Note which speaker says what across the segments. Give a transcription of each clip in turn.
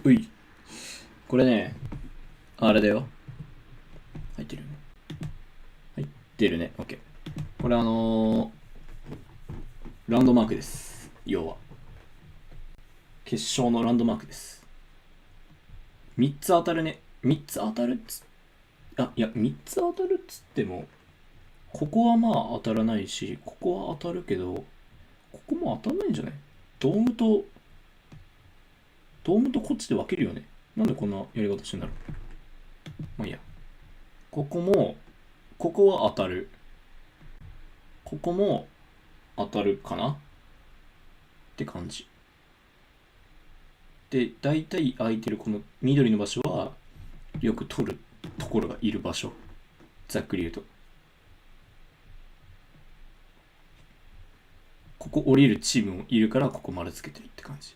Speaker 1: うい。これね、あれだよ。入ってるよね。入ってるね。オッケー。これランドマークです。要は。決勝のランドマークです。3つ当たるね。3つ当たるっつ、いや、3つ当たるっつっても、ここはまあ当たらないし、ここは当たるけど、ここも当たんないんじゃない？ドームと、ドームとこっちで分けるよね。なんでこんなやり方してんだろう。まあいいや。ここも、ここは当たる。ここも当たるかなって感じ。で、大体空いてるこの緑の場所は、よく取るところがいる場所。ざっくり言うと。ここ降りるチームもいるから、ここ丸つけてるって感じ。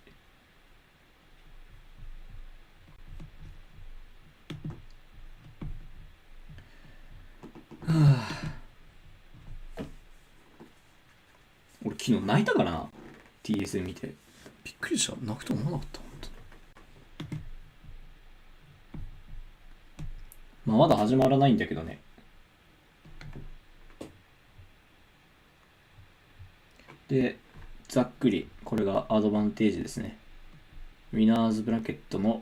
Speaker 1: 俺昨日泣いたかな？ TSM 見て。びっくりした。泣くと思わなかった。まあまだ始まらないんだけどね。で、ざっくり、これがアドバンテージですね。ウィナーズブラケットの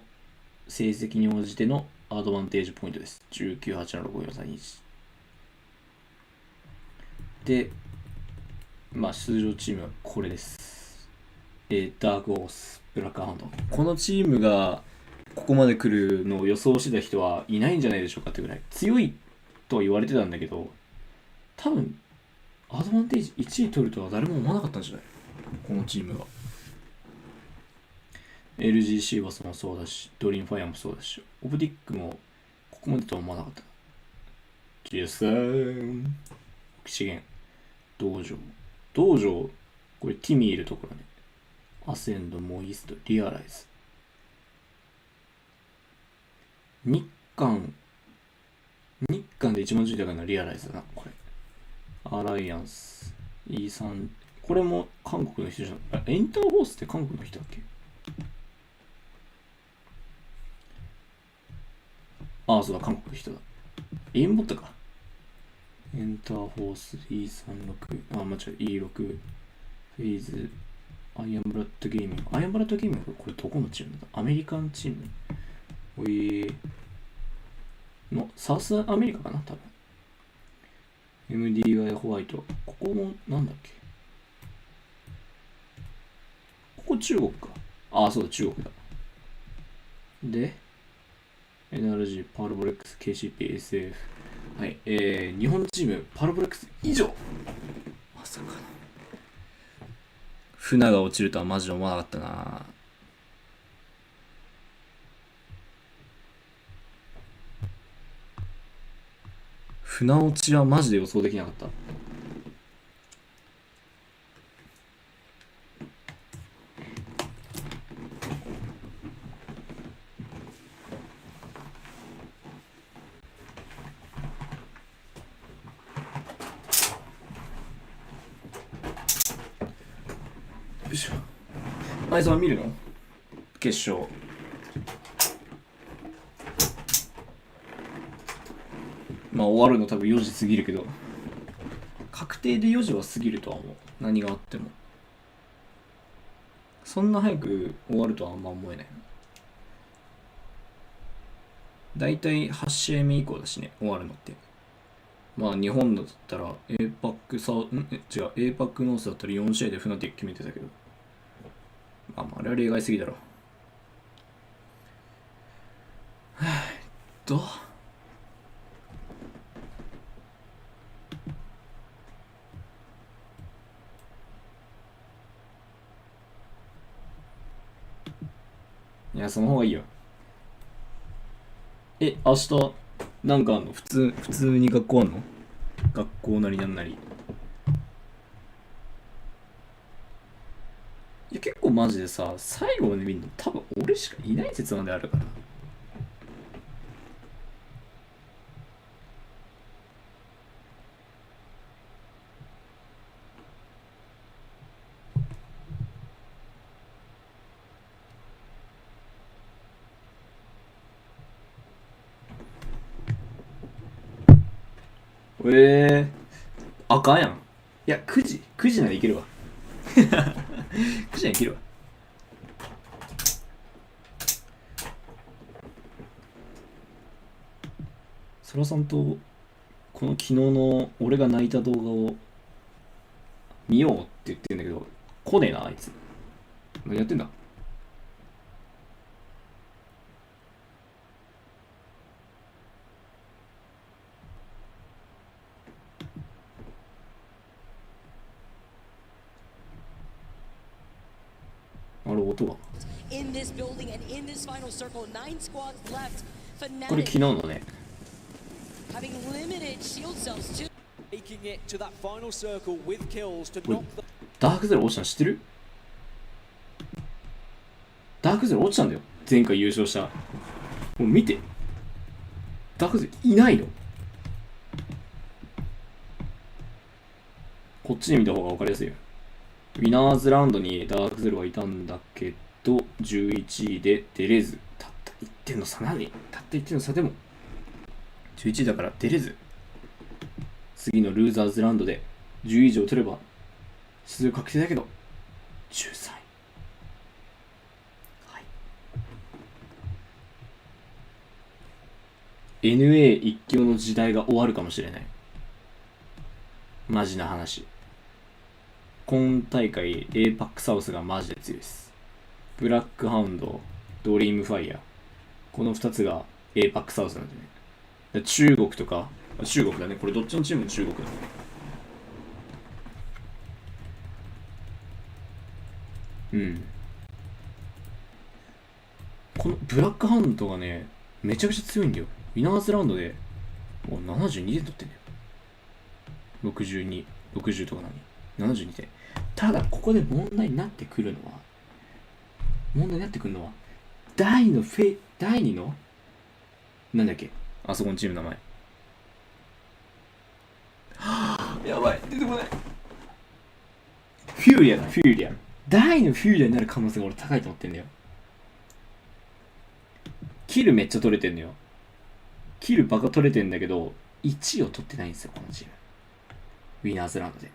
Speaker 1: 成績に応じてのアドバンテージポイントです。19、8、7、6、4、3、1。で、まあ出場チームはこれです。ダークホース、ブラックハンド。このチームがここまで来るのを予想してた人はいないんじゃないでしょうかってぐらい強いとは言われてたんだけど、多分アドバンテージ1位取るとは誰も思わなかったんじゃない？このチームが。LGC はそもそうだし、ドリームファイアもそうだし、オプティックもここまでとは思わなかった。13資源道場これティミいるところね。アセンド、モイスト、リアライズ。日韓で一番重要だからリアライズだな、これ。アライアンス、E3。これも韓国の人じゃん。エンターホースって韓国の人だっけ？ああ、そうだ、韓国の人だ。エインボットか。エンターホース E36、間違え E6、フェイズ、アイアンブラッドゲーミング。アイアンブラッドゲーミングこれどこのチームだ？アメリカンチームのサウスアメリカかな多分。MDY ホワイト。ここもなんだっけ？ここ中国か。ああ、そうだ、中国だ。で、NRG、パールボレックス、KCP、SF。はい、日本チーム、パールボレックス以上。まさかの。船が落ちるとはマジで思わなかったな。船落ちはマジで予想できなかった。よいしょ。あいつは見るの？決勝。まあ終わるの多分4時過ぎるけど、確定で4時は過ぎるとは思う。何があっても。そんな早く終わるとはあんま思えない。だいたい8試合目以降だしね、終わるのって。まあ日本だったら APAC ノースだったら4試合でフナティック決めてたけど。まああれは例外すぎだろ。といや、その方がいいよ。明日、なんかあんの？普通に学校あんの？学校なりなんなり。いや、結構マジでさ、最後まで見るの多分俺しかいない説まであるから。あかんやん。いや、9時ならいけるわ。9時ならいけるわ。そらさんと、この昨日の俺が泣いた動画を見ようって言ってんだけど、来ねえな、あいつ。何やってんだ。あれ、音が。これ昨日のね。ダークゼロ落ちたの知ってる？ダークゼロ落ちたんだよ。前回優勝した。もう見て。ダークゼロいないの。こっちで見た方が分かりやすいよ。ウィナーズラウンドにダークゼロはいたんだけど、11位で出れず。たった1点の差なのに。たった1点の差でも。11位だから出れず。次のルーザーズラウンドで10位以上取れば出場確定だけど、13位。はい。NA 一強の時代が終わるかもしれない。マジな話。今大会 APAC サウスがマジで強いです。ブラックハウンド、ドリームファイヤー。この2つが APAC サウスなんでね。中国とか、中国だね。これどっちのチームも中国だね。うん。このブラックハンドがね、めちゃくちゃ強いんだよ。ウィナーズラウンドでもう72点取ってんだよ。62、60とか72点。ただ、ここで問題になってくるのは、第2の、なんだっけ、あそこのチームの名前。やばい、出てこない。フューリアだ、フューリア。第2のフューリアになる可能性が俺高いと思ってんだよ。キルめっちゃ取れてんのよ。キルバカ取れてんだけど、1位を取ってないんですよ、このチーム。ウィナーズラウンドで。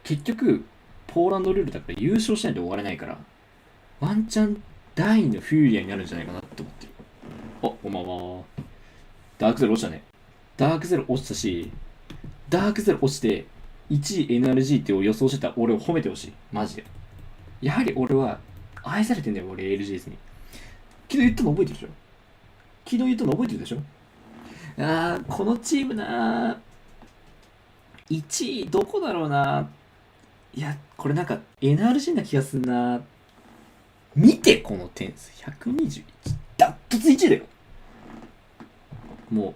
Speaker 1: 結局、ポーランドルールだから優勝しないと終われないから、ワンチャン第2のフューリアになるんじゃないかなって思ってる。あ、こんばんは。ダークゼロ落ちたね。ダークゼロ落ちたし、ダークゼロ落ちて、1位 NRG って予想してた俺を褒めてほしい。マジで。やはり俺は愛されてんだよ、俺 ALGS に。昨日言ったの覚えてるでしょ？昨日言ったの覚えてるでしょ？このチームな1位どこだろうな。いや、これなんか NRG な気がすんな。見て、この点数。121。ダットツ1位だよ。も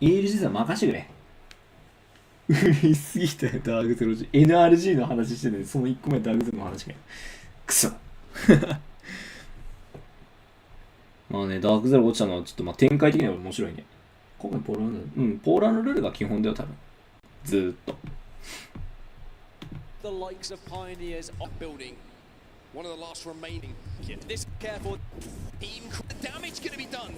Speaker 1: う、ALG さん任してくれ。売りすぎたよ、ダークゼロ G。NRG の話してるのに、その1個目ダークゼロの話が。くそ。まあね、ダークゼロ落ちたのはちょっとまあ展開的には面白いね。今回ポーランド、ポーランドルールが基本だよ、多分。ずーっと。
Speaker 2: The likes of Pioneers of building. One of the last remaining. This careful. Team damage going to be done.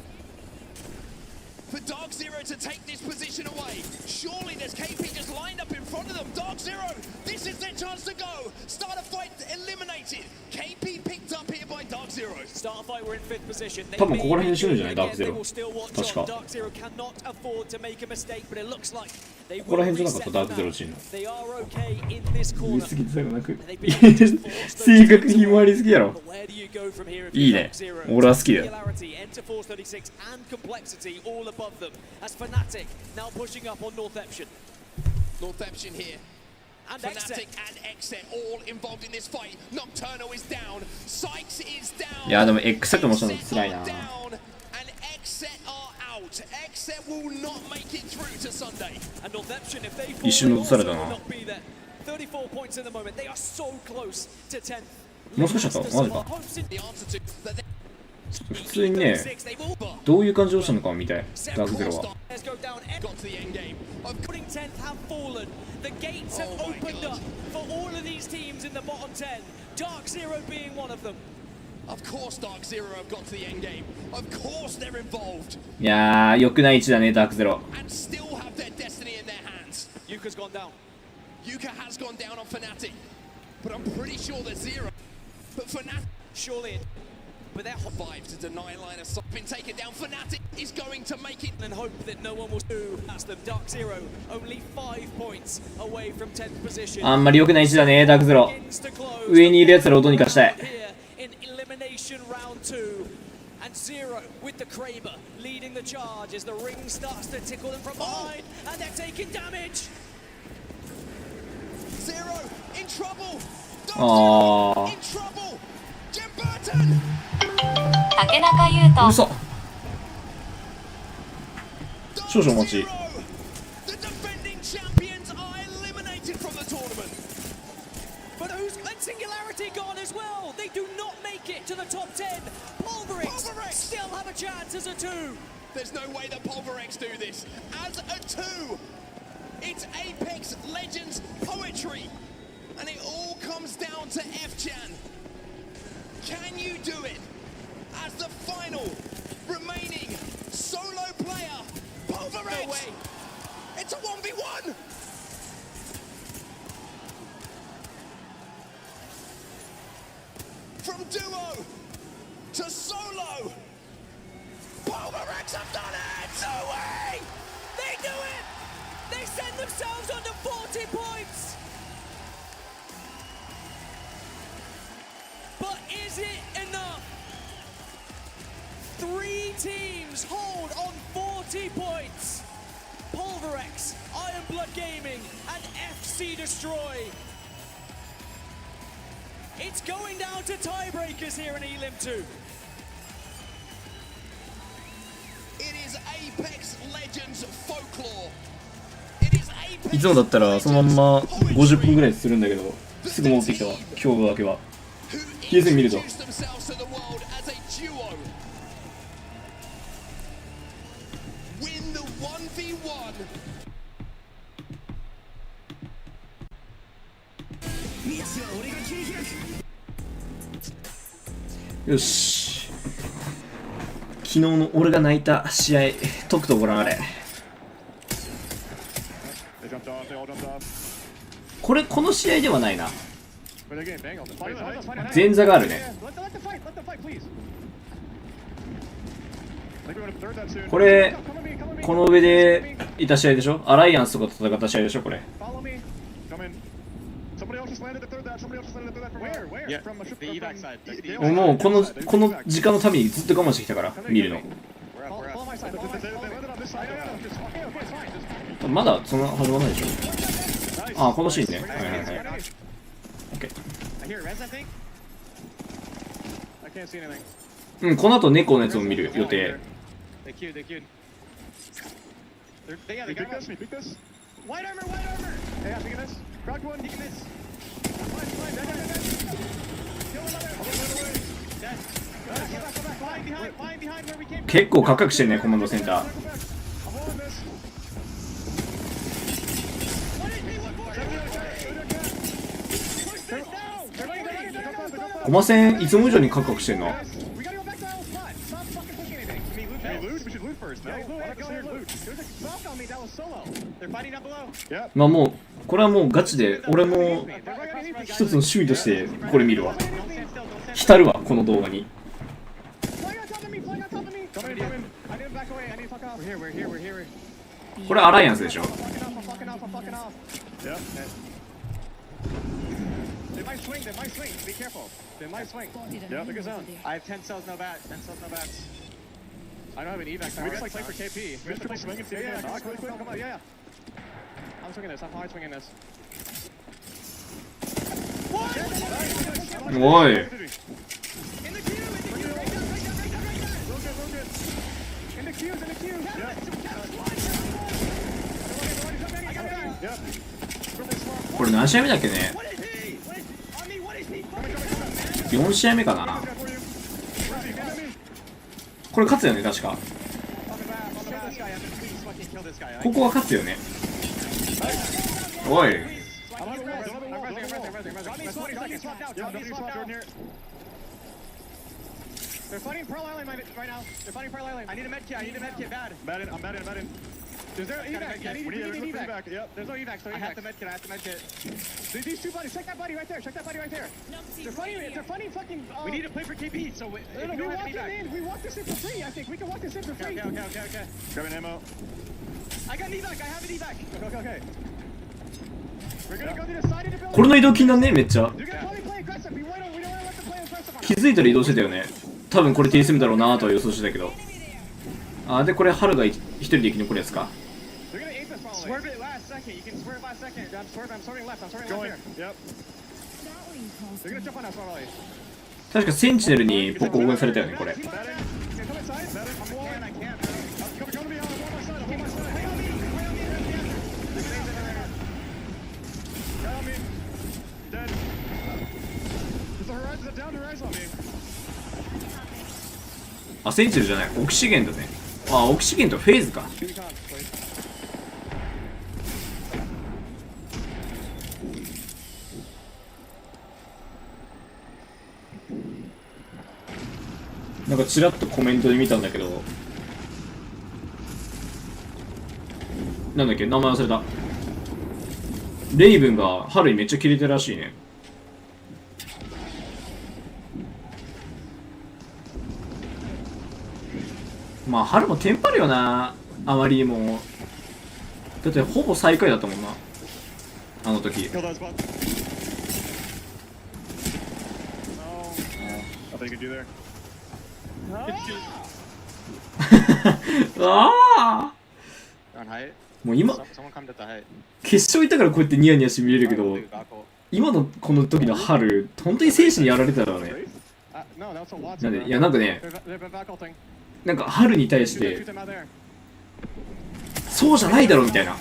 Speaker 2: For Dark Zero to take this position away. Surely there's KP just lined up in front of them. Dark Zero, this is their chance to go. Start a fight eliminated. KP picked up here by Dark Zero. Start a fight, we're in 5th position.
Speaker 1: 多分ここら辺で死ぬんじゃないダークゼロ。確か。
Speaker 2: Dark Zero cannot afford to make a mistake, but it looks like they will
Speaker 1: ここら辺じゃなかったダークゼロチーム。
Speaker 2: They are okay in this corner.
Speaker 1: 言い過ぎて最後なく。性格ひもありすぎやろ。いいね。俺は好きだよ。
Speaker 2: As Fnatic now pushing up on Northeption. Northeption here. And Fnatic and Exet all involved in this fight. Nocturno is down. Sykes is down.
Speaker 1: いやでも Exet もしたの辛いな。
Speaker 2: And Exet are out. Exet will not make it through to Sunday. And Northeption, if they fall,
Speaker 1: 一瞬の落とされたな。
Speaker 2: will not be there. 34 points in the moment. They are so close to 10th.
Speaker 1: もう少しだったマジか。普通にね、どういう感じをしたのかみたい、ダークゼロは。いやー、良くない位置だね、ダークゼロ。
Speaker 2: Yuka's gone down. Yuka has gone down on Fnatic, but I'm pretty sure they're zero. But Fnatic, surely, but they're hot vibes to deny line of sight. Been taken down. Fnatic is going to make it
Speaker 3: and hope that no one will do. That's them. Dark Zero only 5 points away from 10th position.
Speaker 1: あんまり良くない位置だね、ダークゼロ。上にいる奴らをどうにかしたい。
Speaker 3: In elimination round 2. And Zero with the Kraber leading the charge as the ring starts to tickle them from behind, and they're taking damage.
Speaker 2: Zero in trouble.
Speaker 1: Oh.
Speaker 2: In trouble. Jim Burton.
Speaker 4: 竹中優斗。
Speaker 1: 嘘。少々お待ち。
Speaker 2: The defending champions are eliminated from the tournament.
Speaker 3: But who's and Singularity gone as well? They do not make it to the top 10. Pulverix still have a chance as a 2.
Speaker 2: There's no way that Pulverex do this as a 2. It's Apex Legends poetry, and it all comes down to F-Chan. Can you do it as the final remaining solo player? Pulverex.
Speaker 3: No way.
Speaker 2: It's a 1v1. From duo to solo, Pulverex have done it! No way!
Speaker 3: They do it! They send themselves under 40 points! But is it enough? 3 teams hold on 40 points. Pulverex, Iron Blood Gaming, and FC Destroy. It's going down to tiebreakers here in Elim 2.
Speaker 2: It is Apex Legends folklore. It is Apex
Speaker 1: いつもだったらそのまんま50分ぐらいするんだけど、すぐ戻ってきたわ、今日だけは。TSMwin 見ると。
Speaker 2: win the 1v1.
Speaker 1: よし。昨日の俺が泣いた試合、とくとご覧あれ。これ、この試合ではないな。前座があるね。これ、この上でいた試合でしょ？アライアンスとかと戦った試合でしょ、これ。もうこの時間のためにずっと我慢してきたから見るの。まだそんな始まらないでしょ。ああ、このシーンね。はいはいはい。OK。うん、この後猫のやつも見る予定。結構カクカクしてんね、コマンドセンター。コマ戦いつも以上にカクカクしてんの。まあもうこれはもうガチで俺も一つの趣味としてこれ見るわ。浸るわこの動画に。これアライアンスでしょ。
Speaker 5: I don't have an evac. We just like play for KP. We just swing and see again. Come on, yeah. I'm swinging this. I'm hard swinging this.
Speaker 1: おい。これ何試合目だっけね。4試合目かな。これ勝つよね、確か。ここは勝つよね。おい。
Speaker 5: They're fighting Pearl Island right now. They're fighting Pearl Island. I need a med kit. I need a med kit bad. I'm bad in. Is there evac? Yeah, we need an evac. Yep, there's no evac. So I have the med kit. These two buddies, check that buddy right there. Check that buddy right there. They're funny fucking.
Speaker 6: We need to play for KP, so we don't have an evac.
Speaker 5: We walk this in for free. I think we can walk this in for free. Okay. Grabbing ammo.
Speaker 6: I got an evac. I have an evac.
Speaker 5: Okay. We're gonna go to the side of the building.
Speaker 1: これの移動気になんねめっちゃ。
Speaker 5: You're gonna probably play aggressive. We don't want to let them play aggressive.
Speaker 1: 気づいたら移動してたよね。多分これ TSM だろうなとは予想してたけど。あ、でこれ春が一人で生き残るやつか。
Speaker 5: They're gonna ape us probably.
Speaker 6: Swerve it last second. You can swerve last second.
Speaker 5: I'm swerving left. I'm swerving left here. Yep. They're gonna jump on us probably.
Speaker 1: 確かセンチネルにボコボコにされたよねこれ。
Speaker 5: Batting. Can come inside. Batting. I'm one. I can't. Go to me. I'm on my side. I'm on my side. Hang on me. Got on me. Dead. There's a horizon. Down the horizon on me.
Speaker 1: あ、センチネルじゃない、オキシゲンだね。あ、オキシゲンとフェーズか。
Speaker 5: Give me cons, please.
Speaker 1: なんかちらっとコメントで見たんだけど、なんだっけ、名前忘れた。レイブンが春にめっちゃキレてるらしいね。まあ春もテンパるよな、あまりにも。だってほぼ最下位だったもんな、あの時。
Speaker 5: Kill those spots. No. Nothing you can do there.
Speaker 1: ああ、
Speaker 6: On height.
Speaker 1: もう今
Speaker 6: Someone come to the height.
Speaker 1: 決勝行ったからこうやってニヤニヤして見れるけど、今のこの時の春本当に選手にやられたらね。
Speaker 5: No, that's a Watson.
Speaker 1: なんで、いやなんかね、
Speaker 5: They've been back ulting.
Speaker 1: なんか春に対し
Speaker 5: Shoot
Speaker 1: て
Speaker 5: them out there.
Speaker 1: そうじゃないだろみたいな、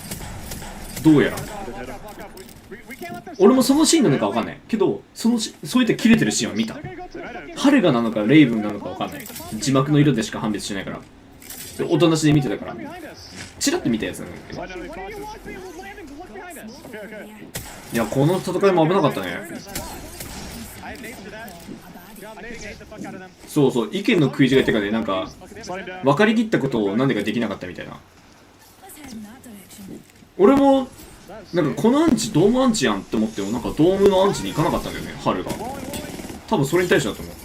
Speaker 1: どうやら
Speaker 5: Walk up. We can't let them.
Speaker 1: 俺もそのシーンなのか分かんないけど、そういった切れてるシーンは見た。
Speaker 5: They're gonna go to the fucking.
Speaker 1: 春がなのかレイブンなのか分かんない、字幕の色でしか判別しないから。でおとなしで見てたから
Speaker 5: Behind us.
Speaker 1: チラッと見たやつなんだけど、
Speaker 5: Slide down these boxes. Look behind us. Okay.
Speaker 1: いやこの戦いも危なかったね。
Speaker 6: I have nades for that. I can nade the fuck out of them.
Speaker 1: そうそう、意見の食い違いっていうかね、なんか
Speaker 5: Sliding down.
Speaker 1: 分かりきったことをなんでかできなかったみたいな。俺もなんかこのアンチドームアンチやんって思っても、なんかドームのアンチに行かなかったんだよね、春が。多分それに対してだと思う。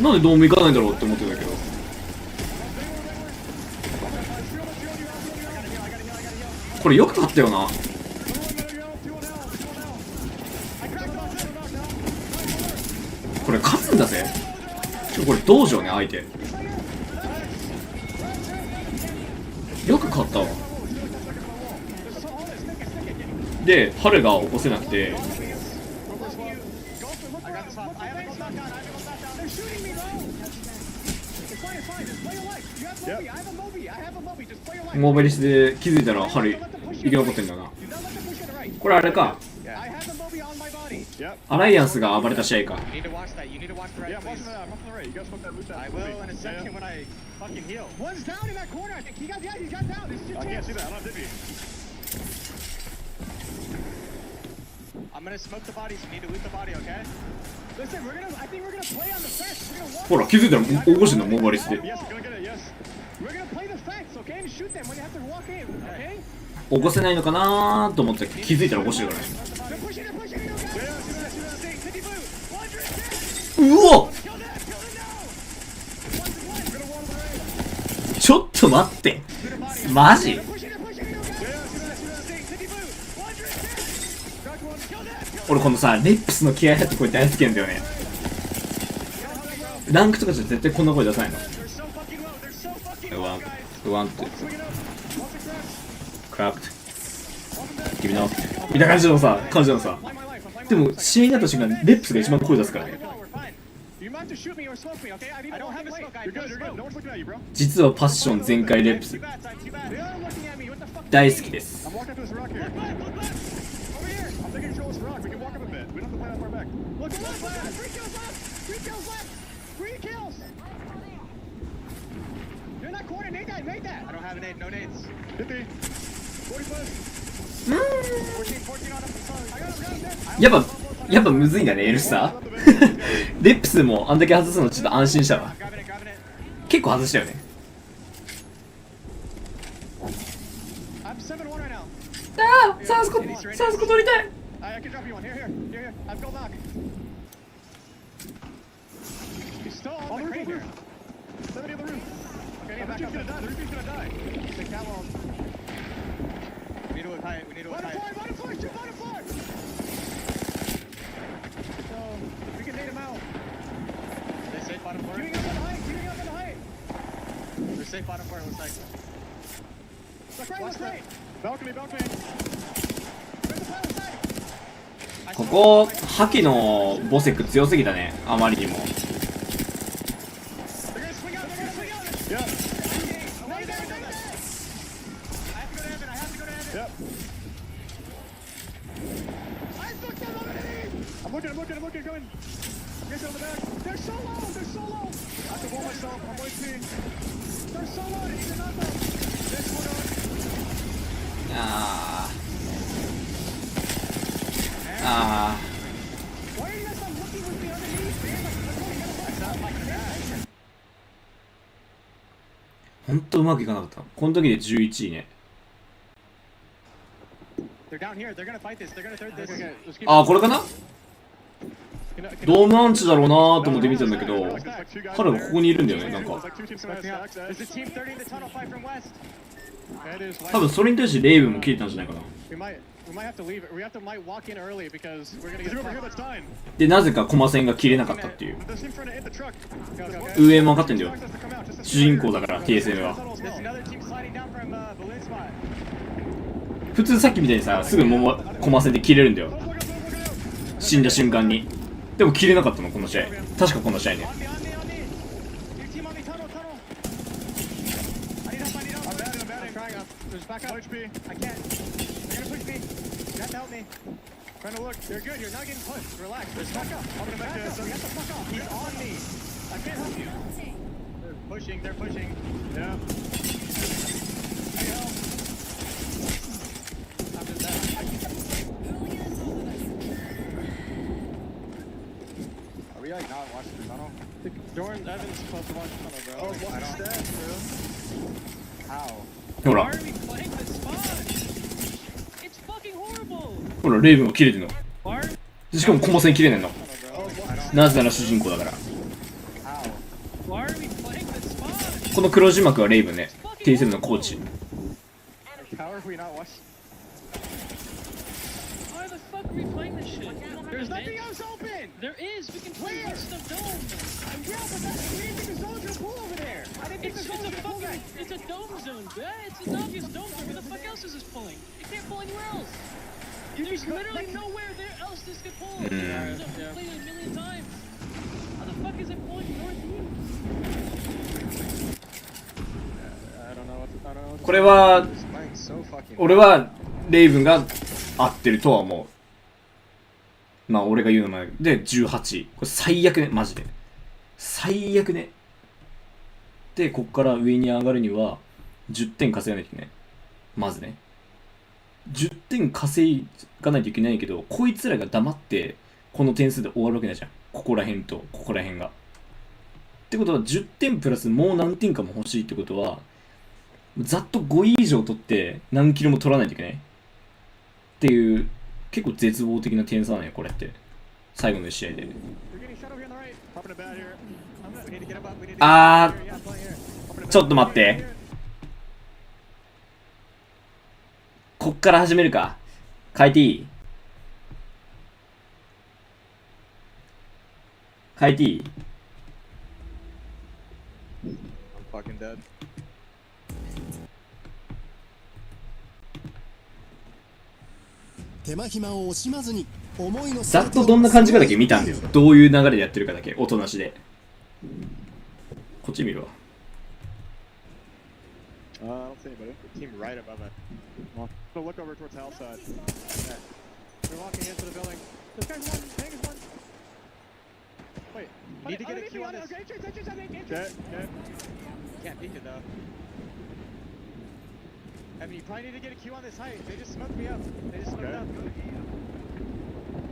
Speaker 1: なんでドーム行かないんだろうって思ってたけど、これよく勝ったよな。これ勝つんだぜ。これ道場ね、相手よく勝ったわ。で春が起こせなくて、
Speaker 6: I got the swap. I haven't gone back down.
Speaker 5: They're shooting me, bro. It's fine. Just play your life. You have Moby. I have a Moby. Just play your life.
Speaker 1: モーバリスで気づいたら春生き残ってんだよな。
Speaker 5: Do not let them push to the right.
Speaker 1: これあれか、
Speaker 5: I have the Moby on my body. Yep.
Speaker 1: アライアンスが暴れた試合か。
Speaker 6: You need to watch that. You need to watch the right,
Speaker 5: Yeah, I'm
Speaker 6: please.
Speaker 5: watching that. I'm watching the right. You guys smoke that loot down.
Speaker 6: I will in a second when I fucking heal.
Speaker 5: One's down in that corner. I think he got down. This is your
Speaker 3: I can't
Speaker 5: chance.
Speaker 3: see that. I don't have Dippy.
Speaker 6: I'm gonna smoke the bodies. You need to loot the body, okay?
Speaker 5: Listen, I think we're gonna play on the fence. We're gonna walk.
Speaker 1: ほら気づいたら起こしてんの、モーバリスで。
Speaker 3: Yes, gonna get it. Yes.
Speaker 5: We're gonna play the fence, okay? And shoot them when you have to walk in, okay?
Speaker 1: 起こせないのかなーと思って気づいたら起こしてるからね。
Speaker 5: They're pushing it, okay?
Speaker 3: Yeah, see that.
Speaker 5: City blue.
Speaker 1: うわ、
Speaker 5: Kill that, kill it now.
Speaker 1: ちょっと待って、マジ
Speaker 5: Pushing it, okay? City blue. Crack one. Kill that, kill
Speaker 1: 俺このさ、レップスの気合入ってこれ大好きなんだよね。ランクとかじゃ絶対こんな声出さないの。
Speaker 5: They're so fucking low. They're so fucking
Speaker 1: う
Speaker 5: low,
Speaker 1: わ
Speaker 5: guys.
Speaker 1: うわんって、
Speaker 5: Swing it up. Walk the cracks.
Speaker 1: クラック君のみたいな感じのさ、
Speaker 5: Play my life. I'm playing
Speaker 1: で
Speaker 5: my
Speaker 1: も
Speaker 5: life.
Speaker 1: 試合になった瞬間レップスが一番声出すからね。
Speaker 5: We're fine. You might have to shoot me or smoke me, okay?
Speaker 6: I don't have a smoke. I
Speaker 3: You're
Speaker 6: have
Speaker 3: good.
Speaker 6: no
Speaker 3: You're good. No
Speaker 6: smoke.
Speaker 3: one's looking at you, bro.
Speaker 1: 実はパッション全開レップス
Speaker 6: Two bats. I have two bats.
Speaker 5: They are looking at me. What the fuck?
Speaker 1: 大好きです。
Speaker 3: I'm walking up to this rock here.
Speaker 5: Look back. Over here.
Speaker 3: I'm taking control of this rock. We can walk up a bit. We don't have to play that far back.
Speaker 5: Look left. 3 kills left. 3 kills left. 3 kills. You're in that corner. Nate that.
Speaker 6: I don't have a nade. No nades.
Speaker 3: Dippy. 40 plus.
Speaker 6: 14 on him.
Speaker 5: I got him dead.
Speaker 1: やっぱむずいんだね、エルサレップスもあんだけ外すのちょっと安心したわ。
Speaker 6: Grabbing it.
Speaker 1: 結構外したよね。
Speaker 5: I'm 7-1 right now.
Speaker 1: ああ、サウスコ取りたい。
Speaker 5: I can drop you one. Here. I've gold knock. He's still on the crane here. Somebody on the roof. Okay, the roof's gonna die. The roof's gonna die. The cat won't. We need to look high. Bottom floor. So, we can nade him out. They safe bottom floor? Keeping up on the height. They're safe bottom floor, it looks like. Look right. Balcony. Where's the pilot side?
Speaker 1: ここ覇気のボセック強すぎたね、あまりにも。
Speaker 5: They're gonna swing out. Yep. Nice. I have to go to heaven. Yep. I fucked them underneath. I'm looking, going. You guys are on the back. They're so low. I have to wall myself. I'm OP. They're so low. They need to knock them. This one on.
Speaker 1: ああ。
Speaker 5: Why are you guys not looking with me underneath, man?
Speaker 1: ほんとうまくいかなかった。この時で11位ね。
Speaker 5: They're down here. They're gonna fight this. They're gonna third this.
Speaker 1: ああ、これかな。ドームアンチだろうなーと思って見てたんだけど、彼がここにいるんだよね、なんか。
Speaker 5: There's a team 30 in the tunnel fight from west.
Speaker 1: 多分それに対してレイブンも切れたんじゃないかな。
Speaker 5: We might have to leave it. We have to might walk in early because we're gonna get over here. That's dying.
Speaker 1: で、なぜかコマ線が切れなかったっていう。運営も分かってんだよ。主人公だから、TSM は。普通さっきみたいにさ、すぐコマ線で切れるんだよ。死んだ瞬間に。でも切れなかったの、この試合。確かこの試合ね。
Speaker 5: Trying to look. They're good. You're not getting pushed. Relax. There's back up. I'm gonna back up. Get the fuck up. He's on me. I can't help you. They're pushing. Yeah. I help. After that. Are we like not watching the tunnel? Jordan Evans is supposed to watch the tunnel, bro. Oh, watch that, bro. How?
Speaker 1: ほら。
Speaker 3: Why are we playing this spot? It's fucking horrible.
Speaker 1: ほら、レイブンが切れてるの。しかもコマ線切れねんの。なぜなら主人公だから。この黒字幕はレイブンね。TSM のコーチ。
Speaker 5: There's nothing else open!
Speaker 3: There is! We can play against the dome!
Speaker 5: Yeah, but that's, we didn't think the zone's gonna pull over there! I didn't think the zone's gonna pull that!
Speaker 3: It's a dome zone, yeah? It's an obvious dome zone. Where the fuck else is this pulling? It can't pull anywhere else! There's literally nowhere there else this could pull! We've played it a million times! How the fuck is it pulling northeast?
Speaker 5: I don't know what
Speaker 1: これは、
Speaker 5: so fucking
Speaker 1: 俺はレイブンが合ってるとは思う。まあ俺が言うのもで18位。これ最悪ね、マジで。最悪ね。で、こっから上に上がるには10点稼がないといけない。まずね。10点稼がないといけないけど、こいつらが黙ってこの点数で終わるわけないじゃん。ここら辺とここら辺が。ってことは10点プラスもう何点かも欲しいってことは、ざっと5位以上取って何キロも取らないといけないっていう結構絶望的な点差なのよこれって。最後の試合で。ちょっと待って、こっから始めるか。変えていい？変えていい？
Speaker 5: I'm fucking dead.
Speaker 7: 手間暇を惜しまずに思いの
Speaker 1: ざっとどんな感じかだけ見たんだよ。どういう流れでやってるかだけ、おとなしで。こっち見るわ。
Speaker 5: I don't see anybody. The team right above it. So look over towards the house side. Yeah. They're walking into the building. This guy's one. Hang is one. Wait. Need to get a Q on this. Okay. Can't peek it though. I mean, you probably need to get a Q on this height. They just smoked me up. They just smoked up.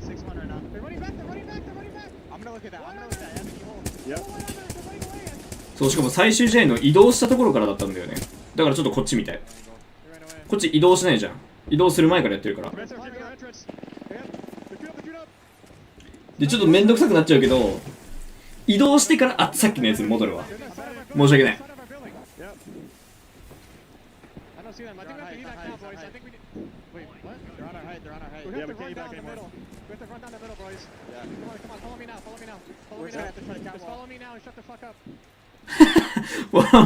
Speaker 5: 6-1 right now. They're running back. I'm gonna look at that. I have the key hole. Yep.
Speaker 1: そう、しかも最終試合の移動したところからだったんだよね。だからちょっとこっちみたい。こっち移動しないじゃん。移動する前からやってるから。
Speaker 6: Entrance, entrance, entrance. Yeah. They're queued up, they're queued up.
Speaker 1: でちょっとめんどくさくなっちゃうけど、移動してから、あ、さっきのやつに戻るわ。申し訳ない。
Speaker 6: Side of our building. Yep. I don't see them. I think we have to eat that now, boys. I think we need. Wait, what? They're on our height. They're on our height. We have to run down the middle. We have to run down the middle, boys. Yeah. Come on. Follow me now. Follow me now. Follow me now. Just follow me now and shut the fuck up.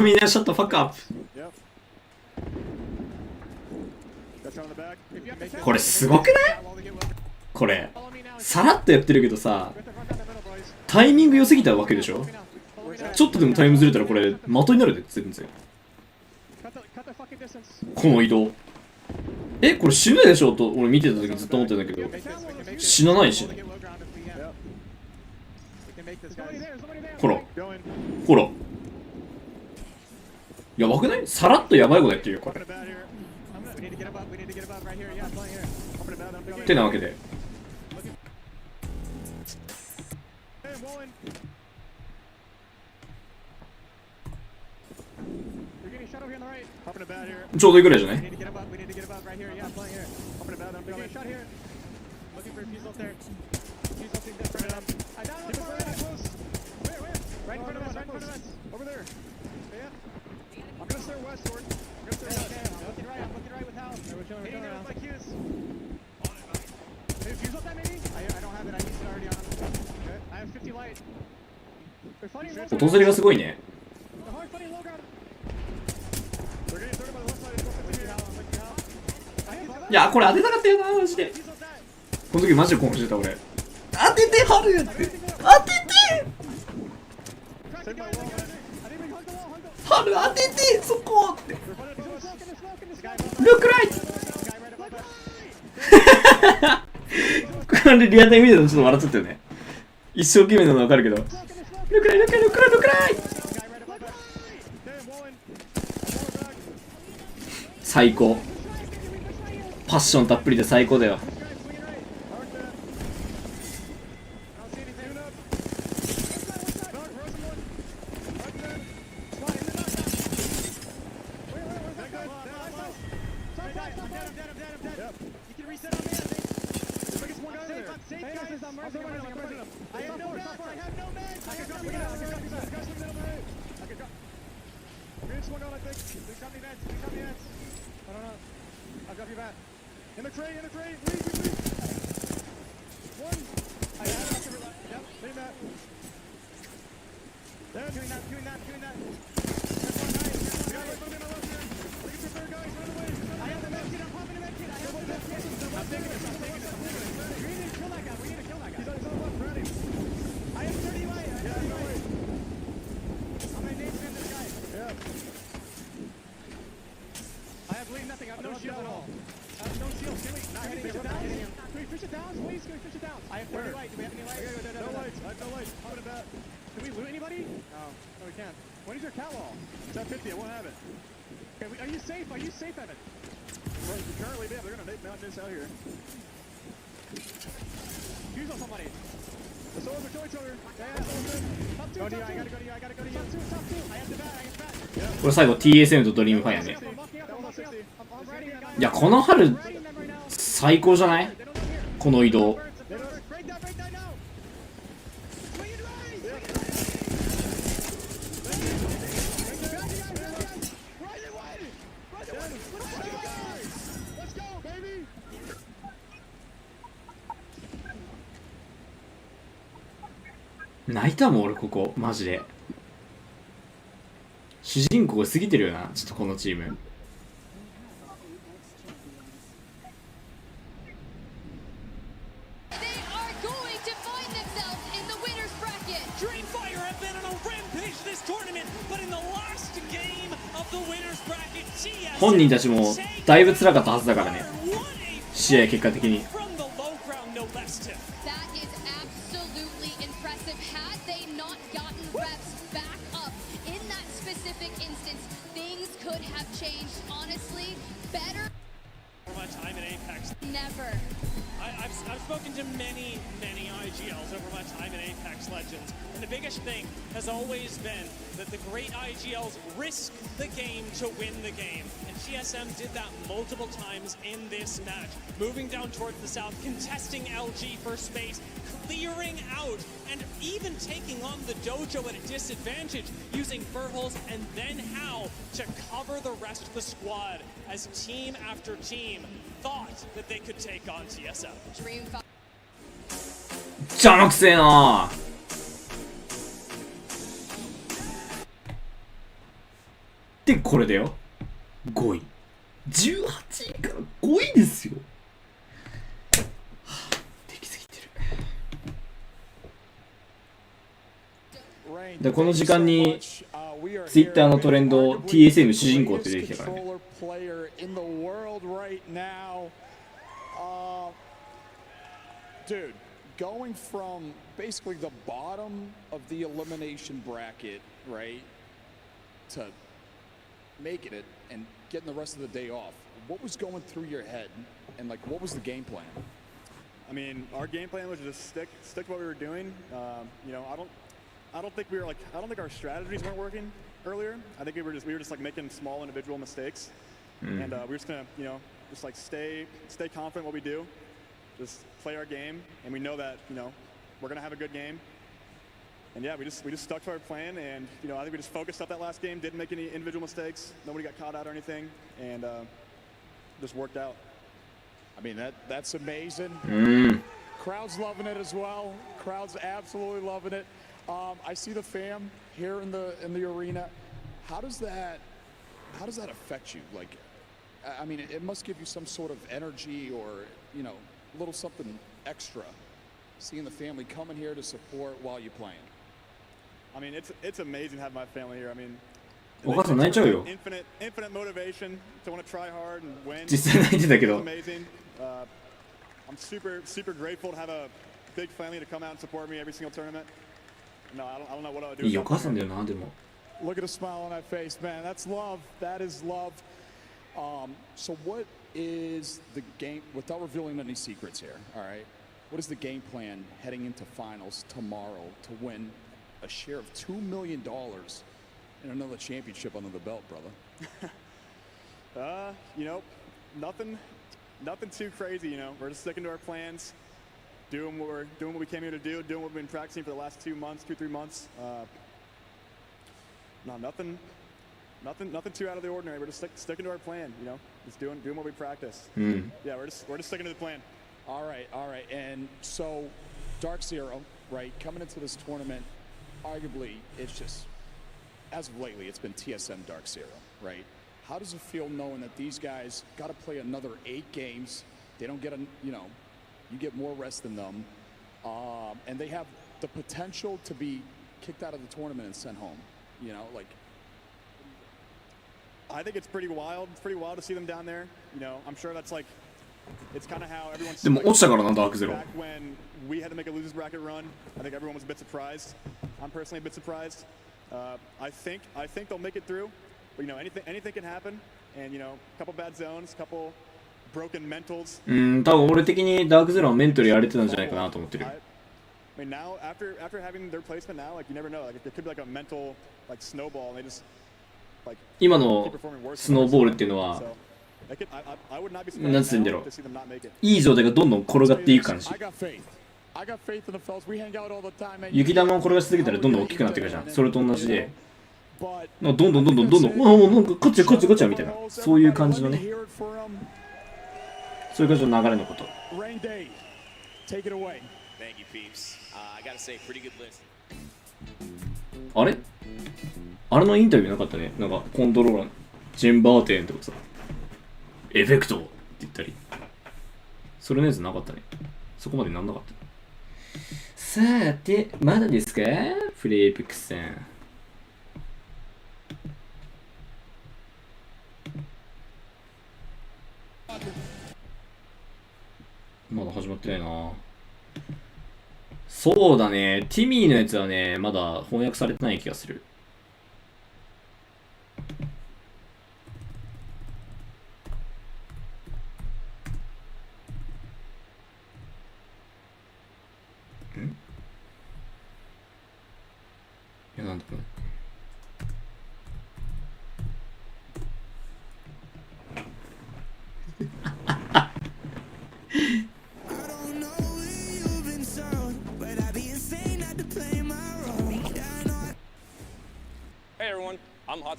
Speaker 1: みんなシャットファックアップ。
Speaker 6: Yep. That's on the back. If you have to
Speaker 1: これすごくない？これさらっとやってるけどさ、タイミング良すぎたわけでしょ。ちょっとでもタイムずれたらこれ的になるで、全然。この移動、え、これ死ぬでしょと俺見てた時ずっと思ってたけど、死なないしね。ほらほら、やばくない？さらっとやばいことやってるよこれ。ってなわけで、ちょうどいいぐらいじゃない？訪れがすごいね。いやこれ当てたかったよなマジで。この時マジで興奮してた俺。当ててハルって、当ててハル、当ててそこって。ルックライトこれリアタイ見てたのちょっと笑っちゃったよね。一生懸命なの分かるけど、ルックライルックライルックライルックライ、最高。パッションたっぷりで最高だよ。
Speaker 6: In the tray, leave. One. I have it. Yep, leave that. Then, doing that. That's one guy. We got one in my left here. Look at your third guys, run away. I have the medkit, I'm popping the medkit. I have the medkit. I'm taking it. We need to kill that guy. He's on his own left, ready. I have 30 light. Yeah, no way. I'm gonna name spam this guy. Yeah. I have bleed nothing. I have no shield at all. I have no shield. Can we not hitting him? Can we fish it down, please? Can we fish it down? I have 30 light. Do we have any light? No lights. I have no lights. I'm gonna bat. Can we loot anybody? No. No, we can't. When is your cat wall? It's at 50. I won't have it. Okay, are you safe? Evan? Well, currently, yeah, they're gonna make mountain this out here. Use on somebody. The souls are killing each other. Yeah, top two. I gotta go to you. Top two. I have the bat.
Speaker 1: これ最後 TSM とドリームファイアね。いやこの春最高じゃない？この移動。泣いたもん俺ここマジで。主人公が過ぎてるよなちょっとこのチーム。本人たちもだいぶ辛かったはずだからね、試合結果的に。
Speaker 8: I've spoken to many IGLs over my time in Apex Legends, and the biggest thing has always been that the great IGLs risk the game to win the game. And TSM did that multiple times in this match, moving down towards the south, contesting LG for space, clearing out, and even taking on the dojo at a disadvantage, using Burholes and then Hao to cover the rest of the squad as team after team thought that they could take on TSM.
Speaker 1: 邪魔くせえな。でこれだよ、5位、18位から5位ですよ。できすぎてる。でこの時間にツイッターのトレンド TSM 主人公って出てきたからね。
Speaker 9: Dude, going from basically the bottom of the elimination bracket, right, to making it and getting the rest of the day off, what was going through your head, and like what was the game plan?
Speaker 6: I mean, our game plan was just stick to what we were doing. You know, I don't think our strategies weren't working earlier. I think we were just like making small individual mistakes, and we were just gonna, you know, just like stay confident in what we do, just play our game, and we know that, you know, we're gonna have a good game. And yeah, we just stuck to our plan, and you know, I think we just focused up that last game, didn't make any individual mistakes, nobody got caught out or anything, and just worked out.
Speaker 9: I mean, that's amazing. Crowd's loving it as well. Crowd's absolutely loving it. I see the fam here in the arena. How does that affect you? Like, I mean, it must give you some sort of energy, or, you know, a little something extra, seeing the family coming here to support while you're playing.
Speaker 6: I mean, it's amazing to have my family here. I mean,
Speaker 1: お母さん泣いちゃうよ。
Speaker 6: infinite motivation to want to try hard and win.
Speaker 1: 実際泣いてたけど。
Speaker 6: It's amazing. I'm super grateful to have a big family to come out and support me every single tournament. No, I don't know what I would do.
Speaker 1: いいお母さんだよな、でも。
Speaker 9: Look at the smile on that face, man. That's love. That is love. So what is the game, without revealing any secrets here, all right? What is the game plan heading into finals tomorrow to win a share of $2 million and another championship under the belt, brother?
Speaker 6: You know, nothing too crazy, you know. We're just sticking to our plans, doing what we came here to do, doing what we've been practicing for the last 2 months, 3 months. No, nothing too out of the ordinary. We're just sticking to our plan, you know, just doing what we practice. Yeah, we're just sticking to the plan.
Speaker 9: All right. And so, Dark Zero, right, coming into this tournament, arguably, it's just, as of lately, it's been TSM Dark Zero, right? How does it feel knowing that these guys got to play another 8 games? They don't get you get more rest than them, and they have the potential to be kicked out of the tournament and sent home. You know, like,
Speaker 6: I think it's pretty wild. It's pretty wild to see them down there. You know, I'm sure that's like, it's kind of how everyone's.
Speaker 1: でも落ちたからな、ダークゼロ。
Speaker 6: Back when we had to make a losers bracket run, I think everyone was a bit surprised. I'm personally a bit surprised. I think they'll make it through, but you know, anything can happen, and you know, a couple bad zones, a couple broken mentals.
Speaker 1: 多分俺的にダークゼロはメンタルやれてたんじゃないかなと思ってる。
Speaker 6: I mean, now after having their placement now, like you never know, like it could be like a mental like snowball, and they just like
Speaker 1: 今のスノーボールっていうのは、なんつうんだろう、いい状態がどんどん転がっていく感じ。雪玉を転がしすぎたらどんどん大きくなっていくじゃん。それと同じで、どんどんなんか勝っちゃうみたいな、そういう感じのね、そういう感じの流れのこと。あれあれのインタビューなかったね。なんかコントローラーチェンバーテンとかさ、エフェクトって言ったり、それのやつなかったね。そこまでなんなかった。さて、まだですかフレープクさん。まだ始まってないな。そうだね、ティミーのやつはね、まだ翻訳されてない気がする。なんだこれ。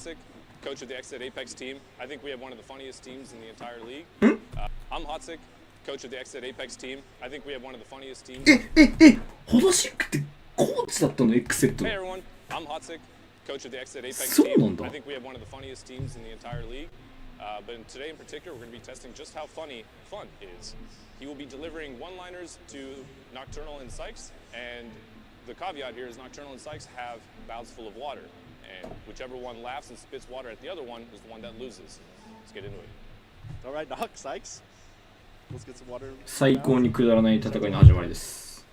Speaker 10: Hotzik, coach of the Exit Apex team. I think we have one of the funniest teams in the entire league. I'm Hotzik, coach of the Exit Apex team. I think we have one of the funniest teams.
Speaker 1: ホドシックってコーチだったの？エクセットの。
Speaker 10: Hey everyone, I'm Hotzik, coach of the Exit Apex
Speaker 1: そうな
Speaker 10: team.
Speaker 1: んだ。
Speaker 10: I think we have one of the funniest teams in the entire league. But today in particular, we're going to be testing just how funny fun is. He will be delivering one-liners to Nocturnal and Sykes, and the caveat here is Nocturnal and Sykes have mouths full of water, and whichever one laughs and spits water at the other one is the one that loses. Let's get into it.
Speaker 6: All right, Doc, Sykes. Let's get some water.
Speaker 1: 最高にくだらない戦いの始まりです。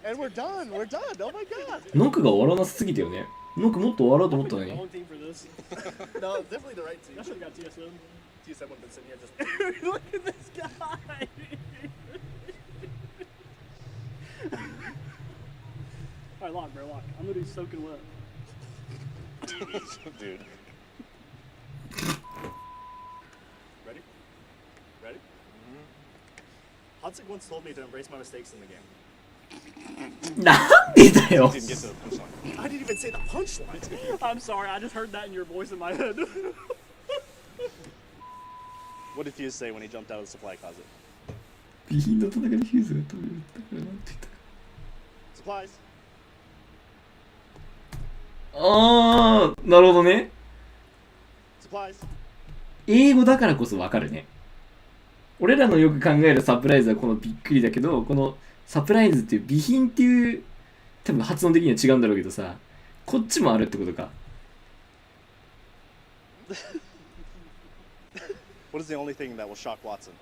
Speaker 6: And we're done. We're done. Oh my god.
Speaker 1: ノクが終わらなすぎたよね。ノクもっと終わろうと思ったのに。
Speaker 6: Wrong team for this. No, definitely the right team. I should have got TSM. TSM would have been sitting here just. Look at this guy.
Speaker 3: Alright, lock, bro, lock. I'm gonna be soaking wet.
Speaker 10: Dude.
Speaker 6: Ready? Ready? Hotzik once told me to embrace my mistakes in the game.
Speaker 1: なんでだよ。
Speaker 10: Didn't get to the punchline.
Speaker 6: I didn't even say the punchline.
Speaker 3: I'm sorry, I just heard that in your voice in my head.
Speaker 6: What did Fuse say when he jumped out of the supply closet?
Speaker 1: 備品の戦いでフューズが飛びったからなんて言ったか。
Speaker 6: Supplies.
Speaker 1: あー、なるほどね。
Speaker 6: Supplies.
Speaker 1: 英語だからこそわかるね。俺らのよく考えるサプライズはこのびっくりだけど、このサプライズっていう備品っていう多分発音的には違うんだろうけどさ、こっちもあるってことか。
Speaker 6: What is the only thing that will shock Watson?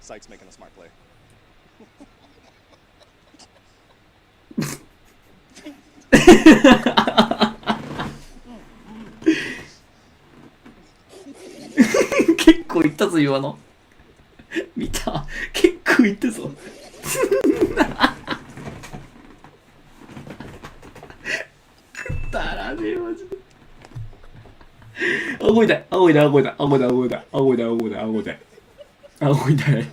Speaker 6: Sykes making a smart play.
Speaker 1: 「結構いったぞ今の。見た？結構いったぞ。くったらねえマジで。顎痛い顎痛い顎痛い顎痛い顎痛い顎痛い顎痛い顎痛い顎痛い。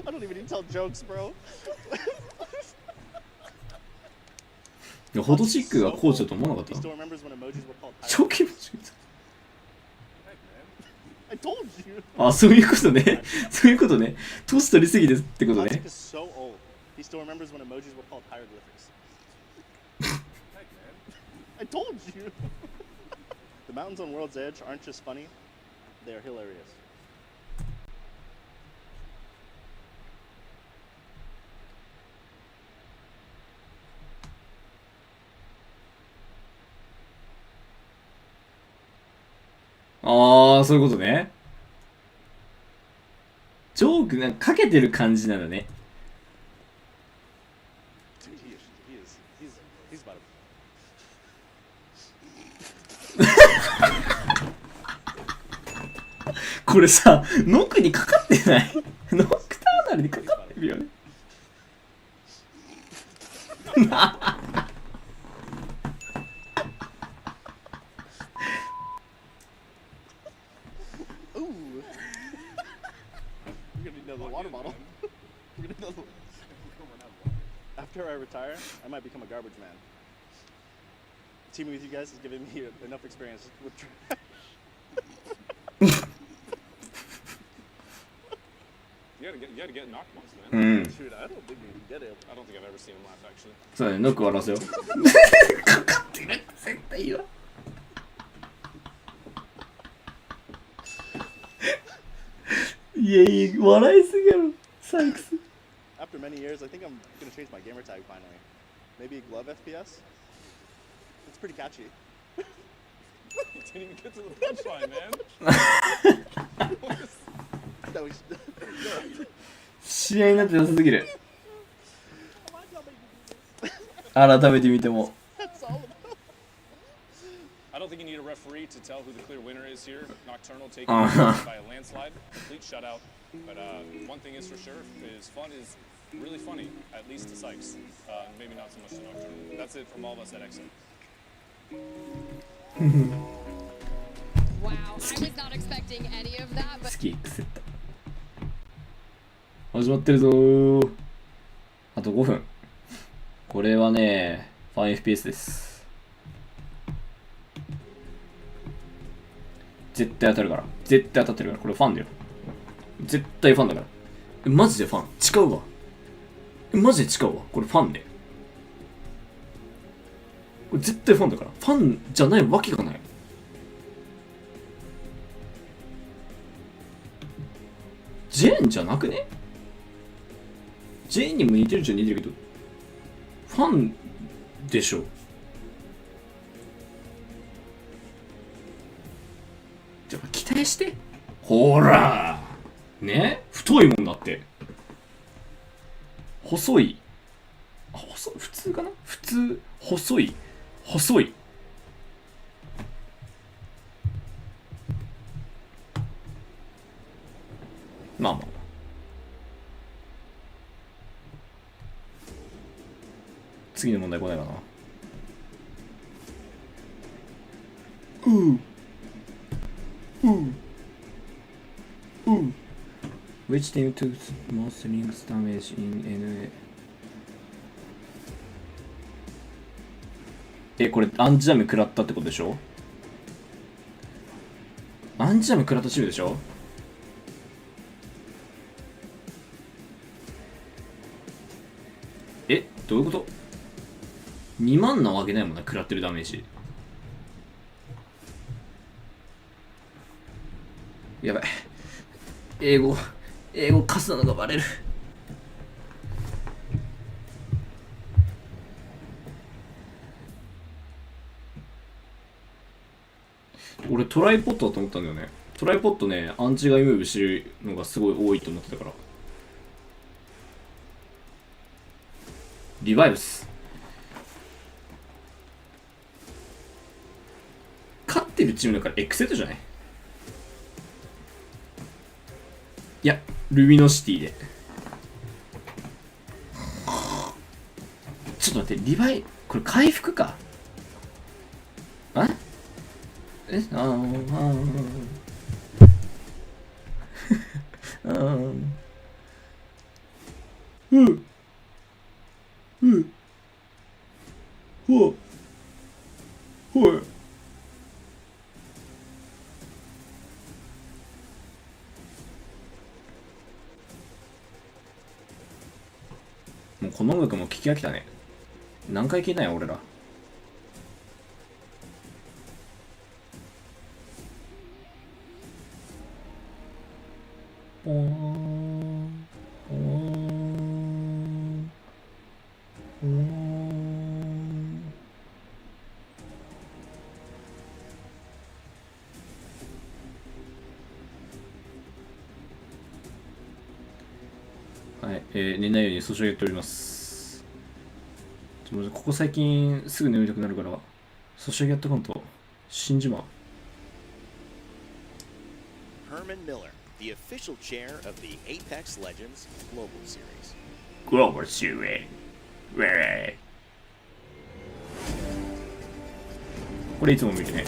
Speaker 6: I don't even need to tell jokes, bro.
Speaker 1: いやホトシックがコーチだと思わなか
Speaker 6: He
Speaker 1: った？
Speaker 6: still remembers when emojis were called
Speaker 1: 超気持ちいい。
Speaker 6: I told you.
Speaker 1: あ、そういうことね。そういうことね。年取りすぎですってことね
Speaker 6: Hotzik。is so old. He still remembers when emojis were called hieroglyphics. I told you. The mountains on World's Edge aren't just funny, they are hilarious.
Speaker 1: ああ、そういうことね。ジョークなんかかけてる感じなんだね。
Speaker 6: Dude, he's about to.
Speaker 1: これさ、ノックにかかってない？ノックターナルにかかってるよね。
Speaker 6: Ooh. We're gonna need another water bottle. We're gonna need another. After I retire, I might become a garbage man. Teaming with you guys has given me enough experience with trash.
Speaker 10: You gotta get knocked once, man.
Speaker 1: うん。
Speaker 6: Dude, I don't think we can get it.
Speaker 10: I don't think I've ever seen him laugh, actually.
Speaker 1: そうだね、ノック笑わせよう。かかってる絶対いいわ。いやいや、笑いすぎやろ、サイクス。
Speaker 6: After many years, I think I'm gonna change my gamer tag finally. Maybe glove FPS? It's pretty catchy.
Speaker 10: You didn't even get to the punchline, man.
Speaker 6: That was
Speaker 1: 試合になってなさすぎる。改めて見ても。
Speaker 6: that's all about.
Speaker 10: I don't think you need a referee to tell who the clear winner is here. Nocturnal taking by a landslide, complete shutout. But one thing is for sure, is fun is really funny, at least to Sykes. Maybe not so much to Nocturnal. That's it from all of us at XM.
Speaker 11: Wow, I was not expecting any of that,
Speaker 1: 好
Speaker 11: but
Speaker 1: きエクセット。始まってるぞー。あと5分。これはね、ファン FPS です。絶対当たるから。絶対当たってるから。これファンだよ。絶対ファンだから。マジでファン。誓うわ。マジで誓うわ。これファンで。これ絶対ファンだから。ファンじゃないわけがない。ジェーンじゃなくね？ジェーンにも似てるっちゃ似てるけど、ファンでしょ。じゃあ期待して。ほらね、太いもんだって。細い。あ、細い。普通かな？普通、細い。細い。まあまあ。次の問題来ないかな。Which team took most rings damage in NA？ これアンチダメ食らったってことでしょ？アンチダメ食らったチームでしょ？どういうこと？ 2 万なわけないもんな、食らってるダメージ。やばい。英語カスなのがバレる。俺トライポットだと思ったんだよね。トライポットね、アンチがムーブしてるのがすごい多いと思ってたから。リバイブス。勝ってるチームだからエクセットじゃない？いや、ルミノシティで。ちょっと待って、リバイ、これ回復か？あ？もうこの音楽も聞き飽きたね。何回聞いたんや俺ら。はい、寝ないように訴訟やっております。ここ最近すぐ眠りたくなるから訴訟やっとかんと死んじまう。
Speaker 11: Herman Miller, the official chair of the Apex Legends Global Series.
Speaker 1: Global Series。これいつも見るね。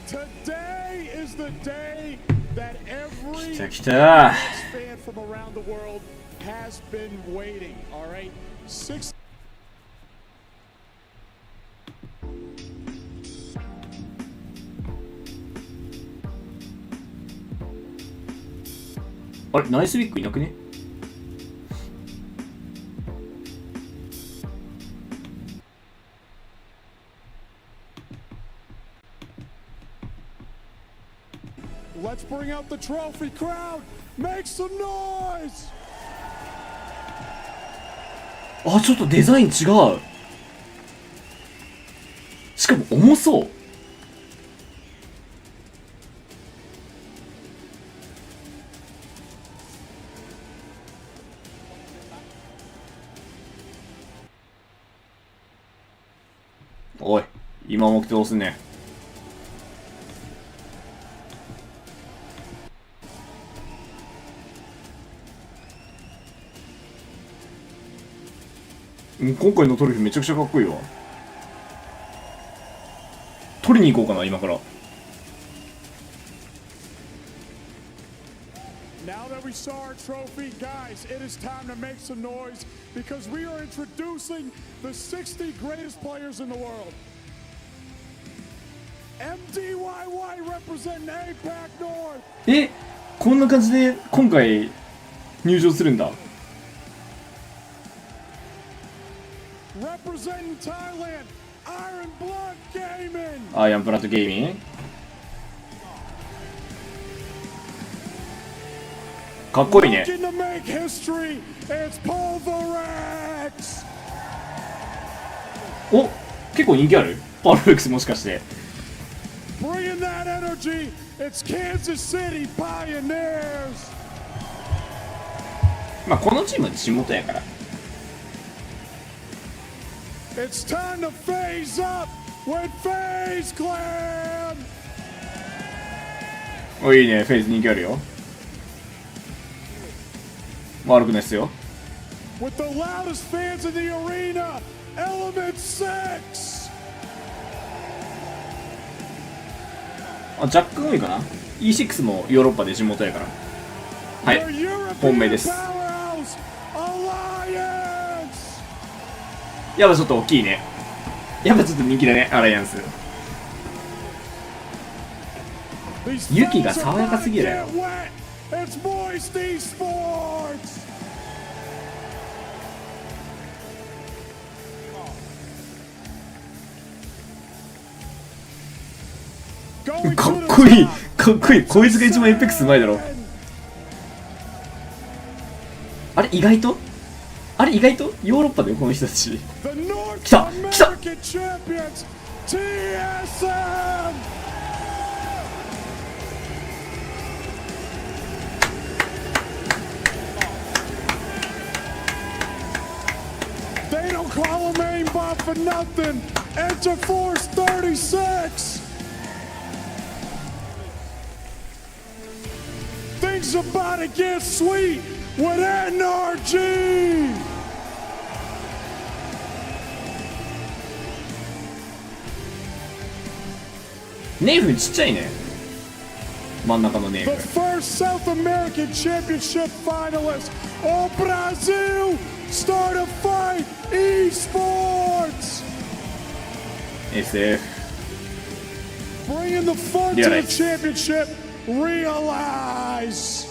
Speaker 9: Today is the day that every
Speaker 1: fan
Speaker 9: from around the world has been waiting. All right,
Speaker 1: あれ、ナイスウィックいなくね？Let's
Speaker 9: bring out the trophy crowd. Make some noise.
Speaker 1: あ、ちょっとデザイン違う。しかも重そう。おい、今目標どうすんねん。今回のトロフィーめちゃくちゃかっこいいわ。取りに行こうかな今から。
Speaker 9: Now that we saw our trophy, guys, it is time to make some noise because we are introducing the 60 greatest players in the world. MDYY representing APAC North.
Speaker 1: え、こんな感じで今回入場するんだ。
Speaker 9: Representing Thailand, Iron Blood Gaming.
Speaker 1: アイアンブラッドゲーミング。かっこいいね。
Speaker 9: Looking to make history, it's Pulverex.
Speaker 1: お、結構人気ある？パーフェクスもしかして。
Speaker 9: Bringing that energy, it's Kansas City Pioneers.
Speaker 1: まあこのチームは地元やから。
Speaker 9: It's time to phase up with FaZe Clan.
Speaker 1: お、いいね、フェイズ人気あるよ。悪くないっすよ。
Speaker 9: With the loudest fans in the arena, Element 6.
Speaker 1: あ、若干多いかな。E6 もヨーロッパで地元やから。はい、本命です。やっぱちょっと大きいね。やっぱちょっと人気だね、アライアンス。ユキが爽やかすぎるよ。
Speaker 9: It's Moisty Sports.
Speaker 1: かっこいい、かっこいい。こいつが一番エイペックスうまいだろ。あれ意外とヨーロッパだよこの人たち。来た来た。
Speaker 9: They don't call him aimbot for nothing. Enter Force 36. Things about to get sweet with NRG.
Speaker 1: ネイフちっちゃいね。真ん中のネイフ。
Speaker 9: The first South American Championship finalist. Oh, Brazil! Start a fight! Esports!
Speaker 1: SF.
Speaker 9: Bringing the fun to the championship. Realize.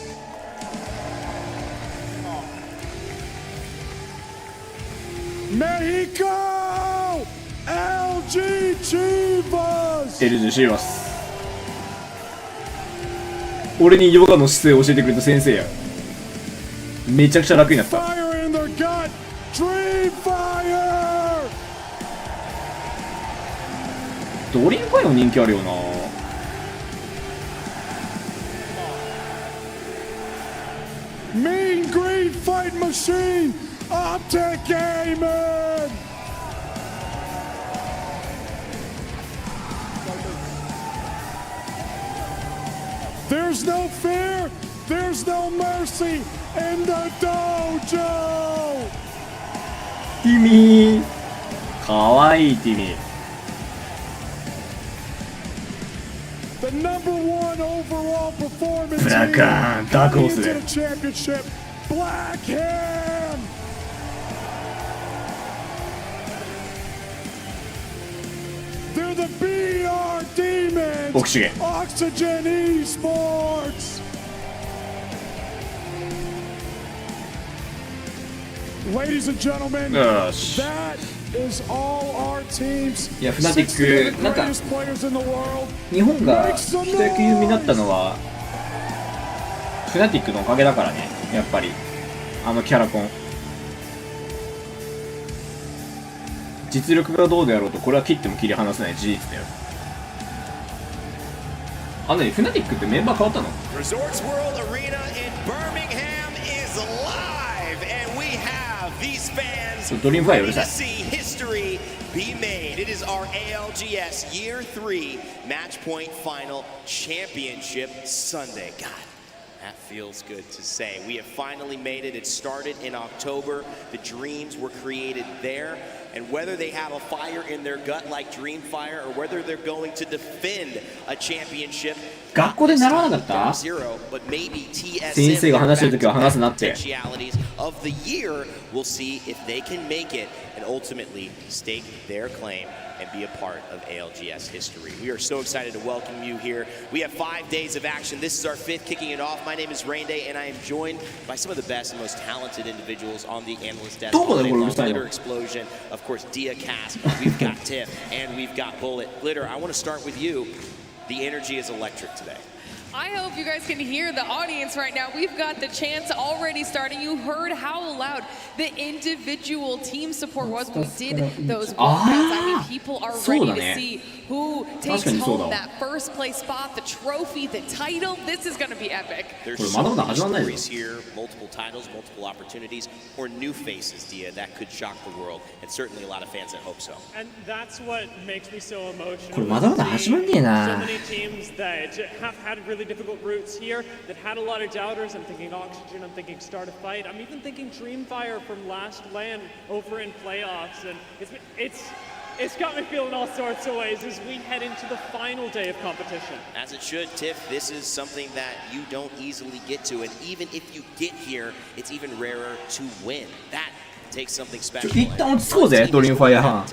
Speaker 9: Mexico! LG Chivas!
Speaker 1: LG チーバス。俺にヨガの姿勢を教えてくれた先生や。めちゃくちゃ楽になった。
Speaker 9: Fire in their gut! Dream Fire!
Speaker 1: ドリームファイも人気あるよな。
Speaker 9: Mean Green Fight Machine! Optic Gaming! There's no fear, there's no mercy in the dojo!
Speaker 1: ティミー。かわいいティミー。
Speaker 9: The number one overall performance
Speaker 1: ブラックハン、ダークホースで。
Speaker 9: championship, Black Hand! They're the BR Demons!
Speaker 1: 奥重。
Speaker 9: Oxygen Esports! Ladies and gentlemen,
Speaker 1: よし。
Speaker 9: that is all our teams.
Speaker 1: いや、フナティック、なんか、
Speaker 9: players in the world.
Speaker 1: 日本が一躍有名になったのは、フナティックのおかげだからね、やっぱり。あのキャラコン。実力がどうであろうと、これは切っても切り離せない事実だよ。あのね、フナティックってメンバー変わったの？
Speaker 11: Resorts World Arena in Birmingham is live, and we have these fans ready to see history be made. It is our ALGS Year 3 Match Point Final Championship Sunday. God, That feels good to say. We have finally made it. It started in October. The dreams were created there. And whether they have a fire in their gut like Dream Fire or whether they're going to defend a championship,
Speaker 1: 学校で習わなかった？
Speaker 11: Zero, but maybe
Speaker 1: 先生が話してる時は話すなって。
Speaker 11: potentialities of the year. We'll see if they can make it and ultimately stake their claim and be a part of ALGS history. We are so excited to welcome you here. We have 5 days of action. This is our 5th kicking it off. My name is Rain Day, and I am joined by some of the best and most talented individuals on the analyst desk. Glitter Explosion, of course, Dia Cass, we've got Tiff, and we've got Bullet. Glitter, I want to start with you. The energy is electric today.
Speaker 12: I hope you guys can hear the audience right now. We've got the chants already starting. You heard how loud the individual team support was when we did those walkouts. I mean, people are ready to see who takes home that first place spot, the trophy, the title. This is going to be epic.
Speaker 11: There's so many stories here, multiple titles, multiple opportunities, or new faces, Dia, that could shock the world, and certainly a lot of fans that hope so.
Speaker 8: And that's what makes me so emotional.
Speaker 1: これまだまだ始まんねえな。
Speaker 8: So many teams that have had really difficult routes here, that had a lot of doubters. I'm thinking Oxygen, I'm thinking Start a Fight, I'm even thinking Dreamfire from last LAN over in playoffs, and it's got me feeling all sorts of ways as we head into the final day of competition.
Speaker 11: As it should, Tiff, this is something that you don't easily get to, and even if you get here, it's even rarer to win. That takes something special.
Speaker 1: 一旦落ち着こうぜ、ドリームファイア班。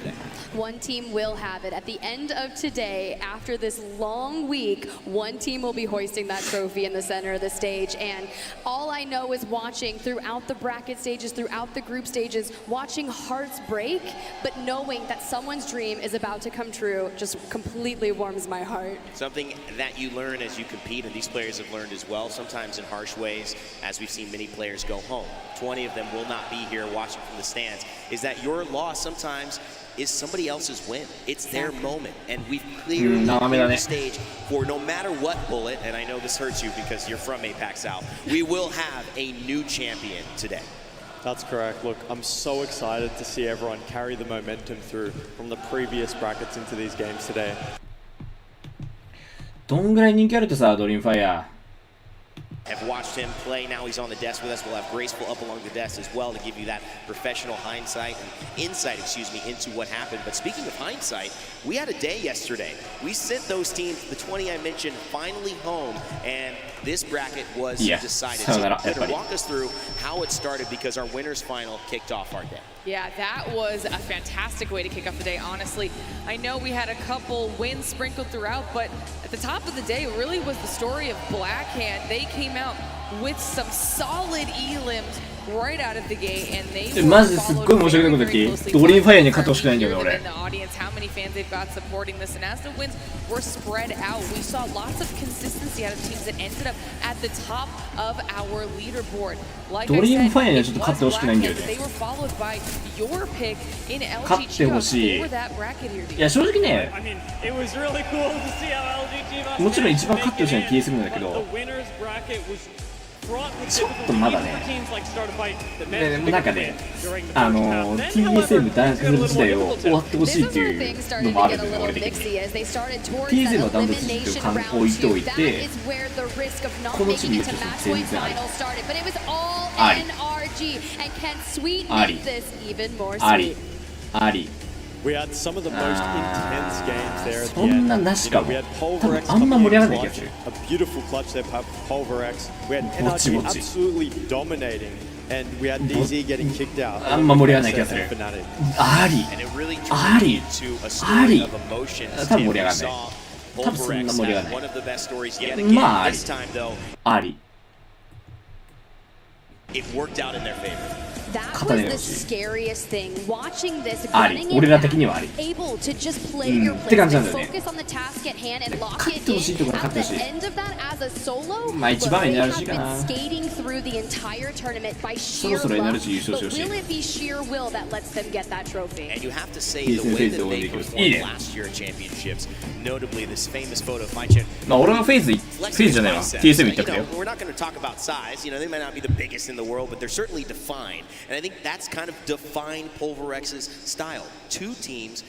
Speaker 13: One team will have it. At the end of today, after this long week, one team will be hoisting that trophy in the center of the stage. And all I know is watching throughout the bracket stages, throughout the group stages, watching hearts break, but knowing that someone's dream is about to come true just completely warms my heart.
Speaker 11: Something that you learn as you compete, and these players have learned as well, sometimes in harsh ways, as we've seen many players go home. 20 of them will not be here watching from the stands, is that your loss sometimes is somebody else's win. It's their moment, and we've clearly cleared the stage for no matter what, Bullet, and I know this hurts you because you're from APAC South, we will have a new champion today.
Speaker 14: That's correct. Look, I'm so excited to see everyone carry the momentum through from the previous brackets into these games today.
Speaker 1: どんぐらい人気あるってさ、ドリームファイア。
Speaker 11: Have watched him play. Now he's on the desk with us. We'll have Graceful up along the desk as well to give you that professional hindsight and insight, into what happened. But speaking of hindsight, we had a day yesterday. We sent those teams, the 20 I mentioned, finally home, and this bracket was decided. So walk us through how it started because our winners final kicked off our day.
Speaker 12: Yeah, that was a fantastic way to kick off the day, honestly. I know we had a couple wins sprinkled throughout, but at the top of the day, it really was the story of Blackhand. They came out with some solid elims right out of the gate, and they were
Speaker 1: マジですっごい申し訳ないこと言っていい？ドリームファイアに勝ってほしくないんだけど俺。
Speaker 12: How many fans they've got supporting this, and as the wins were spread out, we saw lots of consistency out of teams that ended up at the top of our leaderboard. Like I said, it was Blackhand, but they were followed by your pick in LG for that bracket here.
Speaker 1: いや正直ね、
Speaker 8: I mean, it was really cool to see how LG
Speaker 1: もちろん一番勝ってほしいのは TSMwin なんだけど、 ちょっとまだね、でもなんかね、TSM ダンク時代を終わってほしいっていうのもあるんだよね、俺的に。TSM はダントツっていう感置いておいて、このチーム優勝する全然あり。あり。あり。あり。あり。
Speaker 14: We had some of the most intense games there at the
Speaker 1: そんな
Speaker 14: end.
Speaker 1: なしかも。
Speaker 14: We had
Speaker 1: 多分あんま盛り上がらない気がする。
Speaker 14: a beautiful clutch there by Pulverex. We had NRG absolutely dominating, and we had DZ getting kicked out.
Speaker 1: あんま盛り上がらない気がする。あり。あり。あり。多分盛り上がらない。多分そんな盛り上がらない。まああり。あり。
Speaker 11: It worked out in their favor.
Speaker 13: That was the scariest thing. Watching this,
Speaker 1: あり。俺ら的にはあり。
Speaker 13: able to just play your play, focus on the task at hand and lock it in. At the end of that, as a solo, they have been skating through the entire tournament by sheer luck. But will it be sheer will that lets them get that trophy?
Speaker 11: And you have to say the way that they performed last year at championships, notably this famous photo of my chin.
Speaker 1: まあ俺はフェイズじゃないわ。TSM 行ったけど。
Speaker 11: We're not going to talk about size. You know, they might not be the biggest in the world, but they're certainly defined. And I think that's kind of defined Pulverex's style. Two teams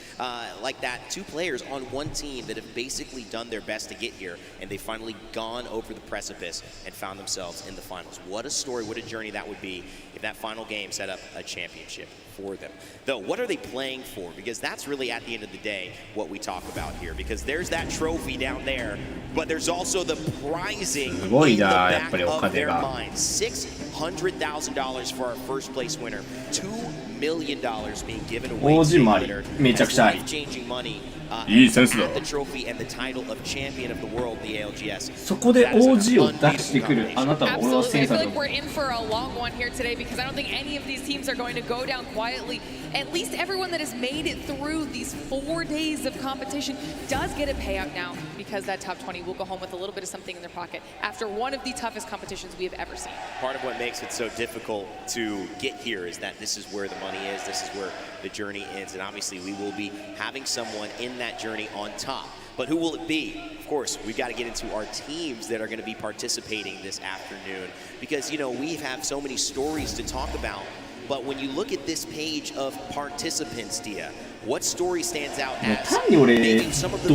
Speaker 11: like that, two players on one team that have basically done their best to get here, and they've finally gone over the precipice and found themselves in the finals. What a story, what a journey that would be if that final game set up a championship for them. Though, what are they playing for? Because that's really, at the end of the day, what we talk about here. Because there's that trophy down there, but there's also the prizing in the back of their mind. $600,000 for our first place winner. $2 million being given away to the winner. That's life-changing money. At the trophy and the title of champion of the world, the ALGS.
Speaker 1: そこで OG を出してくるあなたは俺は
Speaker 12: Absolutely.
Speaker 1: セ
Speaker 12: I
Speaker 1: ンサ
Speaker 12: feel
Speaker 1: ー
Speaker 12: like we're in for a long one here today because I don't think any of these teams are going to go down quietly. At least everyone that has made it through these 4 days of competition does get a payout now because that top 20 will go home with a little bit of something in their pocket after one of the toughest competitions we have ever seen.
Speaker 11: Part of what makes it so difficult to get here is that this is where the money is, this is where the journey ends, and obviously we will be having someone in that journey on top. But who will it be? Of course, we've got to get into our teams that are going to be participating this afternoon because, you know, we have so many stories to talk about. But when you look at this page of participants, Dia, what story stands out as
Speaker 1: 単に俺ド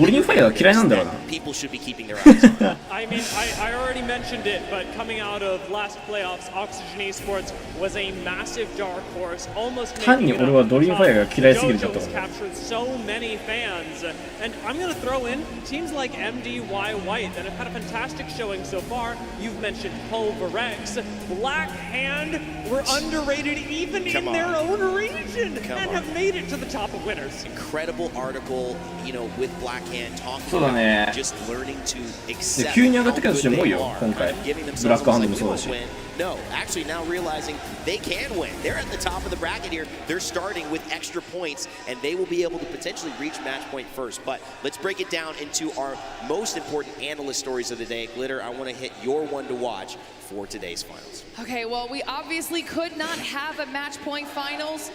Speaker 1: リームファイアが嫌いなんだろうな
Speaker 11: people should be keeping their eyes on?
Speaker 8: I mean, I already mentioned it, but coming out of last playoffs, Oxygen Esports was a massive dark horse, almost
Speaker 1: 単に
Speaker 8: making it
Speaker 1: 俺はドリームファイアが嫌いすぎるんだと
Speaker 8: Dojo's
Speaker 1: 思う
Speaker 8: captured so many fans, and I'm going to throw in teams like MDY White that have had a fantastic showing so far. You've mentioned Pulverex, Black Hand were underrated even in their own region and have made it to the top of winners.
Speaker 11: Incredible article, you know, with Black Hand talking
Speaker 1: そうだね
Speaker 11: about just learning to
Speaker 1: で
Speaker 11: accept
Speaker 1: 急に上が
Speaker 11: how
Speaker 1: ってきたとして
Speaker 11: good
Speaker 1: も多い
Speaker 11: they
Speaker 1: よ
Speaker 11: are,
Speaker 1: 今回
Speaker 11: giving
Speaker 1: ブ
Speaker 11: themselves
Speaker 1: ラックハンド
Speaker 11: like
Speaker 1: も
Speaker 11: we
Speaker 1: そうだ
Speaker 11: won't
Speaker 1: し
Speaker 11: win. No, actually now realizing they can win. They're at the top of the bracket here. They're starting with extra points, and they will be able to potentially reach match point first. But let's break it down into our most important analyst stories of the day. Glitter, I want to hit your one to watch for today's finals.
Speaker 12: Okay, well, we obviously could not have a match point finals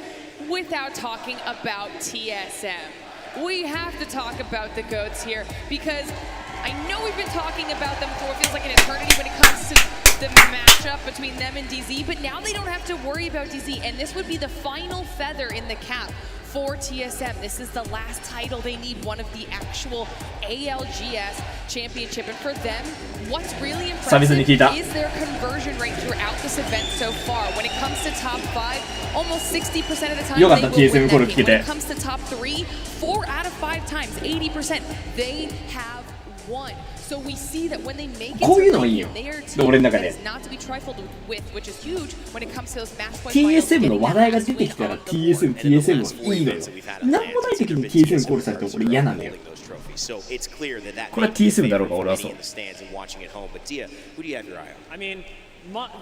Speaker 12: without talking about TSM. We have to talk about the GOATs here because I know we've been talking about them for what feels like an eternity when it comes to the matchup between them and DZ, but now they don't have to worry about DZ, and this would be the final feather in the cap for TSM. This is the last title they need, one of the actual ALGS championship, and for them, what's really impressive is their conversion rate throughout this event so far. When it comes to top 5, almost 60% of the time they will win that game. When it comes to top 3, 4 out of 5 times, 80%, they have won. So we see that when they make it to the game, they are a team that is not to be trifled with, which is huge when it comes to those match point finals.
Speaker 1: TSM の話題が出てきたら TSM はいいんだよなんもない時に TSM コールされて俺嫌なんだよこれは TSM だろうが俺はそう
Speaker 8: I mean,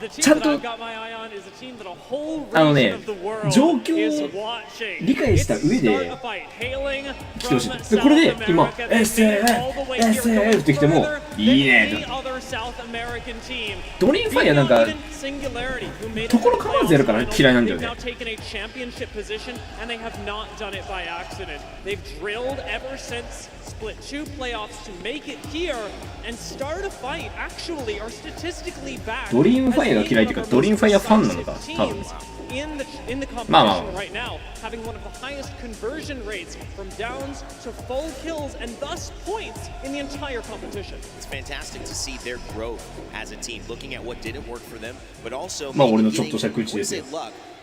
Speaker 8: the team that I've got my eye on is a team that a whole region of the world
Speaker 1: 状況
Speaker 8: is
Speaker 1: を
Speaker 8: watching.
Speaker 1: 理解した上で
Speaker 8: Hailing
Speaker 1: 来てほし
Speaker 8: from
Speaker 1: いでこれで
Speaker 8: South
Speaker 1: 今
Speaker 8: America, they made it all the way here from
Speaker 1: SF ってきても
Speaker 8: further
Speaker 1: いい
Speaker 8: than
Speaker 1: ね
Speaker 8: any other South American team.
Speaker 1: ドリームファイアなんか
Speaker 8: Even Singularity, who made it
Speaker 1: ところ構わずやるから嫌いなんだよ
Speaker 8: they've
Speaker 1: ね
Speaker 8: now taken a championship position, and they have not done it by accident. They've drilled ever since Split 2 playoffs to make it here and start a fight. Actually, are statistically back
Speaker 1: ドリームファイアが嫌いっていうかドリームファイアファンなのか多分
Speaker 8: in the competition
Speaker 1: まあまあ
Speaker 8: right now, having one of the highest conversion rates from downs to full kills and thus points in the entire competition.
Speaker 11: It's fantastic to see their growth as a team, looking at what didn't work for them, but also
Speaker 1: まあ俺のちょっとした口ですよ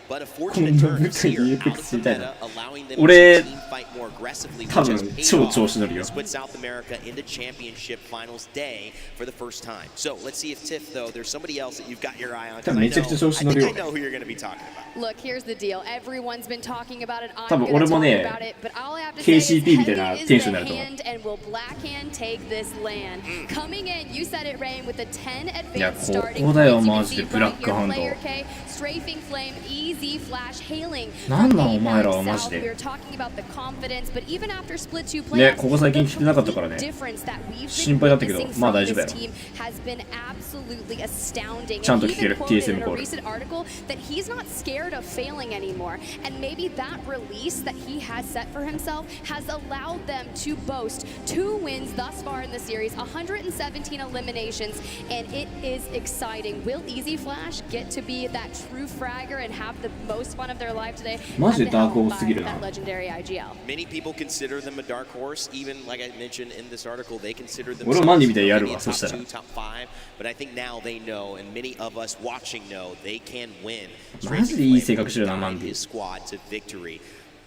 Speaker 11: but a
Speaker 1: こ
Speaker 11: fortunate
Speaker 1: んな
Speaker 11: turn
Speaker 1: 舞台
Speaker 11: here
Speaker 1: で
Speaker 11: out
Speaker 1: EPEX
Speaker 11: of the
Speaker 1: みたいな
Speaker 11: meta, allowing them
Speaker 1: 俺
Speaker 11: to team fight more aggressively,
Speaker 1: 多
Speaker 11: which
Speaker 1: 分
Speaker 11: has paid
Speaker 1: 超
Speaker 11: off
Speaker 1: 調子乗るよ
Speaker 11: to put South America into championship finals day for the first time. So let's see if Tiff, though, there's somebody else that you've got your eye on.
Speaker 1: 多分めちゃくちゃ調子乗るよ
Speaker 11: I know who you're going to be talking about.
Speaker 13: Look, here's the deal. Everyone's been talking about it.
Speaker 1: 多
Speaker 13: I'm
Speaker 1: 分
Speaker 13: going
Speaker 1: 俺
Speaker 13: to
Speaker 1: も
Speaker 13: talk
Speaker 1: ね
Speaker 13: about it, but all I have to say is
Speaker 1: KCP みたいな
Speaker 13: heavy is
Speaker 1: テンション
Speaker 13: the
Speaker 1: になると思う
Speaker 13: hand, and will Black Hand take this land? Coming in, you said it, Rain, with the 10
Speaker 1: いや
Speaker 13: advanced
Speaker 1: こ
Speaker 13: starting
Speaker 1: こだよ
Speaker 13: points. You
Speaker 1: マ
Speaker 13: can
Speaker 1: ジで
Speaker 13: see
Speaker 1: ブラ
Speaker 13: right
Speaker 1: ック
Speaker 13: here,
Speaker 1: ハンド
Speaker 13: Player K, Strafing Flame, Easy Flash, Hailing
Speaker 1: なんな
Speaker 13: from
Speaker 1: のお前らは
Speaker 13: APEX
Speaker 1: マジ
Speaker 13: South.
Speaker 1: で
Speaker 13: We were talking about the confidence, but even after Split 2
Speaker 1: ね
Speaker 13: playoffs,
Speaker 1: ここ最近来てなかったからね
Speaker 13: difference that we've
Speaker 1: 心
Speaker 13: been
Speaker 1: 配だったけど
Speaker 13: witnessing
Speaker 1: まあ
Speaker 13: from
Speaker 1: 大丈夫や
Speaker 13: this
Speaker 1: ろ
Speaker 13: team has been absolutely astounding.
Speaker 1: ちゃんと
Speaker 13: And
Speaker 1: 聞ける
Speaker 13: he even quoted
Speaker 1: TSM
Speaker 13: in
Speaker 1: コー
Speaker 13: a
Speaker 1: ル
Speaker 13: recent article that he's not scared of failing anymore. And maybe that release that he has set for himself has allowed them to boast 2 wins thus far in the series, 117 eliminations, and it is exciting. Will Easy Flash get to be that true fragger and have the the most fun of their life today.
Speaker 1: マジで
Speaker 13: at the
Speaker 1: ダークホ
Speaker 13: helm
Speaker 1: ースすぎる
Speaker 13: by
Speaker 1: な。
Speaker 13: that legendary IGL.
Speaker 11: Many people consider them a dark horse. Even like I mentioned in this article, they consider
Speaker 1: 俺はマンディ
Speaker 11: themselves
Speaker 1: みたいにやる
Speaker 11: maybe
Speaker 1: わ
Speaker 11: a
Speaker 1: そした
Speaker 11: top
Speaker 1: ら。
Speaker 11: 2, top 5. But I think now they know, and many of us watching know, they can win.
Speaker 1: マジでいい性格してるなマンデ
Speaker 11: His
Speaker 1: ィ。
Speaker 11: squad to victory.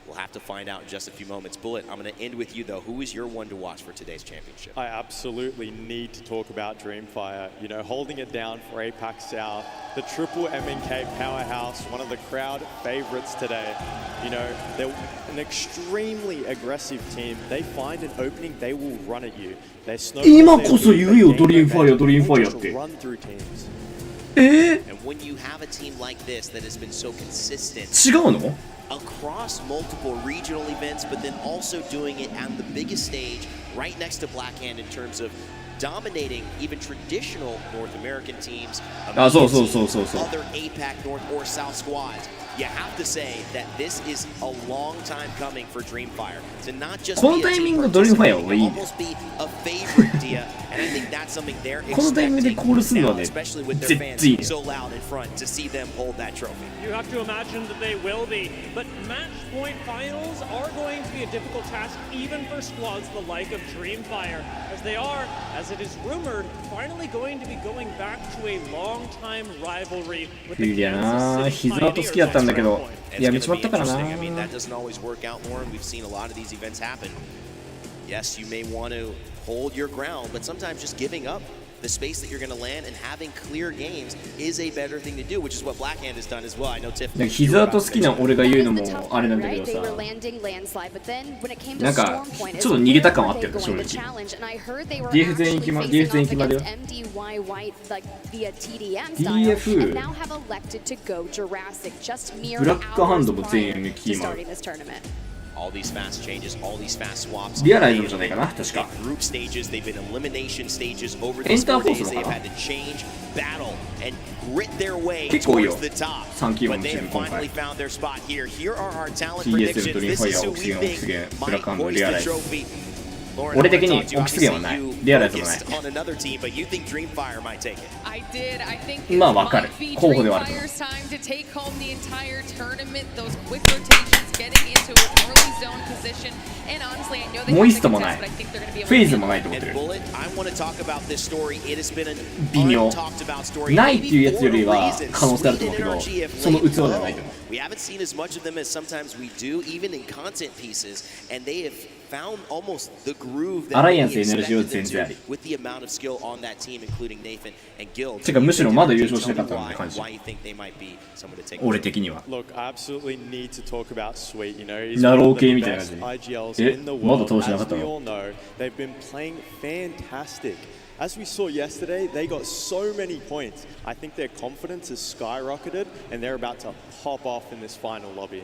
Speaker 11: We'll have to find out in just a few moments. Bullet, I'm going to end with you though. Who is your one to watch for today's championship?
Speaker 14: I absolutely need to talk about Dreamfire. You know, holding it down for APAC South, the triple MNK powerhouse, one of the crowd favorites today. You know, they're an extremely aggressive team. They find an opening, they will run at you. They snowball
Speaker 1: 今こそ言うよ、ドリームファイア、ドリームファイアっ
Speaker 14: just
Speaker 1: て。
Speaker 14: run through teams.
Speaker 11: And when you have a team like this that has been so consistent
Speaker 1: 違うの？
Speaker 11: across multiple regional events, but then also doing it on the biggest stage right next to Blackhand in terms of dominating even traditional North American teams,
Speaker 1: あ、そうそうそうそうそう。
Speaker 11: other APAC North or South squads. You have to say that this is a long time coming for Dreamfire to not just
Speaker 1: この
Speaker 11: be
Speaker 1: タ
Speaker 11: a
Speaker 1: イミン
Speaker 11: team
Speaker 1: グのドリームファイア
Speaker 11: participant,
Speaker 1: はいい
Speaker 11: but almost be a favorite Dia, and I think that's something they're
Speaker 1: このタイミングで
Speaker 11: expecting
Speaker 1: コールするのは
Speaker 11: now,
Speaker 1: ね、
Speaker 11: especially with their
Speaker 1: 絶
Speaker 11: fans
Speaker 1: 対いい
Speaker 11: being so loud in front to see them hold that trophy.
Speaker 8: You have to imagine that they will be, but match point finals are going to be a difficult task even for squads the like of Dreamfire, as they are, as it is rumored, finally going to be going back to a long-time rivalry with the
Speaker 1: いやな、
Speaker 8: Kansas
Speaker 1: ヒ
Speaker 8: City
Speaker 1: ズナと好きだったんだけど、
Speaker 11: It's
Speaker 1: や
Speaker 11: going
Speaker 1: め
Speaker 11: to
Speaker 1: ちまっ
Speaker 11: be
Speaker 1: たからな。
Speaker 11: interesting. I mean, that doesn't always work out, Lauren. We've seen a lot of these events happen. Yes, you may want to hold your ground, but sometimes just giving up the space that you're going to land and having clear games is a better thing to do, which is what Blackhand has done as well. I know Tiff.
Speaker 1: なんかヒズナと好きな俺が言うのもあれなんだけ
Speaker 13: Right?
Speaker 1: ど
Speaker 13: They were
Speaker 1: さ、
Speaker 13: landing landslide, but then when it came to
Speaker 1: なんか
Speaker 13: Storm Point,
Speaker 1: ちょっと逃げた感はあった
Speaker 13: they
Speaker 1: よね、
Speaker 13: going
Speaker 1: 正
Speaker 13: to
Speaker 1: 直。
Speaker 13: challenge, and I heard they were
Speaker 1: DF 全員
Speaker 13: actually
Speaker 1: 決ま
Speaker 13: facing
Speaker 1: る、DF 全員
Speaker 13: off
Speaker 1: 決まるよ。
Speaker 13: against MDY White like via TDM style,
Speaker 1: DF
Speaker 13: and now have elected to go Jurassic just mere
Speaker 1: ブラックハン
Speaker 13: hours
Speaker 1: ドも全員
Speaker 13: prior
Speaker 1: 決
Speaker 13: to
Speaker 1: まる。
Speaker 13: starting this tournament.
Speaker 11: All these fast changes, all these fast swaps.
Speaker 1: リアライズじゃないかな、確か。
Speaker 11: Group stages, they've been elimination stages over
Speaker 1: エン
Speaker 11: these
Speaker 1: ター
Speaker 11: 4
Speaker 1: フォー
Speaker 11: days.
Speaker 1: スの
Speaker 11: They've
Speaker 1: かな？
Speaker 11: had to change, battle, and grit their way
Speaker 1: 結構いいよ。
Speaker 11: towards the top.
Speaker 1: 3期
Speaker 11: But
Speaker 1: 4
Speaker 11: they
Speaker 1: チー
Speaker 11: have
Speaker 1: ム今
Speaker 11: finally
Speaker 1: 回。
Speaker 11: found their spot here. Here are our talent
Speaker 1: TSM
Speaker 11: predictions.
Speaker 1: ドリーム
Speaker 11: This
Speaker 1: ファイ
Speaker 11: is
Speaker 1: ア、
Speaker 11: who
Speaker 1: オキ
Speaker 11: we
Speaker 1: シゲン、オキ
Speaker 11: think
Speaker 1: シゲン、ブラッ
Speaker 11: might
Speaker 1: クハンド、
Speaker 11: hoist
Speaker 1: リア
Speaker 11: the
Speaker 1: ライズ。
Speaker 11: trophy. Lauren,
Speaker 1: 俺
Speaker 11: I
Speaker 1: 的
Speaker 11: wanna
Speaker 1: に
Speaker 11: talk to you.
Speaker 1: オキシゲンは
Speaker 11: Obviously,
Speaker 1: ない。
Speaker 11: you
Speaker 1: リアライズもない。
Speaker 11: focused on another team, but you think Dreamfire might take it.
Speaker 12: I did. I think
Speaker 1: まあ
Speaker 12: it
Speaker 1: わかる。
Speaker 12: might be
Speaker 1: 候補ではあると思う。
Speaker 12: Dreamfire's time to take home the entire tournament. Those quick rotations, getting into an early zone position, and honestly, I know they
Speaker 1: モイ
Speaker 12: have
Speaker 1: ス
Speaker 12: the
Speaker 1: トもな
Speaker 12: contest,
Speaker 1: い。
Speaker 12: but I think they're going to be able
Speaker 1: フェ
Speaker 12: to
Speaker 1: イズ
Speaker 12: get
Speaker 1: もないと思って
Speaker 11: And
Speaker 1: る。
Speaker 11: Bullet, I want to talk about this story. It has been an
Speaker 1: 微妙。
Speaker 11: untalked about story.
Speaker 1: ないっていうや
Speaker 11: Maybe
Speaker 1: つより
Speaker 11: for
Speaker 1: は
Speaker 11: reasons.
Speaker 1: 可能性あると思うけ
Speaker 11: Sweden
Speaker 1: ど、
Speaker 11: and RG have
Speaker 1: その
Speaker 11: laid
Speaker 1: 器では
Speaker 11: low.
Speaker 1: ないと思う。
Speaker 11: We haven't seen as much of them as sometimes we do, even in content pieces, and they have found almost the groove that
Speaker 1: アライ
Speaker 11: we
Speaker 1: アンスエネルギーは
Speaker 11: expected
Speaker 1: 全
Speaker 11: them
Speaker 1: 然あ
Speaker 11: to
Speaker 1: り。
Speaker 11: with the amount of skill on that team, including Nathan and Gil.
Speaker 1: てかむしろまだ優勝しなかったので感じ。
Speaker 11: Why you think they might be someone to take?
Speaker 1: 俺的には。
Speaker 14: Look, I absolutely need to talk about Sweet. You know, he's
Speaker 1: ナ
Speaker 14: one
Speaker 1: ロ
Speaker 14: of
Speaker 1: ー系
Speaker 14: the
Speaker 1: みたいな
Speaker 14: best
Speaker 1: 感じ。
Speaker 14: IGLs in the
Speaker 1: まだ
Speaker 14: world.
Speaker 1: 倒しなかっ
Speaker 14: As
Speaker 1: た
Speaker 14: we
Speaker 1: の？
Speaker 14: all know, they've been playing fantastic. As we saw yesterday, they got so many points. I think their confidence has skyrocketed, and they're about to pop off in this final lobby.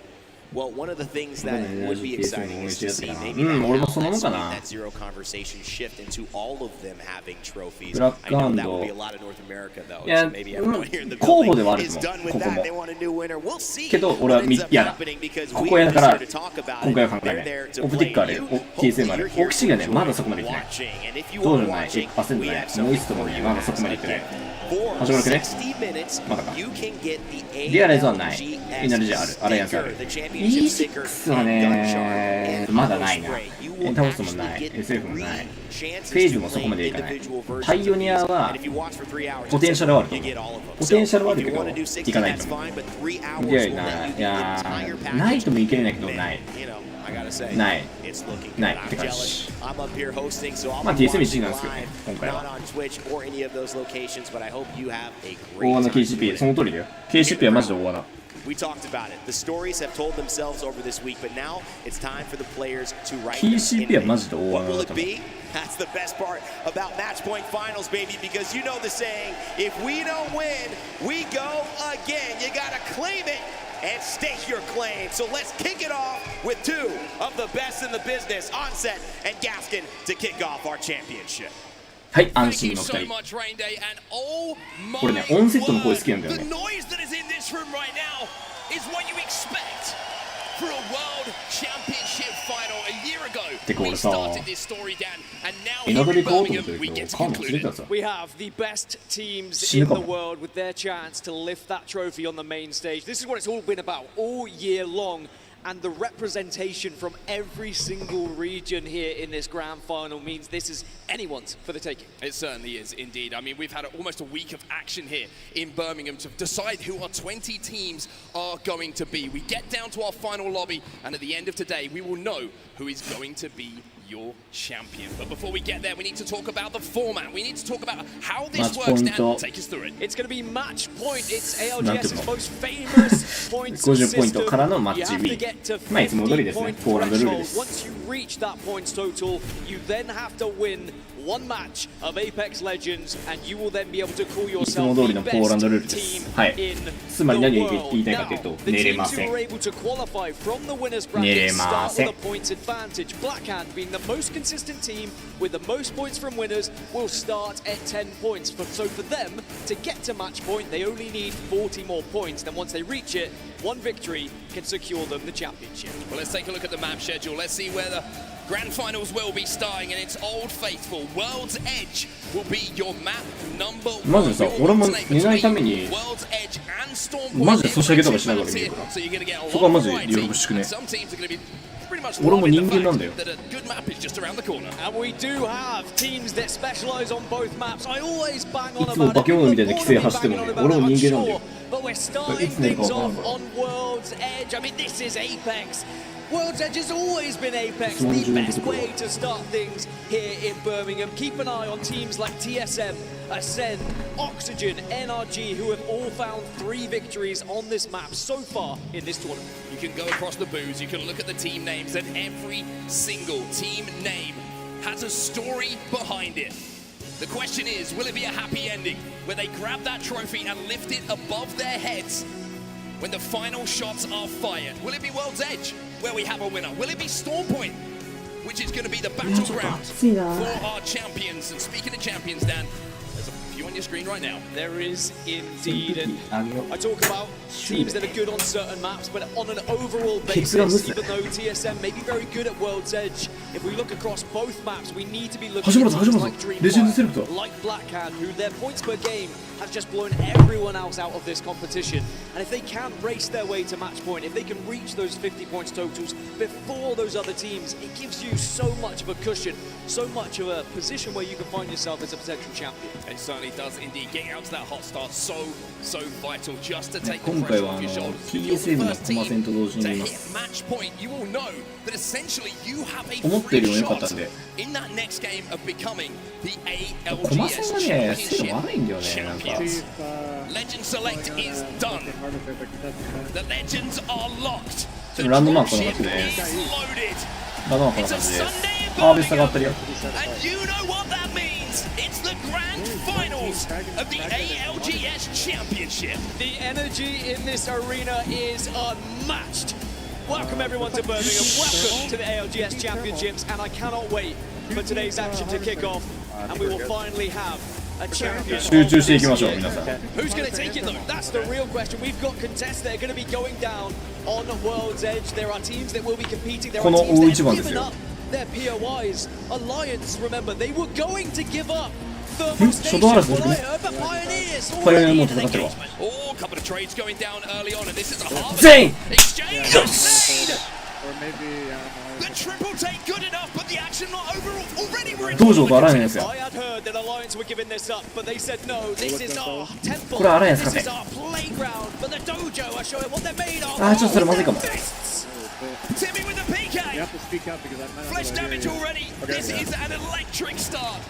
Speaker 11: Well, one of the things that would be exciting is to see maybe
Speaker 1: 俺もそんなもんかな。
Speaker 11: that zero conversation shift into all of them having trophies.
Speaker 1: ブラッ
Speaker 11: I
Speaker 1: クハ
Speaker 11: know
Speaker 1: ン
Speaker 11: that
Speaker 1: ド。
Speaker 11: will be a lot of North America though.
Speaker 1: いや、
Speaker 11: So maybe everyone here in the
Speaker 1: 候補で
Speaker 11: building
Speaker 1: はある
Speaker 11: is
Speaker 1: と思
Speaker 11: done
Speaker 1: う。
Speaker 11: with
Speaker 1: ここ
Speaker 11: that.
Speaker 1: も。
Speaker 11: They want a new winner. We'll see
Speaker 1: けど俺は
Speaker 11: what ends up
Speaker 1: 嫌だ。
Speaker 11: happening because
Speaker 1: こ
Speaker 11: we
Speaker 1: こや
Speaker 11: are
Speaker 1: だから
Speaker 11: here to talk about
Speaker 1: 今回
Speaker 11: it.
Speaker 1: は考えな
Speaker 11: They're
Speaker 1: い。
Speaker 11: there to
Speaker 1: オプティ
Speaker 11: play
Speaker 1: ックある。
Speaker 11: you.
Speaker 1: お TSM ある。
Speaker 11: Hopefully you're
Speaker 1: オキシゲンね、
Speaker 11: here
Speaker 1: まだそこまで行ってない。
Speaker 11: watching. And if you
Speaker 1: どう
Speaker 11: are
Speaker 1: じゃない
Speaker 11: watching,
Speaker 1: 焦ん
Speaker 11: we
Speaker 1: でな
Speaker 11: have
Speaker 1: い。モイ
Speaker 11: something
Speaker 1: ストも
Speaker 11: for
Speaker 1: ね、
Speaker 11: you
Speaker 1: まだそこまで
Speaker 11: guys.
Speaker 1: 行ってない。
Speaker 11: For
Speaker 1: 始まるくね。
Speaker 11: 60 minutes,
Speaker 1: まだか。
Speaker 11: you can get the
Speaker 1: リアライズはない。
Speaker 11: ALGS
Speaker 1: エナルジーある。アライアンスある。
Speaker 11: sticker, the championship sticker,
Speaker 1: E6 は
Speaker 11: and
Speaker 1: ね、
Speaker 11: gun charm,
Speaker 1: まだないな。
Speaker 11: and
Speaker 1: エ
Speaker 11: spray.
Speaker 1: ン
Speaker 11: You
Speaker 1: タ
Speaker 11: will
Speaker 1: ホストもない。
Speaker 11: actually get
Speaker 1: SF もない
Speaker 11: three。chances
Speaker 1: フェイズ
Speaker 11: to
Speaker 1: もそこま
Speaker 11: play
Speaker 1: でいかない。
Speaker 11: individual versions
Speaker 1: パイオニア
Speaker 11: of these.
Speaker 1: は
Speaker 11: And if you watch for 3 hours,
Speaker 1: ポテンシャルはあると
Speaker 11: you
Speaker 1: 思う。
Speaker 11: get all of them.
Speaker 1: ポテンシャルはあ
Speaker 11: So
Speaker 1: る
Speaker 11: if
Speaker 1: け
Speaker 11: you
Speaker 1: ど、
Speaker 11: want to do
Speaker 1: いか
Speaker 11: 60,
Speaker 1: ないと
Speaker 11: that's
Speaker 1: 思う。
Speaker 11: fine, but 3 hours
Speaker 1: いや
Speaker 11: will
Speaker 1: な
Speaker 11: let you
Speaker 1: い
Speaker 11: get the
Speaker 1: や
Speaker 11: entire
Speaker 1: ないとも
Speaker 11: package.
Speaker 1: いけないけど
Speaker 11: Man,
Speaker 1: ない。
Speaker 11: you know, I gotta say,
Speaker 1: ない。
Speaker 11: it's looking
Speaker 1: ない
Speaker 11: good.
Speaker 1: って
Speaker 11: I'm
Speaker 1: 感
Speaker 11: jealous.
Speaker 1: じ。
Speaker 11: I'm up here hosting, so I'll
Speaker 1: まあ
Speaker 11: be
Speaker 1: TSM 1
Speaker 11: watching
Speaker 1: 位なんですけどね、
Speaker 11: live,
Speaker 1: 今回
Speaker 11: not
Speaker 1: は。
Speaker 11: on Twitch or any of those locations, but I hope you have a
Speaker 1: 大
Speaker 11: great
Speaker 1: 穴
Speaker 11: time.
Speaker 1: KCP、その通りだよ。KCP はマジで大穴。
Speaker 11: We talked about it. The stories have told themselves over this week, but now it's time for the players to write them.
Speaker 1: KCP はマジで大
Speaker 11: What
Speaker 1: 穴
Speaker 11: will
Speaker 1: だ
Speaker 11: it
Speaker 1: と思う。
Speaker 11: be? That's the best part about match point finals, baby, because you know the saying, if we don't win, we go again. You gotta claim it and stake your claim. So let's kick it off with two of the best in the business, Onset and Gaskin, to kick off our championship.
Speaker 1: はい、安心の2人。これね、オンセットの声好きなんだよね。
Speaker 2: The noise that is in this room right now is what you expect for a world championship final. A year ago,
Speaker 1: てか俺さ、彩り買おうと思ってるけど、買うの忘れてたさ。
Speaker 15: We have the best teams in the world with their chance to lift that trophy on the main stage. This is what it's all been about all year long. And the representation from every single region here in this grand final means this is anyone's for the taking.
Speaker 2: It certainly is, indeed. I mean, we've had almost a week of action here in Birmingham to decide who our 20 teams are going to be. We get down to our final lobby, and at the end of today, we will know who is going to be your champion. But before we get there, we need to talk about the format. We need to talk about how this works. Dan, take us through it.
Speaker 15: It's going to be match point. It's ALGS's most famous point system.
Speaker 1: 50ポイントからのマッチ
Speaker 15: You have to
Speaker 1: Win
Speaker 15: get to
Speaker 1: まあいつも通りですね、
Speaker 15: 50
Speaker 1: ポーランドルールで
Speaker 15: threshold.
Speaker 1: す。
Speaker 15: Once you reach that points total, you then have to win one match of Apex Legends, and you will then be able to call
Speaker 1: いつも
Speaker 15: yourself
Speaker 1: 通
Speaker 15: the
Speaker 1: りのポーランドルール
Speaker 15: best
Speaker 1: です。
Speaker 15: team
Speaker 1: はい。
Speaker 15: in
Speaker 1: つまり何
Speaker 15: the
Speaker 1: を言いたいか
Speaker 15: world.
Speaker 1: というと、
Speaker 15: Now, the
Speaker 1: 寝れ
Speaker 15: teams
Speaker 1: ま
Speaker 15: who
Speaker 1: せ
Speaker 15: were
Speaker 1: ん。
Speaker 15: able to qualify from the winners
Speaker 1: 寝
Speaker 15: bracket
Speaker 1: れま
Speaker 15: start
Speaker 1: せ
Speaker 15: with
Speaker 1: ん。
Speaker 15: a points advantage. Blackhand, being the most consistent team with the most points from winners, will start at 10 points. So for them to get to match point, they only need 40 more points. Then once they reach it, one victory can secure them the championship.
Speaker 2: Well, let's take a look at the map schedule. Let's see where the Grand Finals will be starting, and it's Old Faithful. World's Edge will be your map number
Speaker 1: マ
Speaker 2: one.
Speaker 1: ジでさ、俺も寝ないために
Speaker 2: World's Edge and Storm
Speaker 1: マジでソシャゲとかしながら見るから、
Speaker 2: So you're going to get a
Speaker 1: そこは
Speaker 2: lot
Speaker 1: マ
Speaker 2: of
Speaker 1: ジで
Speaker 2: variety.
Speaker 1: よろしくね。
Speaker 2: Some teams are going to be pretty much
Speaker 1: 俺も
Speaker 2: loving
Speaker 1: 人
Speaker 2: the
Speaker 1: 間なんだよ。
Speaker 2: fact that a good map is just around the corner.
Speaker 15: And we do have teams that specialize on both maps. I always bang on
Speaker 1: いつも
Speaker 15: about
Speaker 1: 化
Speaker 15: it.
Speaker 1: け物みたいな規制走ってもね、俺も人間なんだよ。
Speaker 15: But we're starting
Speaker 1: いつ寝るか
Speaker 15: things
Speaker 1: 分からん
Speaker 15: off
Speaker 1: から。
Speaker 15: on World's Edge. I mean, this is Apex. World's Edge has always been Apex,
Speaker 1: その
Speaker 15: the
Speaker 1: 自分の
Speaker 15: best
Speaker 1: ところ
Speaker 15: way to start things here in Birmingham. Keep an eye on teams like TSM, Ascend, Oxygen, NRG, who have all found 3 victories on this map so far in this tournament.
Speaker 2: You can go across the booths, you can look at the team names, and every single team name has a story behind it. The question is, will it be a happy ending where they grab that trophy and lift it above their heads when the final shots are fired? Will it be World's Edge, where we have a winner? Will it be Stormpoint, which is going to be the battleground for our champions? And speaking of champions, Dan, there's a few on your screen right now.
Speaker 15: There is indeed, and I talk about teams that are good on certain maps, but on an overall basis, even though TSM may be very good at World's Edge, if we look across both maps, we need to be looking at teams like Dreamfire, like Blackhand, who their points per game has just blown everyone else out of this competition. And if they can race their way to match point, if they can reach those 50 points totals before those other teams, it gives you so much of a cushion, so much of a position where you can find yourself as a potential champion.
Speaker 2: It certainly does indeed. Getting out to that hot start, so vital just to take the
Speaker 1: 今
Speaker 2: pressure
Speaker 1: 回は
Speaker 2: off your shoulders. If you're
Speaker 1: TSM
Speaker 2: the
Speaker 1: の
Speaker 2: first
Speaker 1: コマ
Speaker 2: team
Speaker 1: 戦と同時に
Speaker 2: to
Speaker 1: 見ま
Speaker 2: hit
Speaker 1: す。
Speaker 2: match point, you will know that essentially you have a
Speaker 1: 思ってる
Speaker 2: free
Speaker 1: より良かった
Speaker 2: shot
Speaker 1: んで。
Speaker 2: in that next game of becoming the
Speaker 1: コマ戦
Speaker 2: ALGS
Speaker 1: がね、精度
Speaker 2: Championship
Speaker 1: 悪いんだよね、なんか。
Speaker 2: champions. Legend Select is done. The legends are locked. The
Speaker 1: ランドマーク
Speaker 2: drop
Speaker 1: こんな
Speaker 2: ship
Speaker 1: 感じで
Speaker 2: is loaded.
Speaker 1: ランドマークこんな
Speaker 2: It's
Speaker 1: 感
Speaker 2: a
Speaker 1: じで
Speaker 2: Sunday in
Speaker 1: ハーベストがあったりよ。
Speaker 2: And you know what that means. It's the grand finals of the ALGS Championship.
Speaker 15: The energy in this arena is unmatched. Welcome everyone to Birmingham. Welcome to the ALGS Championships, and I cannot wait for today's action to kick off, and we will finally have a champion.
Speaker 1: 集中していきましょう、皆さん。
Speaker 15: Who's going to take it though? That's the real question. We've got contests that are going to be going down on World's Edge. There are teams that will be competing. There are
Speaker 1: この
Speaker 15: teams
Speaker 1: 大
Speaker 15: that
Speaker 1: 一
Speaker 15: have
Speaker 1: 番です
Speaker 15: given
Speaker 1: よ。
Speaker 15: up their POIs. Alliance, remember, they were going to give up.
Speaker 1: 初動嵐ですね。パイオニアも戦ってるわ。
Speaker 2: Oh, a couple of trades going down early on, and this is a hard
Speaker 1: 全員
Speaker 2: exchange.
Speaker 6: Or maybe,
Speaker 2: The triple take good enough, but the action not over already. We're in
Speaker 1: 道場とアライアンスや。
Speaker 15: I had heard that Alliance were giving this up, but they said no. This is our temple.
Speaker 1: これアライアンス
Speaker 15: This
Speaker 1: 勝
Speaker 15: is
Speaker 1: て。
Speaker 15: our playground. But the dojo are showing what they're made of.
Speaker 1: あー、ちょっとそれまずいかも。
Speaker 2: Timmy with the PK.
Speaker 6: You have to speak up because I'm not
Speaker 2: Flesh damage already. This is an electric start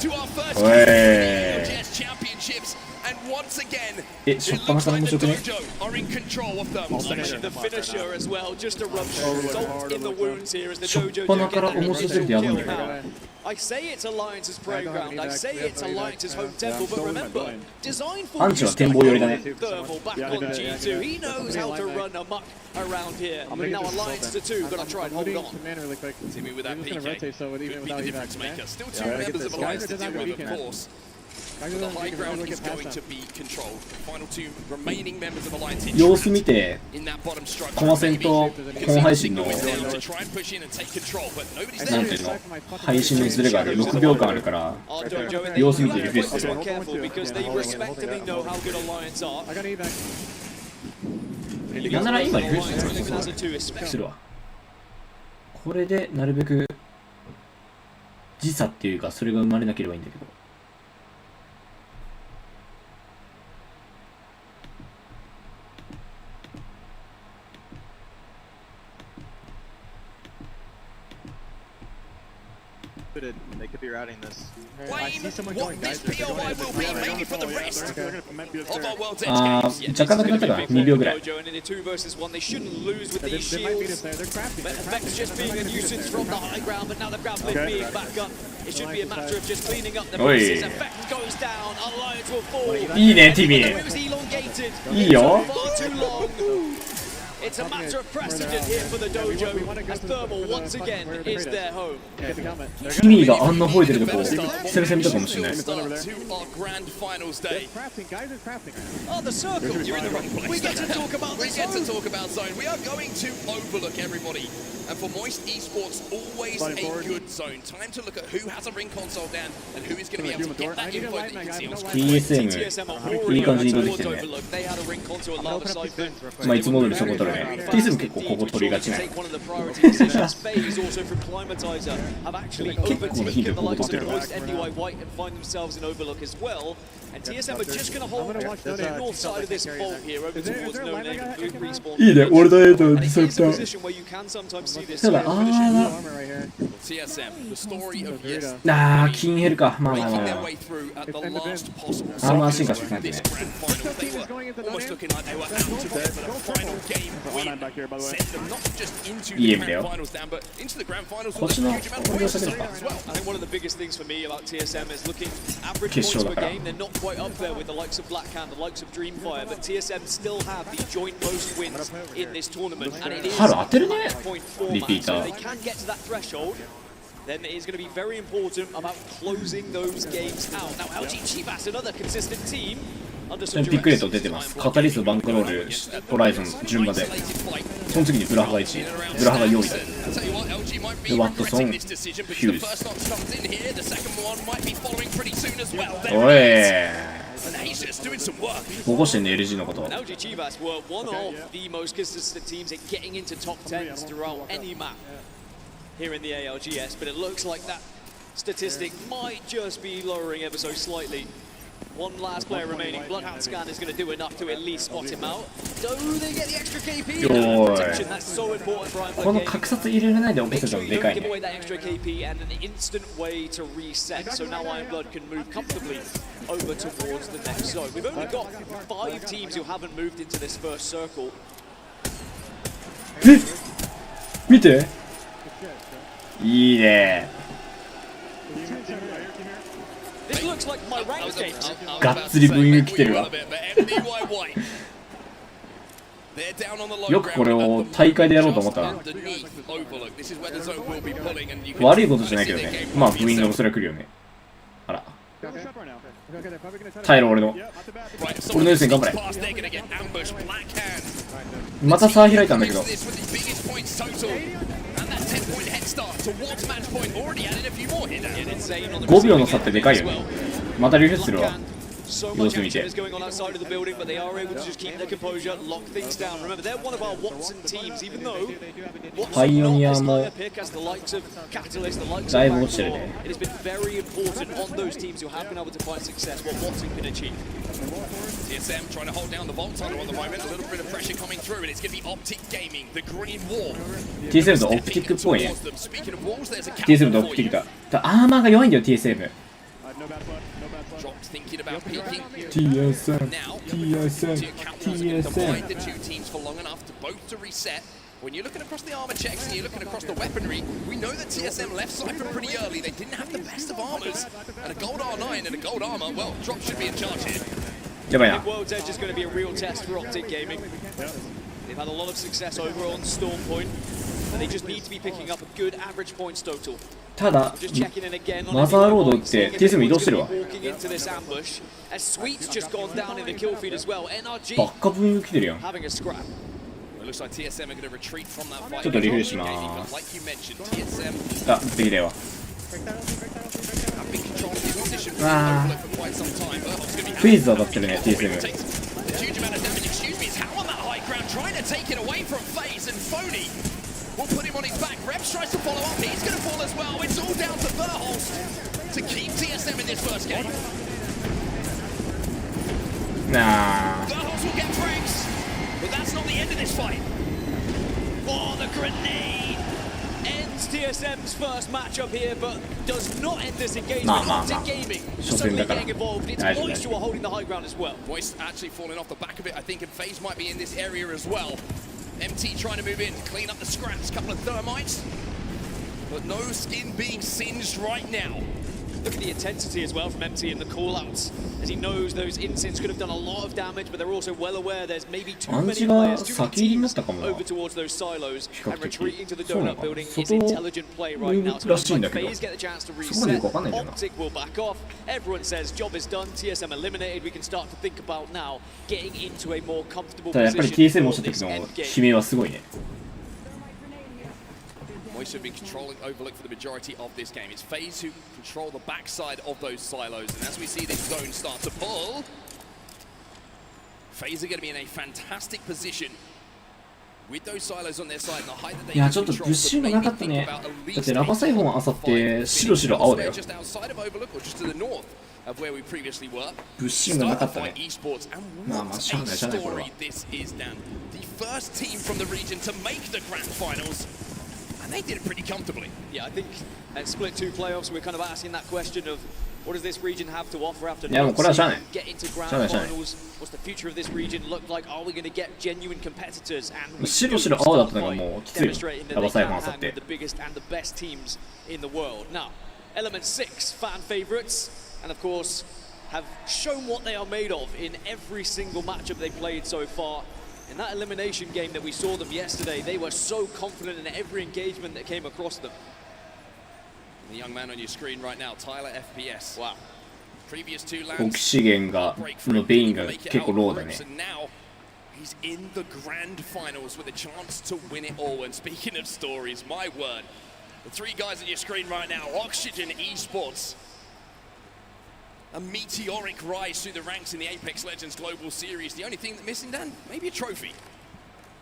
Speaker 2: to our first
Speaker 1: Hey.
Speaker 2: ALGS Championships. And once again,
Speaker 1: え、しょっぱなから面白くね。
Speaker 2: Dojo are in control of thermal station.
Speaker 15: The finisher as well, just to rub salt in the wounds here as the dojo
Speaker 1: しょっぱなから面白すぎてやばいんだけど。
Speaker 15: I say it's Alliance's playground, I say it's Alliance's home temple, but remember, designed for
Speaker 1: アンチは展望寄りだね。
Speaker 15: Thermal back on G2, he knows how to run amok around here. But now Alliance to 2, gotta try and hold on.
Speaker 2: Timmy with that
Speaker 6: I'm just
Speaker 2: PK.
Speaker 6: gonna rotate so
Speaker 2: Could
Speaker 6: even
Speaker 2: be the
Speaker 6: without
Speaker 2: difference
Speaker 6: evac,
Speaker 2: maker. Still
Speaker 6: yeah,
Speaker 2: two
Speaker 6: I get
Speaker 2: members
Speaker 6: this
Speaker 2: of
Speaker 6: guy
Speaker 2: Alliance to
Speaker 6: doesn't
Speaker 2: deal
Speaker 6: have
Speaker 2: with,
Speaker 6: a
Speaker 2: of course. The high ground is going to be controlled. Final two remaining members of Alliance
Speaker 1: 様子見て
Speaker 2: in that bottom structure.
Speaker 1: コマ線と本配信の
Speaker 2: To try and push in and take control, but nobody's
Speaker 1: なんていうの配信のズレがある6秒間あるから様子見てリフレッシュするわ なんなら今リフレッシュするわこれでなるべく時差っていうかそれが生まれなければいいんだけど
Speaker 5: They could be routing this.
Speaker 2: I see someone going, guys. What this POI will be, maybe for the rest of our World's Edge
Speaker 1: 若干なくなったか2秒ぐらい
Speaker 15: They shouldn't lose with these shields. Effects just being a nuisance from the high ground, but now the ground flip being back up. It should be a matter of just cleaning up the pieces. Effect goes down, Alliance will fall.
Speaker 1: いいねティミーいいよ
Speaker 15: It's a matter of precedent here for the dojo, as Thermal once again is their home.
Speaker 1: ティミーがあんな吠えてるとこ久々見たかもしれない
Speaker 2: to our grand finals day.
Speaker 15: Oh, the circle!
Speaker 2: You're in the wrong place.
Speaker 15: We get to talk about
Speaker 2: We get to talk about zone. We are going to overlook everybody. And for Moist Esports, always a good zone. Time to look at who has a ring console down and who is going to be able to get that info that you can see on screen.
Speaker 1: TSM いい感じに移動できてるねまあいつも通りそこ取るね TSM 結構ここ取りがちね結構のヒントここ取ってるわ
Speaker 15: And TSM are just going to hold the north side of this fault here over towards No Name and Blue Respawn.
Speaker 1: いいね俺だよとディセプター
Speaker 2: TSM, the story of yes.
Speaker 1: あー金減るかまあまあまあ
Speaker 2: Making their way through at the last possible
Speaker 1: アーマー進化してないね
Speaker 2: this grand final. They were almost looking like they were out of there, but a final game win sent them not just into the grand finals down, but into the grand finals with a huge amount of points as well.
Speaker 15: I think one of the biggest things for me about TSM is looking average points per game. They're not quite up there with the likes of Blackhand, the likes of Dreamfire, but TSM still have the joint most wins in this tournament, and it is
Speaker 1: 春当てるね
Speaker 15: 0.4
Speaker 1: リピータ
Speaker 15: So if they can get to that threshold, then it is going to be very important about closing those games out. Now, LG Chivas, another consistent team.
Speaker 1: ピックレート出てますカタリストバンクロールホライゾン順番でその次にブラハが1ブラハが4位でワットソンヒューズおい保護してんね LG のこと
Speaker 15: LG Chivas were one of the most consistent teams at getting into top 10s throughout any map here in the ALGS, but it looks like that statistic might just be lowering ever so slightly. One last player remaining. Bloodhound Scan is going to do enough to at least spot him out. Do they get the extra KP? Protection, that's so important for Iron Blood.
Speaker 1: この格殺入れられないで起こせたのでかい
Speaker 15: Give
Speaker 1: ね
Speaker 15: away that extra KP and an instant way to reset. So now Iron Blood can move comfortably over towards the next zone. We've only got 5 teams who haven't moved into this first circle.
Speaker 1: え見ていいね
Speaker 15: This looks like my rank games.
Speaker 1: がっつりブーイング来てるわよくこれを大会でやろうと思ったな悪いことじゃないけどねまあブーイングもそれは来るよねあら耐えろ俺の予選頑張れまた差開いたんだけど5秒の差ってでかいよねまたリフレッシュするわ
Speaker 15: So much action is going on outside of the building, but they are able to just keep their composure, lock things down. Remember, they're one of our Watson teams, even though Watson not as high a pick as the likes of Catalyst, the likes of Bangalore. It has been very important on those teams who have been able to find success, what Watson can achieve.
Speaker 2: TSM trying to hold down the Vault Tunnel at the moment, a little bit of pressure coming through, and it's going to be Optic Gaming, the Green Wall.
Speaker 1: TSM とオプティックっぽいね TSM とオプティックだアーマーが弱いんだよ TSM
Speaker 2: Thinking about peeking
Speaker 1: TSM
Speaker 2: now
Speaker 1: TSM
Speaker 2: divide the two teams for long enough to both to reset. When you're looking across the armor checks and you're looking across the weaponry, we know that TSM left Cypher pretty early. They didn't have the best of armors. And a gold R9 and a gold armor, well, Drop should be in charge here.
Speaker 15: I think World's Edge is going to be a real test for Optic Gaming. They've had a lot of success over on Storm Point, and they just need to be picking up a good average points total.
Speaker 1: ただマザーロード打って TSM 移動してるわ。バッカブン来てるやん。ちょっとリフレッシュします。あ、できたよ。あー、フェーズ当たってるね TSM。We'll
Speaker 2: put him on his back. Reps tries to follow up. He's going to fall as well. It's all down to Verholst to keep TSM in this first game.
Speaker 1: Nah.
Speaker 2: Verholst will get frags, but that's not the end of this fight.
Speaker 15: Oh, the grenade ends TSM's first matchup here, but does not end this engagement. Optic Gaming suddenly getting involved. It's Moist who are holding the high ground as well.
Speaker 2: Moist actually falling off the back of it, I think, and FaZe might be in this area as well. MT trying to move in to clean up the scraps, couple of thermites, but no skin being singed right now.
Speaker 15: Look at the intensity as well from MT in the call-outs, as he knows those incense could have done a lot of damage, but they're also well aware there's maybe too many players, too many teams over towards those silos and retreating to the donut building is intelligent play right now. So looks like FaZe get the chance to reset, Optic will back off, everyone says job is done, TSM eliminated, we can start to think about now getting into a more comfortable position for this endgame.
Speaker 2: Moist have been controlling Overlook for the majority of this game. It's FaZe who control the backside of those silos, and as we see this zone start to pull, FaZe are going to be in a fantastic position with those silos on their side and the height that they can control. So maybe think about at least just outside of Overlook or just to the north of where we previously were. Starfight Esports, and what a story this is, Dan. The first team from the region to make the grand finals. And they did it pretty comfortably.
Speaker 15: Yeah, I think at Split 2 playoffs, we're kind of asking that question of what does this region have to offer after not get into grand finals? What's the future of this region look like? Are we going to get genuine competitors? And we demonstrating that they can hang with the biggest and the best teams in the world. Now, Element 6 fan favorites, and of course, have shown what they are made of in every single matchup they played so far. In that elimination game that we saw them yesterday, they were so confident in every engagement that came across them.
Speaker 2: The young man on your screen right now, Tyler FPS. Wow. Previous two lands,
Speaker 1: オキシゲンがのベインが結構ローだね。
Speaker 2: and now he's in the grand finals with a chance to win it all. And speaking of stories, my word, the three guys on your screen right now, Oxygen Esports. A meteoric rise through the ranks in the Apex Legends Global Series. The only thing that's missing, Dan, maybe a trophy.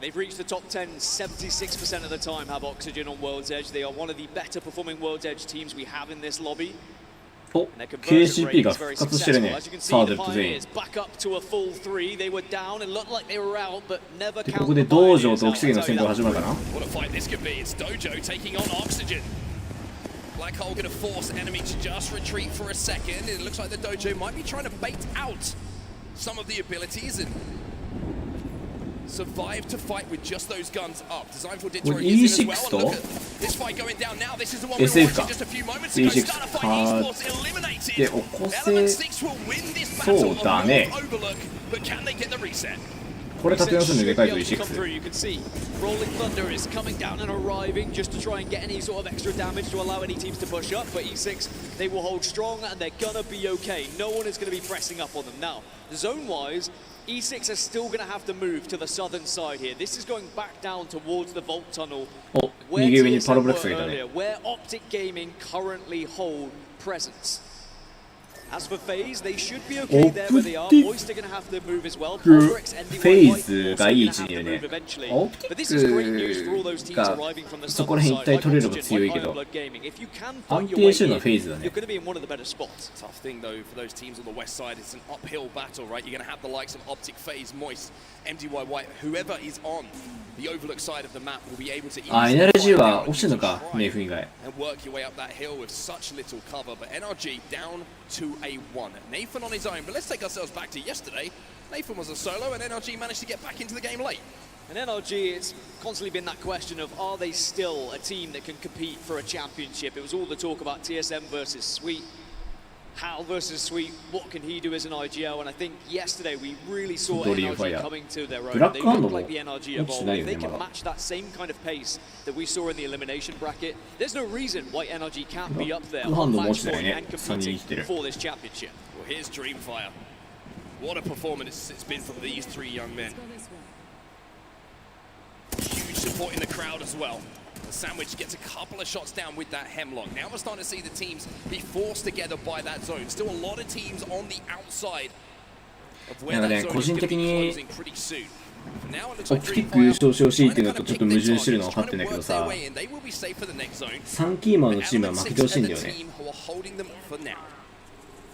Speaker 15: They've reached the top 10 76% of the time, have Oxygen on World's Edge. They are one of the better performing World's Edge teams we have in this lobby.
Speaker 1: お、KCP が復活してるね。サードと全員。で、ここで道場とオキシゲンの戦闘始まるかな。
Speaker 2: Black Hole going to force enemy to just retreat for a second. It looks like the dojo might be trying to bait out some of the abilities and survive to fight with just those guns up. Designed for Ditro is in as well. And look at this fight going down now. This is the one we were watching just a few moments ago. Starfight Esports eliminated. Element 6 will win this battle on Overlook, but can they get the reset?
Speaker 1: これ立て直すんででかいぞ E6。
Speaker 15: You can see Rolling Thunder is coming down and arriving just to try and get any sort of extra damage to allow any teams to push up. But E6, they will hold strong and they're gonna be okay. No one is gonna be pressing up on them now. Zone-wise, E6 are still gonna have to move to the southern side here. This is going back down towards the Vault Tunnel, where TSM were earlier, where Optic Gaming currently hold presence. As for FaZe, they should be okay there where they are. Moist are going to have to move as well.
Speaker 1: FaZe がいい位置にいるね。オプティックがそこら辺一体取れれば強いけど、安定してるのはFaZeだね。
Speaker 2: Tough thing though for those teams on the west side, it's an uphill battle, right? You're going to have the likes of Optic, FaZe, Moist, MDY White, whoever is on the Overlook side of the map will be able to
Speaker 1: NRG は落ちてるのか、ネイフ以外。
Speaker 2: and work your way up that hill with such little cover. But NRG down to a 1. Nathan on his own, but let's take ourselves back to yesterday. Nathan was a solo and NRG managed to get back into the game late.
Speaker 15: And NRG, it's constantly been that question of, are they still a team that can compete for a championship? It was all the talk about TSM versus Sweet. Hal versus Sweet, what can he do as an IGL? And I think yesterday we really saw
Speaker 1: Dream
Speaker 15: NRG
Speaker 1: Fire
Speaker 15: coming to their own.
Speaker 1: Black
Speaker 15: They
Speaker 1: Hand
Speaker 15: look
Speaker 1: も
Speaker 15: like the NRG
Speaker 1: 落ち
Speaker 15: of
Speaker 1: てない
Speaker 15: old.
Speaker 1: よ
Speaker 15: If
Speaker 1: ね
Speaker 15: they
Speaker 1: ま
Speaker 15: can
Speaker 1: だ
Speaker 15: match that same kind of pace that we saw in the elimination bracket, there's no reason why NRG can't be up there
Speaker 1: Black
Speaker 15: on
Speaker 1: Hand も落
Speaker 15: match
Speaker 1: ちてない
Speaker 15: point
Speaker 1: ね
Speaker 15: and
Speaker 1: 3人
Speaker 15: competing
Speaker 1: 生きてる
Speaker 15: for this championship.
Speaker 2: Well, here's Dreamfire. What a performance it's been from these three young men. Huge support in the crowd as well. The Sandwich gets a couple of shots down with that Hemlock. Now we're starting to see the teams be forced together by that zone. Still a lot of teams on the outside of where that zone is going to be closing pretty soon.
Speaker 1: オプティック優勝してほしいっていうのとちょっと矛盾してるのは分かってんだけどさ、3キーマンのチームは負けてほしいんだよね。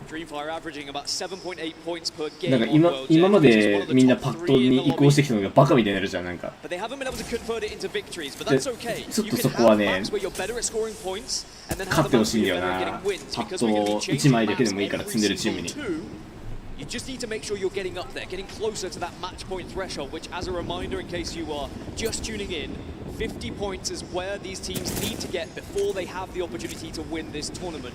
Speaker 15: Dreamfire averaging about 7.8 points per
Speaker 1: なん
Speaker 15: game
Speaker 1: か
Speaker 15: on World's
Speaker 1: 今
Speaker 15: Edge,
Speaker 1: ま
Speaker 15: which is
Speaker 1: で
Speaker 15: one of the
Speaker 1: みんな
Speaker 15: top
Speaker 1: パッド
Speaker 15: 3 in
Speaker 1: に
Speaker 15: the
Speaker 1: 移行してきたのがバカみたいになるじゃんなんか。
Speaker 15: But they haven't been able to convert it into victories, but that's okay.
Speaker 1: ちょっ
Speaker 15: You
Speaker 1: と
Speaker 15: can
Speaker 1: そこは
Speaker 15: have
Speaker 1: ね
Speaker 15: maps where you're better at scoring points and then
Speaker 1: 勝
Speaker 15: have
Speaker 1: って
Speaker 15: the
Speaker 1: ほ
Speaker 15: maps
Speaker 1: しいん
Speaker 15: where
Speaker 1: だ
Speaker 15: you're
Speaker 1: よ
Speaker 15: better
Speaker 1: な
Speaker 15: at getting wins
Speaker 1: パッ
Speaker 15: because
Speaker 1: ド
Speaker 15: we're going to be
Speaker 1: 1
Speaker 15: changing
Speaker 1: 枚だけで
Speaker 15: maps
Speaker 1: もいいから
Speaker 15: every
Speaker 1: 積んでるチーム
Speaker 15: single
Speaker 1: に
Speaker 15: two. You just need to make sure you're getting up there, getting closer to that match point threshold, which, as a reminder, in case you are just tuning in, 50 points is where these teams need to get before they have the opportunity to win this tournament.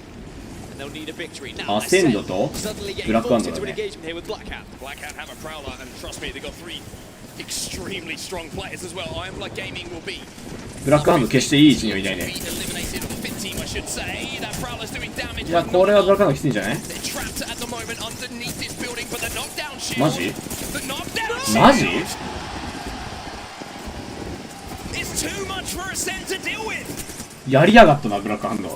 Speaker 15: And they'll need a victory. Now,
Speaker 1: アセンドと
Speaker 15: suddenly
Speaker 1: ブ
Speaker 15: getting
Speaker 1: ラックハン
Speaker 15: forced
Speaker 1: ド
Speaker 15: into
Speaker 1: だ
Speaker 15: an
Speaker 1: ね。
Speaker 15: engagement here with Black Hat.
Speaker 2: Black Hat have a Prowler, and trust me, they've got three extremely strong players as well. I am like gaming will be.
Speaker 1: ブラックハンド決していい位置にはいないね。
Speaker 2: Eliminated on the fit team, I should say. That Prowler's doing damage.
Speaker 1: いやこれはブラックハンドきついんじゃない？
Speaker 2: They're trapped at the moment underneath this building, but the knockdown shield.
Speaker 1: マジ？
Speaker 2: The knockdown shield.
Speaker 1: マジ？
Speaker 2: It's too much for Ascent to deal with.
Speaker 1: やりやがったなブラックハンド。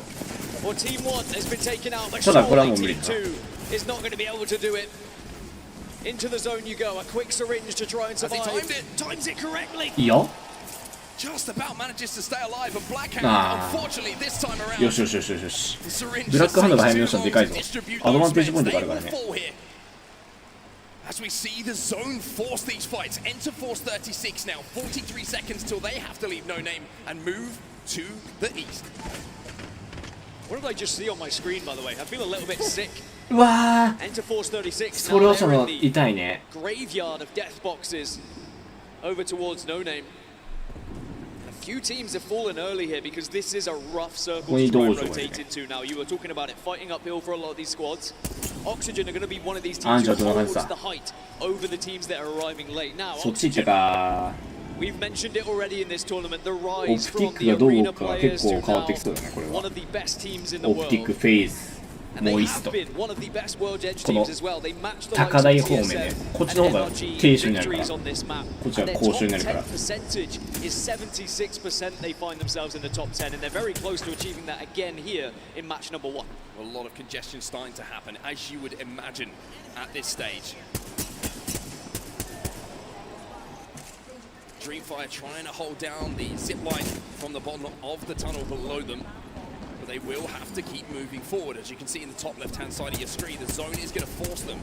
Speaker 15: Well, Team 1 has been taken out, but
Speaker 1: ただこれはもう
Speaker 15: surely
Speaker 1: 無理
Speaker 15: Team
Speaker 1: だ。
Speaker 15: 2 is not going to be able to do it. Into the zone you go, a quick syringe to try and
Speaker 2: Has he
Speaker 15: survive.
Speaker 2: timed it? Times it correctly.
Speaker 1: いいよ。
Speaker 2: Just about manages to stay alive, and Black Hat,
Speaker 1: あ
Speaker 2: unfortunately, this time
Speaker 1: あ。
Speaker 2: around.
Speaker 1: よしよしよしよし。
Speaker 2: The syringe
Speaker 1: ブラックハンドが早め
Speaker 2: takes
Speaker 1: の人
Speaker 2: too
Speaker 1: はでかい
Speaker 2: long
Speaker 1: ぞ
Speaker 2: to distribute。
Speaker 1: アドバン
Speaker 2: those
Speaker 1: テージポイン
Speaker 2: meds.
Speaker 1: トがあ
Speaker 2: They
Speaker 1: るから
Speaker 2: will
Speaker 1: ね。
Speaker 2: fall here. As we see the zone force these fights, enter Force 36 now, 43 seconds till they have to leave No Name and move to the east.
Speaker 15: What did I just see on my screen, by the way? I feel a little bit sick.
Speaker 1: うわー。
Speaker 15: Enter Force 36.
Speaker 1: それ
Speaker 15: Now
Speaker 1: はそ
Speaker 15: they're
Speaker 1: の
Speaker 15: in the
Speaker 1: 痛いね。
Speaker 15: graveyard of death boxes over towards No Name. A few teams have fallen early here because this is a rough circle to try and rotate into. Now, you were talking about it fighting uphill for a lot of these squads. Oxygen are going to be one of these teams who holds the height over the teams that are arriving late. Now,
Speaker 1: そっち行ったか。
Speaker 15: we've mentioned it already in this tournament. The
Speaker 1: オ
Speaker 15: rise
Speaker 1: プティ
Speaker 15: from
Speaker 1: ック
Speaker 15: the
Speaker 1: がどう動
Speaker 15: arena
Speaker 1: くかは結
Speaker 15: players
Speaker 1: 構
Speaker 15: to
Speaker 1: 変わってき
Speaker 15: now
Speaker 1: そうだねこれ
Speaker 15: one
Speaker 1: は。
Speaker 15: of the best teams in the
Speaker 1: オプティック
Speaker 15: world.
Speaker 1: フェイズ
Speaker 15: And they
Speaker 1: モイス
Speaker 15: have
Speaker 1: ト
Speaker 15: been one of the best World Edge
Speaker 1: この
Speaker 15: teams as well. They match the
Speaker 1: 高
Speaker 15: likes
Speaker 1: 台
Speaker 15: of
Speaker 1: 方面ね
Speaker 15: TSM
Speaker 1: こっちの
Speaker 15: and
Speaker 1: 方が
Speaker 15: NRG
Speaker 1: 低周になるから
Speaker 15: victories on this map.
Speaker 1: こっちは
Speaker 15: And their
Speaker 1: 高
Speaker 15: top
Speaker 1: 周になるから
Speaker 15: 10 percentage is 76%. They find themselves in the top 10, and they're very close to achieving that again here in match number 1.
Speaker 2: A lot of congestion starting to happen, as you would imagine at this stage. Dreamfire trying to hold down the zip line from the bottom of the tunnel below them. But they will have to keep moving forward. As you can see in the top left-hand side of your screen, the zone is going to force them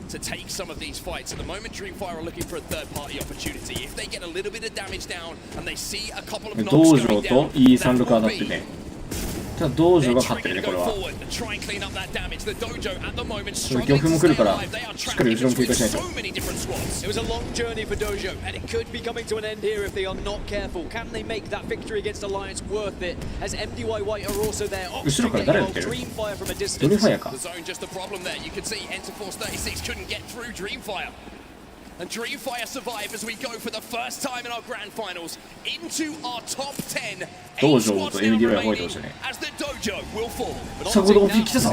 Speaker 2: to take some of these fights. At the moment, Dreamfire are looking for a third-party opportunity. If they get a little bit of damage down and they see a couple of knocks
Speaker 1: 道
Speaker 2: going
Speaker 1: 場と
Speaker 2: down,
Speaker 1: E36
Speaker 2: that
Speaker 1: 当
Speaker 2: will
Speaker 1: たって
Speaker 2: be
Speaker 1: てただ道場が勝ってるねこれ
Speaker 2: go
Speaker 1: は
Speaker 2: forward and try and clean up that damage. The dojo at the moment
Speaker 1: 玉
Speaker 2: struggling
Speaker 1: も
Speaker 2: to
Speaker 1: 来る
Speaker 2: stay
Speaker 1: から
Speaker 2: alive. They are
Speaker 1: しっかり
Speaker 2: trapped
Speaker 1: 後ろも警
Speaker 2: between
Speaker 1: 戒しないと
Speaker 2: so many different squads.
Speaker 15: It was a long journey for Dojo, and it could be coming to an end here if they are not careful. Can they make that victory against Alliance worth it? As MDY White are also there.
Speaker 1: 後ろから誰が来てる
Speaker 15: Dreamfire from a
Speaker 1: ド
Speaker 15: distance.
Speaker 1: リファイアか
Speaker 2: The zone just a problem there. You can see Enter Force 36 couldn't get through Dreamfire. And Dreamfire survive as we go for the first time in our grand finals into our top 10.
Speaker 1: 道場と MDY ホワイトでしたね
Speaker 2: As the dojo will fall.
Speaker 1: さあここでオプティック来たぞ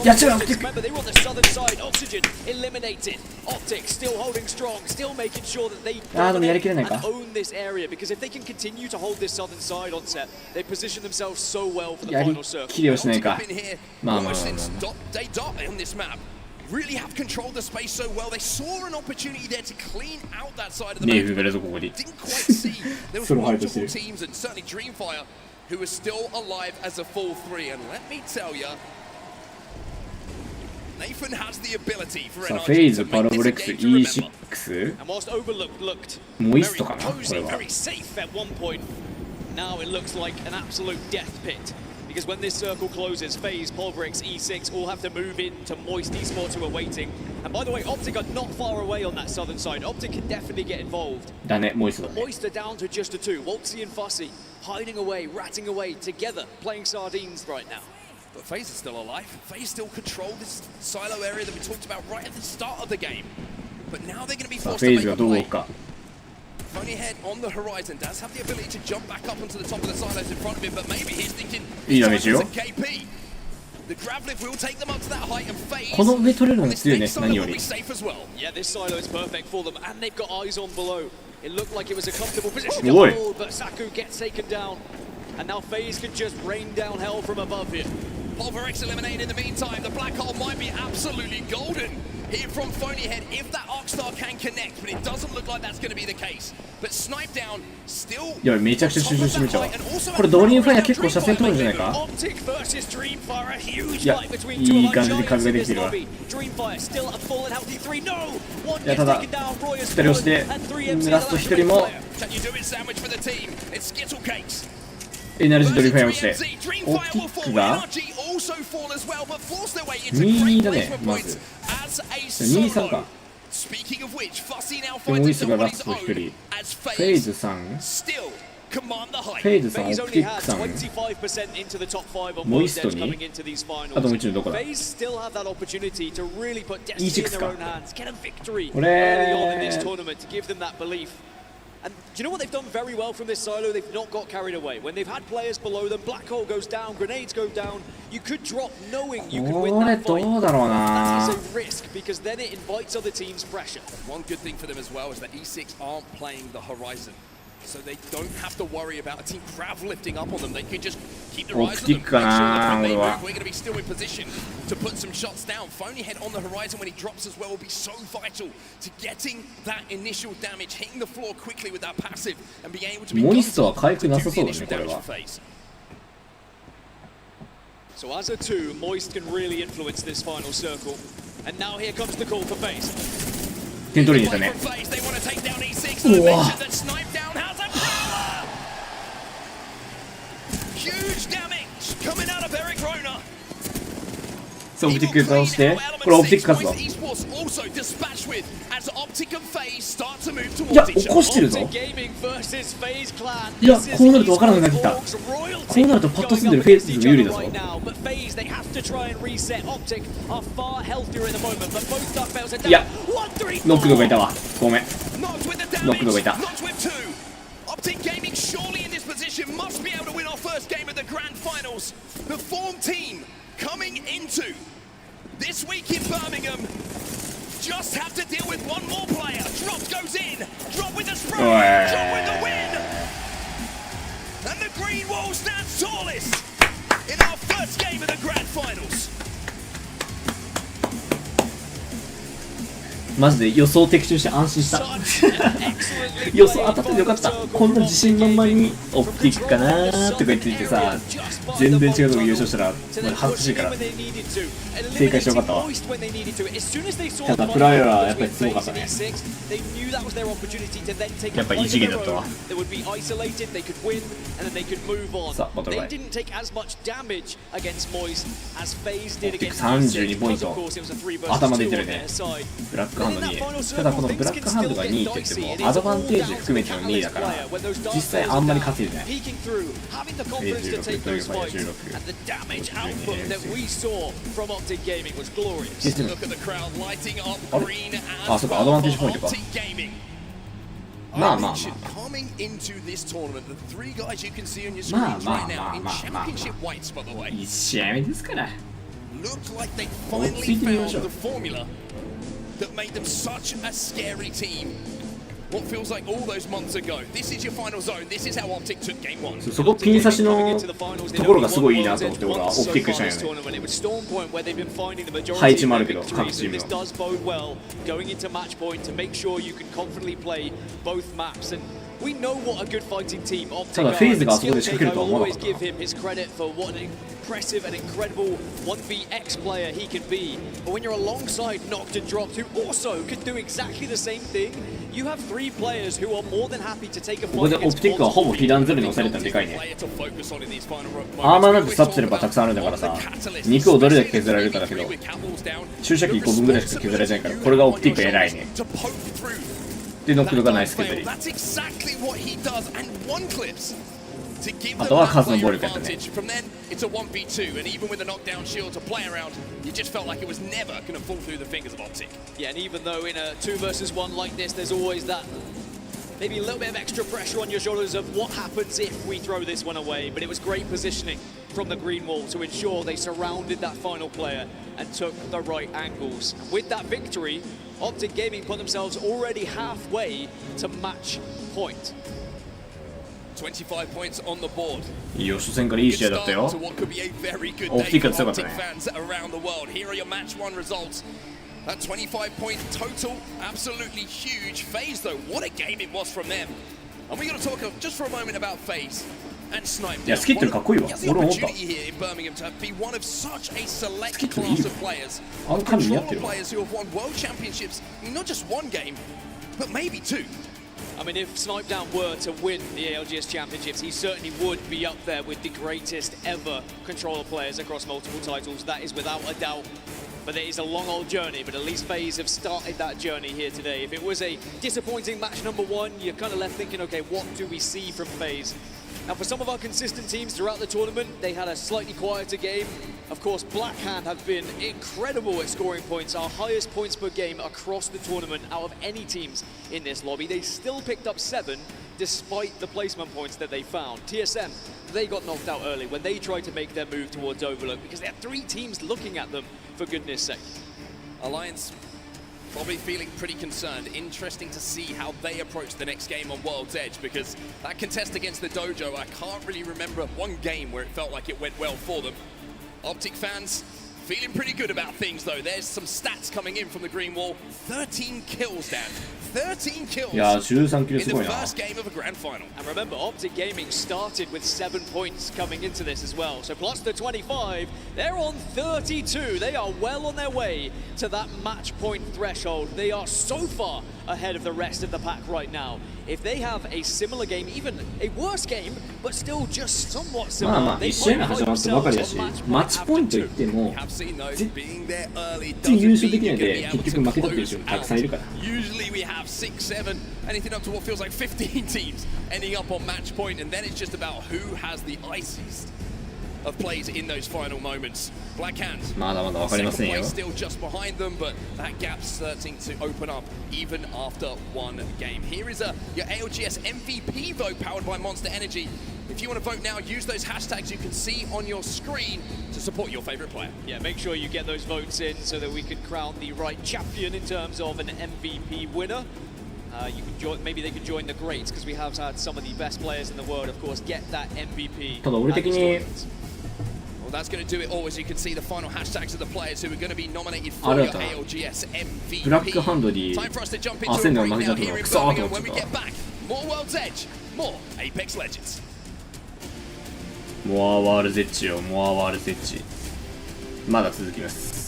Speaker 1: やっちゃうオプティック
Speaker 15: Remember, they were on the southern side. Oxygen eliminated. Optic still holding strong, still making sure that they
Speaker 1: あーでもやりきれない
Speaker 15: and
Speaker 1: か
Speaker 15: own this area. Because if they can continue to hold this southern side on set, they position themselves so well for the
Speaker 1: やり
Speaker 15: final circle.
Speaker 1: きれはしないか
Speaker 2: Been here
Speaker 1: まあまあまあ
Speaker 2: almost
Speaker 1: まあ
Speaker 2: since day dot on this map. Really have controlled the space so well. They saw an opportunity there to clean out that side of the
Speaker 1: ねえ
Speaker 2: map.
Speaker 1: 踏めるぞここに
Speaker 2: Didn't quite see. There was
Speaker 1: それもハイドして
Speaker 2: multiple
Speaker 1: る
Speaker 2: teams and certainly Dreamfire who was still alive as a full 3. And let me tell you, Nathan has the ability for
Speaker 1: さあ
Speaker 2: NRG
Speaker 1: フェイズ
Speaker 2: to
Speaker 1: パ
Speaker 2: make
Speaker 1: ラ
Speaker 2: this
Speaker 1: ボ
Speaker 2: a
Speaker 1: レックス
Speaker 2: game to remember.
Speaker 1: E6
Speaker 15: And whilst Overlook looked
Speaker 1: モイ
Speaker 15: very
Speaker 1: ストかなこれ
Speaker 15: cozy,
Speaker 1: は
Speaker 15: very safe at one point, now it looks like an absolute death pit. Because when this circle closes, FaZe, Pulverix, E6 all have to move in to Moist Esports who are waiting. And by the way, Optic are not far away on that southern side. Optic can definitely get involved.
Speaker 1: だねモイストだね
Speaker 15: Moist are down to just a 2. Waltzy and Fussy hiding away, ratting away together, playing sardines right now.
Speaker 2: But FaZe is still alive. FaZe still control this silo area that we talked about right at the start of the game. But now they're going to be
Speaker 1: さあ
Speaker 2: forced
Speaker 1: フ
Speaker 2: to
Speaker 1: ェイ
Speaker 2: make
Speaker 1: ズが
Speaker 2: a
Speaker 1: どう動
Speaker 2: play.
Speaker 1: くか。
Speaker 2: Phony head on the horizon does have the ability to jump back up onto the top of the silos in front of him, but maybe he's thinking,
Speaker 1: いいダメージよ。
Speaker 2: KP. The grab lift will take them up to that height and FaZe.
Speaker 1: この上取れるのが強いね、何より。
Speaker 2: safe as well.
Speaker 15: Yeah, this silo is perfect for them, and they've got eyes on below. It looked like it was a comfortable position to
Speaker 1: Oi.
Speaker 15: hold, but Saku gets taken down. And now FaZe can just rain down hell from above here.
Speaker 2: Pulverex eliminated in the meantime. The black hole might be absolutely golden here from Phony Head if that Arcstar can connect, but it doesn't look like that's going to be the case. But Snipe Down still.
Speaker 1: いや、めちゃくちゃ集中してみちゃうわ。これドリームファイア結構車線通るんじゃないか。いや、いい感じで壁ができてるわ。いや、ただ、2人をして、ラスト1人もエナルジードリームファイアをして、オプティックが2-2だね、まず。2-3か。で、モイスがラスト1人。フェイズさん。フェイズさん、オプティックさん。モイストに。あともう一度どこだ。E6 か。これ。
Speaker 15: And do you know what they've done very well from this silo? They've not got carried away. When they've had players below them, black hole goes down, grenades go down. You could drop knowing you could win that fight. That is a risk because then it invites other teams' pressure.
Speaker 2: One good thing for them as well is that E6 aren't playing the horizon. So they don't have to worry about a team crowd lifting up on them. They can just keep their eyes on them. Make sure that when they move, we're going to be still in position to put some shots down. Phony Head on the horizon when he drops as well will be so vital to getting that initial damage, hitting the floor quickly with that passive, and being able to be
Speaker 1: モイストは回復なさそうだね、これは。
Speaker 15: So as a two, Moist can really influence this final circle. And now here comes the call for FaZe.
Speaker 1: 点取りに行ったね。うわ。 そう、オプティック倒して、これオプティック勝つぞ。いや、起こしてるぞ。いや、こうなると分からなくなってきた。こうなるとパッと住んでるフェイスが有利だぞ。いや、ノックドがいたわ。ごめん。ノックドがいた。
Speaker 2: Optic Gaming surely in this position must be able to win our first game of the grand finals. The form team coming into this week in Birmingham just have to deal with one more player. Drop goes in, drop with the spray, drop with the win. And the green wall stands tallest in our first game of the grand finals.
Speaker 1: マジで予想的中して安心した。予想当たっててよかった。こんな自信満々にオプティックかなーとか言っていてさ、全然違うとこ優勝したら恥ずかしいから正解してよかったわ。ただプライアはやっぱりすごかったね。やっぱ異次元だったわ。さあバトルバイ。オプティック32ポイント。頭出てるね。ブラックハンド2。ただこのブラックハンドが2位って言ってもアドバンテージ含めての2位だから実際あんまり勝てるね。A16、16、あ、そうか、アドバンテージポイントか。まあまあまあ。まあまあまあまあまあ。1試合目ですから。落ち着いてみましょう。
Speaker 2: That made them such a scary team. What feels like all those months ago. This is your final zone. This is how Optic took game one.
Speaker 1: そこピン差しのところがすごいいいなと思って俺はオプティックしたんよね。配置もあるけど各チームの。ただフェイズがあそこで仕掛けるとは思わなかったな。
Speaker 15: Impressive and incredible 1vX player he can be. But when you're alongside Knocked and Dropped, who also could do exactly the same thing, you have three players who are more than happy to take a
Speaker 1: ここでオプティックはほぼ被弾ゼロに押されたのでかいね。アーマーなんてスタッツすればたくさんあるんだからさ、肉をどれだけ削られるかだけど、注射器1個分ぐらいしか削られないから、これがオプティック偉いね。で、ノックドがナイス削り。
Speaker 2: to give
Speaker 1: あ
Speaker 2: them
Speaker 1: とは
Speaker 2: that
Speaker 1: 数の
Speaker 2: player
Speaker 1: 暴力やったね。
Speaker 2: advantage. From then, it's a 1v2, and even with the knockdown shield to play around, you just felt like it was never going to fall through the fingers of Optic.
Speaker 15: Yeah, and even though in a 2 versus 1 like this, there's always that maybe a little bit of extra pressure on your shoulders of what happens if we throw this one away. But it was great positioning from the green wall to ensure they surrounded that final player and took the right angles. With that victory, Optic Gaming put themselves already halfway to match point.
Speaker 2: 25 points on the board.
Speaker 1: いいよ、初戦からいい試合だったよ。
Speaker 2: To what could be a very good
Speaker 1: オプティ
Speaker 2: day
Speaker 1: ック
Speaker 2: for
Speaker 1: が強かった
Speaker 2: Optic
Speaker 1: ね。
Speaker 2: fans around the world. Here are your match 1 results. That 25-point total, absolutely huge. FaZe, though, what a game it was from them. And we're going to talk just for a moment about FaZe and Snipe.
Speaker 1: いや、スキットルかっこいいわ。
Speaker 2: He has the
Speaker 1: 俺思った。
Speaker 2: opportunity here in Birmingham to be one of such a select class of players.
Speaker 1: あの感じ似合って
Speaker 2: Controller
Speaker 1: るわ。
Speaker 2: players who have won world championships in not just 1 game, but maybe 2.
Speaker 15: I mean, if Snipedown were to win the ALGS Championships, he certainly would be up there with the greatest ever controller players across multiple titles. That is without a doubt. But it is a long old journey, but at least FaZe have started that journey here today. If it was a disappointing match number 1, you're kind of left thinking, okay, what do we see from FaZe? Now, for some of our consistent teams throughout the tournament, they had a slightly quieter game. Of course, Blackhand have been incredible at scoring points, our highest points per game across the tournament out of any teams in this lobby. They still picked up 7 despite the placement points that they found. TSM, they got knocked out early when they tried to make their move towards Overlook because they had 3 teams looking at them, for goodness sake.
Speaker 2: Alliance probably feeling pretty concerned. Interesting to see how they approach the next game on World's Edge, because that contest against the Dojo, I can't really remember 1 game where it felt like it went well for them. Optic fans feeling pretty good about things, though. There's some stats coming in from the green wall. 13 kills, Dan. 13 kills
Speaker 1: いや、13キル
Speaker 2: in
Speaker 1: す
Speaker 2: the
Speaker 1: ごいな。
Speaker 2: first game of a grand final.
Speaker 15: And remember, Optic Gaming started with 7 points coming into this as well. So plus the 25, they're on 32. They are well on their way to that match point threshold. They are so far ahead of the rest of the pack right now. If they have a similar game, even a worse game, but still just somewhat
Speaker 1: まあま
Speaker 15: similar,
Speaker 1: あ、
Speaker 15: they
Speaker 1: 1試合目
Speaker 15: might
Speaker 1: 始
Speaker 15: find
Speaker 1: まったばかりだ
Speaker 15: themselves
Speaker 1: し、
Speaker 15: on
Speaker 1: マッ
Speaker 15: match
Speaker 1: チ
Speaker 15: point
Speaker 1: ポイント
Speaker 15: after
Speaker 1: いっても、
Speaker 2: We have seen those being there early
Speaker 1: 全優
Speaker 2: doesn't
Speaker 1: 勝で
Speaker 2: mean
Speaker 1: きない
Speaker 2: you're
Speaker 1: で
Speaker 2: going to be
Speaker 1: 結
Speaker 2: able
Speaker 1: 局
Speaker 2: to
Speaker 1: 負けたっていう
Speaker 2: close
Speaker 1: 人もたくさんいるから。
Speaker 2: Usually we have 6, 7, anything up to what feels like 15 teams ending up on match point, and then it's just about who has the iciest of plays in those final moments. Black Hands,
Speaker 1: まだまだわかりません
Speaker 2: second
Speaker 1: よ。
Speaker 2: place still just behind them, but that gap's starting to open up even after 1 game. Here is your ALGS MVP vote powered by Monster Energy. If you want to vote now, use those hashtags you can see on your screen to support your favorite player.
Speaker 15: Yeah, make sure you get those votes in so that we can crown the right champion in terms of an MVP winner. You can join, maybe they can join the greats, because we have had some of the best players in the world, of course, get that MVP.
Speaker 1: ただ俺的に
Speaker 2: Well, that's going to do it all, as you can see the final hashtags of the players who are going to be nominated for your ALGS MVP.
Speaker 1: ブラックハンドに
Speaker 2: Time for us to jump
Speaker 1: ア
Speaker 2: into
Speaker 1: セン
Speaker 2: a
Speaker 1: ダー
Speaker 2: break
Speaker 1: 負けちゃ
Speaker 2: now
Speaker 1: ったの
Speaker 2: here
Speaker 1: が
Speaker 2: in
Speaker 1: クソーと
Speaker 2: Birmingham
Speaker 1: 思っ
Speaker 2: when
Speaker 1: ち
Speaker 2: we
Speaker 1: ゃっ
Speaker 2: get
Speaker 1: た。
Speaker 2: back. More World's Edge, more Apex Legends.
Speaker 1: モアワールゼッチよ、モアワールゼッチ。まだ続きます。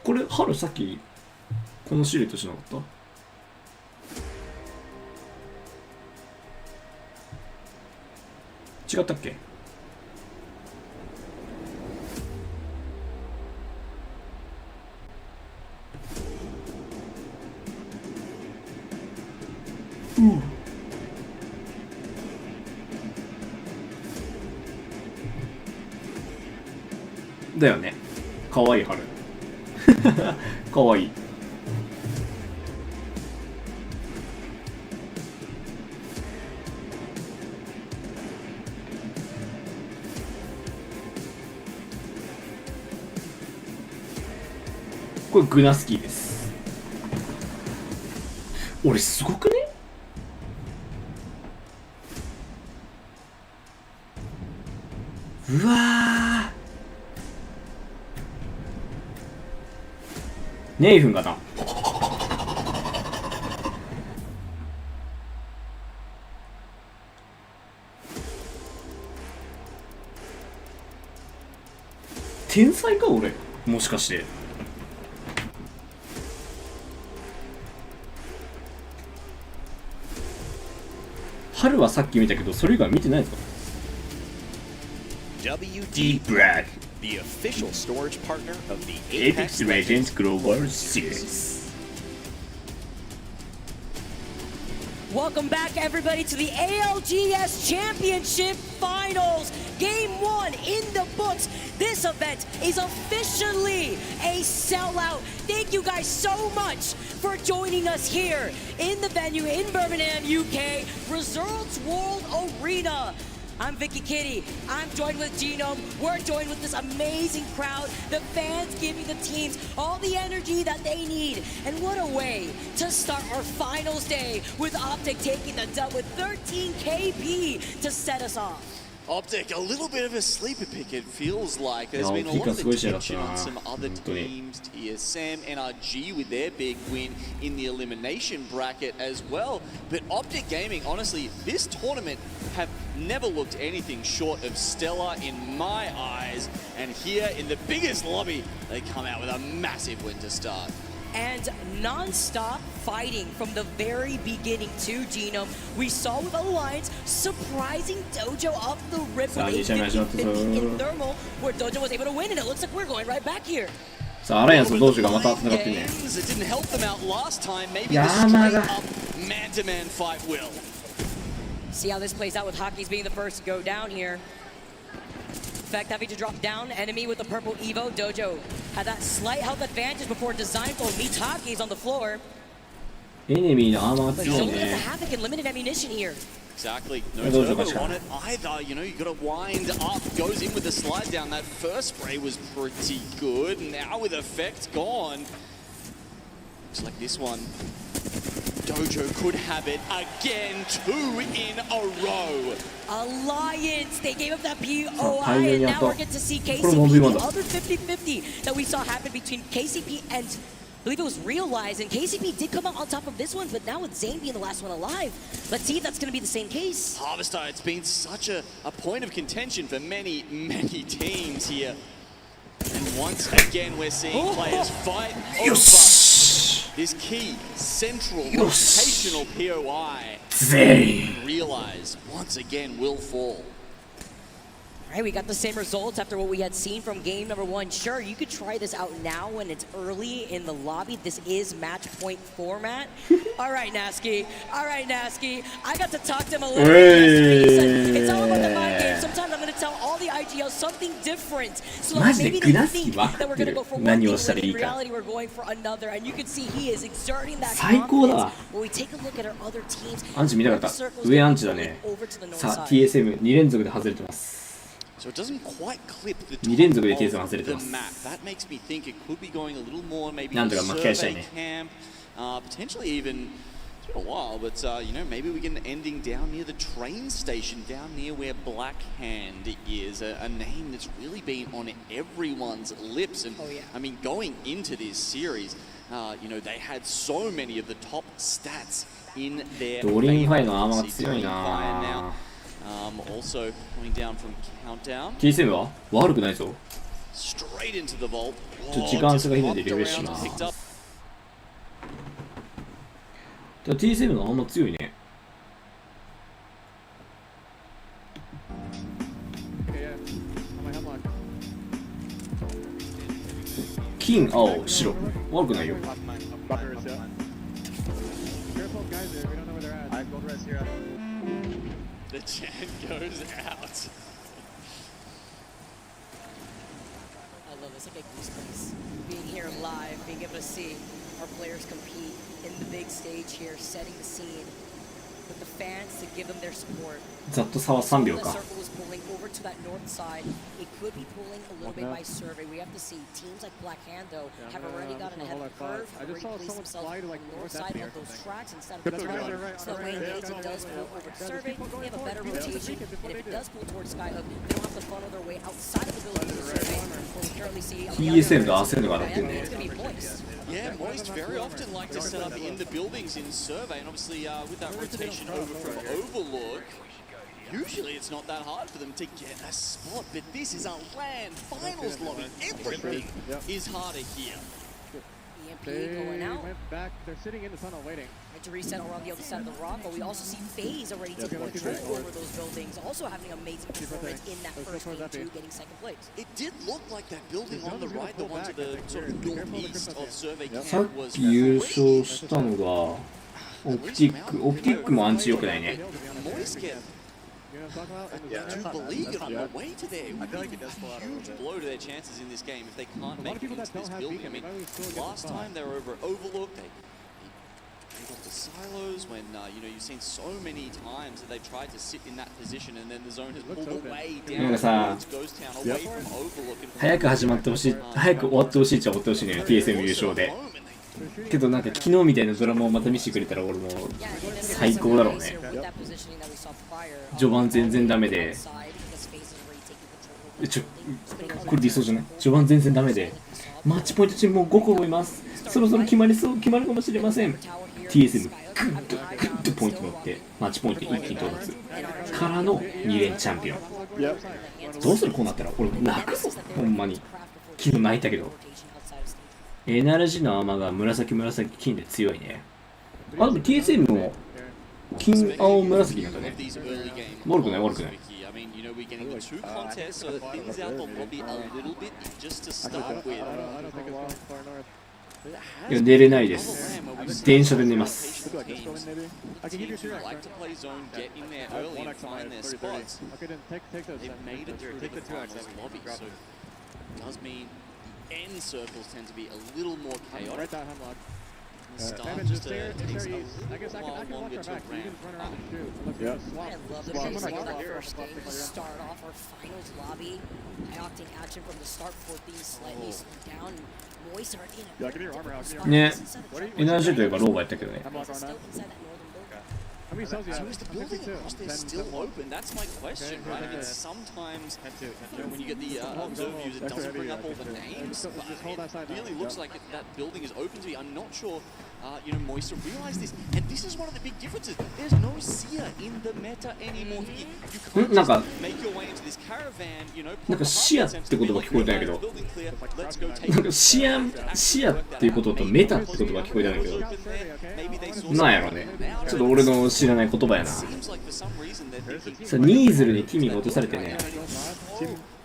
Speaker 1: これ、春さっきこのシルエットしなかった？違ったっけ？だよね。かわいい春。かわいい。これグナスキーです。俺すごくね？うわー。ネイフンかな。天才か俺。もしかして春はさっき見たけどそれ以外見てないですか？
Speaker 11: WD
Speaker 1: Bragg,
Speaker 11: the official storage partner of the
Speaker 1: Apex Legends Global Series.
Speaker 16: Welcome back, everybody, to the ALGS Championship Finals. Game 1 in the books. This event is officially a sellout. Thank you guys so much for joining us here in the venue in Birmingham, UK, Results World Arena. I'm Vicky Kitty. I'm joined with Genome. We're joined with this amazing crowd. The fans giving the teams all the energy that they need. And what a way to start our finals day with Optic taking the dub with 13 KP to set us off.
Speaker 15: Optic, a little bit of a sleeper pick, it feels like. There's been a lot of attention on some other teams, TSM, NRG with their big win in the elimination bracket as well. But Optic Gaming, honestly, this tournament have never looked anything short of stellar in my eyes. And here in the biggest lobby, they come out with a massive win to start.
Speaker 16: And non-stop fighting from the very beginning to Genome. We saw with Alliance surprising Dojo off the rip with a 50-50 in Thermal, where Dojo was able to win, and it looks like we're going right back here.
Speaker 1: さあアライアンスと道場がまた繋がってね。
Speaker 15: It didn't help them out last time. Maybe the straight up man-to-man fight will.
Speaker 16: See how this plays out with Hockey's being the first to go down here. Effect having to drop down, enemy with the purple Evo. Dojo had that slight health advantage before Designful meets Hockey's on the floor.
Speaker 1: エネミーのアーマー
Speaker 16: But
Speaker 1: 強い
Speaker 16: don't let the
Speaker 1: ね。
Speaker 16: havoc and limited ammunition here.
Speaker 15: Exactly. No
Speaker 1: Dojo
Speaker 15: turbo
Speaker 1: 確かに
Speaker 15: on it either. You know, you got to wind up. Goes in with the slide down. That first spray was pretty good. Now with effect gone. Looks like this one. Dojo could have it again. 2 in a row.
Speaker 16: Alliance, they gave up that POI,
Speaker 1: 大量
Speaker 16: and
Speaker 1: にやっ
Speaker 16: now
Speaker 1: た。
Speaker 16: we're getting to see
Speaker 1: これも
Speaker 16: KCP,
Speaker 1: V1 だ。
Speaker 16: the other 50-50 that we saw happen between KCP and I believe it was Realize, and KCP did come out on top of this one, but now with Zane being the last one alive, let's see if that's going to be the same case.
Speaker 15: Harvester, it's been such a point of contention for many, many teams here. And once again, we're seeing players fight over this key, central, rotational POI.
Speaker 1: Zane.
Speaker 15: Realize, once again, will fall.
Speaker 16: All right, we got the same results after what we had seen from game number 1. Sure, you could try this out now when it's early in the lobby. This is match point format. All right, Nasky. All right, Nasky. I got to talk to him a little bit yesterday. He said, it's all about the mind game. Sometimes I'm going to tell all the IGLs something different. So that maybe they think that we're going to go for one thing, when in reality we're going for another. And you can see he is exerting that confidence. When we take a look at our other teams,
Speaker 1: アンチ見たかった。上アンチだね。さあ TSM2 連続で外れてます。
Speaker 15: So it doesn't quite clip the
Speaker 1: 2連続で TSM 外れて
Speaker 15: the
Speaker 1: ます。
Speaker 15: map. That makes me think it could be going a little more maybe
Speaker 1: なん
Speaker 15: the
Speaker 1: とか巻き返したい
Speaker 15: survey
Speaker 1: ね。
Speaker 15: camp, potentially even it's been a while, but you know, maybe we can ending down near the train station, down near where Blackhand is, a name that's really been on everyone's lips. And I mean, going into this series, you know, they had so many of the top stats in their
Speaker 1: ドリームファイ
Speaker 15: favor.
Speaker 1: のアーマー
Speaker 15: See
Speaker 1: 強い
Speaker 15: Green Fire now.
Speaker 1: な。
Speaker 15: Also coming down from Countdown.
Speaker 1: TSM は悪くないぞ。
Speaker 15: Straight into the vault.
Speaker 1: ちょっと時間差がひねでリフレッシュします。TSM のアーマー強いね。金、青、白。悪くないよ。
Speaker 15: The chant goes out.
Speaker 16: I love this, like a goosebumps. Being here live, being able to see our players compete in the big stage here, setting the scene with the fans to give them their support.
Speaker 1: ざっと差は3秒
Speaker 16: The
Speaker 1: か。
Speaker 16: circle is pulling over to that north side. It could be pulling a little bit by survey. We have to see. Teams like Blackhand, though, have already gotten ahead of the curve.
Speaker 5: I just saw someone slide like
Speaker 16: north
Speaker 5: north
Speaker 16: side
Speaker 5: here.
Speaker 16: of those tracks instead of the so when it does pull over to survey, they have a better rotation. And if it does pull towards Skyhook, they don't have to funnel their way outside of the building to survey. What we currently see on the other
Speaker 1: TSM と
Speaker 16: side,
Speaker 1: 焦るのが当たってんね。
Speaker 16: it's going to be Moist.
Speaker 15: Yeah, Moist very often like to set up in the buildings in survey, and obviously with that rotation over from Overlook,
Speaker 17: Usually it's not that hard for them to get a spot, but this is a LAN finals lobby. Everything is harder here.
Speaker 16: EMP going out.
Speaker 5: Went back. They're sitting in the tunnel waiting.
Speaker 16: To reset around the other side of the rock, but we also see FaZe already taking control over those buildings, also having amazing performance in that first game too, getting second place.
Speaker 17: It did look like that building on the right, the one to the sort of northeast of Survey
Speaker 1: さっ
Speaker 17: Camp was
Speaker 1: き優勝したのがオプティックもアンチ良くないね。
Speaker 17: Moisket. To beleague it on the way to there. It would be a huge blow to their chances in this game if they can't make it into this building. I mean, last time they were over at Overlook, they got to silos when, you know, you've seen so many times that they tried to sit in that position and then the zone has pulled away down towards Ghost Town, away from Overlook.
Speaker 1: 早く始まってほしい、早く終わってほしいっちゃ終わってほしいね、TSM 優勝で。けどなんか昨日みたいなドラマをまた見せてくれたら俺も最高だろうね。序盤全然ダメで、これ理想じゃない？序盤全然ダメで、マッチポイントチームも5個います。そろそろ決まるかもしれません。TSM グッとポイント乗ってマッチポイント一気に到達からの2連チャンピオン。どうするこうなったら俺泣くぞほんまに。昨日泣いたけど。NRG のアーマーが紫金で強いね。あ、でも TSM も金青紫なんだね。悪くない悪くない。いや、寝れないです。電車で寝ます。
Speaker 17: End circles tend to be a little more chaotic. Start just takes a little while longer to ramp up.
Speaker 16: I love the pace of that first game to start off our finals lobby. High octane action from the start for these slightly slowed down. Moist are in a
Speaker 1: ね、NRG といえばローバやったけどね。
Speaker 17: So is the building across there still open? That's my question, right? I mean, sometimes when you get the observer views, it doesn't bring up all the names, but it really looks like that building is open to me. I'm not sure, you know, Moista realized this, and this is one of the big differences. There's no Seer in the meta anymore. You can't just make your way into this caravan, you know.
Speaker 1: なんか視野って言葉聞こえたんやけど、なんか視野っていうこととメタって言葉聞こえたんやけど、なんやろね。ちょっと俺の知らない言葉やな。さ、ニーズルにティミが落とされてね。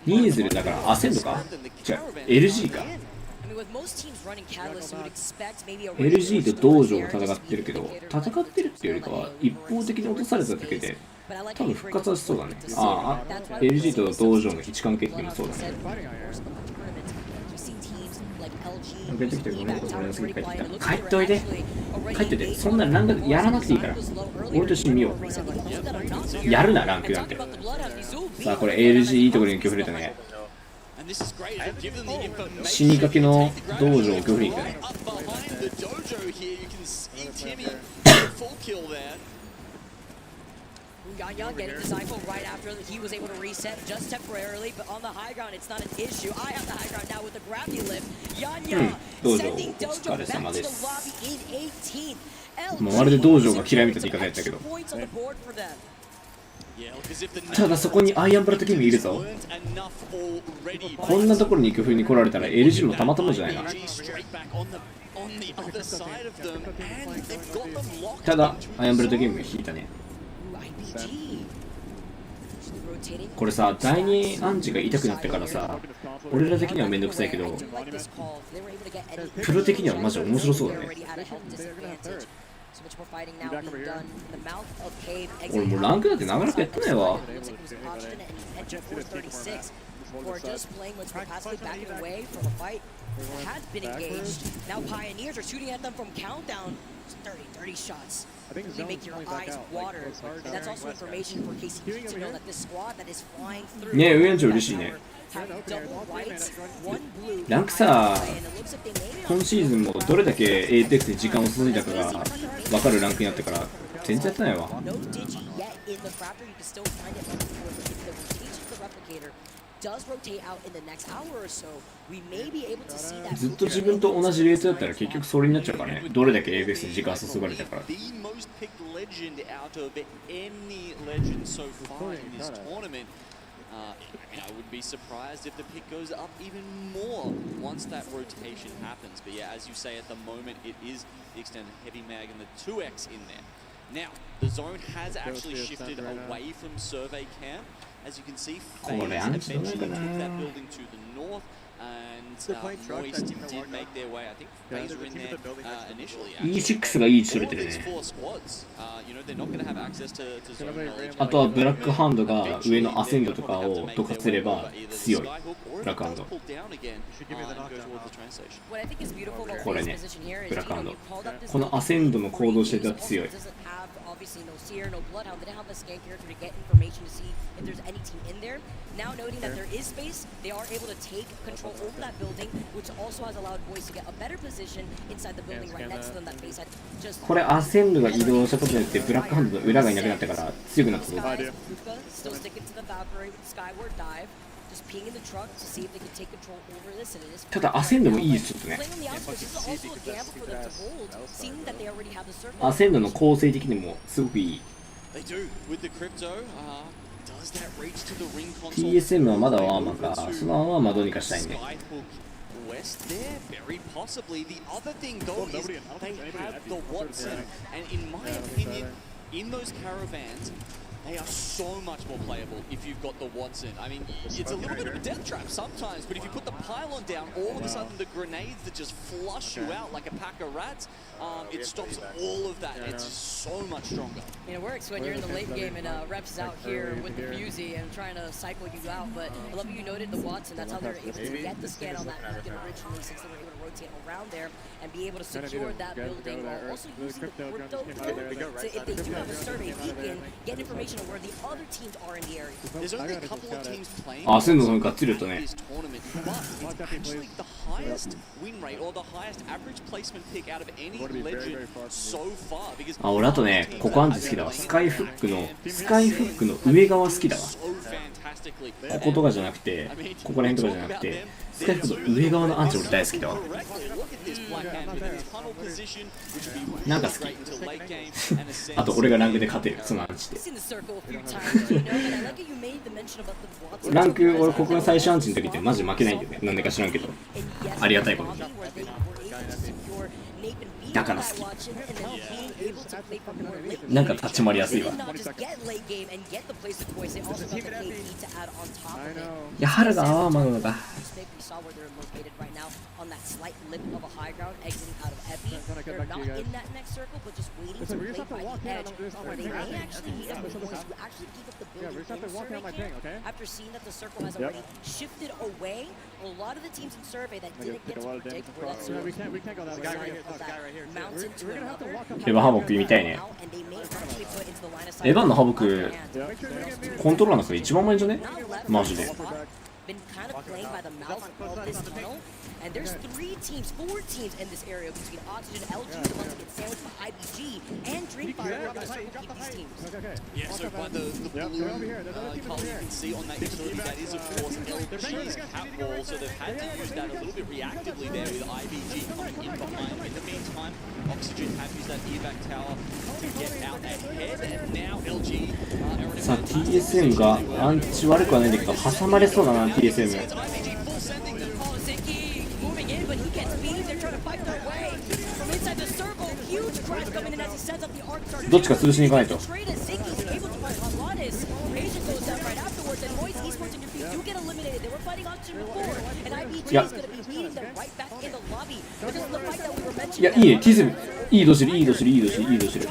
Speaker 1: ニーズルだからアセンドか？違う、LG か。LG と道場も戦ってるけど、戦ってるっていうよりかは一方的に落とされただけで、多分復活はしそうだね。ああ、LG と道場の位置関係っていうのもそうだね。帰ってきてごめんなさい、帰ってきた。帰っておいで。帰ってて、そんなランクやらなくていいから。俺と一緒に見よう。やるな、ランクなんて。さあ、これ LG いいところに今日触れたね。死にかけの道場を今日触れに来たね。
Speaker 16: Yanya getting the Cypher right after he was able to reset just temporarily, but on the high ground it's not an issue. I have the high ground now with the gravity lift. Yanya sending Dojo back to the lobby in 18th.
Speaker 1: まるで道場が嫌いみたいな言い方やったけど。ただそこにアイアンブラッドキングいるぞ。こんなところに工夫に来られたら LG もたまたまじゃないな。ただアイアンブラッドキングが引いたね。これさ、第2アンチが痛くなってからさ、俺ら的にはめんどくさいけど、プロ的にはマジ面白そうだね。俺もうランクなんて長らくやってないわ。
Speaker 16: Really make your eyes water, and that's also information for KCP to know that this squad that is flying through
Speaker 1: ねえ、ウエンチョ嬉しいね。ランクさ、今シーズンもどれだけ ATX で時間を注いだかが分かるランクになってから全然やってないわ。
Speaker 16: does rotate out in the next hour or so, we may be able to see that.
Speaker 1: ずっと自分と同じレースだったら結局それになっちゃうからね。どれだけ ALGS に時間注がれたから。
Speaker 15: The most picked legend out of any legend so far in this tournament. I mean, I would be surprised if the pick goes up even more once that rotation happens. But yeah, as you say, at the moment, it is the extended heavy mag and the 2x in there. Now, the zone has actually shifted away from survey camp. As you can see, FaZe eventually took that building to the north, and Moist did make their way. I think FaZe were in there initially.
Speaker 1: E6 がいい位置取れてるね。
Speaker 15: They're not going to have access to zone knowledge.
Speaker 1: あとはブラックハンドが上のアセンドとかをどかせれば強い。ブラックハンド。これね、ブラックハンド。このアセンドの行動してたら強い。
Speaker 16: Obviously, no Seer, no Bloodhound. They didn't have the scan character to get information to see if there's any team in there. Now, noting that there is space, they are able to take control over that building, which also has allowed boys to get a better position inside the building right next to them. That FaZe had just.
Speaker 1: これアセンドが移動したことによってブラックハンドの裏がいなくなったから強くなったぞ。
Speaker 16: Still sticking to the Valkyrie with Skyward Dive. Just peeing in the truck to see if they can take control over this, and it is.
Speaker 1: ただアセンドもいいですちょっとね。
Speaker 16: Playing on the outskirts, this is also a gamble for them to hold, seeing that they already have the circle.
Speaker 1: アセンドの構成的にもすごくいい。
Speaker 15: They do with the crypto. Does that reach to the ring console?
Speaker 1: TSM はまだワーマーか。そのワーマーどうにかしたいね。
Speaker 15: West there, very possibly. The other thing though is they have the Watson, and in my opinion, in those caravans, they are so much more playable if you've got the Watson. I mean, it's a little bit of a death trap sometimes, but if you put the pylon down, all of a sudden the grenades that just flush you out like a pack of rats, it stops all of that. It's so much stronger.
Speaker 16: I mean, it works when you're in the late game and Reps is out here with the Fusey and trying to cycle you out, but I love you noted the Watson. That's how they're able to get the scan on that beacon originally, since they were able to rotate around there and be able to secure that building while also using the crypto to, if they do have a survey beacon, get information on where the other teams are in the area.
Speaker 15: There's only a couple of teams playing
Speaker 1: あ、そういうのがっつりとね。
Speaker 15: this tournament, but it's actually the highest win rate or the highest average placement pick out of any legend so far. Because
Speaker 1: あ、俺あとね、ここアンチ好きだわ。スカイフックの上側好きだわ。こことかじゃなくて、ここら辺とかじゃなくて、スカイフックの上側のアンチ俺大好きだわ。なんか好き。あと俺がランクで勝てる、そのアンチで。ランク、俺ここが最初アンチの時ってマジ負けないんだよね。なんでか知らんけど。ありがたいことに。だから好き。なんか立ち回りやすいわ。いや、春がアーマーなのか。
Speaker 16: on that slight lip of a high ground exiting out of Epi. They're not in that next circle, but just waiting to play by the edge. Where they may actually meet up with boys who actually keep up the building in survey camp. After seeing that the circle has already shifted away, a lot of the teams in survey that didn't get to predict where that circle was mountain to another.
Speaker 1: エヴァンハボック見たいね。エヴァンのハボックコントローラーの中で一番前じゃね？マジで。
Speaker 16: Been kind of playing by the mouth of this tunnel, and there's 4 teams in this area between Oxygen, LG, the ones that get sandwiched by IBG, and Dreamfire who are going to keep these teams.
Speaker 15: Yeah, so by the blue color you can see on that utility, that is of course LG's cap wall, so they've had to use that a little bit reactively there with IBG coming in behind. In the meantime, Oxygen have used that evac tower to get out ahead, and now LG
Speaker 1: さあ TSM がアンチ悪くはないんだけど挟まれそうだな TSM。 どっちか潰しに行かないと。いや、いや、いいね TSM いい移動してるいい移動してるいい移動してるいい移動してる。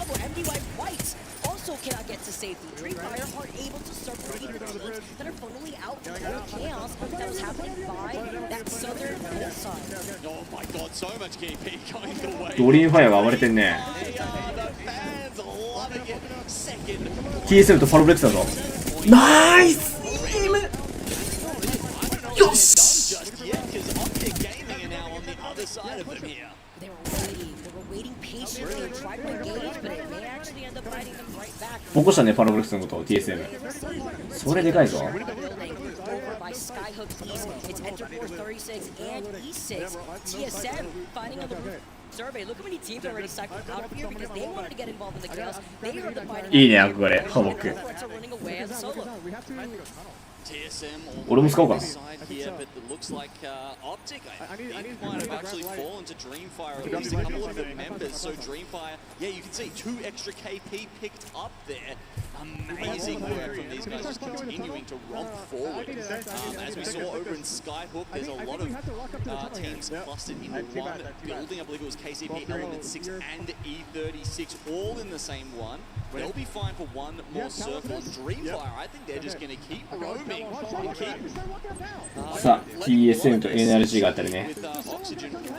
Speaker 16: cannot get to safety. Dreamfire are able to circle either the teams that are funneling out the chaos that was happening by that southern hillside.
Speaker 15: Oh my god, so much KP going the way.
Speaker 1: ドリームファイアが暴れてんね。TSM とパロブレックスだぞ。ナイスゲーム。よし。ボコしたねパロブレックスのことを TSM。それでかいぞ。
Speaker 16: by Skyhook East. It's Enter Force 36 and E6. TSM fighting on the roof. Survey, look how many teams already cycled out of here because they wanted to get involved in the chaos. They heard the fighting.
Speaker 1: いいね、これ、ハボック。
Speaker 16: running away as a solo.
Speaker 15: TSM
Speaker 1: 俺も使おうかな。
Speaker 15: side here, but it looks like Optic, I think, might have actually fallen to Dreamfire, at least a couple of the members. So Dreamfire, yeah, you can see 2 extra KP picked up there. Amazing work from these guys, just continuing to romp forward. As we saw over in Skyhook, there's a lot of teams clustered in one building. I believe it was KCP, Element 6 and E36, all in the same one. They'll be fine for one more circle. Dreamfire, I think they're just going to keep roaming.
Speaker 1: さあ TSM と NRG があったりね。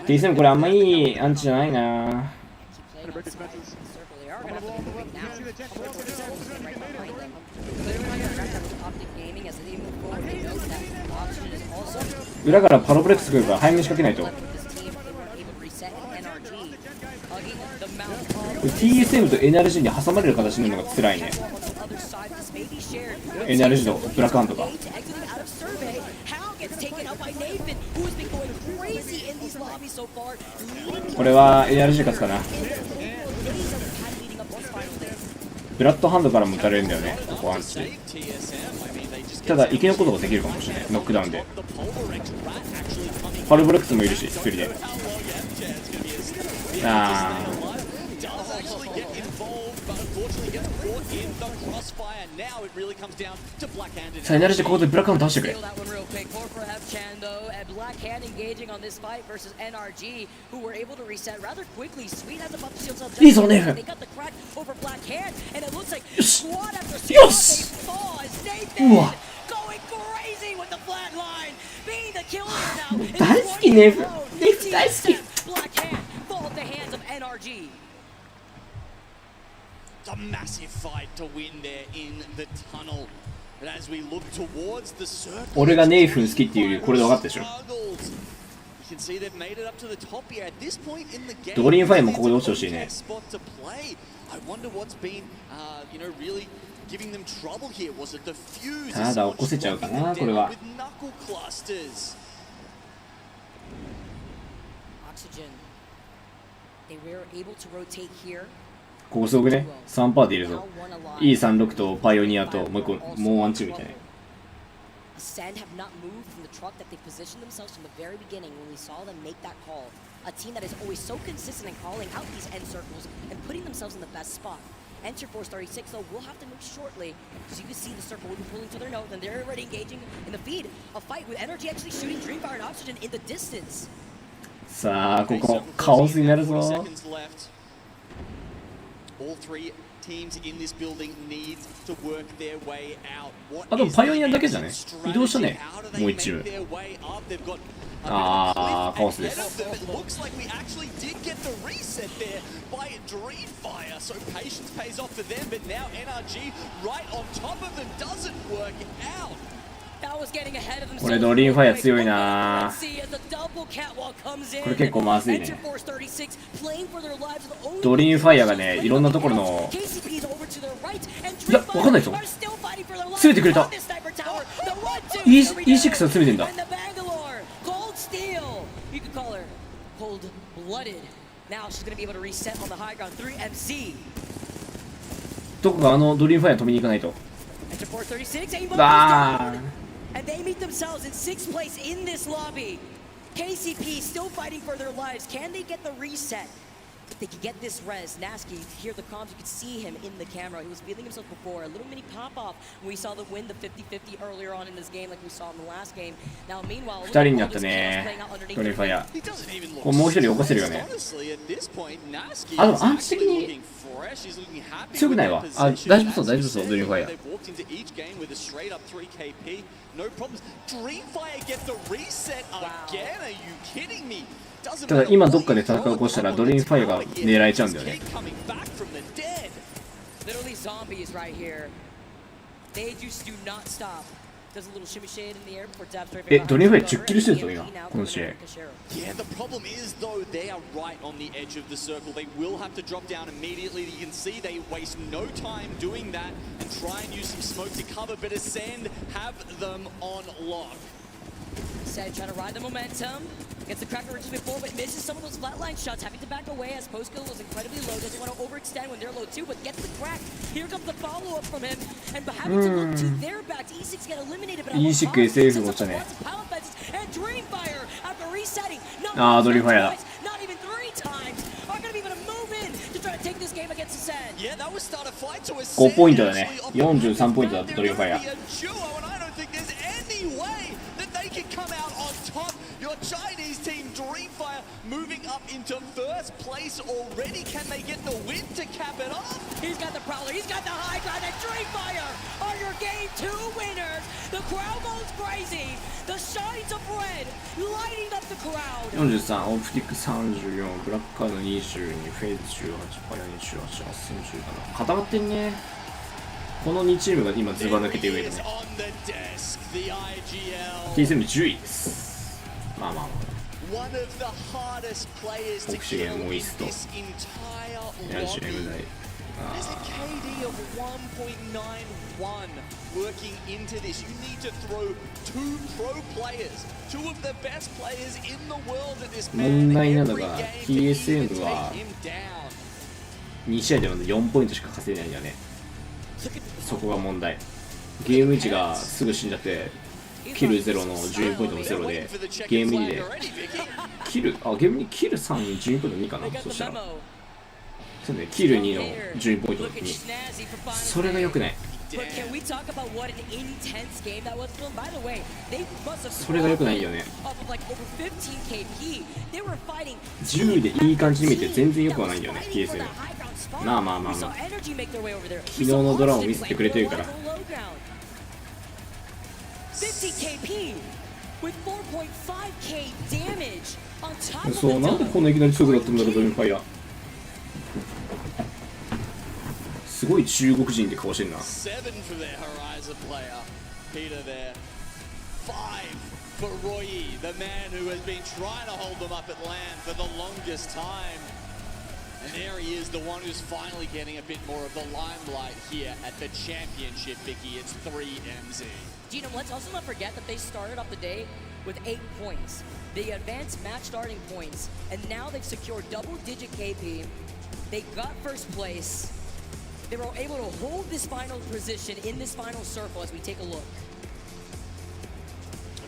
Speaker 1: TSM これあんまいいアンチじゃないな。 裏からパロプレックス来るから早めに仕掛けないと。これ TSM と NRG に挟まれる形になるのが辛いね。NRG のブラックハンドが。これは NRG 勝つかな。ブラッドハンドからも打たれるんだよね、ここアンチ。ただ生き残ることができるかもしれない、ノックダウンで。パルブレックスもいるし、一人で。あー。 さあ、NRG ここでブラックハンド倒してくれ。いいぞ、ネーフ。よし。よし。うわ。大好き、ネーフ。ネーフ大好き。
Speaker 15: A massive fight to win there in the tunnel. But as we look towards the circle,
Speaker 1: 俺がネイフン好きっていうよりこれで分かったでしょ。
Speaker 15: you can see they've made it up to the top here at this point in the game.
Speaker 1: ドリームファイアもここで落ちてほしいね。
Speaker 15: Spot to play. I wonder what's been, you know, really giving them trouble here. Was it the fuse?
Speaker 1: ただ起こせちゃうかな、これは。
Speaker 15: With knuckle clusters.
Speaker 16: Oxygen. They were able to rotate here.
Speaker 1: ここすごくね、3パーでいるぞ。E36 とパイオニアともう一個、もうワンチームみたいな。
Speaker 16: Ascend have not moved from the truck that they positioned themselves from the very beginning when we saw them make that call. A team that is always so consistent in calling out these end circles and putting themselves in the best spot. Enter Force 36 though will have to move shortly, because you can see the circle will be pulling to their nose and they're already engaging in the feed. A fight with Energy actually shooting Dreamfire and Oxygen in the distance.
Speaker 1: さあ、ここ、カオスになるぞ。
Speaker 15: All 3 teams in this building need to work their way out.
Speaker 1: あ、でもパイオニアだけじゃね。移動したね。もう一チーム。あー、カオスです。
Speaker 15: Looks like we actually did get the reset there by Dreamfire. So patience pays off for them, but now NRG right on top of them doesn't work out.
Speaker 1: これドリームファイア強いな。これ結構まずいね。ドリームファイアがね、いろんなところの。いや、わかんないぞ。詰めてくれた。E6 が詰めてんだ。どこかあのドリームファイア止めに行かないと。あー。
Speaker 16: And they meet themselves in 6th place in this lobby. KCP still fighting for their lives. Can they get the reset? If they can get this res, Nasky, hear the comms, you could see him in the camera. He was feeling himself before. A little mini pop-off when we saw the win, the 50-50 earlier on in this game like we saw in the last game. Now, meanwhile,
Speaker 1: 2人になったね。ドリームファイア。これもう一人起こせるよね。あ、でもアンチ的に強くないわ。あ、大丈夫そう、大丈夫そう、ドリームファイア。
Speaker 15: No problems. Dreamfire get the reset again. Are you kidding me?
Speaker 1: ただ今どっかで戦い起こしたらドリームファイアが狙えちゃうんだよね。
Speaker 16: Literally zombies right here. They just do not stop. Does a little shimmy shade in the air before Dab straight
Speaker 1: え、ドリームファイ10キルしてるぞ今この試合。
Speaker 15: Yeah, the problem is though they are right on the edge of the circle. They will have to drop down immediately. You can see they waste no time doing that and try and use some smoke to cover, but Ascend have them on lock.
Speaker 16: Ascend trying to ride the momentum. Gets the cracker reaches before, but misses some of those flatline shots, having to back away as post kill was incredibly low. Doesn't want to overextend when they're low too, but gets the crack. Here comes the follow-up from him, and having to look to their backs. E6 get eliminated, but
Speaker 1: E6 SF 持ったね。
Speaker 16: and Dreamfire after resetting.
Speaker 1: あー、ドリームファイヤー。
Speaker 16: Not even 3 times are going to be able to move in to try to take this game against Ascend.
Speaker 15: Yeah, that was start a fight to
Speaker 1: 5ポイントだね。43ポイントだったドリームファイヤー。
Speaker 15: Come out on top. Your Chinese team Dreamfire moving up into first place already. Can they get the win to cap it off?
Speaker 16: He's got the Prowler, he's got the high ground, and Dreamfire are your game 2 winners. The crowd goes crazy. The shines of red lighting up the crowd.
Speaker 1: 43、オプティック34、ブラックカード22、フェイズ18、ファイア28、アッセン17。固まってんね。この2チームが今ずば抜けて上でね。TSM 10位です。まあまあまあ。オプシゲンもイースト。ヤジエムダイ。
Speaker 15: There's a KD of 1.91 working into this. You need to throw 2 pro players, 2 of the best players in the world at this
Speaker 1: 問題なのが TSM は2試合でも4ポイントしか稼いでないんだよね。そこが問題。ゲーム1がすぐ死んじゃってキル0の12ポイントの0でゲーム2でキルゲーム2キル3に12ポイント2かな。そしたらそうね、キル2の12ポイント2。それが良くない。それが良くないよね。10でいい感じに見て全然良くはないんだよね TSM。まあまあまあまあ、昨日のドラを見せてくれてるから。そう、なんでこんないきなり強くなったんだろうドリームファイヤー。すごい中国人って顔してんな。
Speaker 15: For Roy, the man who has been trying to hold them up at land for the longest time. And there he is, the one who's finally getting a bit more of the limelight here at the championship, Vicky. It's 3MZ.
Speaker 16: Gino, let's also not forget that they started off the day with 8 points. They advanced match starting points, and now they've secured double-digit KP. They got first place. They were able to hold this final position in this final circle as we take a look.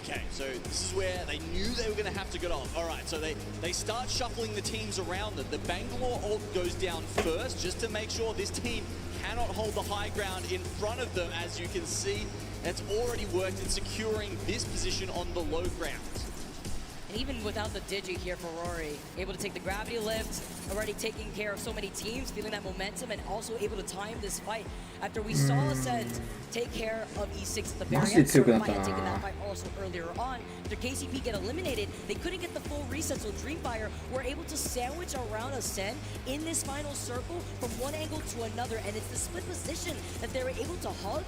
Speaker 15: Okay, so this is where they knew they were going to have to get on. All right, so they start shuffling the teams around them. The Bangalore ult goes down first just to make sure this team cannot hold the high ground in front of them. As you can see, it's already worked in securing this position on the low ground.
Speaker 16: And even without the Digi here for Rory, able to take the gravity lift, already taking care of so many teams, feeling that momentum, and also able to time this fight. After we saw Ascend take care of E6 at the very end, so might have taken that fight also earlier on. After KCP get eliminated, they couldn't get the full reset, so Dreamfire were able to sandwich around Ascend in this final circle from one angle to another, and it's the split position that they were able to hug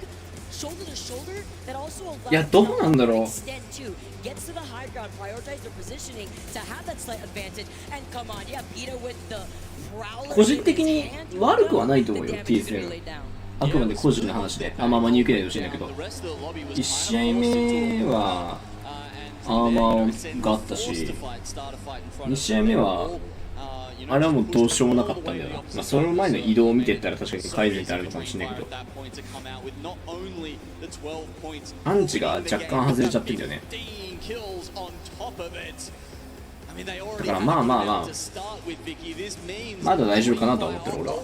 Speaker 16: shoulder to shoulder that also allows them to extend too. Gets to the high ground, prioritize their positioning to have that slight advantage, and come on, yeah, Vita with the prowler.
Speaker 1: 個人的に悪くはないと思うよ TSM。あくまで個人の話で、あんま真に受けないでほしいんだけど、1試合目はアーマーがあったし、2試合目はあれはもうどうしようもなかったんだよな。まあその前の移動を見てったら確かに改善ってあるのかもしれないけど、アンチが若干外れちゃってんだよね。だからまあまあまあまだ大丈夫かなと思ってる俺は。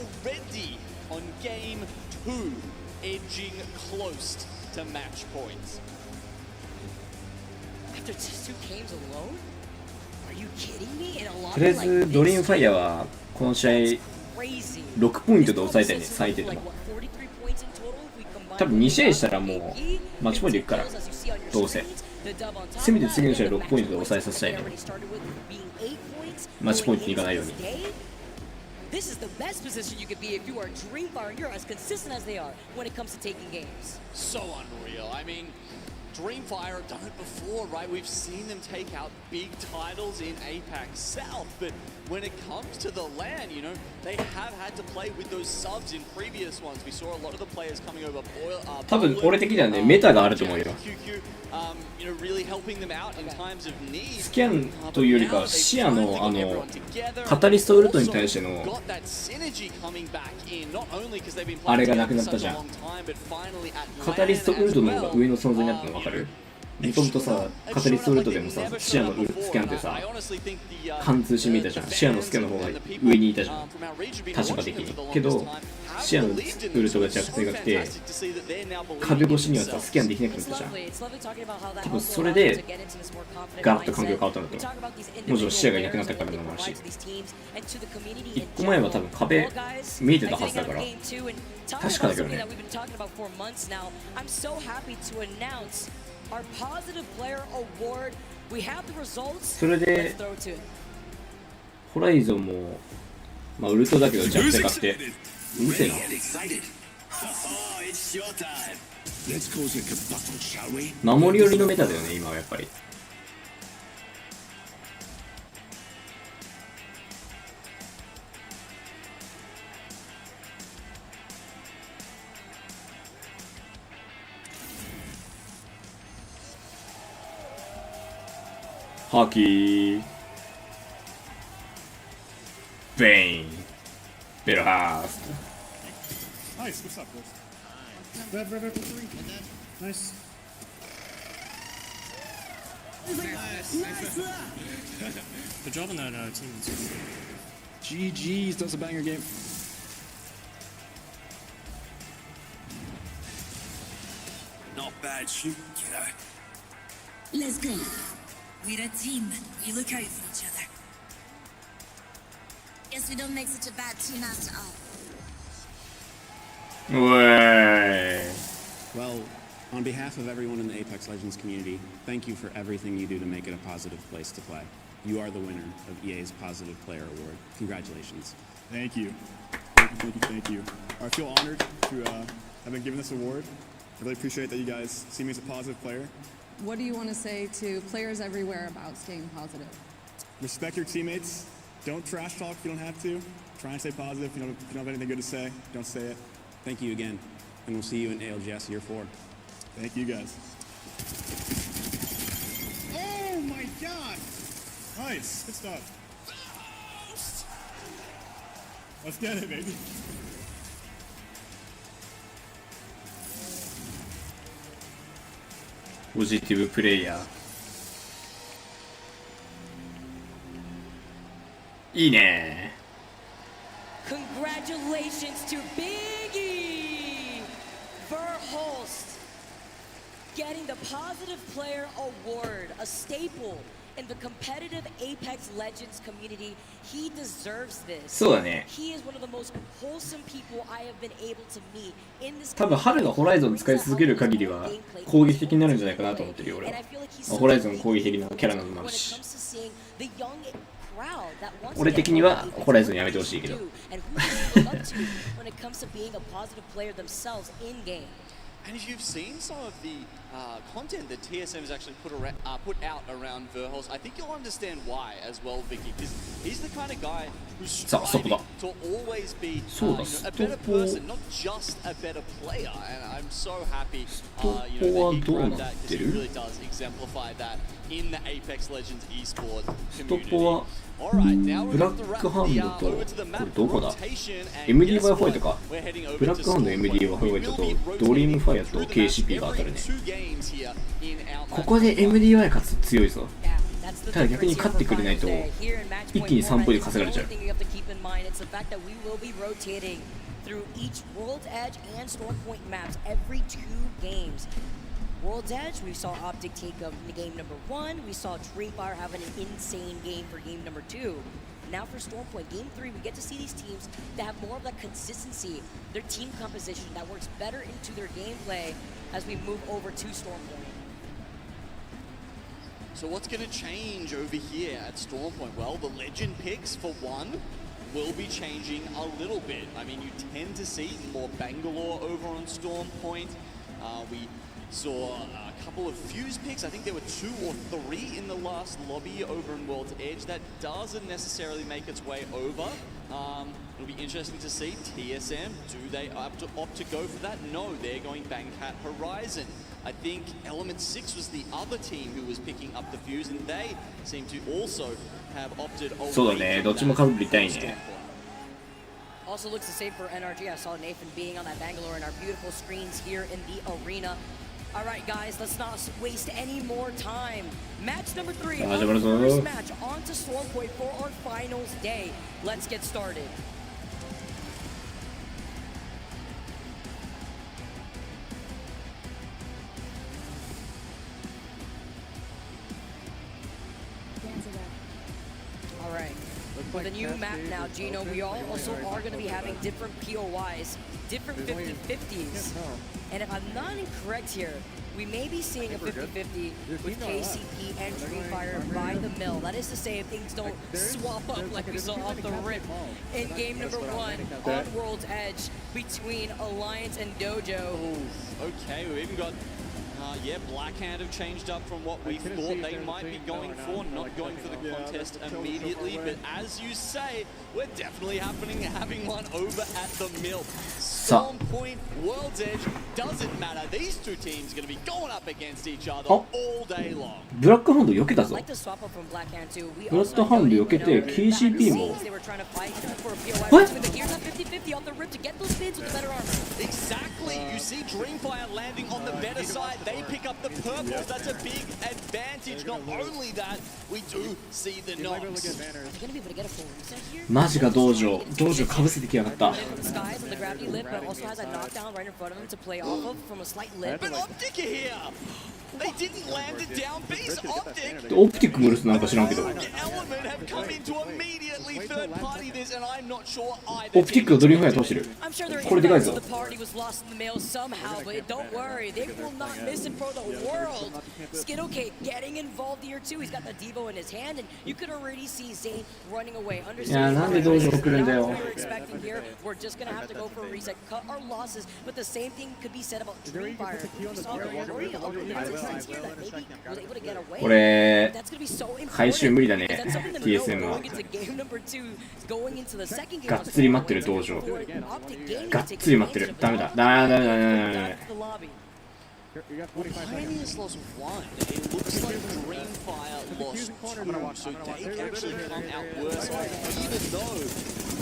Speaker 1: とりあえずドリームファイヤーはこの試合6ポイントで抑えたいね、最低でも。多分2試合したらもうマッチポイントいくから、どうせせめて次の試合6ポイントで抑えさせたいね。マッチポイントにいかないように。
Speaker 16: This is the best position you could be if you are Dreamfire and you're as consistent as they are when it comes to taking games.
Speaker 15: So unreal. I mean, Dreamfire have done it before, right? We've seen them take out big titles in APAC South, but when it comes to the LAN, you know, they have had to play with those subs in previous ones. We saw a lot of the players coming over.
Speaker 1: 多分俺的にはねメタがあると思うよ。
Speaker 15: You know, really helping them out in times of need.
Speaker 1: スキャンというよりか視野のカタリストウルトに対してのあれがなくなったじゃん。カタリストウルトの方が上の存在になったの分かる？もともとさ、カタリストウルトでもさ、視野のスキャンってさ、貫通してみたじゃん。視野のスキャンの方が上にいたじゃん。立場的に。けど、視野のウルトが弱性が来て、壁越しにはさ、スキャンできなくなったじゃん。多分それで、ガラッと環境が変わったんだと思う。もちろん視野がいなくなったからのもあるし。1個前は多分壁見えてたはずだから。確かだけどね。それでホライゾンもまあウルトだけど弱性化ってうるせえな。守り寄りのメタだよね今はやっぱり。ハーキーベインベルハース
Speaker 6: Nice, what's up, boys? Red, nice.
Speaker 18: Good job on that team.
Speaker 6: GG's, that was a banger game.
Speaker 19: Not bad shooting, you know.
Speaker 20: Let's go. We're a team. We look out for each other. Guess we don't make such a bad team after all.
Speaker 21: Well, on behalf of everyone in the Apex Legends community, thank you for everything you do to make it a positive place to play. You are the winner of EA's Positive Player Award. Congratulations.
Speaker 6: Thank you. Thank you. I feel honored to have been given this award. I really appreciate that you guys see me as a positive player.
Speaker 22: What do you want to say to players everywhere about staying positive?
Speaker 6: Respect your teammates. Don't trash talk if you don't have to. Try and stay positive. If you don't have anything good to say, don't say it.
Speaker 21: Thank you again, and we'll see you in ALGS Year 4.
Speaker 6: Thank you guys. Oh my god! Nice, good stuff. Let's get it, baby.
Speaker 1: Positive player. いいね。
Speaker 16: Congratulations to Biggie Verhulst getting the Positive Player Award, a staple in the competitive Apex Legends community. He deserves this.
Speaker 1: そうだね。
Speaker 16: He is one of the most wholesome people I have been able to meet in this.
Speaker 1: 多分春がホライゾン使い続ける限りは攻撃的になるんじゃないかなと思ってるよ俺は。ホライゾン攻撃的なキャラなのもあるし。俺的にはホライゾンやめてほしいけど。
Speaker 15: And if you've seen some of the content that TSM has actually put out around Verhulst, I think you'll understand why as well, Vicky, because he's the kind of guy who's striving to always be a better person, not just a better player. And I'm so happy that he grabbed that because he really does exemplify that in the Apex Legends esports community.
Speaker 1: ブラックハンドと、これどこだ ?MD ワイファイトか。ブラックハンド、MD ワイファイトと、ドリームファイアと KCP が当たるね。ここで MD ワイ勝つと強いぞ。ただ逆に勝ってくれないと、一気に3ポイント稼がれちゃう。
Speaker 16: World's Edge, we saw Optic take game number 1. We saw Dreamfire having an insane game for game number 2. Now for Stormpoint, game 3, we get to see these teams that have more of that consistency, their team composition that works better into their gameplay as we move over to Stormpoint.
Speaker 15: So what's going to change over here at Stormpoint? Well, the legend picks, for one, will be changing a little bit. I mean, you tend to see more Bangalore over on Stormpoint. We saw couple of fuse picks. I think there were 2 or 3 in the last lobby over in World's Edge. That doesn't necessarily make its way over. It'll be interesting to see TSM. Do they opt to go for that? No, they're going Bangcat Horizon. I think Element 6 was the other team who was picking up the fuse, and they seem to also have opted away.
Speaker 1: そうだね、どっちもかぶりたいね。
Speaker 16: Also looks the same for NRG. I saw Nathan being on that Bangalore and our beautiful screens here in the arena. All right, guys, let's not waste any more time. Match number 3, our first match on to Storm Point for our finals day. Let's get started. All right. For the new map now, Gino, we all also are going to be having different POIs, different 50-50s. And if I'm not incorrect here, we may be seeing a 50-50 with KCP and Dreamfire by the mill. That is to say, if things don't swap up like we saw off the rip in game number 1 on World's Edge between Alliance and Dojo.
Speaker 15: Okay, we've even got yeah, Blackhand have changed up from what we thought they might be going for, not going for the contest immediately, but as you say, we're definitely having one over at the mill. Storm Point, World's Edge, doesn't matter. These two teams are going to be going up against each other all day long.
Speaker 1: ブラックハンド避けたぞ。
Speaker 16: Like to swap up from Blackhand too. We
Speaker 1: ブラックハンド避けて KCP も
Speaker 16: they were trying to fight for a POI between the gears on 50-50 off the rip to get those spins with the better armor.
Speaker 15: Exactly. You see Dreamfire landing on the better side. They pick up the purples. That's a big advantage. Not only that, we do see the knocks.
Speaker 16: Are they going to be able to get a full reset here?
Speaker 1: マジか道場かぶせてきやがった。
Speaker 16: From the skies on the gravity lip, but also has a knockdown right in front of him to play off of from a slight lip.
Speaker 15: But Optic here! They didn't land it down base. Optic!
Speaker 1: オプティックブルースなんか知らんけど。
Speaker 15: Element have come in to immediately third party this, and I'm not sure either.
Speaker 1: オプティックがドリームファイア通してる。これでかいぞ。
Speaker 16: The party was lost in the mail somehow, but don't worry, they will not miss it for the world. Skittlecake getting involved here too. He's got the Devo in his hand, and you could already see Zane running away.
Speaker 1: いや、なんで道場来るんだよ。
Speaker 16: We're just gonna have to go for a reset, cut our losses, but the same thing could be said about Dreamfire. That's
Speaker 1: これ
Speaker 16: gonna be so important.
Speaker 1: 回収無理だね TSM は
Speaker 16: Game number 2, going into the second game.
Speaker 1: がっつり待ってる道場がっつり待ってるダメだダメだ
Speaker 15: Pioneers lost 1. It looks like Dreamfire lost 2, so they actually come out worse. Even though,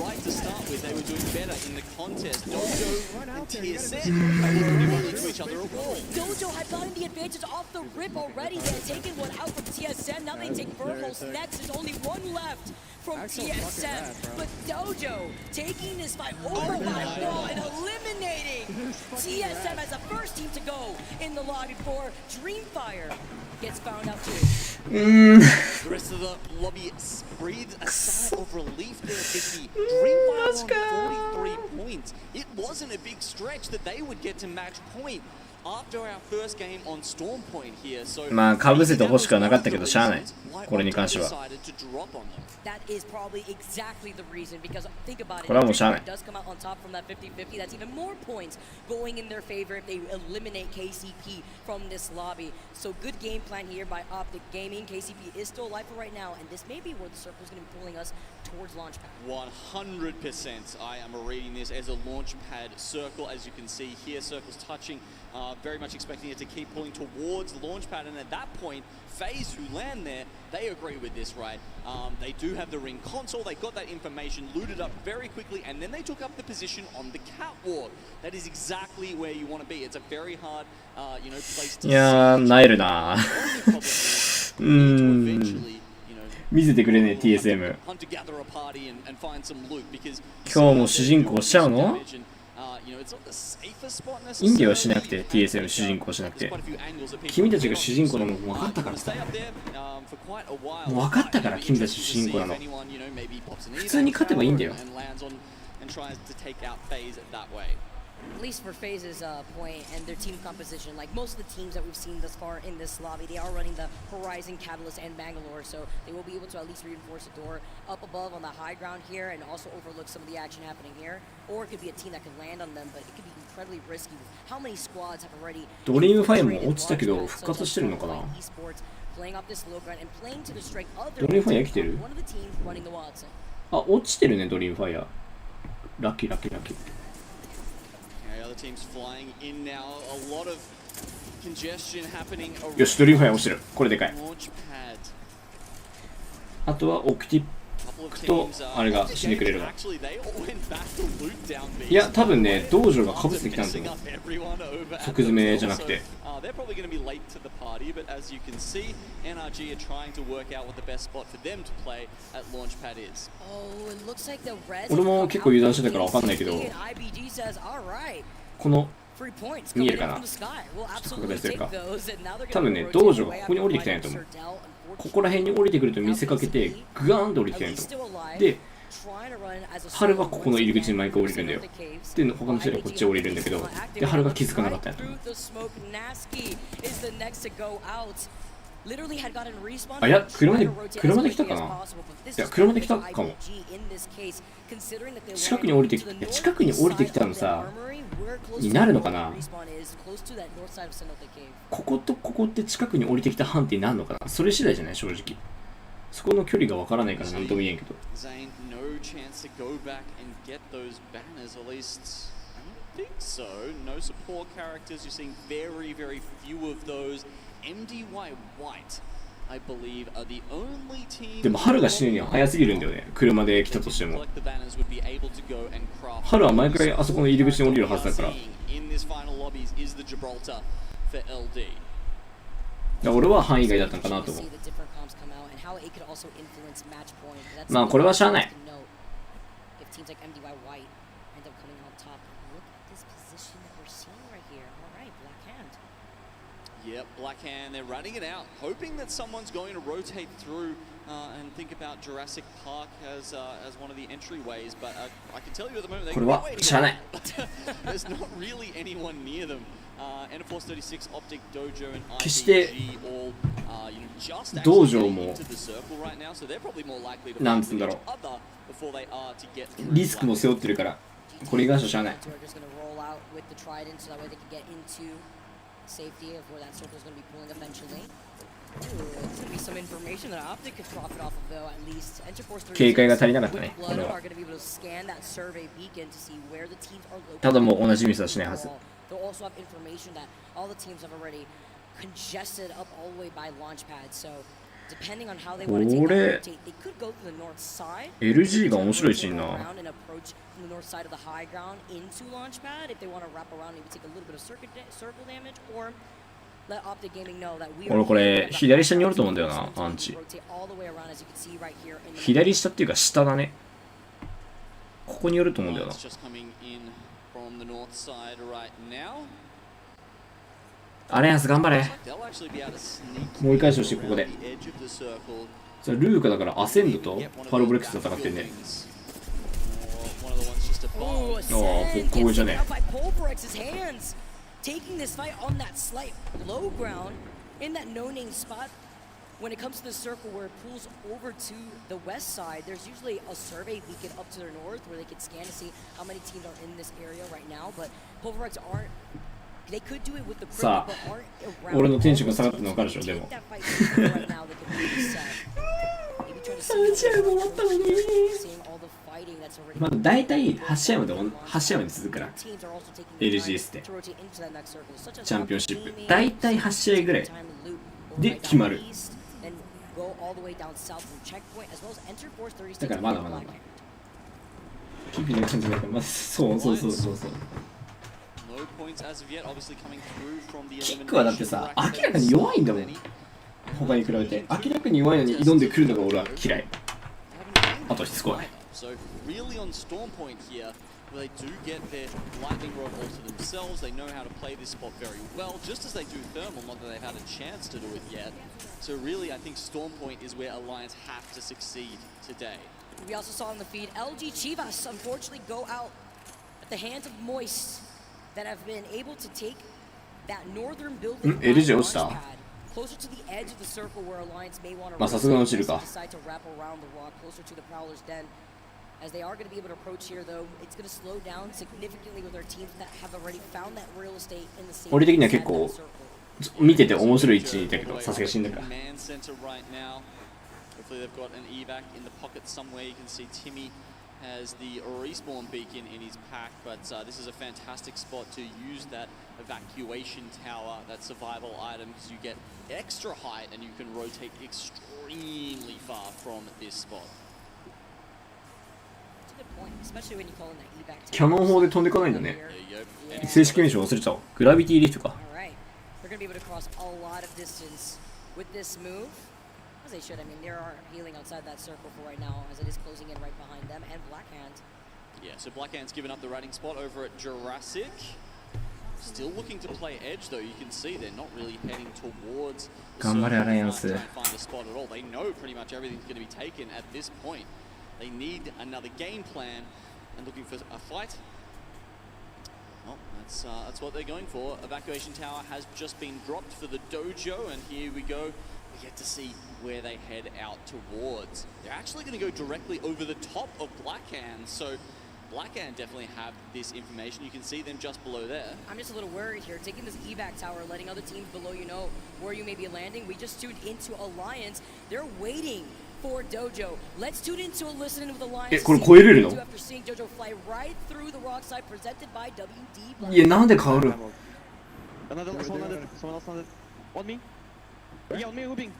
Speaker 15: right to start with, they were doing better in the contest. Dojo and TSM were running into each other at all.
Speaker 16: Dojo had gotten the advantage off the rip already. They had taken one out from TSM. Now they take Virgil's next. There's only one left from TSM. But Dojo taking this fight over by wall and eliminating TSM as the first team to go in the lobby before Dreamfire gets found out too.
Speaker 15: The rest of the lobby breathes a sigh of relief there, Vicky. Dreamfire on 43 points. It wasn't a big stretch that they would get to match point after our first game on Storm Point here. So
Speaker 1: まあかぶせて欲しくはなかったけどしゃあないこれに関しては
Speaker 16: That is probably exactly the reason, because think about it.
Speaker 1: これはもうしゃあない
Speaker 16: Does come out on top from that 50-50. That's even more points going in their favor if they eliminate KCP from this lobby. So good game plan here by Optic Gaming. KCP is still alive for right now, and this may be where the circle is going to be pulling us towards Launchpad.
Speaker 15: 100%. I am reading this as a Launchpad circle, as you can see here. Circle's touching, very much expecting it to keep pulling towards Launchpad, and at that point, FaZe, who land there, they agree with this, right? They do have the ring console, they got that information, looted up very quickly, and then they took up the position on the catwalk. That is exactly where you want to be. It's a very hard, place to
Speaker 1: いやー、なえるな見せてくれねえ TSM 今日も主人公しちゃうのインディはしなくて TSM 主人公しなくて君たちが主人公なのも分かったからさもう分かったから君たち主人公なの普通に勝てばいいんだよ
Speaker 16: at least for FaZe's point and their team composition, like most of the teams that we've seen thus far in this lobby, they are running the Horizon, Catalyst, and Bangalore, so they will be able to at least reinforce the door up above on the high ground here and also overlook some of the action happening here. Or it could be a team that could land on them, but it could be incredibly risky with how many squads have already
Speaker 1: ドリームファイアも落ちたけど復活してるのかな。
Speaker 16: playing up this low ground and playing to the strength of
Speaker 1: ドリームファイア生きてる？
Speaker 16: one of the teams running the wild side.
Speaker 1: あ、落ちてるね、ドリームファイア。ラッキーラッキーラッキー。
Speaker 15: Other teams flying in now. A lot of congestion happening around.
Speaker 1: よし、ドリームファイア落ちてる。これでかい。
Speaker 15: Launch pad.
Speaker 1: あとはオクティックとあれが死んでくれるわ。
Speaker 15: Actually, they all went back to loot down B.
Speaker 1: いや、多分ね、道場がかぶってきたんだよ。即詰めじゃなくて。
Speaker 15: They're probably going to be late to the party, but as you can see, NRG are trying to work out what the best spot for them to play at Launchpad is.
Speaker 16: Oh, it looks like the res
Speaker 1: 俺も結構油断してたから分かんないけど、
Speaker 16: IBG says, all right.
Speaker 1: この
Speaker 16: Free points
Speaker 1: 見
Speaker 16: coming
Speaker 1: える
Speaker 16: in
Speaker 1: かな
Speaker 16: from the sky. We'll
Speaker 1: ちょっと
Speaker 16: absolutely
Speaker 1: 拡大する
Speaker 16: take
Speaker 1: か
Speaker 16: those, and now they're
Speaker 1: 多
Speaker 16: going
Speaker 1: 分
Speaker 16: to
Speaker 1: ね、
Speaker 16: rotate
Speaker 1: 道場
Speaker 16: away
Speaker 1: がここに降りてきたんやと思う
Speaker 16: Sardell,
Speaker 1: ここら辺に降りてくると見せかけてグワーンと降りてきたんやと思うで、春はここの入り口に毎回降りるんだよで、他の人はこっち降りるんだけどで、春が気づかなかったんやと思う あ、いや、車で来たかな。いや、車で来たかも。近くに降りてきて、近くに降りてきたのさ、になるのかな。こことここって近くに降りてきた判定になるのかな。それ次第じゃない、正直。そこの距離がわからないから何とも言えんけど。
Speaker 15: Zane, no chance to go back and get those banners, at least I don't think so. No support characters, you're seeing very, very few of those. MDY White, I believe, are the only team.
Speaker 1: でも春が死ぬには早すぎるんだよね、車で来たとしても。春は毎回あそこの入り口に降りるはずだから。俺は範囲外だったのかなと思う。まあこれはしゃあない。
Speaker 15: Yep, Black Hand, they're running it out, hoping that someone's going to rotate through and think about Jurassic Park as one of the entryways, but I can tell you at the moment they can't wait anymore. There's not really anyone near them. N-Force 36, Optic, Dojo, and IPG all just actually into the circle right now, so they're probably more likely to find each other before they are to get through.
Speaker 1: リスクも背負ってるから、これ以外はしゃあない。
Speaker 16: Safety of where that circle is going to be pulling eventually. It's going to be some information that Optic could profit off of, though, at least. Enterforce 36 Blood are going to be able to scan that survey beacon to see where the teams are located.
Speaker 1: ただもう同じミスはしないはず。
Speaker 16: They'll also have information that all the teams have already congested up all the way by launchpad, so depending on how they want to take that rotate, they could go to the north side.
Speaker 1: LG が面白いシーンな。
Speaker 16: and approach from the north side of the high ground into launchpad if they want to wrap around, maybe take a little bit of circle damage, or let Optic Gaming know that we are
Speaker 1: 俺これ左下におると思うんだよな、アンチ。左下っていうか下だね。ここにおると思うんだよな。アレアンス頑張れ。もう一回してほしい、ここで。それルーカだからアセンドとファローブレックス戦ってんね。
Speaker 16: Oh,
Speaker 1: Ascend gets taken out by
Speaker 16: Polvorex's hands, taking this fight on that slight low ground in that no-name spot. When it comes to the circle where it pulls over to the west side, there's usually a survey beacon up to their north where they can scan to see how many teams are in this area right now. But Polvorex aren't. They could do it with the critical, but aren't around.
Speaker 1: 俺のテンションが下がったの分かるでしょ、でも。まあ大体8試合まで続くから LGS ってチャンピオンシップ大体8試合ぐらいで決まるだからまだまだキープの感じだからまずそうキックはだってさ明らかに弱いんだもん他に比べて明らかに弱いのに挑んでくるのが俺は嫌いあとしつこい
Speaker 15: So really on Storm Point here, where they do get their lightning rod all to themselves, they know how to play this spot very well, just as they do Thermal, not that they've had a chance to do it yet. So really, I think Storm Point is where Alliance have to succeed today.
Speaker 16: We also saw on the feed, LG Chivas unfortunately go out at the hands of Moist. that have been able to take that northern building
Speaker 1: LG 落ちた。
Speaker 16: closer to the edge of the circle where Alliance may want to
Speaker 1: まあさすがに落ちるか。
Speaker 16: decide to wrap around the rock closer to the Prowler's den. As they are going to be able to approach here, though, it's going to slow down significantly with our teams that have already found that real estate in the same.
Speaker 1: 俺的には結構見てて面白い位置にいたけど、さすが死んだから。
Speaker 15: Man center right now. Hopefully they've got an evac in the pocket somewhere. You can see Timmy has the respawn beacon in his pack, but this is a fantastic spot to use that evacuation tower, that survival item, because you get extra height and you can rotate extremely far from this spot.
Speaker 1: キャノン砲で飛んでいかないんだね。正式名称忘れちゃおう。グラビティリフトか。
Speaker 16: They're going to be able to cross a lot of distance with this move, as they should. I mean, there are healing outside that circle for right now, as it is closing in right behind them, and Blackhand.
Speaker 15: Yeah, so Blackhand's given up the riding spot over at Jurassic. Still looking to play edge, though. You can see they're not really heading towards the circle to find a spot at all. They know pretty much everything's going to be taken at this point. They need another game plan and looking for a fight. Well, that's what they're going for. Evacuation tower has just been dropped for the dojo, and here we go. We get to see where they head out towards. They're actually going to go directly over the top of Blackhand, so Blackhand definitely have this information. You can see them just below there.
Speaker 16: I'm just a little worried here. Taking this evac tower, letting other teams below you know where you may be landing. We just tuned into Alliance. They're waiting for Dojo. Let's tune into a listening with Alliance.
Speaker 1: これ超えれるの?
Speaker 16: After seeing Dojo fly right through the rock side presented by WD.
Speaker 1: いや、なんで変わる?
Speaker 6: Someone else landed. On me? Yeah, on me, looping.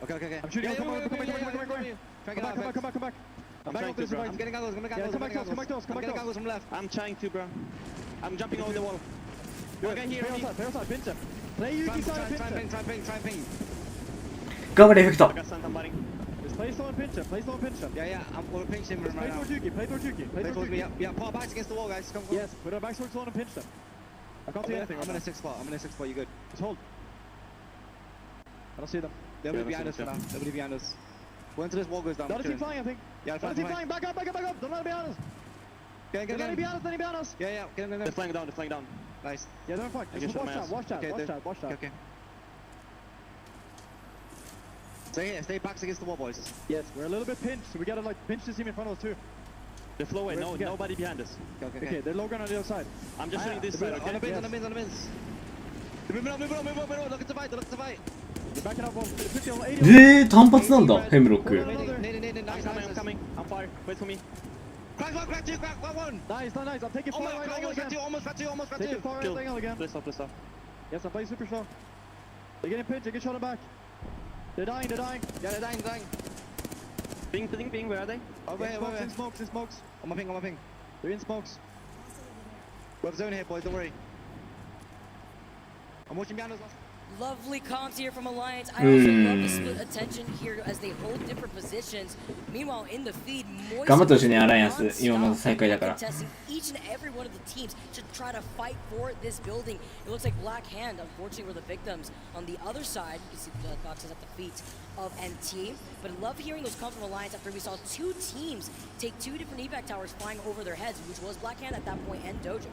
Speaker 6: Okay. I'm shooting. Come back. I'm trying to, bro. I'm getting angles. Come back to us. From left. I'm trying to, bro. I'm jumping over the wall. Okay, here. Play outside, pinch him. Play Yuki side, pinch him. Try and ping.
Speaker 1: 頑張れ、エフェクト.
Speaker 6: I got sent, I'm buddy. Just play slow and pinch him. Yeah, I'm gonna pinch him right now. Play towards me. Yeah, pull our backs against the wall, guys. Come. Yes, put our backs towards the wall and pinch them. I can't see anything. I'm in a 6 spot. You good? Just hold. I don't see them. They'll be behind us for now. They'll be behind us. Go into this wall, goes down. Another team flying, I think. Yeah, another team flying. Back up. Don't let it be on us. Get them. Let it be on us. Yeah. Get them. They're flying down. Nice. Yeah, they're fine. Watch that. Okay. Stay backs against the wall, boys. Yes, we're a little bit pinched, so we gotta pinch this team in front of us too. They're flowing. Nobody behind us. Okay. They're low ground on the other side. I'm just shooting this side. Okay. On the bins. Move up. Look at the fight. They're backing up.
Speaker 1: 80. 単発なんだ、ヘムロック.
Speaker 6: I'm coming. I'm fire. Wait for me. Crack one. Nice. I'm taking fire right angle again. Almost got you. Taking fire right angle again. Please stop. Yes, I'm playing super slow. They're getting pinched. They get shot back. They're dying. Yeah, they're dying. Ping. Where are they? Over here. In smokes. On my ping. They're in smokes. We have zone here, boys. Don't worry. I'm watching behind us.
Speaker 16: Lovely comms here from Alliance. I also love the split attention here as they hold different positions. Meanwhile, in the feed, Moist
Speaker 1: 頑張ってほしいね、アライアンス。今まだ最下位だから。
Speaker 16: each and every one of the teams should try to fight for this building. It looks like Blackhand, unfortunately, were the victims. On the other side, you can see the boxes at the feet of NT. But I love hearing those comms from Alliance after we saw two teams take two different evac towers flying over their heads, which was Blackhand at that point and Dojo.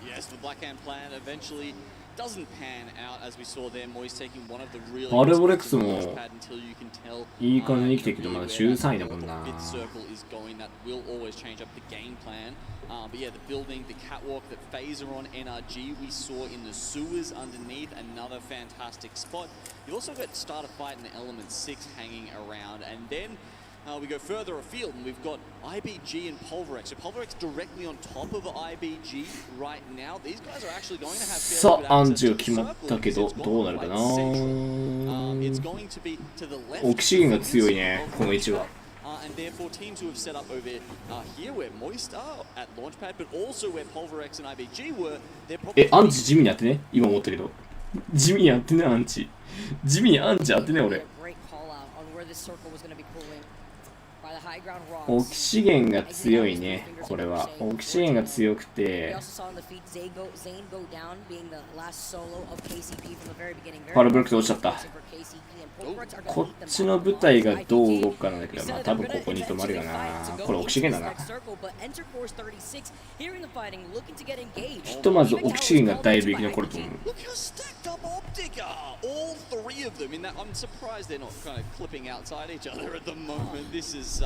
Speaker 15: Yes, the Blackhand plan eventually doesn't pan out as we saw there. Moist taking one of the really
Speaker 1: RX もいい感じに生きてるけどまだ13位だもんな。
Speaker 15: Fifth circle is going. That will always change up the game plan. But yeah, the building, the catwalk that Phaser on NRG we saw in the sewers underneath, another fantastic spot. You've also got Starter Fight and Element 6 hanging around, and then we go further afield and we've got IBG and Pulverex. So Pulverex directly on top of IBG right now. These guys are actually going to have fairly good access to the circle. It's going to be to the left.
Speaker 1: オキシゲンが強いね、この位置は。
Speaker 15: And therefore teams who have set up over here where Moist are at Launchpad, but also where Pulverex and IBG were, they're probably...
Speaker 1: アンチ地味にやってね、今思ったけど。地味にやってね、アンチ。地味にアンチやってね、俺。オキシゲンが強いね。これはオキシゲンが強くてパルブロックで落ちちゃった。こっちの部隊がどう動くかなんだけど、まあ多分ここに止まるよな。これオキシゲンだな。ひとまずオキシゲンがだいぶ生き残ると思う。
Speaker 15: All three of them in that. I'm surprised they're not kind of clipping outside each other at the moment. This is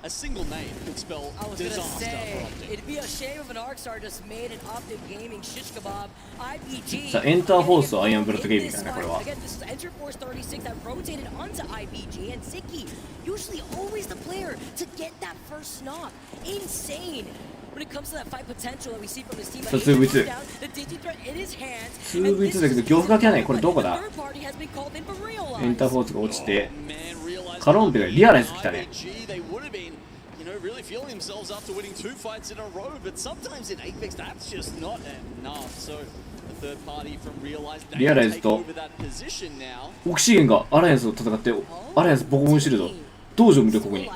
Speaker 15: a single name could spell disaster for Optic.
Speaker 16: It'd be a shame if an ARC just made an Optic Gaming shish kebab IBG.
Speaker 1: さあエンターフォースとアイアンブラッドゲーミングだねこれは。
Speaker 16: Again, this is Enter Force 36 that rotated onto IBG and Ziki, usually always the player to get that first knock. Insane. When it comes to that fight potential that we see from his team,
Speaker 1: 2v2
Speaker 16: the Digithreat in his hands.
Speaker 1: 2v2 だけど行がけはない。これどこだ。エンターフォースが落ちてカロンペがリアライズ来たね。
Speaker 15: Really feeling themselves after winning 2 fights in a row, but sometimes in Apex that's just not enough. So the third party from Realize they take over that position now.
Speaker 1: オキシゲンがアライアンスを戦ってアライアンスボコボコにしてるぞ。道場見てここに。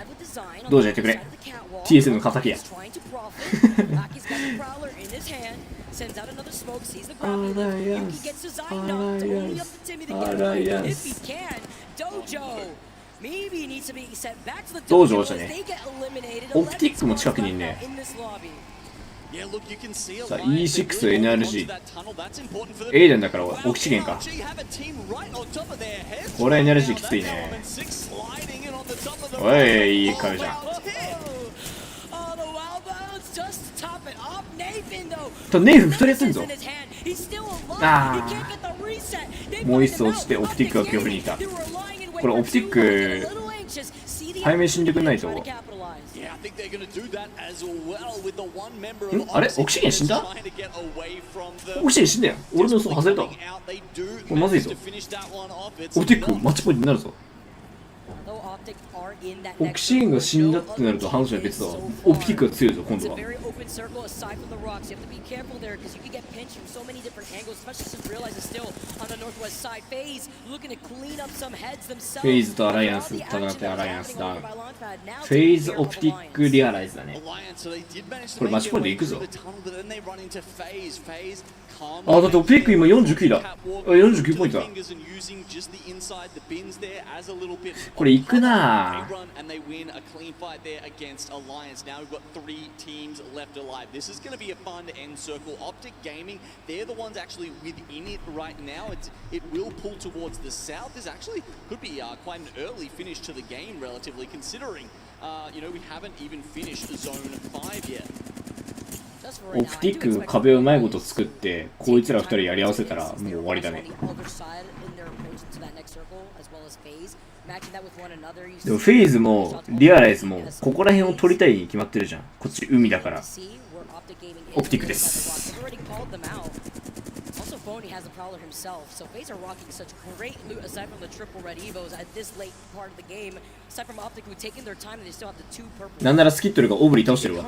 Speaker 1: 道場やってくれ。TSM の敵や。アライアンス。道場じゃね。オプティックも近くにいるね。さあ E6 NRG エイデンだからオキシゲンか。これ NRG きついね。おいいい壁じゃん。ネイフ2人やってんぞ。ああもう一層落ちてオプティックが恐怖にいた。これオプティック背面死んでくんないと。あれオキシゲン死んだ。オキシゲン死んだよ。俺の予想外れた。これまずいぞ。オプティックマッチポイントになるぞ。オキシゲンが死んだってなると話は別だわ。オプティックが強いぞ今度は。フェイズとアライアンス戦ってアライアンスダウン。フェイズオプティックリアライズだね。これマッチポイントいくぞ。あ、だってオプティック今49だ。49ポイントだ。これいくなぁ。オプティックが壁をうまいこと作ってこいつら2人やり合わせたらもう終わりだね。でもフェイズもリアライズもここら辺を取りたいに決まってるじゃん。こっち海だからオプティックです。なんならスキットルがオーブリー倒してるわ。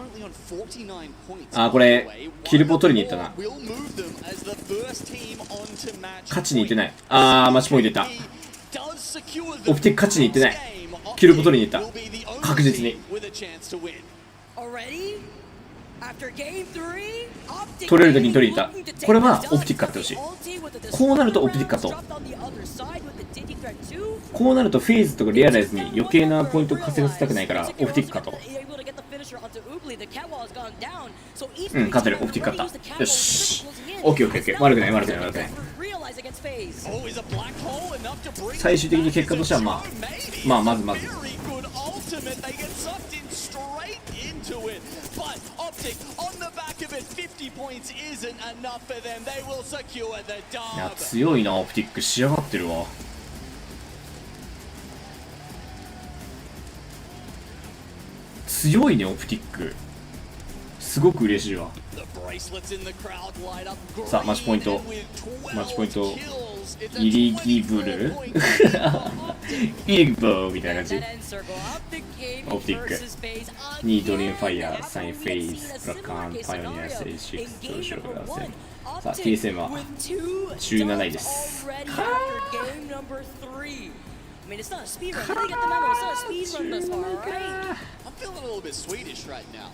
Speaker 1: あーこれキルポ取りに行ったな。勝ちに行ってない。あーマッチポイントいった。オプティック勝ちに行ってない。キルポ取りに行った。確実に取れる時に取りに行った。これはオプティック勝ってほしい。こうなるとオプティック勝とう。こうなるとフェイズとかリアライズに余計なポイントを稼がせたくないからオプティック勝とう。うん、勝てる。オプティック勝った。よし。オッケーオッケーオッケー。悪くない悪くない悪くない。最終的に結果としてはまあまずいや強いな。オプティック仕上がってるわ。強いねオプティック。すごく嬉しいわ。さあマッチポイントイリギブルイリギブルみたいな感じ。オプティック2ドリームファイヤー3フェイズプラカーンパイオニアステージ6上昇がせん。さあ TSM は17位です。
Speaker 15: I mean, it's not a speed run. You gotta get the memo. It's not a speed run thus far, right? I'm feeling a little bit Swedish right now.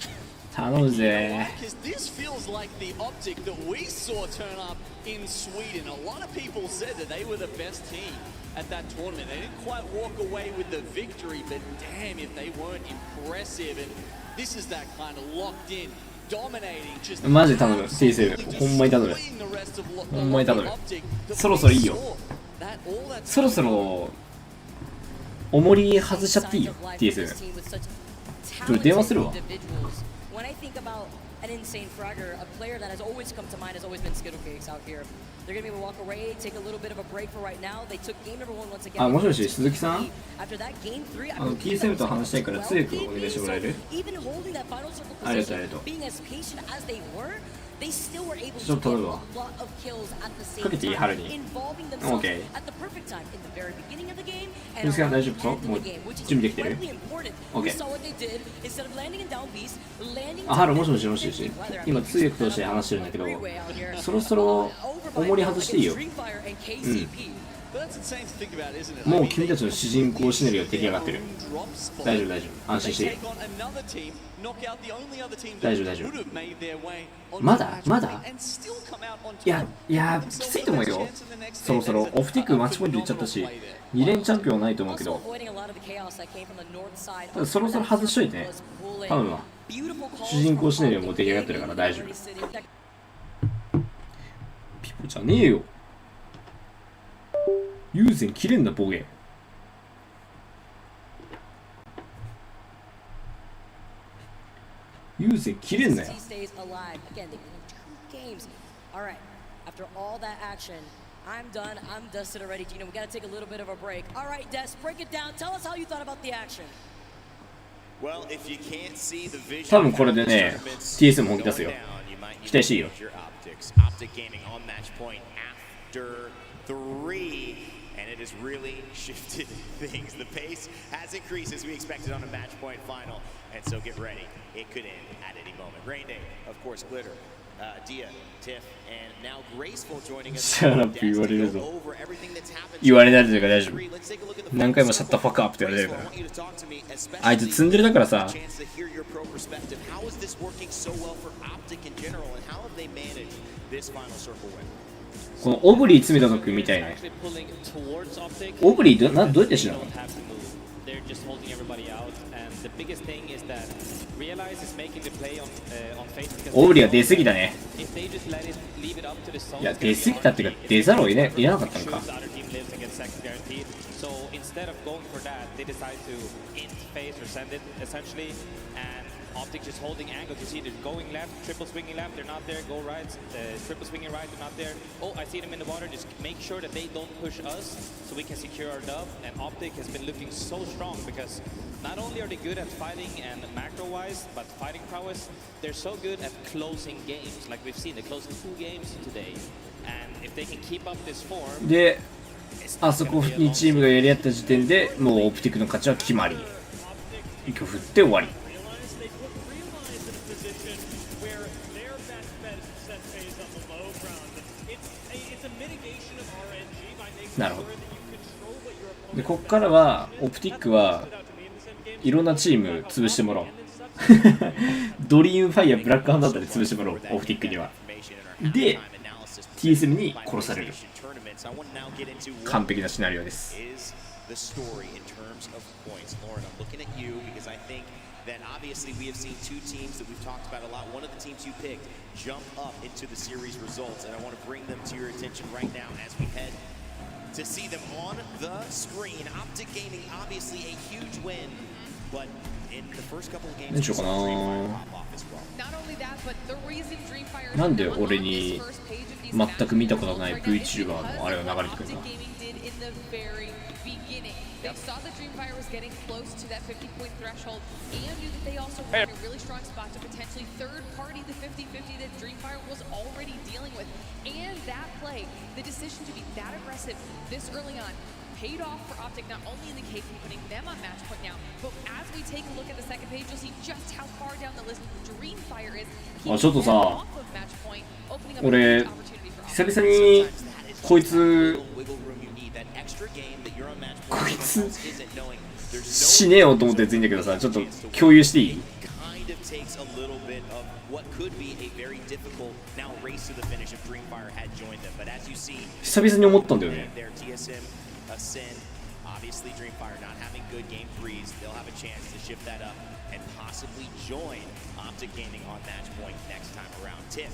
Speaker 1: 頼むぜ。
Speaker 15: Because this feels like the Optic that we saw turn up in Sweden. A lot of people said that they were the best team at that tournament. They didn't quite walk away with the victory, but damn if they weren't impressive. And this is that kind of locked in, dominating, just
Speaker 1: マジで頼む。TSM ほんまに頼む。ほんまに頼む。そろそろいいよ。そろそろ重り外しちゃっていいよ。TSM。ちょっと電話するわ。
Speaker 16: When I think about an insane fragger, a player that has always come to mind has always been Skittlecakes out here. They're going to be able to walk away, take a little bit of a break for right now. They took game number 1 once again.
Speaker 1: あ、もしもし、鈴木さん
Speaker 16: After that game 3,
Speaker 1: TSM と話したいから通訳お願いしてもらえる
Speaker 16: even holding that final circle
Speaker 1: ありがとう、あ
Speaker 16: position,
Speaker 1: りがとう。
Speaker 16: being as patient as they were, they still were able
Speaker 1: ちょ
Speaker 16: to
Speaker 1: っと
Speaker 16: get
Speaker 1: 頼
Speaker 16: a
Speaker 1: むわ。
Speaker 16: lot of kills at the same
Speaker 1: かけていい
Speaker 16: time,
Speaker 1: 春に
Speaker 16: involving themselves
Speaker 1: OK。
Speaker 16: at the perfect time in the very beginning of the game
Speaker 1: 鈴
Speaker 16: and
Speaker 1: 木さん
Speaker 16: around
Speaker 1: 大
Speaker 16: the
Speaker 1: 丈夫そう
Speaker 16: end
Speaker 1: も
Speaker 16: of
Speaker 1: う
Speaker 16: the game, which is
Speaker 1: 準備できてる
Speaker 16: incredibly important.
Speaker 1: OK
Speaker 16: We saw what they did instead of landing in down beast, landing
Speaker 1: あ、ハローもしもしもしもし。今通訳として話してるんだけど、そろそろ重り外していいよ。うん。もう君たちの主人公シナリオ出来上がってる。大丈夫大丈夫。安心していいよ。大丈夫大丈夫。まだいや、きついと思うよ。そろそろオフティックマッチポイントいっちゃったし、2連チャンピオンはないと思うけど、ただそろそろ外しといてね。頼むわ。主人公シナリオも出来上がってるから大丈夫。ピポじゃねえよ。友禅切れんなボケ。友禅切れんなよ。
Speaker 16: Alright, after all that action, I'm done, I'm dusted already. You know, we gotta take a little bit of a break. Alright, Des, break it down. Tell us how you thought about the action.
Speaker 11: Well, if you can't see the vision,
Speaker 1: 多分これでね、TSM 本気出すよ。期待していいよ。
Speaker 11: Optic gaining on match point after 3, and it has really shifted things. The pace has increased as we expected on a match point final, and so get ready. It could end at any moment. Rain Day, of course, Glitter, Dia, Tiff, and now Graceful joining us.
Speaker 1: シャラップ言われるぞ。言われないというか大丈夫。何回もシャッターファックアップって言われるから。あいつツンデレだからさ。このオブリー詰めた時みたいね。オブリーどうやって死ぬのオブリーは出過ぎだね。いや、出過ぎたっていうか、出ざるをいらなかったのか。
Speaker 4: So instead of going for that, they decide to interface or send it essentially, and Optic just holding angle. You see they're going left, triple swinging left, they're not there. Go right, triple swinging right, they're not there. Oh, I see them in the water. Just make sure that they don't push us, so we can secure our dub. And Optic has been looking so strong because not only are they good at fighting and macro-wise, but fighting prowess, they're so good at closing games. Like we've seen, they're closing 2 games today, and if they can keep up this form.
Speaker 1: で、あそこにチームがやり合った時点でもうオプティックの勝ちは決まり。息を振って終わり。なるほど。で、こっからはオプティックはいろんなチーム潰してもらおう。ドリームファイヤー、ブラックハンドだったり潰してもらおう、オプティックには。で、TSM に殺される。完璧なシナリオです。
Speaker 11: Then obviously we have seen 2 teams that we've talked about a lot. One of the teams you picked jump up into the series results, and I want to bring them to your attention right now as we head to see them on the screen. Optic gaining obviously a huge win, but in the first couple of games,
Speaker 1: 何しようかな。なんで俺に全く見たことない VTuber のあれが流れてくるんだ。
Speaker 12: They saw that Dreamfire was getting close to that 50-point threshold and knew that they also were in a really strong spot to potentially third-party the 50-50 that Dreamfire was already dealing with. And that play, the decision to be that aggressive this early on, paid off for Optic, not only in the case of putting them on match point now, but as we take a look at the second page, you'll see just how far down the list Dreamfire is.
Speaker 1: あ、ちょっとさ、俺、久々にこいつ死ねよと思ったやついいんだけどさ、ちょっと共有していい？
Speaker 11: of what could be a very difficult now race to the finish if Dreamfire had joined them. But as you see,
Speaker 1: 久々に思ったんだよね。
Speaker 11: their TSM ascend. Obviously, Dreamfire not having good game threes. They'll have a chance to shift that up and possibly join Optic Gaming on match point next time around. Tiff,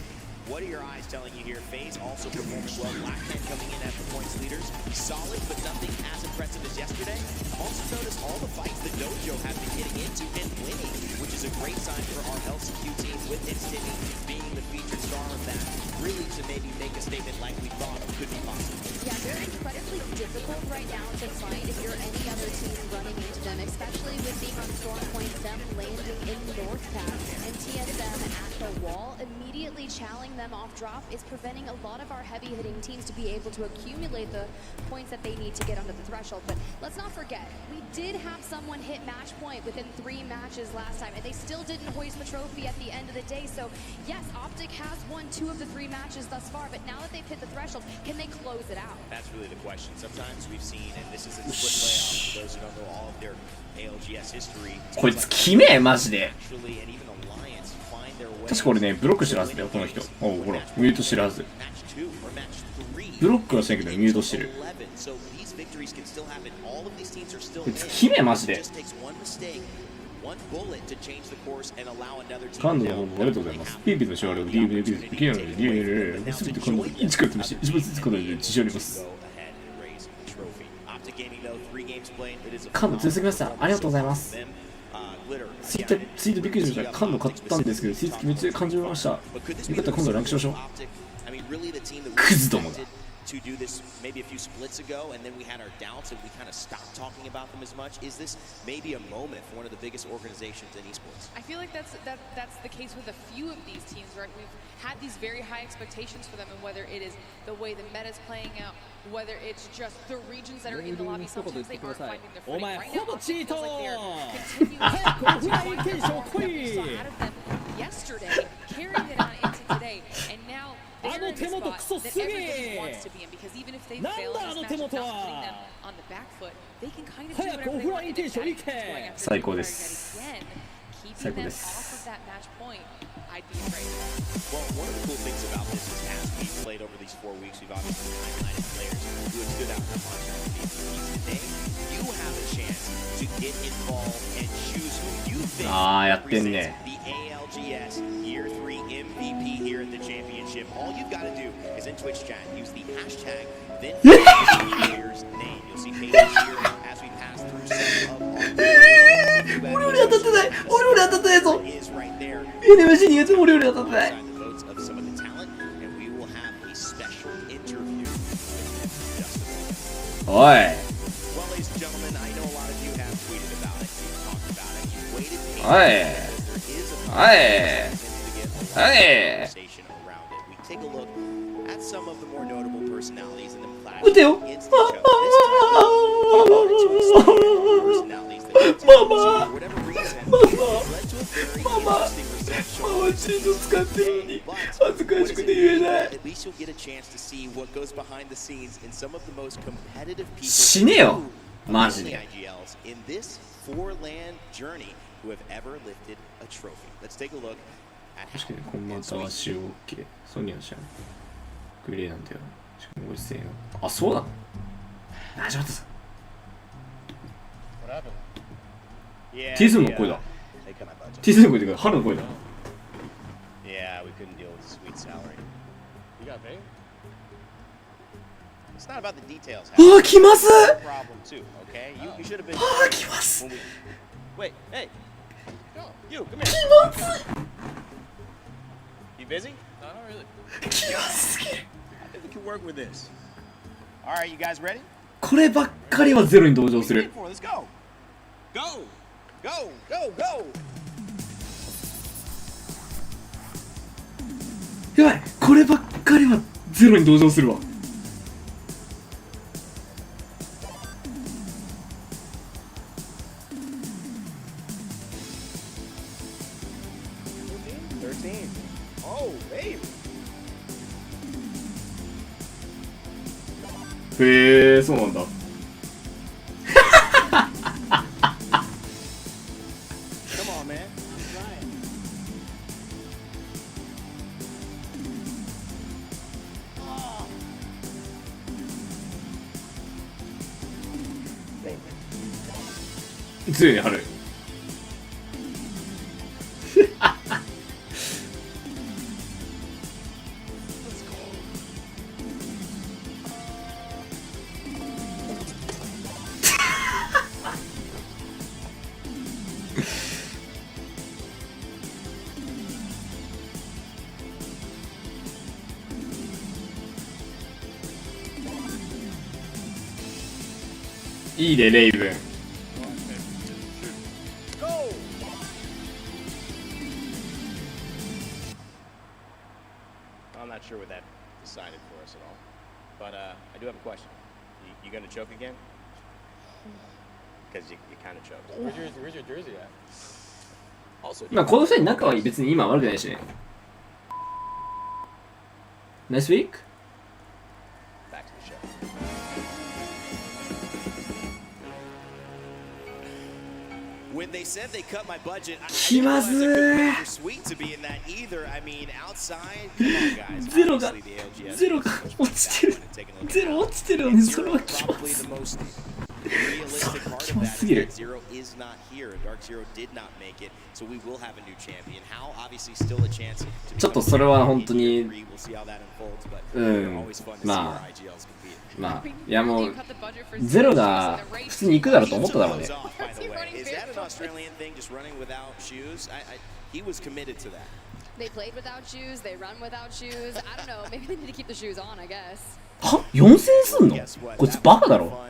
Speaker 11: what are your eyes telling you here? FaZe also performing well. Blackman coming in as the points leaders. Solid, but nothing as impressive as yesterday. Also notice all the fights the Dojo have been getting into and winning, which is a great sign for our LCQ team with Instinny being the featured star of that. Really to maybe make a statement like we thought could be possible.
Speaker 13: Yeah, they're incredibly difficult right now to fight if you're any other team running into them, especially with being on Storm Point, them landing in North Path, and TSM at the wall, immediately challenging them off drop is preventing a lot of our heavy hitting teams to be able to accumulate the points that they need to get under the threshold. But let's not forget, we did have someone hit match point within 3 matches last time, and they still didn't hoist the trophy at the end of the day. So yes, Optic has won 2 of the 3 matches thus far, but now that they've hit the threshold, can they close it out?
Speaker 11: That's really the question. Sometimes we've seen, and this is a split playoff for those who don't know all of their ALGS history.
Speaker 1: こいつきめえマジで。
Speaker 11: Actually, and even Alliance find their way.
Speaker 1: 確か俺ねブロックしてるはずだよこの人。おうほらミュートしてるはず。ブロックはしないけどミュートしてる。こいつきめえマジで。感度の方もありがとうございます。ピーピーのシワレを DV できるので DV で全てこの1からとして一番ずつことで自信あります。感度強すぎました。ありがとうございます。ツイートびっくりしました。感度買ったんですけど、ツイートめっちゃ感じました。よかったら今度ランクしましょう。クズどもが。
Speaker 11: To do this maybe a few splits ago, and then we had our doubts and we kind of stopped talking about them as much. Is this maybe a moment for one of the biggest organizations in esports?
Speaker 12: I feel like that's the case with a few of these teams, right? We've had these very high expectations for them, and whether it is the way the meta's playing out, whether it's just the regions that are in the lobby, sometimes they aren't finding their footing. Right now, it feels like they're continuing to find the performance we saw out of them yesterday, carrying it on into today, and now they're in the spot that everybody wants to be in, because even if they fail in this match, not putting them on the back foot, they can kind of do whatever they want, and if that means going after the again, keeping them off of that match point, I'd be afraid.
Speaker 11: Well, one of the cool things about this is as we played over these 4 weeks, we've obviously highlighted players who have stood out in the concert. Today, you have a chance to get involved and choose who you think represents the ALGS Year 3 MVP here at the championship. All you've got to do is in Twitch chat, use the hashtag, then the player's name. You'll see pages here as we pass through some of our
Speaker 1: 俺より当たってない俺より当たってないぞ
Speaker 11: is right there.
Speaker 1: NMC 2月俺より当たってない
Speaker 11: The votes of some of the talent, and we will have a special interview with Justin.
Speaker 1: おい
Speaker 11: Well, ladies and gentlemen, I know a lot of you have tweeted about it, you've talked about it, you've waited patiently.
Speaker 1: おい
Speaker 11: There is a
Speaker 1: おい
Speaker 11: conversation around it. We take a look at some of the more notable personalities in the clash.
Speaker 1: 撃てよ
Speaker 11: Instant show. This time, personalities that for whatever reason led to a very interesting reception.
Speaker 1: ママチート使ってるのに恥ずかしくて言えない
Speaker 11: At least you'll get a chance to see what goes behind the scenes in some of the most competitive people
Speaker 1: 死ねよ
Speaker 11: who
Speaker 1: マ
Speaker 11: are
Speaker 1: ジ
Speaker 11: in the
Speaker 1: で
Speaker 11: IGLs in this 4-LAN journey who have ever lifted a trophy. Let's take a look at
Speaker 1: 確かにコンマンタは使用 OK ソニアじゃんグレーなんだよしかもご出演あそうなの始まったぞ TSM の声だ TSM の声だ春の声だ
Speaker 11: Yeah, we couldn't deal with the sweet salary. You got paid? It's not about the details.
Speaker 1: あー来ます
Speaker 11: Problem too, okay? You should have been.
Speaker 1: あー来ます
Speaker 11: Wait, hey. You, come
Speaker 1: 来
Speaker 11: here.
Speaker 1: ます
Speaker 11: You busy?
Speaker 10: No, not really.
Speaker 1: 来ます
Speaker 11: I think we can work with this. All right, you guys ready?
Speaker 1: こればっかりはゼロに同情する
Speaker 11: Let's go. Go, go, go, go.
Speaker 1: やばいこればっかりはゼロに同情するわ
Speaker 11: 13. Oh, baby.
Speaker 1: へえそうなんだ
Speaker 11: Come on, man.
Speaker 1: 強いね、春。いいね、レイブン。
Speaker 11: I'm not sure what that decided for us at all. But I do have a question. You gonna choke again? Because you kind of choked.
Speaker 17: Where's your jersey at?
Speaker 11: Also,
Speaker 1: まあこの2人仲は別に今は悪くないしね。ナイスウィーク。
Speaker 11: back to the show. When they said they cut my budget, I didn't realize it could be sweet to be in that either. I mean, outside, come on, guys.
Speaker 1: ゼロが
Speaker 11: Obviously, the ALGS
Speaker 1: ゼロが落ちてる。ゼロ落ちてるのにそれは気ま
Speaker 11: probably
Speaker 1: ず
Speaker 11: the
Speaker 1: い。
Speaker 11: most realistic part of
Speaker 1: 気ま
Speaker 11: that
Speaker 1: ずす
Speaker 11: is
Speaker 1: ぎる
Speaker 11: that Zero is not here. Dark Zero did not make it, so we will have a new champion. How obviously still a chance to
Speaker 1: ちょっとそれは本当に
Speaker 11: We'll see how that unfolds, but
Speaker 1: う
Speaker 11: always
Speaker 1: ん
Speaker 11: fun to see
Speaker 1: ま
Speaker 11: our
Speaker 1: あ
Speaker 11: IGLs compete.
Speaker 1: まあいやもうゼロが普通に行くだろうと思っただろうね。
Speaker 11: By the way, is that an Australian thing, just running without shoes? He was committed to that.
Speaker 13: They played without shoes, they run without shoes. I don't know, maybe they need to keep the shoes on, I guess.
Speaker 1: は4000すんのこいつバカだろ。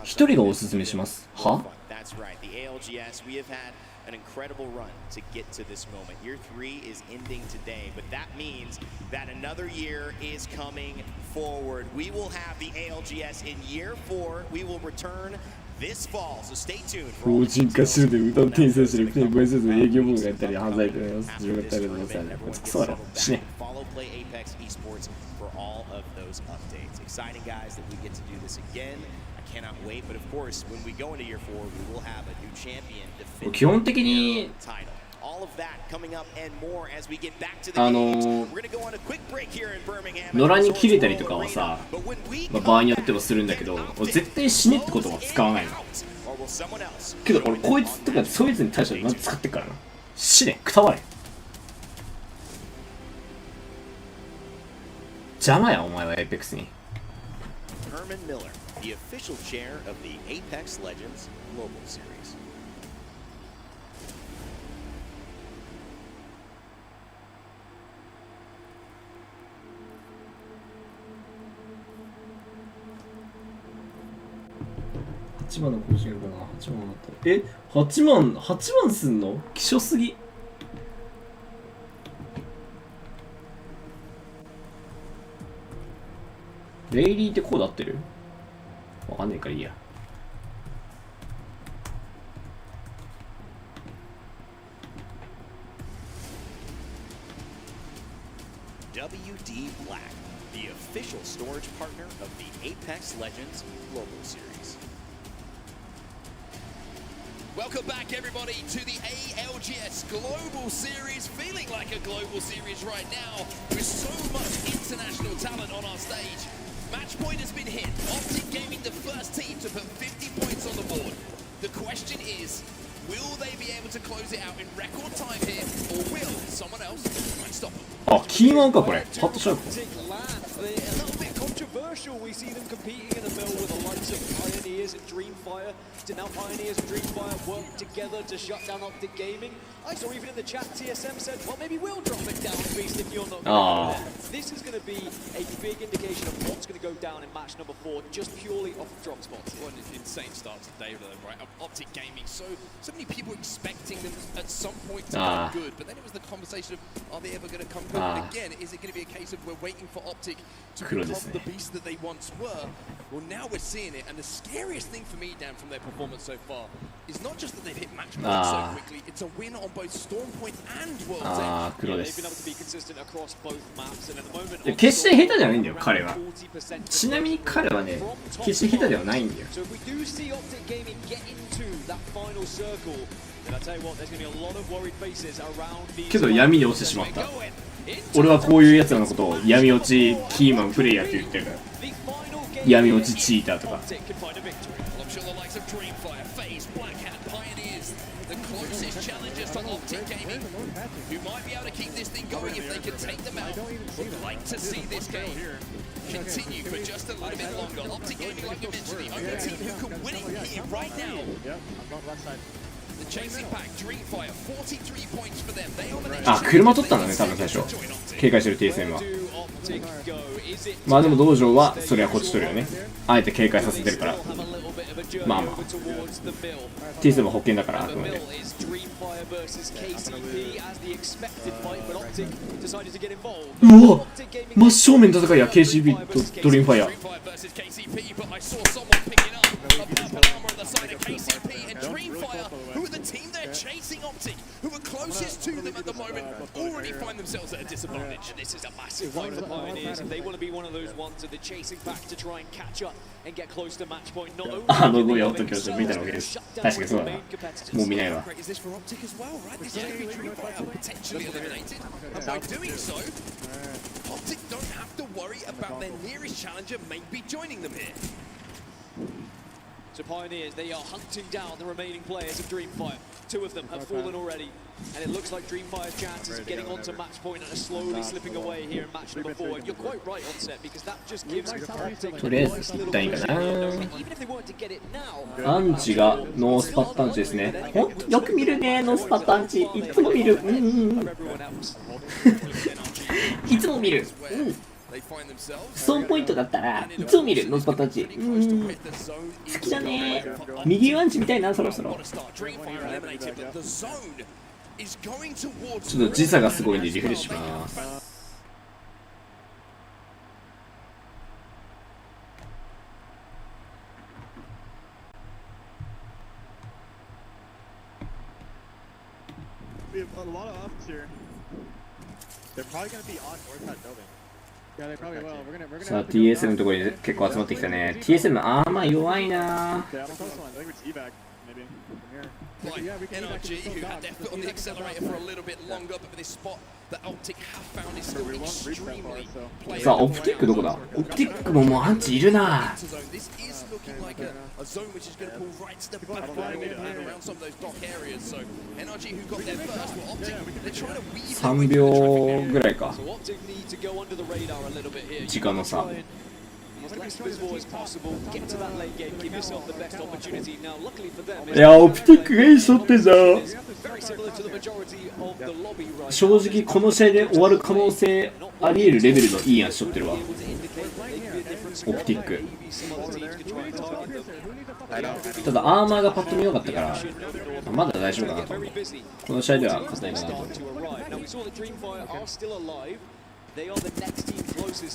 Speaker 1: 一人がおすすめします。は
Speaker 11: That's right. The ALGS, we have had an incredible run to get to this moment. Year 3 is ending today, but that means that another year is coming forward. We will have the ALGS in year 4. We will return this fall, so stay tuned.
Speaker 1: 法人化するで歌う天才しなくてご挨拶営業部がやったり犯罪とやす広がったりとかさ、こいつクソだろ。死ね。
Speaker 11: Follow Play Apex Esports for all of those updates. Exciting, guys, that we get to do this again. I cannot wait, but of course, when we go into year 4, we will have a new champion defending
Speaker 1: 基本的に
Speaker 11: title. All of that coming up and more as we get back to the games. We're going to go on a quick break here in Birmingham.
Speaker 1: 野良に切れたりとかはさ、まあ、場合によってはするんだけど、俺絶対死ねってことは使わないの。けど俺こいつとかそいつに対してまず使ってっからな。死ね、くたばれ。邪魔やお前はエイペックスに。
Speaker 11: Herman Miller, the official chair of the Apex Legends Global Series.8
Speaker 1: 万の更新かな。8万だったらえ8万すんの希少すぎ。レイリーってコード合ってる？わかんねえからいいや。
Speaker 11: WD Black, the official storage partner of the Apex Legends Global Series.
Speaker 2: Welcome back, everybody, to the ALGS Global Series. Feeling like a global series right now with so much international talent on our stage. Match point has been hit. Optic Gaming, the first team to put 50 points on the board. The question is, will they be able to close it out in record time here, or will someone else try and stop them?
Speaker 1: あ、キーマンかこれ。パッとしゃべった。
Speaker 15: A little bit controversial. We see them competing in the middle with the likes of Pioneers and Dreamfire. So now Pioneers and Dreamfire work together to shut down Optic Gaming. I saw even in the chat TSM said, well, maybe we'll drop it down, Beast, if you're not going to there. This is going to be a big indication of what's going to go down in match number 4, just purely off the drop spots.
Speaker 2: What an insane start to the day, though, right? Optic Gaming, so many people expecting them at some point to come good, but then it was the conversation of, are they ever going to come good? And again, is it going to be a case of we're waiting for Optic to become the beast that they once were? Well, now we're seeing it, and the scariest thing for me, Dan, from their performance so far is not just that they've hit match point so quickly, it's a win on both Stormpoint and World's Edge.
Speaker 1: 黒です。
Speaker 15: They've been able to be consistent across both maps, and at the moment,
Speaker 1: 決して下手じゃないんだよ彼は。ちなみに彼はね、決して下手ではないんだよ。
Speaker 15: So if we do see Optic Gaming get into that final circle, then I tell you what, there's going to be a lot of worried faces around these.
Speaker 1: けど闇に落ちてしまった。俺はこういうやつらのことを闇落ちキーマンプレイヤーって言ってるから。闇落ちチーターとか。
Speaker 2: sure the likes of Dreamfire, FaZe, Black Hat, Pioneers, the closest challengers to Optic Gaming, who might be able to keep this thing going if they can take them out. Would like to see this game continue for just a little bit longer. Optic Gaming, like we mentioned, the only team who can win it here right now. The chasing pack, Dreamfire, 43 points for them. They are the next
Speaker 1: あ、車取ったんだね、多分最初。警戒してる TSM は。まあでも道場はそれはこっち取るよね。あえて警戒させてるから。まあまあ。TSM は保険だから、あくまで。うわ、真正面の戦いや KCP とドリームファイア。
Speaker 2: Who are the team they're chasing Optic, who are closest to them at the moment, already find themselves at a disadvantage.
Speaker 15: This is a massive fight for Pioneers, and they want to be one of those ones that they're chasing back to try and catch up and get close to match point. Not only
Speaker 1: あの5やった教師見たわけです。確かにそうだな。もう見ないわ。
Speaker 2: Is this for Optic as well, right? This is going to be Dreamfire potentially eliminated, and by doing so, Optic don't have to worry about their nearest challenger maybe joining them here.
Speaker 15: So Pioneers, they are hunting down the remaining players of Dreamfire. Two of them have fallen already, and it looks like Dreamfire's chances of getting onto match point are slowly slipping away here in match number 4. And you're quite right on set, because that just gives Optic
Speaker 1: とりあえず一旦いいかな。
Speaker 15: even if they weren't to get it now.
Speaker 1: アンチがノースパッタンチですね。ほんとよく見るね、ノースパッタンチ。いつも見る。いつも見る。ソンポイントだったらいつも見るノースパッタンチ。好きだね。右アンチみたいな、そろそろ。ちょっと時差がすごいんでリフレッシュします。
Speaker 5: We have a lot of options here. They're probably going to be on north side building. Yeah, they probably will. We're gonna
Speaker 1: さあ TSM のところに結構集まってきたね。TSM あーまあ弱いな。
Speaker 2: Like NRG, who had their foot on the accelerator for a little bit longer, but this spot that Optic have found is still extremely playable.
Speaker 1: さあオプティックどこだ？オプティックももうアンチいるな。
Speaker 2: This is looking like a zone which is going to pull right to the back and around some of those dock areas. So NRG, who got there first, were Optic. They're trying to weave
Speaker 1: 3秒ぐらいか。
Speaker 15: So Optic need to go under the radar a little bit here.
Speaker 1: 時間の差。
Speaker 15: As less visible as possible, get to that late game, give yourself the best opportunity. Now, luckily for them,
Speaker 1: いやオプティックがいいショットだ。
Speaker 15: very similar to the majority of the lobby right
Speaker 1: 正直この試合で終わる可能性あり得るレベルのいいアンチ取ってるわ。オプティック。ただアーマーがパッと見良かったからまだ大丈夫かなと思う。この試合では勝てないかなと思う。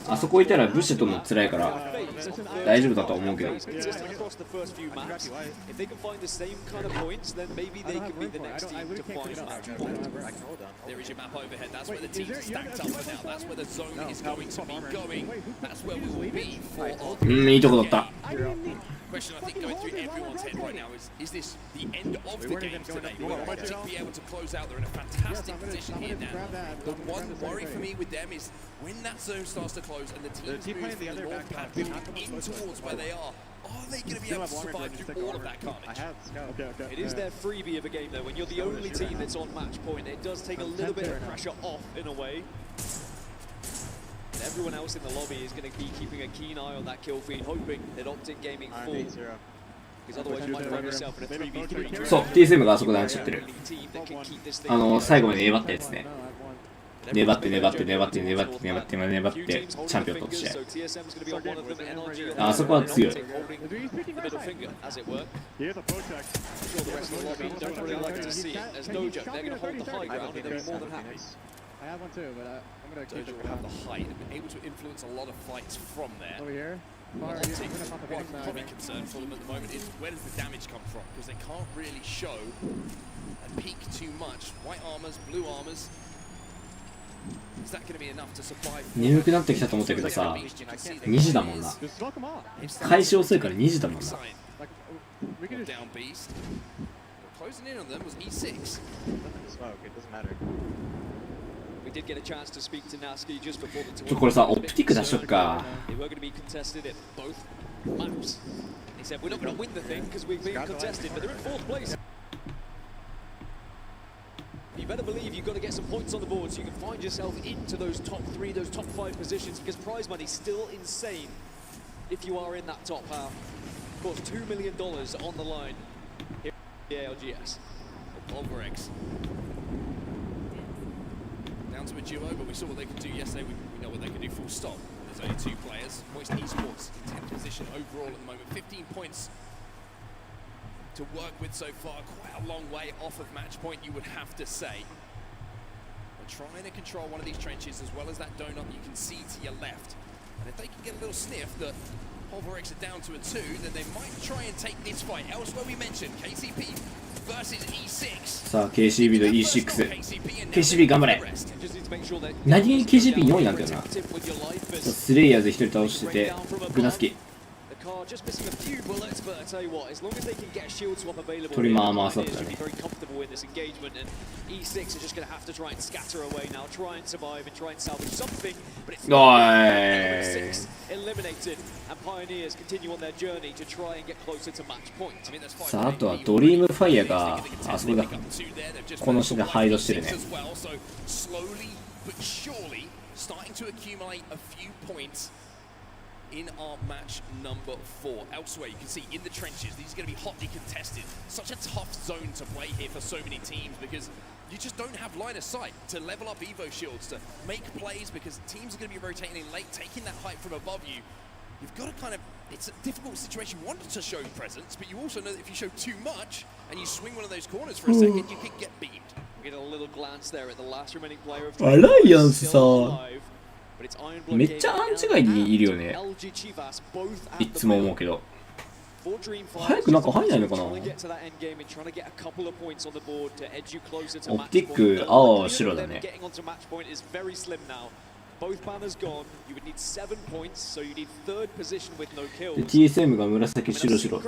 Speaker 1: あそこいたらブッシュとも辛いから大丈夫だと思うけど。
Speaker 2: There is a map overhead. That's where the teams are stacked up for now. That's where the zone is going to be going. That's where we will be for our
Speaker 1: いいとこだった。
Speaker 2: question. I think going through everyone's head right now is this the end of the game today? Will Optic be able to close out? They're in a fantastic position here now. The one worry for me with them is when that zone starts to close and the teams move from the north path in towards where they are they going to be able to survive through all of that carnage?
Speaker 15: It is their freebie of a game though. When you're the only team that's on match point, it does take a little bit of pressure off in a way. Everyone else in the lobby is going to be keeping a keen eye on that kill feed, hoping that Optic Gaming fall. Because otherwise you might find yourself in a 3v3.
Speaker 1: そう TSM があそこでアンチやってる。最後まで粘ったやつね。粘ってチャンピオン取って試合。あそこは強い。
Speaker 5: I have one too, but I'm going to keep it.
Speaker 2: Will have the height and been able to influence a lot of fights from there.
Speaker 5: Over here.
Speaker 2: One probably concern for them at the moment is where does the damage come from? Because they can't really show and peak too much. White armors, blue armors. Is that going to be enough to supply?
Speaker 1: 眠くなってきたと思ったけどさ、2時だもんな。開始遅いから2時だもんな。
Speaker 2: Down beast. Closing in on them was E6.
Speaker 5: It doesn't matter.
Speaker 1: これさ、オプティック出しとくか。
Speaker 15: maps. He said, we're not going to win the thing because we're being contested, but they're in 4th place. You better believe you've got to get some points on the board so you can find yourself into those top 3, those top 5 positions, because prize money's still insane if you are in that top half. Of course, $2 million on the line here at the ALGS.
Speaker 2: ALGS. Down to a duo, but we saw what they could do yesterday. We know what they can do full stop. There's only 2 players. Moist Esports in 10th position overall at the moment. 15 points to work with so far. Quite a long way off of match point, you would have to say. They're trying to control one of these trenches as well as that donut you can see to your left. And if they can get a little sniff that ALGS are down to a 2, then they might try and take this fight. Elsewhere we mentioned KCP versus E6.
Speaker 1: さあ KCB と E6。KCB 頑張れ。何気に KCB4 位なんだよな。スレイヤーズ1人倒してて、グナスキ。
Speaker 15: Just missing a few bullets, but I tell you what, as long as they can get a shield swap available,
Speaker 1: Pretty much
Speaker 15: they should be very comfortable in this engagement. And E6 are just going to have to try and scatter away now, try and survive and try and salvage something. But it's E6 eliminated, and Pioneers continue on their journey to try and get closer to match point.
Speaker 1: さああとはドリームファイヤーがあそこだ。この下でハイドしてるね。
Speaker 2: Slowly but surely starting to accumulate a few points in our match number 4. Elsewhere, you can see in the trenches, these are going to be hotly contested. Such a tough zone to play here for so many teams because you just don't have line of sight to level up Evo shields, to make plays because teams are going to be rotating in late, taking that height from above you. You've got to kind of, it's a difficult situation. You want to show presence, but you also know that if you show too much and you swing one of those corners for a second, you could get beamed.
Speaker 15: We get a little glance there at the last remaining player of
Speaker 1: アライアンスさ、めっちゃアンチ外にいるよね。いつも思うけど。早くなんか入んないのかな。オプティック青白だね。で TSM が紫白白。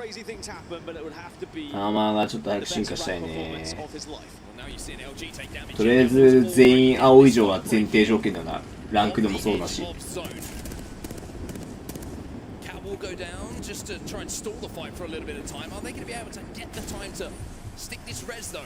Speaker 1: まあちょっと早く進化したいね。とりあえず全員青以上は前提条件だな。ランクでもそうだし。
Speaker 2: Will go down just to try and stall the fight for a little bit of time. Are they going to be able to get the time to stick this res though?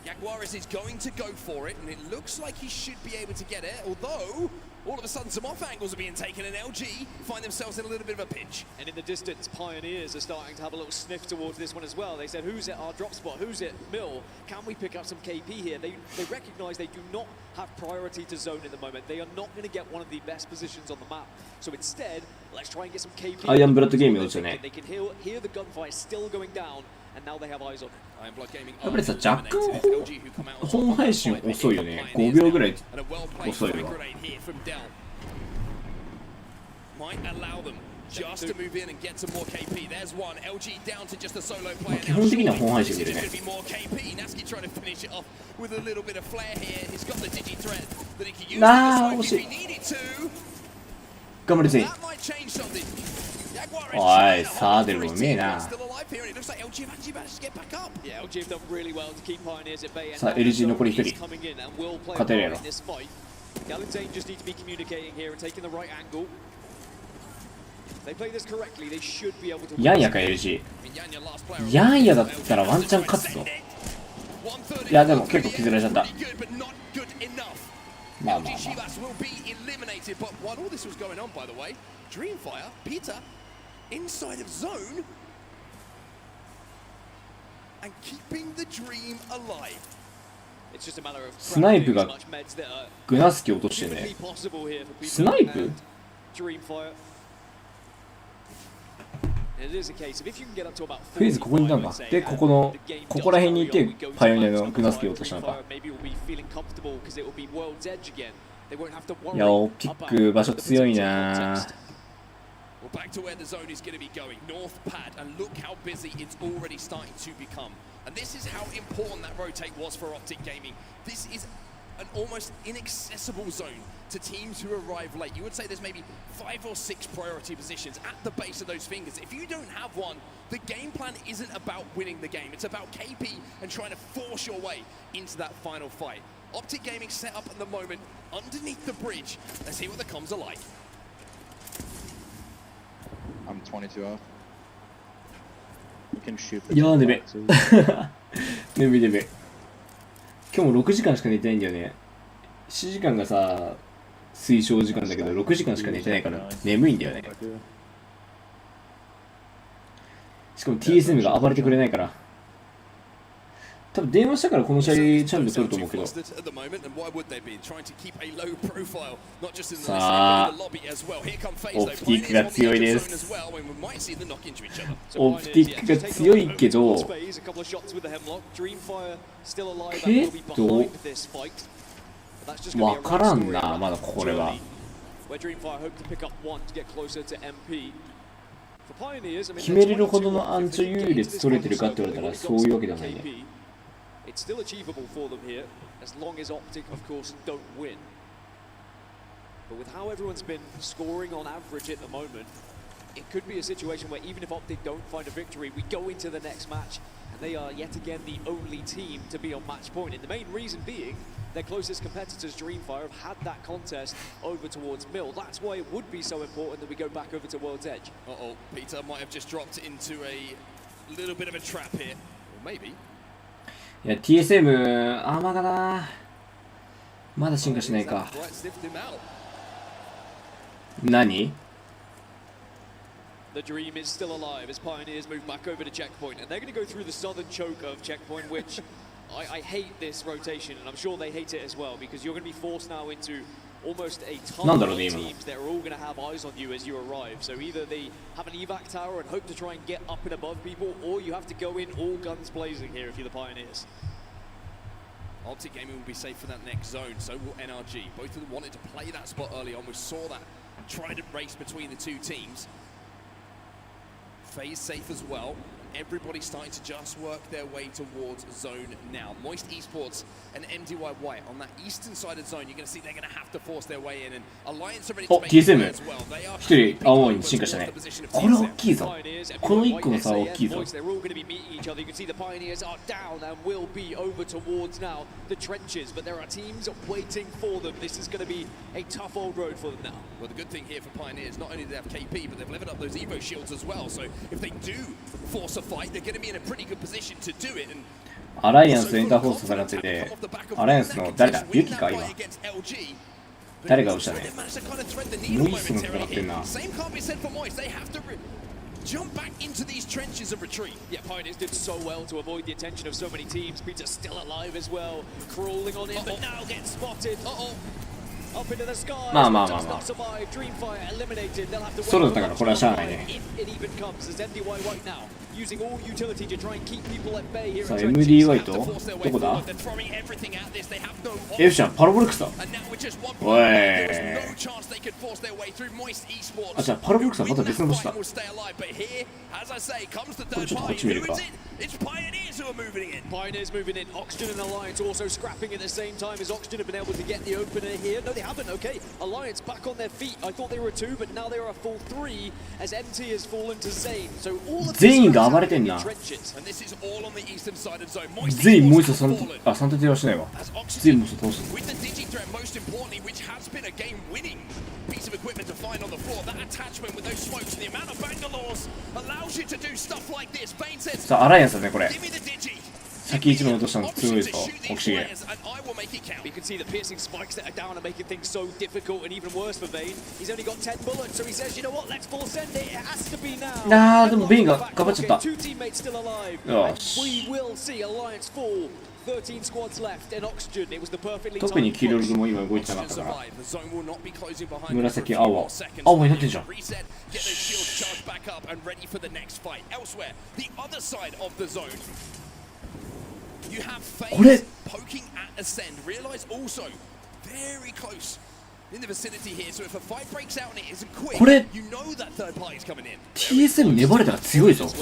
Speaker 2: Jaguares is going to go for it, and it looks like he should be able to get it, although all of a sudden some off angles are being taken, and LG find themselves in a little bit of a pinch.
Speaker 15: And in the distance, Pioneers are starting to have a little sniff towards this one as well. They said, who's at our drop spot? Who's at Mill? Can we pick up some KP here? They recognize they do not have priority to zone at the moment. They are not going to get one of the best positions on the map. So instead, let's try and get some KP.
Speaker 1: アイアンブラッドゲームですよね。
Speaker 15: They can hear the gunfight still going down, and now they have eyes on it.
Speaker 1: やっぱりさ、若干本配信遅いよね。5秒ぐらい遅いわ。
Speaker 2: Just to move in and get some more KP. There's one. LG down to just a solo player.
Speaker 1: 基本的には本配信でね。
Speaker 2: Naski trying to finish it off with a little bit of flair here. He's got the digi threat that he can use if he needed to.
Speaker 1: 頑張れ全員。
Speaker 2: That might change something.
Speaker 1: おい、サーデルもうめえな。
Speaker 2: Still alive here, and it looks like LG have actually managed to get back up.
Speaker 15: Yeah, LG have done really well to keep Pioneers at bay.
Speaker 1: さあ、LG 残り1人。勝てるやろ。
Speaker 15: Galantine just need to be communicating here and taking the right angle. They play this correctly, they should be able to.
Speaker 1: ヤンヤか LG。ヤンヤだったらワンチャン勝つぞ。いやでも結構削られちゃった。まあまあまあ。
Speaker 2: But while all this was going on, by the way, Dreamfire, Peter, inside of zone, and keeping the dream alive.
Speaker 15: It's just a matter of
Speaker 1: スナイプがグナスキ落としてね。スナイプ？
Speaker 15: Dreamfire. It is a case of if you can get up to about
Speaker 1: とりあえずここにいたのか。で、ここら辺にいてパイオニアのグナスキ落としたのか。いや、オピック場所強いな。
Speaker 2: Well, back to where the zone is going to be going, North Pad, and look how busy it's already starting to become. And this is how important that rotate was for Optic Gaming. This is an almost inaccessible zone to teams who arrive late. You would say there's maybe 5 or 6 priority positions at the base of those fingers. If you don't have one, the game plan isn't about winning the game. It's about KP and trying to force your way into that final fight. Optic Gaming set up at the moment underneath the bridge. Let's see what the comms are like.
Speaker 5: I'm 22 off. You can shoot
Speaker 1: いやー、ねべ。ねべねべ。今日も6時間しか寝てないんだよね。7時間がさ、推奨時間だけど、6時間しか寝てないから眠いんだよね。しかも TSM が暴れてくれないから。多分電話したからこの試合チャンピオン取ると思うけど。さあ、オプティックが強いです。オプティックが強いけど、わからんな、まだこれは。決めれるほどのアンチ優劣取れてるかって言われたらそういうわけではないね。
Speaker 15: It's still achievable for them here, as long as Optic, of course, don't win. But with how everyone's been scoring on average at the moment, it could be a situation where even if Optic don't find a victory, we go into the next match, and they are yet again the only team to be on match point. And the main reason being, their closest competitors, Dreamfire, have had that contest over towards Mill. That's why it would be so important that we go back over to World's Edge.
Speaker 2: Uh-oh, Peter might have just dropped into a little bit of a trap here. Or maybe.
Speaker 1: いや、TSM、まだな。まだ進化しないか。何？
Speaker 15: The dream is still alive as Pioneers move back over to Checkpoint, and they're going to go through the southern choke of Checkpoint, which I hate this rotation, and I'm sure they hate it as well, because you're going to be forced now into almost a ton of teams that are all going to have eyes on you as you arrive. So either they have an evac tower and hope to try and get up and above people, or you have to go in all guns blazing here if you're the Pioneers.
Speaker 2: Optic Gaming will be safe for that next zone, so will NRG. Both of them wanted to play that spot early on. We saw that trident race between the two teams. FaZe safe as well. Everybody's starting to just work their way towards zone now. Moist Esports and MDY White on that eastern side of zone. You're going to see they're going to have to force their way in. And Alliance are ready to make it as well. They are
Speaker 1: 一人青に進化したね。これ大きいぞ。この1個の差は大きいぞ。
Speaker 15: They're all going to be meeting each other. You can see the Pioneers are down and will be over towards now the trenches. But there are teams waiting for them. This is going to be a tough old road for them now.
Speaker 2: Well, the good thing here for Pioneers, not only do they have KP, but they've leveled up those Evo shields as well. So if they do force a fight, they're going to be in a pretty good position to do it. And
Speaker 1: アライアンスエンターフォース戦ってて、アライアンスの誰だ？ユキか今。誰が押したね。モイスの戦ってんな。
Speaker 2: jump back into these trenches of retreat.
Speaker 15: Yeah, Pioneers did so well to avoid the attention of so many teams. Peter's still alive as well, crawling on in, but now gets spotted. Up into the sky.
Speaker 1: まあまあまあまあ。
Speaker 15: Dreamfire eliminated. They'll have to
Speaker 1: ソロだったからこれはしゃあないね。
Speaker 15: if it even comes as MDY right now, using all utility to try and keep people at bay here.
Speaker 1: さあ MDY とどこだ？ F ちゃんパラボリックスだ。おい。あ、じゃあパラボリックスはまた別の場所だ。これちょっとこっち見るか。
Speaker 15: Pioneers moving in. Oxygen and Alliance also scrapping at the same time as Oxygen have been able to get the opener here. No, they haven't. Okay, Alliance back on their feet. I thought they were a 2, but now they are a full 3 as MT has fallen to Zane. So all of
Speaker 1: 全員が暴れてんな。全員もう一度3手手はしないわ。全員もう一度倒した。
Speaker 2: piece of equipment to find on the floor. That attachment with those smokes and the amount of Bangalores allows you to do stuff like this. Bane says,
Speaker 1: さあ、アライアンスだね、これ。先一番落としたの強いぞ、オキシゲン。
Speaker 15: You can see the piercing spikes that are down and making things so difficult and even worse for Bane. He's only got 10 bullets, so he says, you know what, let's full send it. It has to be now.
Speaker 1: でもベインが頑張っちゃった。
Speaker 15: Two teammates still alive.
Speaker 1: よし。
Speaker 15: We will see Alliance fall. 13 squads left and Oxygen. It was the perfectly
Speaker 1: 特にキルルも今動いてなかったから。紫、青。青になってんじゃん。これ これ TSM 粘れたら強いぞ。オプテ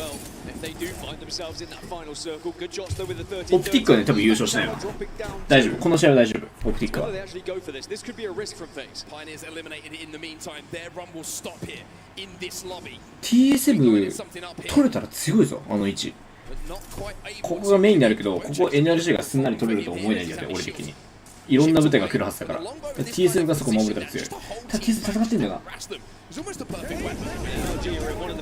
Speaker 1: ィックはね、多分優勝しないわ。大丈夫、この試合は大丈夫、オプティックは。TSM 取れたら強いぞ、あの位置。ここがメインになるけど、ここ NRG がすんなり取れると思えないんだよね、俺的に。いろんな部隊が来るはずだから。TSM がそこ守れたら強い。ただ TSM 戦ってんだよな。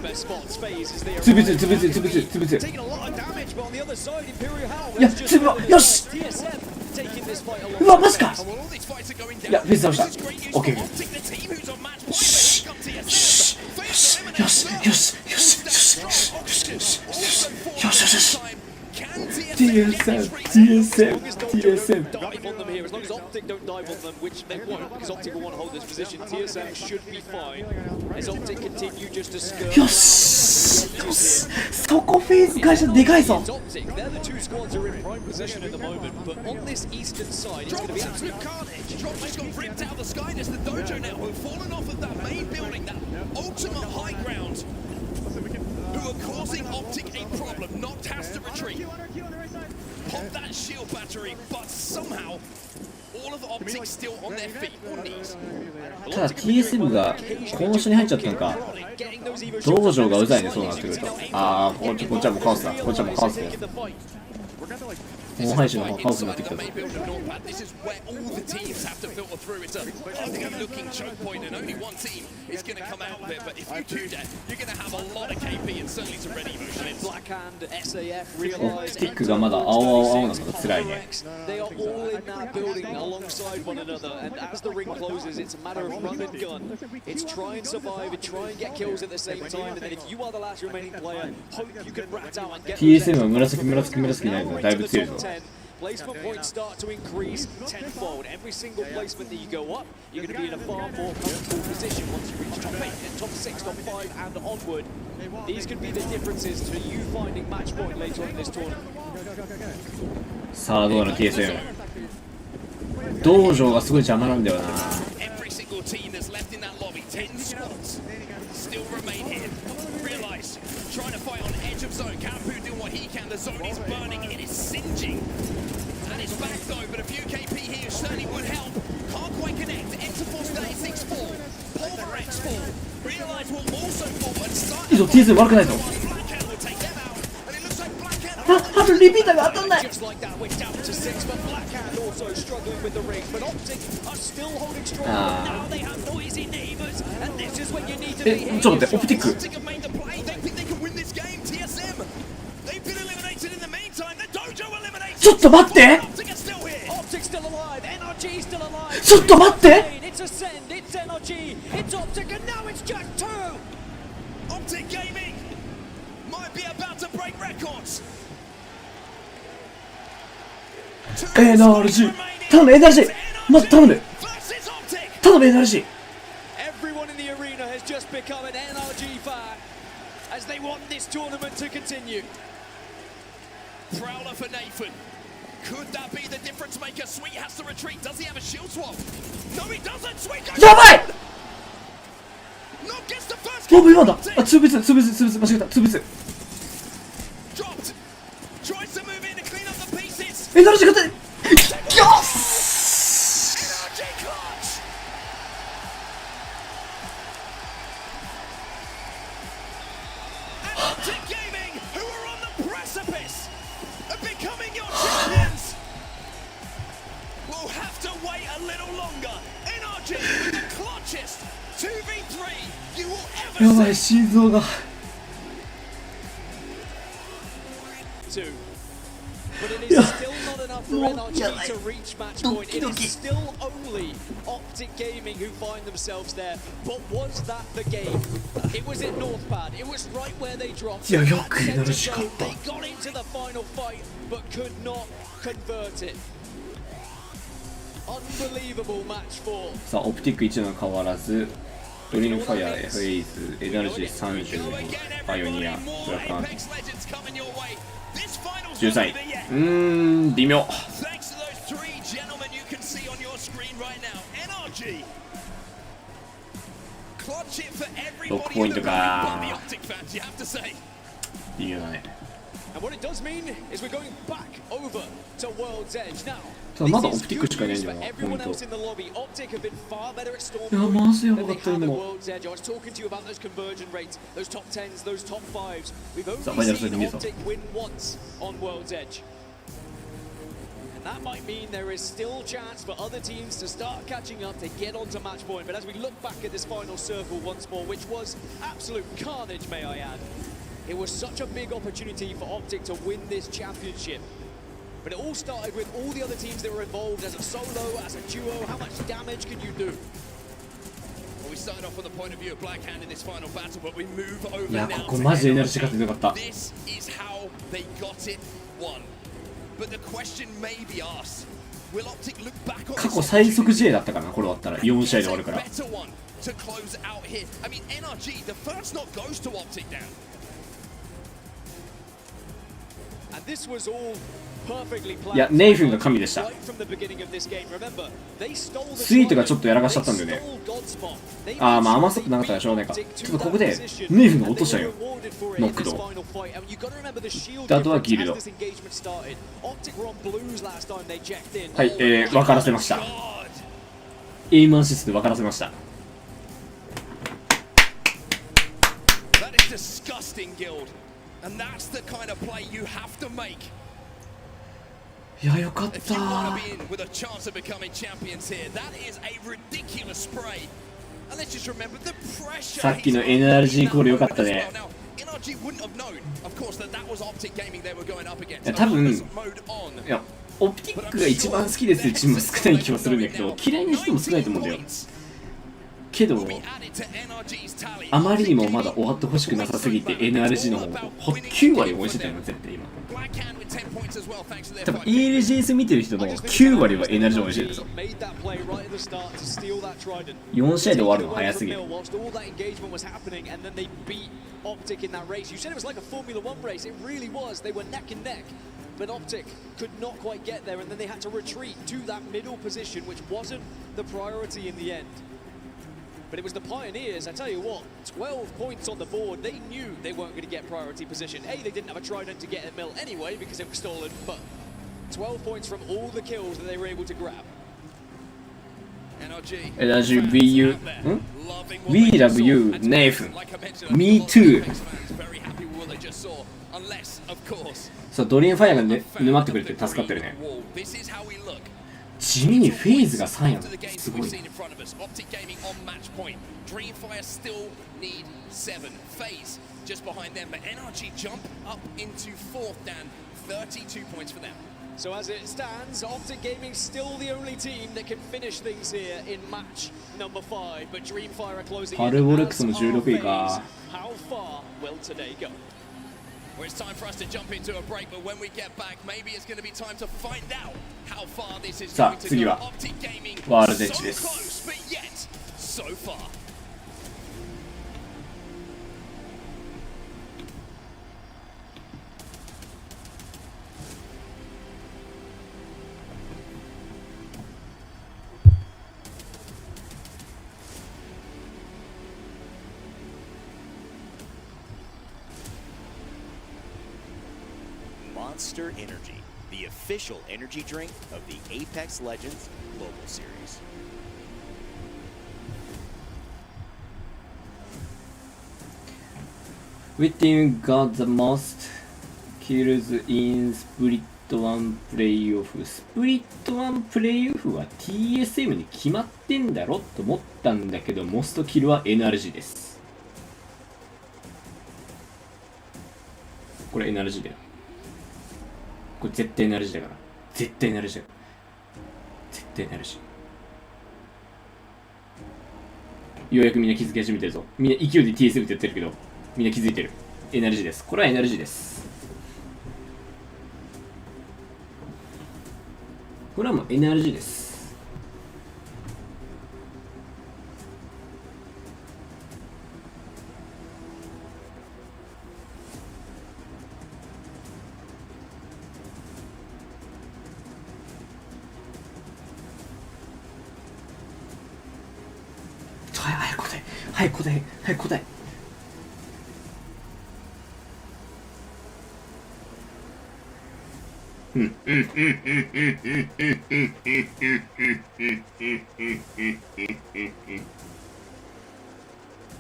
Speaker 15: best spots. FaZe is there.
Speaker 1: 潰す潰す潰す潰す
Speaker 15: Taking a lot of damage, but on the other side, Imperial Howl
Speaker 1: いや
Speaker 15: has just
Speaker 1: 潰よし
Speaker 15: TSM taking this fight along.
Speaker 1: うわマジか
Speaker 2: Well, all these fights are going
Speaker 1: いや
Speaker 2: down.
Speaker 1: フェイス倒した
Speaker 2: This is great news
Speaker 1: OK
Speaker 2: for Optic, the team who's on match point.
Speaker 1: し
Speaker 2: But here
Speaker 1: よ
Speaker 2: come
Speaker 1: し
Speaker 2: TSM.
Speaker 1: よしよしよしよしよしよしよしよしよしよし
Speaker 2: Can TSM
Speaker 1: TSM TSM TSM
Speaker 15: Dive on them here, as long as Optic don't dive on them, which they won't, because Optic will want to hold this position. TSM should be fine as Optic continue just to skirt
Speaker 1: よしよしそこフェイス会社でかいぞ
Speaker 15: Optic, they're the two squads who are in prime position at the moment, but on this eastern side, it's going to be absolute
Speaker 2: carnage. Drop just got ripped out of the sky. There's the dojo now who have fallen off of that main building, that ultimate high ground, who are causing Optic a problem. Noct has to retreat. Pop that shield battery, but somehow all of Optic still on their feet or knees.
Speaker 1: ただ TSM がこの場所に入っちゃったのか道場がうざいねそうなってくるとああこっちはもうカオスだこっちはもうカオスだもう配信の方がカオスになってきたぞ
Speaker 2: This is where all the teams have to filter through. It's a ugly-looking choke point, and only one team is going to come out of it. But if you do that, you're going to have a lot of KP and certainly some ready motion.
Speaker 15: in Blackhand, SAF,
Speaker 1: オ
Speaker 15: realize
Speaker 1: プティックがまだ青なのが辛いね
Speaker 15: they are all in that building alongside one another, and as the ring closes, it's a matter of run and gun. It's try and survive and try and get kills at the same time, and then if you are the last remaining player, hope you can rat out and get
Speaker 1: TSM は紫になるのがだいぶ強いぞ
Speaker 15: Placement points start to increase tenfold. Every single placement that you go up, you're going to be in a far more comfortable position once you reach top 8 and top 6, top 5 and onward. These could be the differences to you finding match point later on in this tournament.
Speaker 1: さあどうだろう TSM 道場がすごい邪魔なんだよな
Speaker 2: Every single team that's left in that lobby, 10 squads, still remain here. Realize, trying to fight on edge of zone. Kampu doing what he can. The zone is burning. It is singeing. And it's back though, but a few KP here certainly would help. Can't quite connect. X-Force 36 fall. Pulver X fall. Realize will also fall and start.
Speaker 1: いいぞ TSM 悪くないぞ
Speaker 2: Blackhand will take them out. And it looks like Blackhand.
Speaker 1: あとリピーターが当たんない
Speaker 15: Just like that, we're down to 6, but Blackhand also struggling with the rings. But Optic are still holding strong. Now they have noisy neighbors, and this is when you need to be
Speaker 1: えちょっと待ってオプティック
Speaker 2: Optic have made the play. They think they can win this game. TSM. They've been eliminated in the meantime. The dojo eliminated.
Speaker 1: ちょっと待って
Speaker 2: Optic are still here.
Speaker 15: Optic still alive, NRG still alive.
Speaker 1: ちょっと待って
Speaker 15: It's Ascend, it's NRG, it's Optic, and now it's just 2.
Speaker 2: Optic Gaming might be about to break records.
Speaker 1: NRG 頼む NRG まず頼む
Speaker 2: Versus Optic.
Speaker 1: 頼む NRG
Speaker 15: Everyone in the arena has just become an NRG fan as they want this tournament to continue.
Speaker 2: Prowler for Nathan. Could that be the difference maker? Sweet has to retreat. Does he have a shield swap? No, he doesn't. Sweet goes.
Speaker 1: やばい
Speaker 2: Not gets the first
Speaker 1: オーブ
Speaker 2: kill.
Speaker 1: 今だあ潰す間違えた潰す
Speaker 2: Dropped. Tries to move in to clean up the pieces.
Speaker 1: NRG 勝てよし
Speaker 2: NRG clutch. And Optic Gaming, who are on the precipice of becoming your champions, will have to wait a little longer. NRG with the clutchest 2v3 you will
Speaker 1: や
Speaker 2: ever
Speaker 1: ばい
Speaker 2: see.
Speaker 1: 心臓が
Speaker 15: 2. But it is still not enough for NRG to reach match point. It is still only Optic Gaming who find themselves there. But was that the game? It was in Northpad. It was right where they dropped.
Speaker 1: いやよくNRG 勝った
Speaker 15: They got into the final fight, but could not convert it. Unbelievable match 4.
Speaker 1: さあオプティック1の変わらずドリームファイアー FA イズ NRG30 パイオニアブラックアン13位微妙
Speaker 2: Thanks to those three gentlemen you can see on your screen right now. NRG. Clutch it for everybody in the room, but the Optic fans, you have to say.
Speaker 1: 微妙だね
Speaker 15: And what it does mean is we're going back over to World's Edge now.
Speaker 1: ただまだオプティックしかいないんだよなポイン
Speaker 15: Everyone
Speaker 1: ト
Speaker 15: else in the lobby, Optic have been far better at storm
Speaker 1: いやマジやば
Speaker 15: than
Speaker 1: か
Speaker 15: they
Speaker 1: った
Speaker 15: have
Speaker 1: 今
Speaker 15: at
Speaker 1: も
Speaker 15: World's Edge. I was talking to you about those conversion rates, those top 10s, those top 5s. We've
Speaker 1: さあファイナ
Speaker 15: only
Speaker 1: ル先見
Speaker 15: seen
Speaker 1: るぞ
Speaker 15: Optic win once on World's Edge. And that might mean there is still chance for other teams to start catching up to get onto match point. But as we look back at this final circle once more, which was absolute carnage, may I add, it was such a big opportunity for Optic to win this championship. But it all started with all the other teams that were involved as a solo, as a duo. How much damage can you do?
Speaker 2: Well, we started off from the point of view of Blackhand in this final battle, but we move over
Speaker 1: いや
Speaker 2: now
Speaker 1: ここ
Speaker 2: to
Speaker 1: マジでエナルシ
Speaker 2: NRG.
Speaker 1: ー勝ってよかった。
Speaker 2: This is how they got it won. But the question may be asked, will Optic look back on
Speaker 1: 過去最速試合だったかな、これ終わったら4試合で終わるから。
Speaker 2: better one to close out here? I mean, NRG, the first knock goes to Optic now.
Speaker 15: And this was all perfectly
Speaker 1: いや
Speaker 15: planned.
Speaker 1: ネイフンが神でした。
Speaker 15: Right from the beginning of this game. Remember, they stole the
Speaker 1: スイートがちょっとやらかしちゃったんだよね。ああまあ甘そうくなかったらしょうがないか。ちょっとここでネイフンが落としたよ、ノックド。であとはギルド。はい、分からせました。エイムアシストで分からせました。
Speaker 2: That is disgusting, Guild. And that's the kind of play you have to make.
Speaker 1: いやよかっ
Speaker 2: If you
Speaker 1: た
Speaker 2: want to be in with a chance of becoming champions here, that is a ridiculous spray. And let's just remember the pressure.
Speaker 1: さっきの NRG コールよかったね。
Speaker 2: NRG wouldn't have known, of course, that that was Optic Gaming they were going up
Speaker 1: い
Speaker 2: against.
Speaker 1: や多分
Speaker 2: Mode on.
Speaker 1: いやオプティックが一番好きですってチーム少ない気はするんだけど、嫌いな人も少ないと思うんだよ。けどあまりにもまだ終わってほしくなさすぎて NRG の方9割応援してたよな絶対今。多分 ALGS 見てる人の9割は NRG 応援してるでしょ。4試合で終わるの早すぎる。
Speaker 15: Optic in that race. You said it was like a Formula 1 race. It really was. They were neck and neck. But Optic could not quite get there, and then they had to retreat to that middle position, which wasn't the priority in the end. But it was the Pioneers, I tell you what, 12 points on the board. They knew they weren't going to get priority position. A, they didn't have a trident to get a mill anyway because it was stolen, but 12 points from all the kills that they were able to grab.
Speaker 1: NRG VU We love you, Nathan. Me too. そう、ドリームファイアがね、沼ってくれて助かってるね。地味にフェイズが3やの。すごい。
Speaker 2: Just behind them, but NRG jump up into 4th dan, 32 points for them.
Speaker 15: So as it stands, Optic Gaming still the only team that can finish things here in match number 5, but Dreamfire are closing in. How far will today go?
Speaker 2: Well, it's time for us to jump into a break, but when we get back, maybe it's going to be time to find out how far this is going to go. Optic Gaming so close, but yet so far.
Speaker 11: Monster Energy, the official energy drink of the Apex Legends Global Series.
Speaker 1: Which team got the most kills in Split 1 Playoff? Split 1 Playoff は TSM に決まってんだろと思ったんだけど、モストキルは NRG です。これ NRG だよ。これ絶対 NRG だから。絶対 NRG だから。絶対 NRG。ようやくみんな気づき始めてるぞ。みんな勢いで TSM ってやってるけど、みんな気づいてる。NRG です。これは NRG です。これはもう NRG です。早く答え、早く答え、早く答え。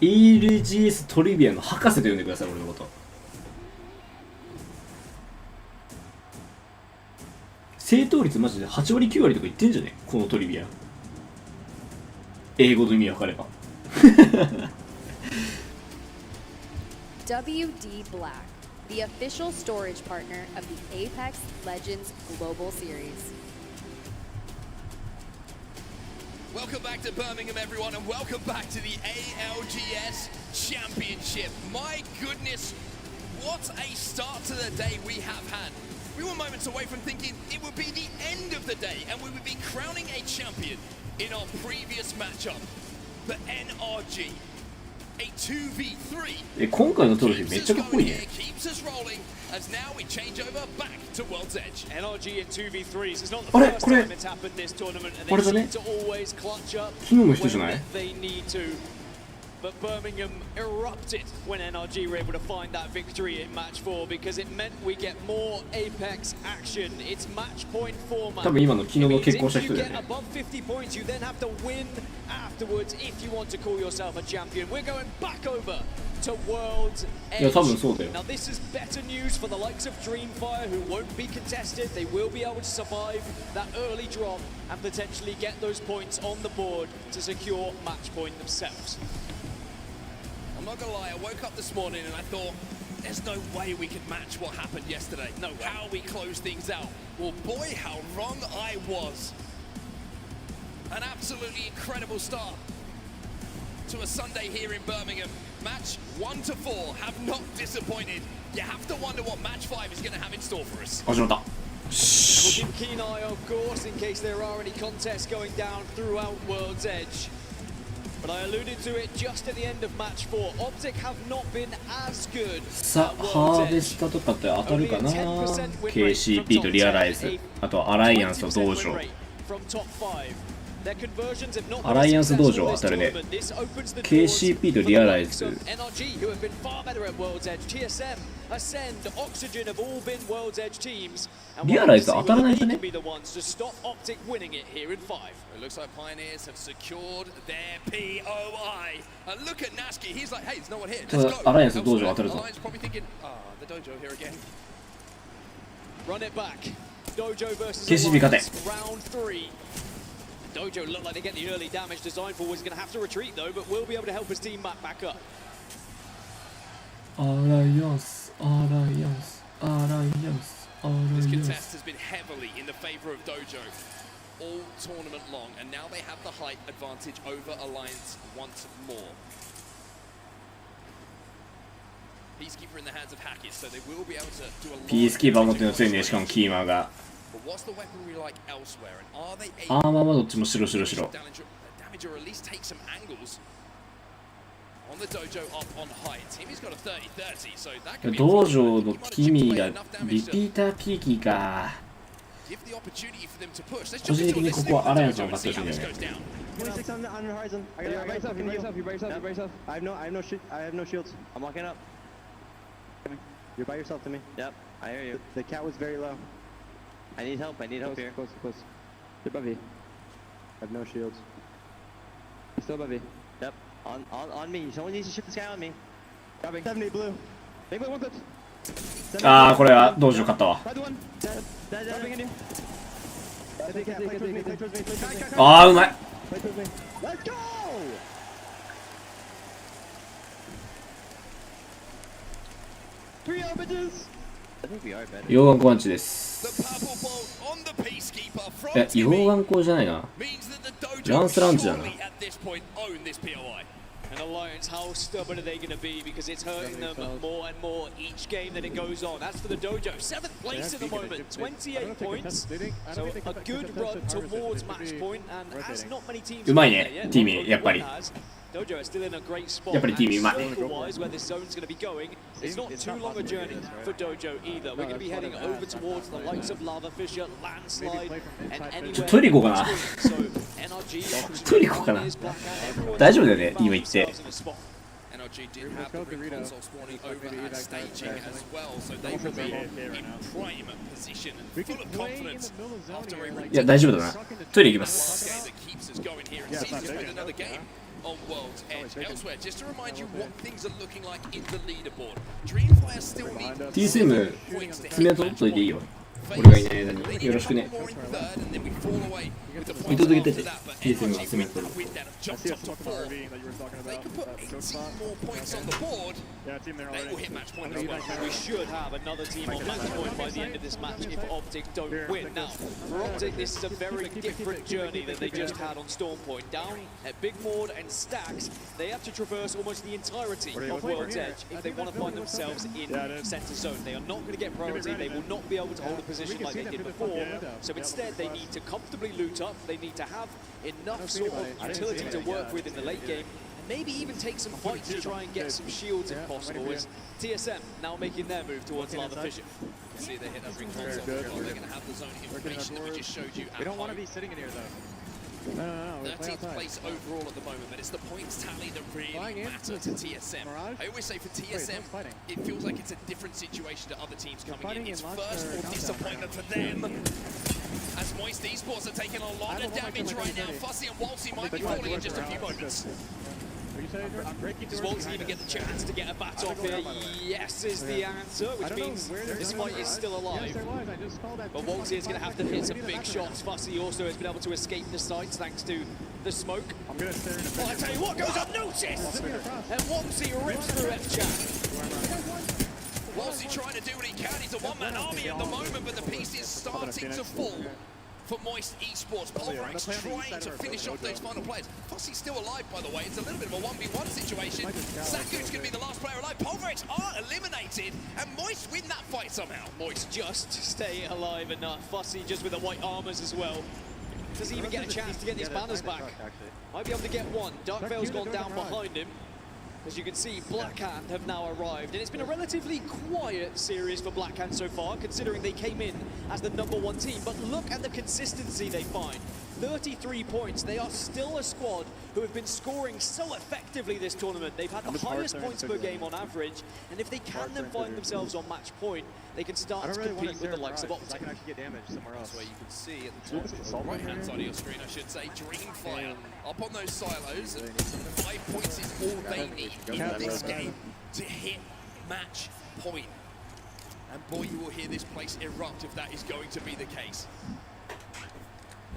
Speaker 1: ALGS トリビアの博士と呼んでください、俺のこと。正答率マジで8割9割とか言ってんじゃねこのトリビア。英語の意味わかれば。
Speaker 13: WD Black, the official storage partner of the Apex Legends Global Series.
Speaker 2: Welcome back to Birmingham, everyone, and welcome back to the ALGS Championship. My goodness, what a start to the day we have had. We were moments away from thinking it would be the end of the day and we would be crowning a champion in our previous matchup. But NRG, a 2v3,
Speaker 1: 今回のトロフィーめっちゃかっこいいね。
Speaker 2: keeps us rolling as now we change over back to World's Edge.
Speaker 15: NRG in 2v3s. It's not the
Speaker 1: あれ
Speaker 15: first
Speaker 1: これ
Speaker 15: time it's happened this tournament, and
Speaker 1: これだ
Speaker 15: they
Speaker 1: ね
Speaker 15: seem to always clutch up
Speaker 1: 昨日の人じゃない
Speaker 15: when they need to. But Birmingham erupted when NRG were able to find that victory in match 4 because it meant we get more Apex action. It's match point format.
Speaker 1: 多分今の昨日の結婚した
Speaker 15: If
Speaker 1: 人
Speaker 15: you
Speaker 1: だよ
Speaker 15: get
Speaker 1: ね。
Speaker 15: above 50 points, you then have to win afterwards if you want to call yourself a champion. We're going back over to World's
Speaker 1: いや
Speaker 15: Edge.
Speaker 1: 多分そうだよ。
Speaker 15: Now this is better news for the likes of Dreamfire, who won't be contested. They will be able to survive that early drop and potentially get those points on the board to secure match point themselves.
Speaker 2: I'm not gonna lie, I woke up this morning and I thought, there's no way we could match what happened yesterday. No way. How we closed things out. Well, boy, how wrong I was. An absolutely incredible start to a Sunday here in Birmingham. Match 1 to 4 have not disappointed. You have to wonder what match 5 is going to have in store for us.
Speaker 1: 始まった。
Speaker 15: We'll keep a keen eye, of course, in case there are any contests going down throughout World's Edge. But I alluded to it just at the end of match 4. Optic have not been as good.
Speaker 1: さあ、ハーベスタとかって当たるかな ?KCP とリアライズ、あとアライアンスと道場。アライアンス道場当たるね。KCP とリアライズ。リアライズ当たらないとね。
Speaker 2: It looks like Pioneers have secured their POI. And look at Naski, he's like, hey, there's no one here. Let's go.
Speaker 1: アライアンス道場当たるぞ。
Speaker 2: Alliance probably thinking, the dojo here again.
Speaker 15: Run it back. Dojo versus
Speaker 1: KCP 勝て。
Speaker 15: round 3. Dojo look like they get the early damage. Design Forward is going to have to retreat though, but will be able to help his team back up.
Speaker 1: アライアンス、アライアンス、アライアンス、アライアン
Speaker 2: This
Speaker 1: ス。
Speaker 2: contest has been heavily in the favor of Dojo all tournament long, and now they have the height advantage over Alliance once more. Peacekeeper in the hands of Hackett, so they will be able to do a lot.
Speaker 1: ピースキーパー持ってるの強いね、しかもキーマーが。
Speaker 2: But what's the weaponry like elsewhere, and are they
Speaker 1: ア
Speaker 2: able
Speaker 1: ーマーはどっちも白白白。
Speaker 2: damage or at least take some angles on the Dojo up on height? Timmy's got a 30-30, so that could be
Speaker 1: 道場のキミがリピーターピーキーか。
Speaker 2: give the opportunity for them to push. Let's
Speaker 1: 個人的にここはアライアンスを勝ってほしいんだよね。
Speaker 5: 26 on the horizon. I got by yourself, you by yourself, you by yourself, you by yourself. I have no shields. I'm walking up. You're by yourself to me. Yep, I hear you. The cat was very low. I need help here. Close. You're above me. I have no shields. You're still above me. Yep, on me. Someone needs to shoot this guy on me. Grabbing. 70 blue. Big blue, 1 foot.
Speaker 1: ああ、これは道場勝ったわ。
Speaker 5: Grabbing in you. Play towards me.
Speaker 1: ああ、うまい。
Speaker 5: Play towards me. Let's go! 3 bitches! I think we are better.
Speaker 1: 溶岩コアンチです。いや、溶岩コアじゃないな。ランスランチだな。
Speaker 15: And Alliance, how stubborn are they going to be? Because it's hurting them more and more each game that it goes on. As for the Dojo, 7th place at the moment, 28 points. So a good run towards match point, and as not many teams
Speaker 1: うまいね、ティミー、やっぱり。
Speaker 15: Dojo is still in a great spot.
Speaker 1: やっぱりティミーうまい。
Speaker 15: Wise, where this zone's going to be going, it's not too long a journey for Dojo either. We're going to be heading over towards the likes of Lava Fissure, Landslide, and anywhere.
Speaker 1: トイレ行こうかな。トイレ行こうかな。大丈夫だよね、今言って。
Speaker 2: NRG did have the ring console spawning over at staging as well, so they will be in prime position and full of confidence after a
Speaker 1: いや、大丈夫だな。トイレ行きます。
Speaker 2: that keeps us going here and sees us win another game on World's Edge. Elsewhere, just to remind you what things are looking like in the leaderboard. Dreamfire still need
Speaker 1: TSM 爪痕取っといていいよ。俺がいない間によろしくね。見届けてて TSM が攻めてる。
Speaker 2: They could put 18 more points on the board. They will hit match point as well.
Speaker 15: We should have another team on match point by the end of this match if Optic don't win. Now, for Optic, this is a very different journey than they just had on Storm Point. Down at Big Board and Stacks, they have to traverse almost the entirety of World's Edge if they want to find themselves in center zone. They are not going to get priority. They will not be able to hold a position like they did before. So instead, they need to comfortably loot up. They need to have enough sort of utility to work with in the late game. Maybe even take some fights to try and get some shields if possible. As TSM now making their move towards Lava Fission.
Speaker 2: See, they hit every console. They're going to have the zone information that we just showed you.
Speaker 5: We don't want to be sitting in here though. No,
Speaker 2: 13th place overall at the moment, but it's the points tally that really matter to TSM. I always say for TSM, it feels like it's a different situation to other teams coming in. It's first more disappointment for them. As Moist Esports are taking a lot of damage right now. Fussy and Walsey might be falling in just a few moments.
Speaker 15: Does Walsey even get the chance to get a bat off here? Yes is the answer, which means this fight is still alive. But Walsey is going to have to hit some big shots. Fussy also has been able to escape the sights thanks to the smoke. Well, I tell you what goes unnoticed! And Walsey rips through F-Chat.
Speaker 2: Walsey trying to do what he can. He's a one-man army at the moment, but the piece is starting to fall for Moist Esports. Pulverex trying to finish off those final players. Fussy's still alive, by the way. It's a little bit of a 1v1 situation. Saku's going to be the last player alive. Pulverex are eliminated, and Moist win that fight somehow.
Speaker 15: Moist just stay alive enough. Fussy just with the white armors as well. Doesn't even get a chance to get these banners back. Might be able to get one. Dark Veil's gone down behind him. As you can see, Blackhand have now arrived, and it's been a relatively quiet series for Blackhand so far, considering they came in as the #1 team. But look at the consistency they find. 33 points. They are still a squad who have been scoring so effectively this tournament. They've had the highest points per game on average, and if they can then find themselves on match point, they can start to compete with the likes of Optic.
Speaker 5: I can actually get damage somewhere else.
Speaker 2: That's where you can see at the top right-hand side of your screen, I should say, Dreamfire up on those silos. 5 points is all they need in this game to hit match point. And boy, you will hear this place erupt if that is going to be the case.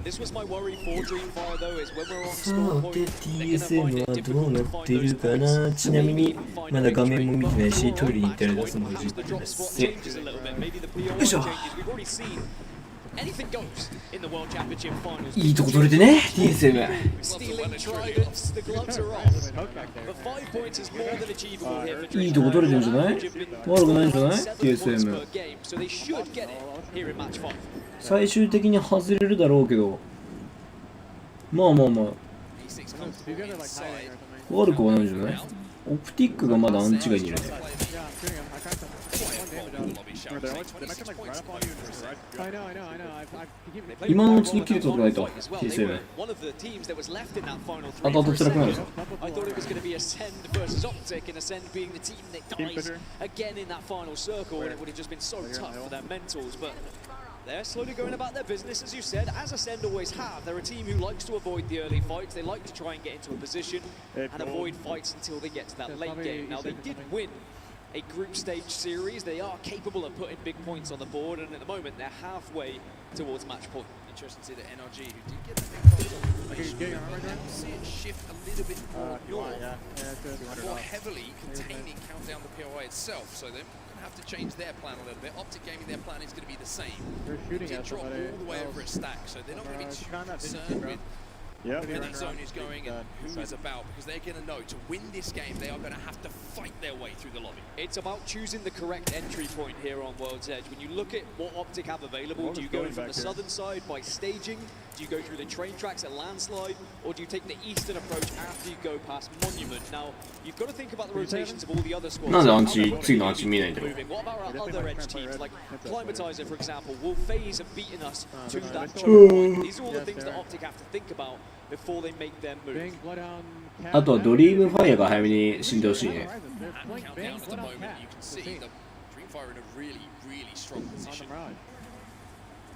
Speaker 15: This was my worry for Dreamfire though, is when we're on
Speaker 1: さ
Speaker 15: Storm
Speaker 1: て
Speaker 15: Point, they're
Speaker 1: TSM
Speaker 15: gonna
Speaker 1: は
Speaker 15: find it
Speaker 1: どうな
Speaker 15: difficult
Speaker 1: っ
Speaker 15: to
Speaker 1: てい
Speaker 15: find
Speaker 1: る
Speaker 15: those
Speaker 1: かな。
Speaker 15: points.
Speaker 1: ちなみにまだ画面も見てないしトイレに行ってる間その時
Speaker 15: The drop spot
Speaker 1: で
Speaker 15: changes a little bit. Maybe the POI
Speaker 1: よいしょ
Speaker 15: changes. We've already seen anything goes in the World Championship finals.
Speaker 1: いいとこ取れてね TSM
Speaker 15: Stealing tridents, the gloves are off. But 5 points is more than achievable here for
Speaker 1: いいとこ取れてるんじゃない悪くないんじゃない
Speaker 15: 7 points
Speaker 1: TSM
Speaker 15: per game, so they should get it here in match 5.
Speaker 1: 最終的に外れるだろうけどまあまあまあ悪くはないんじゃないオプティックがまだアンチがいるね 今のうちに切れておかないと TSM 後々辛くなる
Speaker 15: I thought it was going to be Ascend versus Optic, and Ascend being the team that dies again in that final circle, and it would have just been so tough for their mentals. But they're slowly going about their business, as you said, as Ascend always have. They're a team who likes to avoid the early fights. They like to try and get into a position and avoid fights until they get to that late game. Now, they did win a group stage series. They are capable of putting big points on the board, and at the moment, they're halfway towards match point.
Speaker 2: Interesting to see that NRG, who did get the big confirmation, we'll see it shift a little bit more north, more heavily containing countdown the POI itself. So they're going to have to change their plan a little bit. Optic Gaming, their plan is going to be the same. They did drop all the way over a stack, so they're not going to be too concerned with where that zone is going and who is about, because they're going to know to win this game they are going to have to fight their way through the lobby.
Speaker 15: It's about choosing the correct entry point here on World's Edge. When you look at what Optic have available, do you go in from the southern side by staging? Do you go through the train tracks at Landslide? Or do you take the eastern approach after you go past Monument? Now, you've got to think about the rotations of all the other squads.
Speaker 1: なんでアンチ次のアンチ見ないんだろう
Speaker 15: What about our other edge teams, like Climatizer, for example? Will FaZe have beaten us to that choke point? These are all the things that Optic have to think about before they make their move.
Speaker 1: あとはドリームファイアが早めに死んでほしいね
Speaker 2: Countdown at the moment, you can see the Dreamfire in a really, really strong position.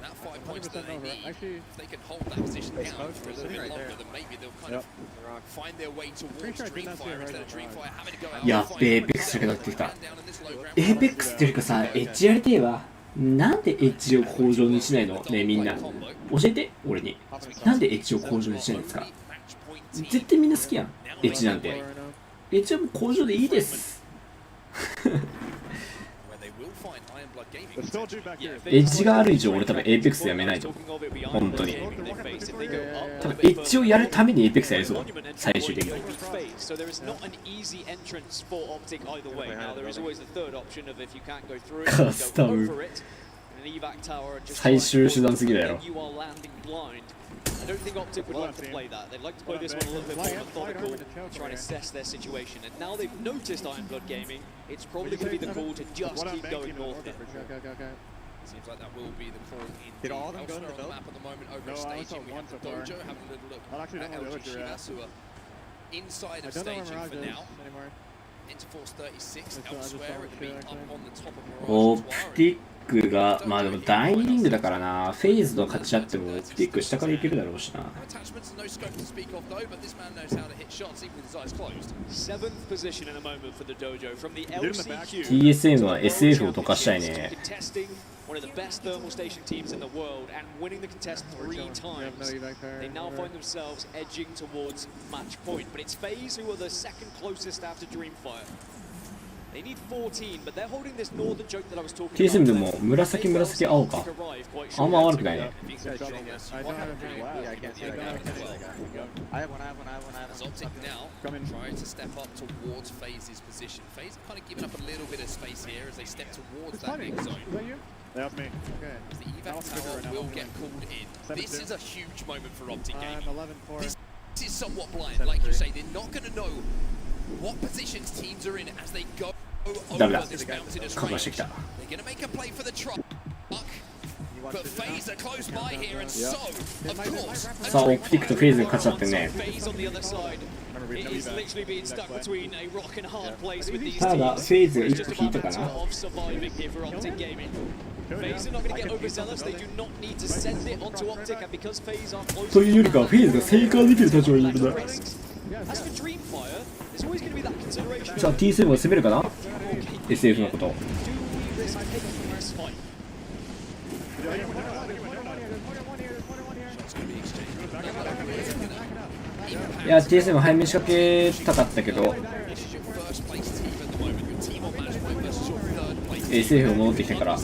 Speaker 2: That 5 points that they need, if they can hold that position down for a little bit longer, then maybe they'll kind of find their way towards Dreamfire instead of Dreamfire having to go out
Speaker 1: やっべエーペックス強くなってきたエーペックスっていうかさエッジやりてえわなんでエッジを工場にしないのねえみんな。教えて、俺に。なんでエッジを工場にしないんですか。絶対みんな好きやん、エッジなんて。エッジはもう工場でいいです。エッジがある以上、俺多分エイペックスやめないと。本当に。多分エッジをやるためにエイペックスやりそう。最終的に。カスタム。最終手段すぎだよ。
Speaker 15: I don't think Optic would like to play that. They'd like to play this one a little bit more methodical, try and assess their situation. And now they've noticed Ironblood Gaming, it's probably going to be the call to just keep going north here.
Speaker 2: Seems like that will be the call in elsewhere on the map at the moment over staging. We have the Dojo having a little look at ALGS who are inside of staging for now. Into Force 36 elsewhere, it'll be up on the top of Mirage as well.
Speaker 1: がまあでも第2リングだからな、フェイズと勝ち合ってもオプティック下からいけるだろうしな。TSM は SF を溶かしたいね。
Speaker 15: One of the best thermal station teams in the world and winning the contest 3 times. They now find themselves edging towards match point, but it's FaZe who are the second closest after Dreamfire. They need 14, but they're holding this northern choke that I was talking about.
Speaker 1: TSM でも紫青か。あんま悪くないね。
Speaker 2: As Optic now trying to step up towards FaZe's position. FaZe kind of giving up a little bit of space here as they step towards that big zone.
Speaker 6: That's me. Okay.
Speaker 2: The evac tower will get called in. This is a huge moment for Optic Gaming. This is somewhat blind, like you say. They're not going to know what positions teams are in as they go over this mountainous range. They're going to make a play for the truck, but FaZe are close by here, and so, of course,
Speaker 1: さあ、オプティックとフェイズが勝っちゃってね。ただ、フェイズが1個引いたかな。というよりかは、フェイズが生還できる立場にいるんだ。さあ T7 は攻めるかな SF のこと。いや TSM は早めに仕掛けたかったけど SF が戻ってきてから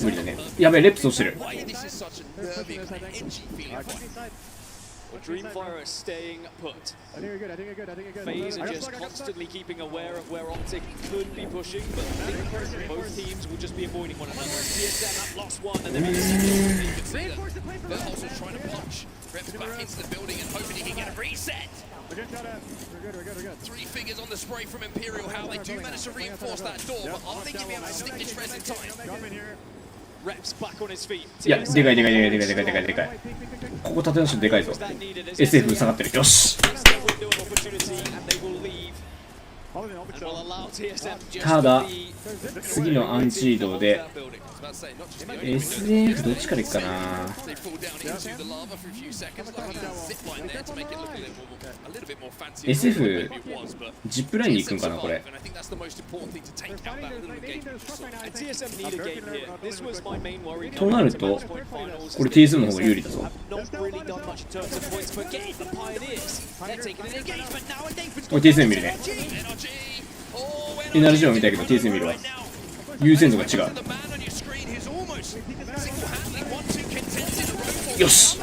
Speaker 1: 無理だね。やべえ、レプス落ちてる。
Speaker 15: Dreamfire are staying put.
Speaker 6: I think you're good, I think you're good, I think you're good.
Speaker 15: FaZe are just constantly keeping aware of where Optic could be pushing, but I think both teams will just be avoiding one another. TSM have lost one, and they're
Speaker 2: They're also trying to punch Reps back into the building and hoping he can get a reset.
Speaker 6: We're good.
Speaker 2: 3 figures on the spray from Imperial. How they do manage to reinforce that door, but are they going to be able to stick this res in time?
Speaker 15: Reps back on his feet.
Speaker 1: いや、でかい。ここ立て直してでかいぞ。SF 下がってる。よし。ただ、次のアンチードで SF どっちから行くかな。SF ジップラインに行くんかなこれ。となるとこれ TSM の方が有利だぞ。これ TSM 見るね。エナルジーを見たいけど TSM 見るわ。優先度が違う。よし。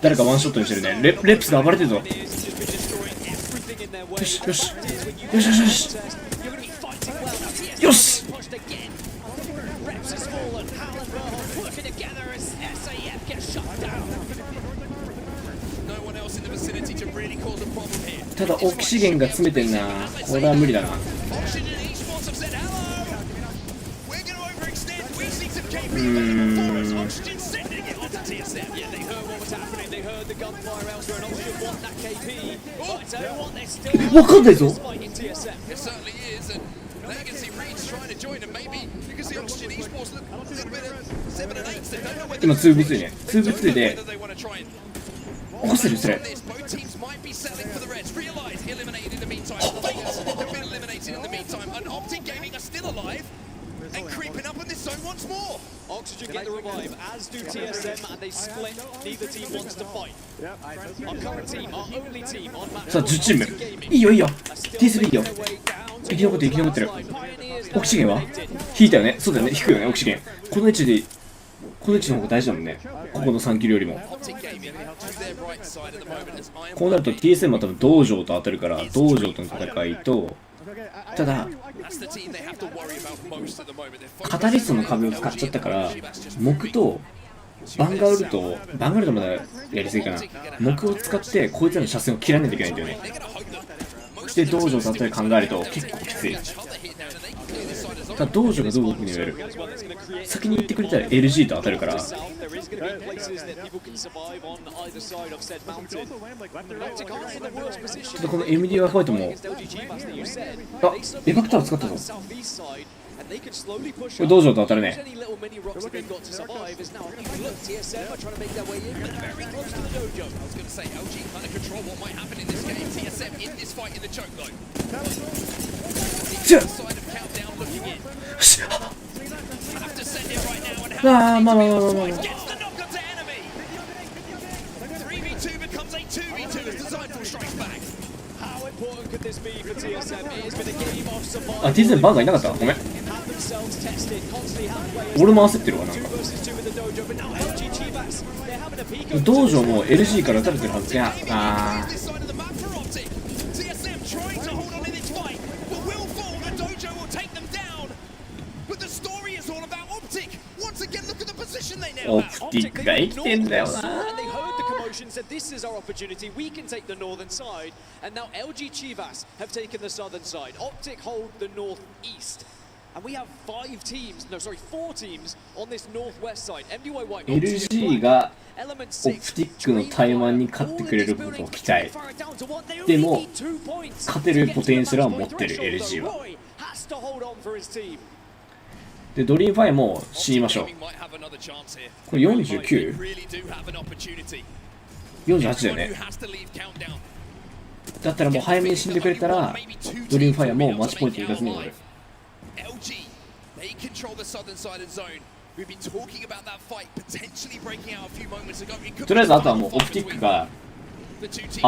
Speaker 1: 誰かワンショットにしてるね。レプスが暴れてるぞ。よし。よし。ただオキシゲンが詰めてんな。これは無理だな。わかんないぞ。今2v2ね。2v2で起こせるそれ。
Speaker 2: selling for the Reds. Realize eliminated in the meantime. Fate have been eliminated in the meantime. And Optic Gaming are still alive and creeping up in this zone once more.
Speaker 15: Oxygen get the revive, as do TSM, and they split. Neither team wants to fight. Our current team, our only team on match.
Speaker 1: さあ10チームいいよいいよ TSB いいよ生き残ってる生き残ってるオキシゲンは引いたよねそうだよね引くよねオキシゲンこの位置でこの位置の方が大事だもんねここの3キロよりもこうなると TSM は多分道場と当たるから道場との戦いとただカタリストの壁を使っちゃったから木とバンガウルとバンガウルとまだやりすぎかな木を使ってこいつらの車線を切らないといけないんだよねで道場だったり考えると結構きついただ道場がどう動くによる先に行ってくれたら LG と当たるからこの MDR ファイトもあエバクターを使ったぞこれ道場と当たるねああまあまあまあまあまあ
Speaker 2: 3v2 becomes a 2v2 as Designful strikes back.
Speaker 15: How important could this be for TSM? It has been a game of survival.
Speaker 1: あ TSM バンがいなかったごめん俺も焦ってるわなんか道場も LG から撃たれてるはずいやあーオプティックが生きてんだよな
Speaker 15: said this is our opportunity, we can take the northern side, and now LG Chivas have taken the southern side. Optic hold the northeast, and we have 4 teams on this northwest side. MDY White,
Speaker 1: LG がオプティックの台湾に勝ってくれることを期待でも勝てるポテンシャルは持ってる LG はでドリームファイも死にましょうこれ 49?48 だよねだったらもう早めに死んでくれたらドリームファイアもマッチポイントいかずに終わるとりあえずあとはもうオプティックが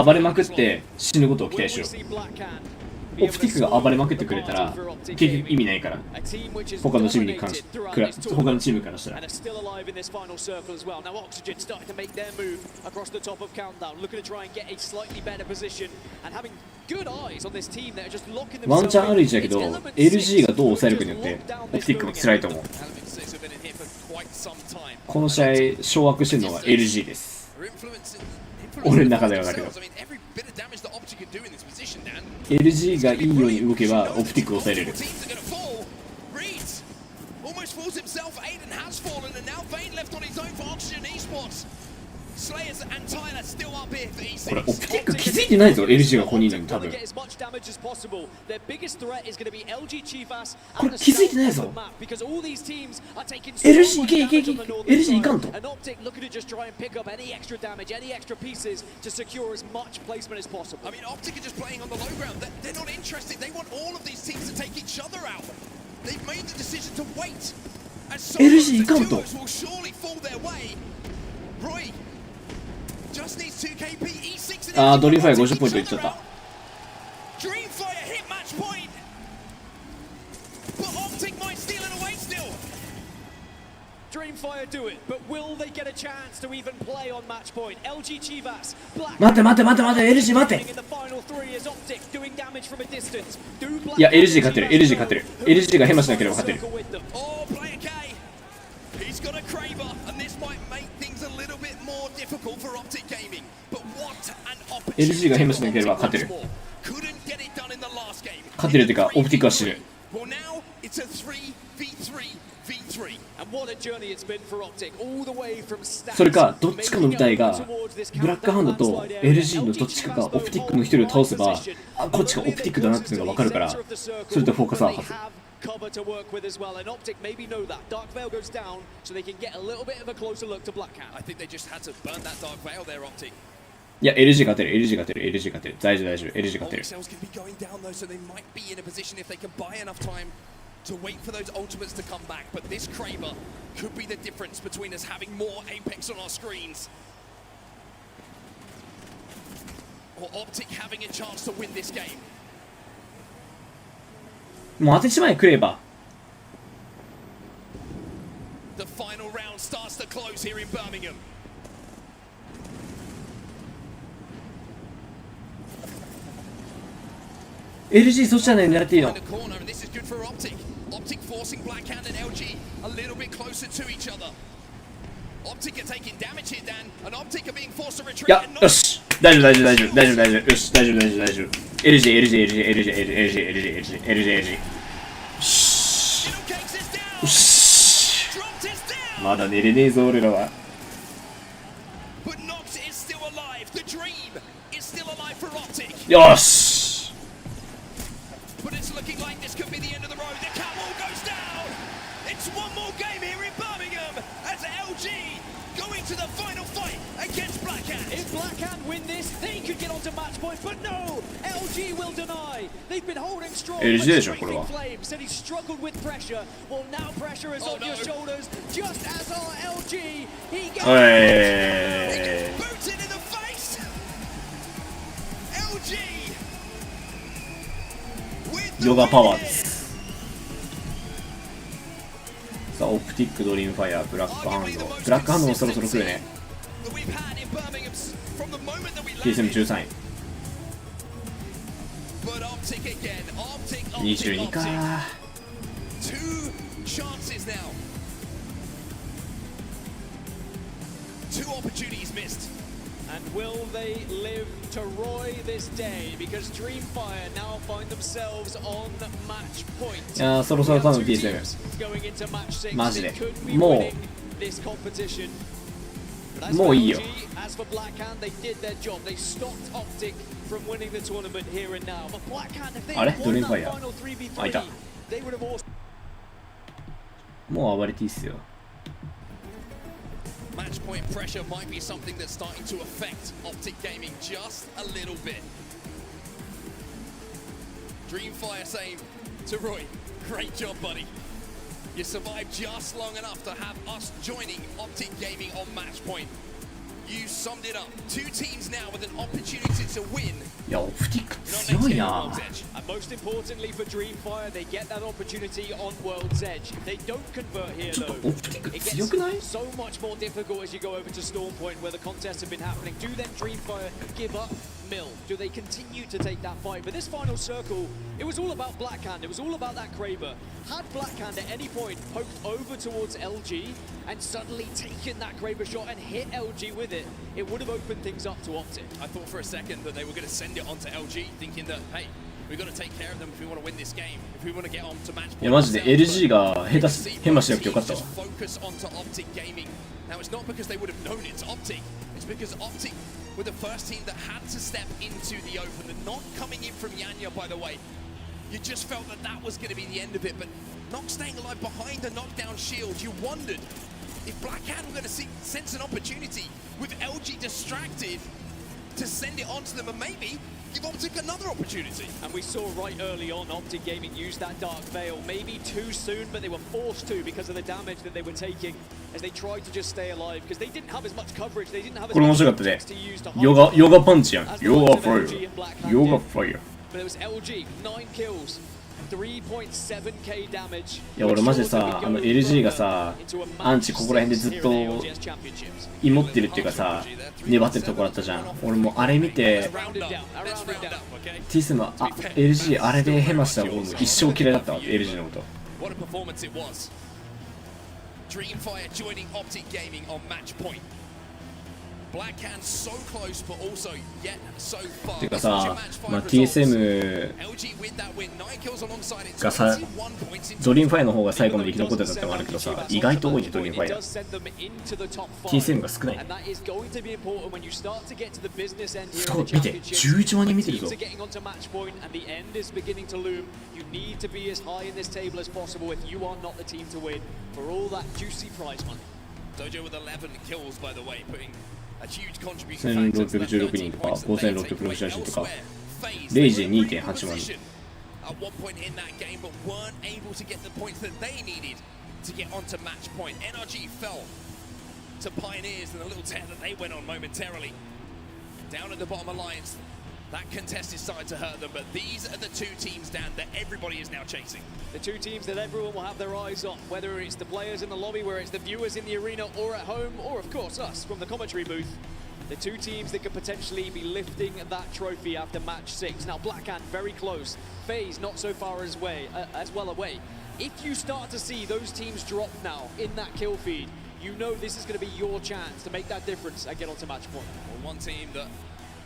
Speaker 1: 暴れまくって死ぬことを期待しようオプティックが暴れまくってくれたら結局意味ないから他のチームに関して他のチームからしたらワンチャンある位置だけど LG がどう抑えるかによってオプティックも辛いと思うこの試合掌握してるのは LG です俺の中ではだけどLG がいいように動けばオプティックを抑えれるこれオプティック気づいてないぞ LG がここにいるのに多分これ気づいてないぞ LG いけいけいけ LG いかんとLG いかんとあードリームファイア50ポイントいっちゃった待て待て待て待て LG 待ていや LG 勝ってる LG 勝ってる LG がヘマしなければ勝ってるLG がヘマしなければ勝てる勝てるっていうかオプティックは死ぬそれかどっちかの部隊がブラックハンドと LG のどっちかがオプティックの一人を倒せばあこっちがオプティックだなっていうのが分かるからそれでフォーカスは外す
Speaker 15: cover to work with as well, and Optic maybe know that. Dark Veil goes down, so they can get a little bit of a closer look to Black Cat.
Speaker 2: I think they just had to burn that Dark Veil there, Optic.
Speaker 1: いや、LG 勝てる、LG 勝てる、LG 勝てる。大丈夫、大丈夫、LG 勝てる。
Speaker 2: Cells could be going down though, so they might be in a position if they can buy enough time to wait for those ultimates to come back. But this Kraber could be the difference between us having more Apex on our screens or Optic having a chance to win this game.
Speaker 1: もう当てちまえ、クレーバ
Speaker 2: The final round starts to close here in Birmingham.
Speaker 1: LG そっちじゃない狙っていいの。
Speaker 2: The corner, and this is good for Optic. Optic forcing Blackhand and LG a little bit closer to each other. Optic are taking damage here, Dan, and Optic are being forced to
Speaker 1: い
Speaker 2: retreat.
Speaker 1: や、
Speaker 2: and
Speaker 1: よし。大丈夫、大丈夫、大丈夫、大丈夫、大丈夫。よし、大丈夫、大丈夫、大丈夫。LG、LG、LG、LG、LG、LG、LG、LG。よし。よし。まだ寝れねえぞ、俺らは。
Speaker 2: But Nox is still alive. The dream is still alive for Optic.
Speaker 1: よし。
Speaker 2: But it's looking like this could be the end of the road. The catwalk goes down. It's one more game here in Birmingham as LG going to the final fight against Blackhand.
Speaker 15: If Blackhand win this, they could get onto match point, but no! LG will deny. They've been holding strong.
Speaker 1: LG
Speaker 15: but
Speaker 1: でしょ、これは。
Speaker 15: Flame said he struggled with pressure. Well, now pressure is on your shoulders, just as our LG. He gets
Speaker 2: booted in the face. LG.
Speaker 1: ヨガパワーです。さあ、オプティック、ドリームファイア、ブラックハンド。ブラックハンドもそろそろ来るね。TSM13 位。22か。
Speaker 2: Two chances now. Two opportunities missed.
Speaker 15: And will they live to Roy this day? Because Dreamfire now find themselves on match point.
Speaker 1: いやー、そろそろ頼む TSM。
Speaker 15: Going into match 6,
Speaker 1: マジで。
Speaker 15: could be
Speaker 1: も
Speaker 15: winning this competition. But as
Speaker 1: う、も
Speaker 15: for
Speaker 1: ういいよ。
Speaker 15: LG, as for Blackhand, they did their job. They stopped Optic from winning the tournament here and now. But Blackhand, if they
Speaker 1: あれ
Speaker 15: had
Speaker 1: ドリー
Speaker 15: won
Speaker 1: ムファイ
Speaker 15: that
Speaker 1: ア
Speaker 15: final
Speaker 1: あ、いた。
Speaker 15: 3v3, they would have also
Speaker 1: もう暴れていいっすよ。
Speaker 2: Match point pressure might be something that's starting to affect Optic Gaming just a little bit. Dreamfire saying to Roy, great job, buddy. You survived just long enough to have us joining Optic Gaming on match point. You summed it up. Two teams now with an opportunity to win.
Speaker 1: いや、オプティック強いな。
Speaker 15: And most importantly for Dreamfire, they get that opportunity on World's Edge. If they don't convert here, though, it gets so much more difficult as you go over to Storm Point, where the contests have been happening. Do then Dreamfire give up Mill? Do they continue to take that fight? But this final circle, it was all about Blackhand. It was all about that Kraber. Had Blackhand at any point poked over towards LG and suddenly taken that Kraber shot and hit LG with it, it would have opened things up to Optic.
Speaker 2: I thought for a second that they were going to send it onto LG, thinking that, hey, we've got to take care of them if we want to win this game, if we want to get on to match point.
Speaker 1: いや、マジで LG が下手し、変なしなくてよかったわ。
Speaker 2: Focus onto Optic Gaming. Now, it's not because they would have known it's Optic. It's because Optic were the first team that had to step into the open. They're not coming in from Yanya, by the way. You just felt that that was going to be the end of it. But Nox staying alive behind the knockdown shield, you wondered if Blackhand were going to sense an opportunity with LG distracted to send it onto them and maybe give Optic another opportunity.
Speaker 15: And we saw right early on Optic Gaming use that Dark Veil, maybe too soon, but they were forced to because of the damage that they were taking as they tried to just stay alive because they didn't have as much coverage, they didn't have as
Speaker 1: これ面
Speaker 15: much
Speaker 1: 白かったね
Speaker 15: context to use to hide.
Speaker 1: ヨガパンチやん。
Speaker 15: As the
Speaker 1: ヨガ
Speaker 15: likes
Speaker 1: フ
Speaker 15: of
Speaker 1: ァ
Speaker 15: LG
Speaker 1: イ
Speaker 15: and Blackhand
Speaker 1: ア。ヨガ
Speaker 15: did.
Speaker 1: ファイア。
Speaker 15: But it was LG, 9 kills, 3.7k damage.
Speaker 1: いや、俺マジでさ、LG がさ、アンチここら辺でずっと芋ってるっていうかさ、粘ってるところあったじゃん。俺もうあれ見て、TSM あ、LG あれでヘマしたら俺もう一生嫌いだったわ、LG のこと。
Speaker 2: What a performance it was. Dreamfire joining Optic Gaming on match point. Blackhand so close, but also yet so far.
Speaker 1: てかさ、まあ、TSM がさ、ドリームファイアの方が最後まで生き残ってたってのもあるけどさ、意外と多いね、ドリームファイア。TSM が少ない。すごい、見て、11万人見てるぞ。
Speaker 15: You need to be as high in this table as possible if you are not the team to win for all that juicy prize money.
Speaker 2: Dojo with 11 kills, by the way, putting A huge contributing factor to that
Speaker 1: 1616
Speaker 2: 13
Speaker 1: 人とか
Speaker 2: points that they take away
Speaker 1: 5668人とか
Speaker 2: elsewhere. FaZe,
Speaker 1: 0時
Speaker 2: they were in
Speaker 1: 2.8万
Speaker 2: position at one point in that game, but weren't able to get the points that they needed to get onto match point. NRG fell to Pioneers and the little tear that they went on momentarily. Down at the bottom alliance, that contest is starting to hurt them, but these are the two teams, Dan, that everybody is now chasing.
Speaker 15: The two teams that everyone will have their eyes on, whether it's the players in the lobby, whether it's the viewers in the arena or at home, or of course us from the commentary booth. The two teams that could potentially be lifting that trophy after match 6. Now Blackhand very close, FaZe not so far as well away. If you start to see those teams drop now in that kill feed, you know this is going to be your chance to make that difference and get onto match point.
Speaker 2: Well, one team that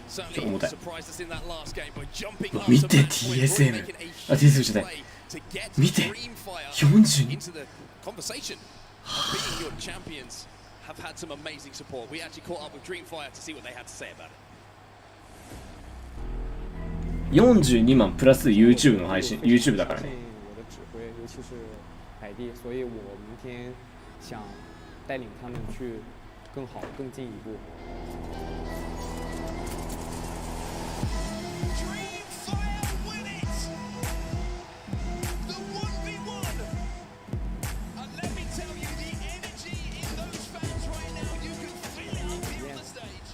Speaker 2: certainly surprised us in that last game by jumping
Speaker 1: 見
Speaker 2: onto
Speaker 1: て
Speaker 2: match point,
Speaker 1: TSM
Speaker 2: making a
Speaker 1: あ
Speaker 2: huge
Speaker 1: TSM じゃない
Speaker 2: play to get
Speaker 1: 見て
Speaker 2: Dreamfire
Speaker 1: 42
Speaker 2: into the conversation of being your champions. Have had some amazing support. We actually caught up with Dreamfire to see what they had to say about it.
Speaker 1: 42万プラス YouTube の配信 YouTube だからね。
Speaker 3: 我的指挥，尤其是海地，所以我明天想带领他们去更好、更进一步。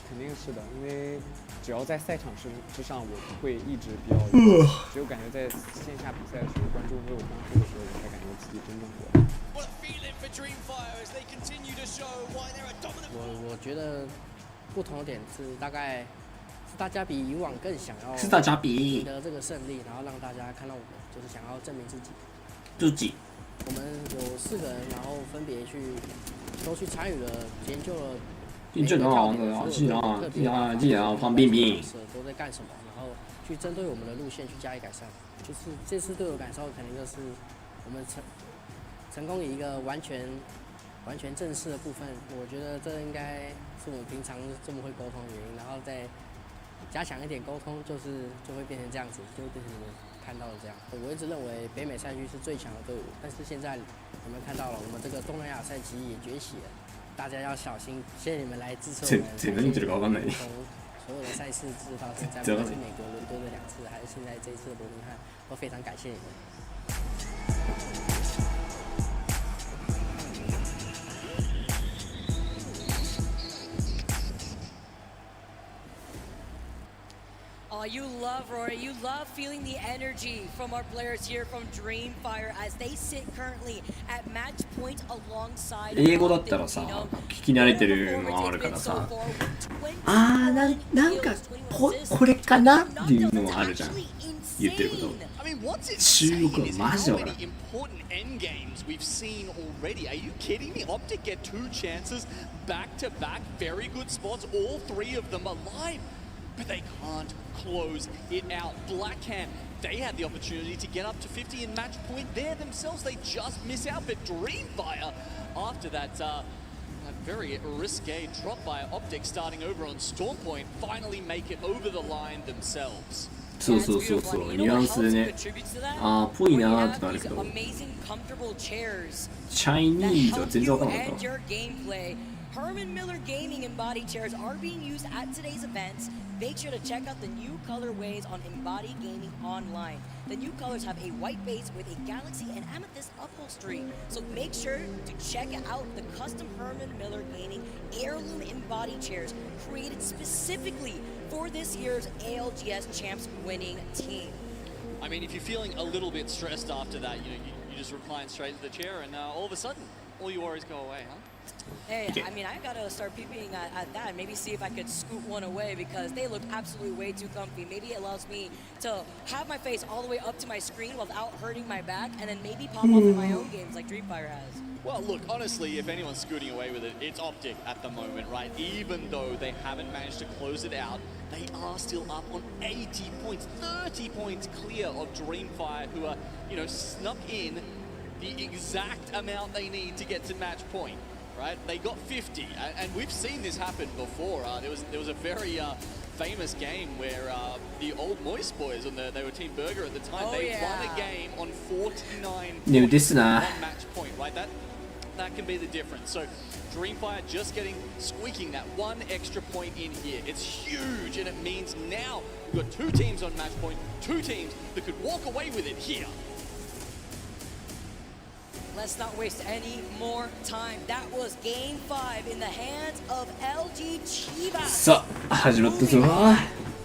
Speaker 3: 肯定是的，因为只要在赛场之上，我会一直比较只有感觉在线下比赛的时候，观众为我帮助的时候，我才感觉自己真正活着。
Speaker 7: 我觉得不同的点是大概是大家比以往更想要
Speaker 1: 是大家比
Speaker 7: 赢得这个胜利，然后让大家看到我们就是想要证明自己。
Speaker 1: 自己。
Speaker 7: 我们有4个人，然后分别都去参与了研究了。
Speaker 1: 这很好的，是啊，既然范冰冰
Speaker 7: 都在干什么，然后去针对我们的路线去加以改善。就是这次对我感受，肯定就是我们成功以一个完全正式的部分，我觉得这应该是我们平常这么会沟通的原因，然后再加强一点沟通，就会变成这样子，就会变成你们看到的这样。我一直认为北美赛区是最强的队伍，但是现在你们看到了，我们这个东南亚赛区也崛起了。大家要小心，谢谢你们来支持我们。从所有的赛事至到现在，不管是美国伦敦的2次，还是现在这一次的伯明翰，都非常感谢你们。
Speaker 16: Oh, you love, Rory, you love feeling the energy from our players here from Dreamfire as they sit currently at match point alongside
Speaker 1: 英語だったらさ、聞き慣れてるのがあるからさ、なんかこれかなっていうのがあるじゃん。言ってること。中国はマジでわからん。
Speaker 15: We've seen already. Are you kidding me? Optic get 2 chances back to back, very good spots, all 3 of them alive. But they can't close it out. Blackhand, they had the opportunity to get up to 50 in match point there themselves. They just miss out. But Dreamfire, after that very risque drop by Optic starting over on Storm Point, finally make it over the line themselves.
Speaker 1: そう、ニュアンスでね、ぽいなーってなるけど、チャイニーズは全然わからなかったわ。
Speaker 16: Herman Miller Gaming Embody chairs are being used at today's events. Make sure to check out the new colorways on Embody Gaming Online. The new colors have a white base with a galaxy and amethyst upholstery. So make sure to check out the custom Herman Miller Gaming heirloom Embody chairs created specifically for this year's ALGS Champs winning team.
Speaker 15: I mean, if you're feeling a little bit stressed after that, you just recline straight to the chair and all of a sudden, all your worries go away, huh?
Speaker 16: Hey, I mean, I gotta start peeping at that and maybe see if I could scoot one away because they look absolutely way too comfy. Maybe it allows me to have my face all the way up to my screen without hurting my back and then maybe pop off in my own games like Dreamfire has.
Speaker 15: Well, look, honestly, if anyone's scooting away with it, it's Optic at the moment, right? Even though they haven't managed to close it out, they are still up on 80 points, 30 points clear of Dreamfire, who are, snuck in the exact amount they need to get to match point. Right, they got 50, and we've seen this happen before. There was a very famous game where the old Moist Boys, they were Team Burger at the time. They won a game on 49
Speaker 1: points, 1 match
Speaker 15: point. Right, that can be the difference. So Dreamfire just squeaking that one extra point in here. It's huge, and it means now we've got 2 teams on match point, 2 teams that could walk away with it here.
Speaker 16: Let's not waste any more time. That was Game 5 in the hands of LG Chivas.
Speaker 1: さあ始まったぞ。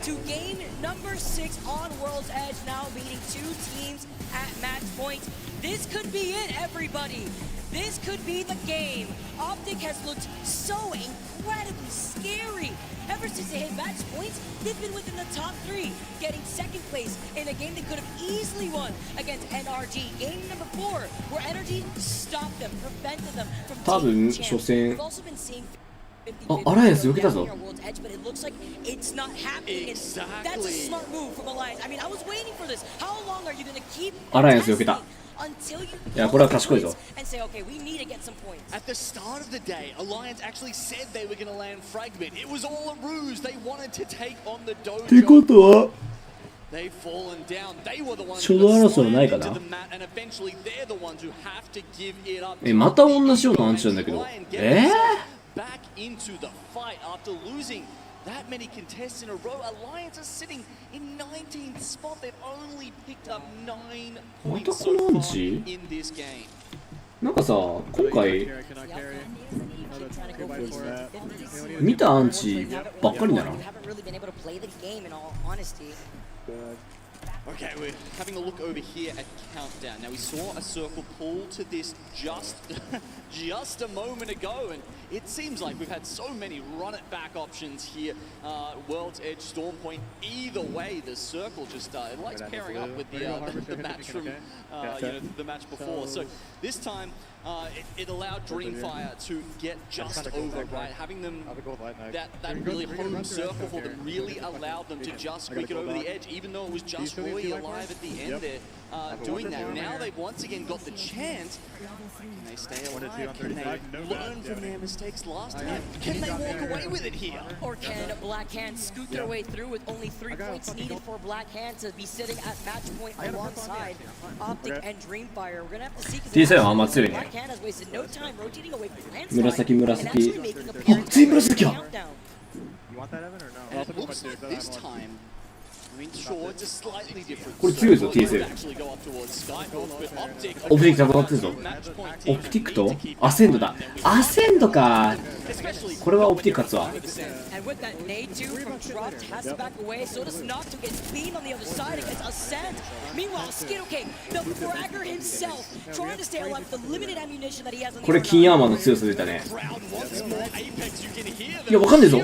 Speaker 16: To game number 6 on World's Edge, now beating 2 teams at match point. This could be it, everybody. This could be the game. Optic has looked so incredibly scary. Ever since they hit match points, they've been within the top 3, getting 2nd place in a game they could have easily won against NRG. Game number 4, where Energy stopped them, prevented them from
Speaker 1: 多分
Speaker 16: taking
Speaker 1: 初
Speaker 16: champs.
Speaker 1: 戦
Speaker 16: We've also been seeing
Speaker 1: あ、アライアンス避けたぞ。
Speaker 16: World's Edge, but it looks like it's not happening. That's a smart move from Alliance. I mean, I was waiting for this. How long are you going to keep
Speaker 1: アライアンス避けた。
Speaker 16: until you
Speaker 1: いやこれは賢いぞ。
Speaker 16: and say, okay, we need to get some points.
Speaker 15: At the start of the day, Alliance actually said they were going to land Fragment. It was all a ruse. They wanted to take on the
Speaker 1: ってことは
Speaker 15: They've fallen down. They were the ones
Speaker 1: 初
Speaker 15: who
Speaker 1: 動
Speaker 15: got
Speaker 1: 争いないか
Speaker 15: slammed
Speaker 1: な
Speaker 15: into the mat, and eventually they're the ones who have to give it up.
Speaker 1: また同じようなアンチなんだけど。
Speaker 15: Back into the fight after losing that many contests in a row. Alliance is sitting in 19th spot. They've only picked up 9 points so far in this game.
Speaker 1: なんかさ、今回見たアンチばっかりだな。
Speaker 15: Okay, we're having a look over here at Countdown. Now we saw a circle pull to this just a moment ago, and it seems like we've had so many run-it-back options here. World's Edge, Storm Point, either way, the circle just it likes pairing up with the match from the match before. So this time it allowed Dreamfire to get just over, right? Having them that really home circle for them really allowed them to just squeak it over the edge, even though it was just Roy alive at the end there doing that. Now they've once again got the chance. Can they stay alive? Can they learn from their mistakes last time? Can they walk away with it here?
Speaker 16: Or can Black Hand scoot their way through with only 3 points needed for Black Hand to be sitting at match point alongside Optic and Dreamfire? We're gonna have to see because Black Hand has wasted no time rotating away from Landslide
Speaker 1: 紫
Speaker 16: and
Speaker 1: 紫
Speaker 16: actually making a
Speaker 1: あ、全部紫や
Speaker 16: countdown.
Speaker 5: You want that, Evan, or no?
Speaker 15: And it looks like this time, I mean, sure, it's a slightly different
Speaker 1: これ強いぞ TSM。
Speaker 15: actually go up towards Skyhook, but Optic
Speaker 1: オプティクト戦ってるぞ。オプティクトアセンドだ。アセンドか。これはオプティク勝つわ。
Speaker 16: And with that nade 2 from Dropped has to back away, so does Nocto get beamed on the other side against Ascent. Meanwhile, Skittle King, the fragger himself, trying to stay alive with the limited ammunition that he has on the
Speaker 1: これ金アーマーの強さ出たね。いやわかんねえぞ。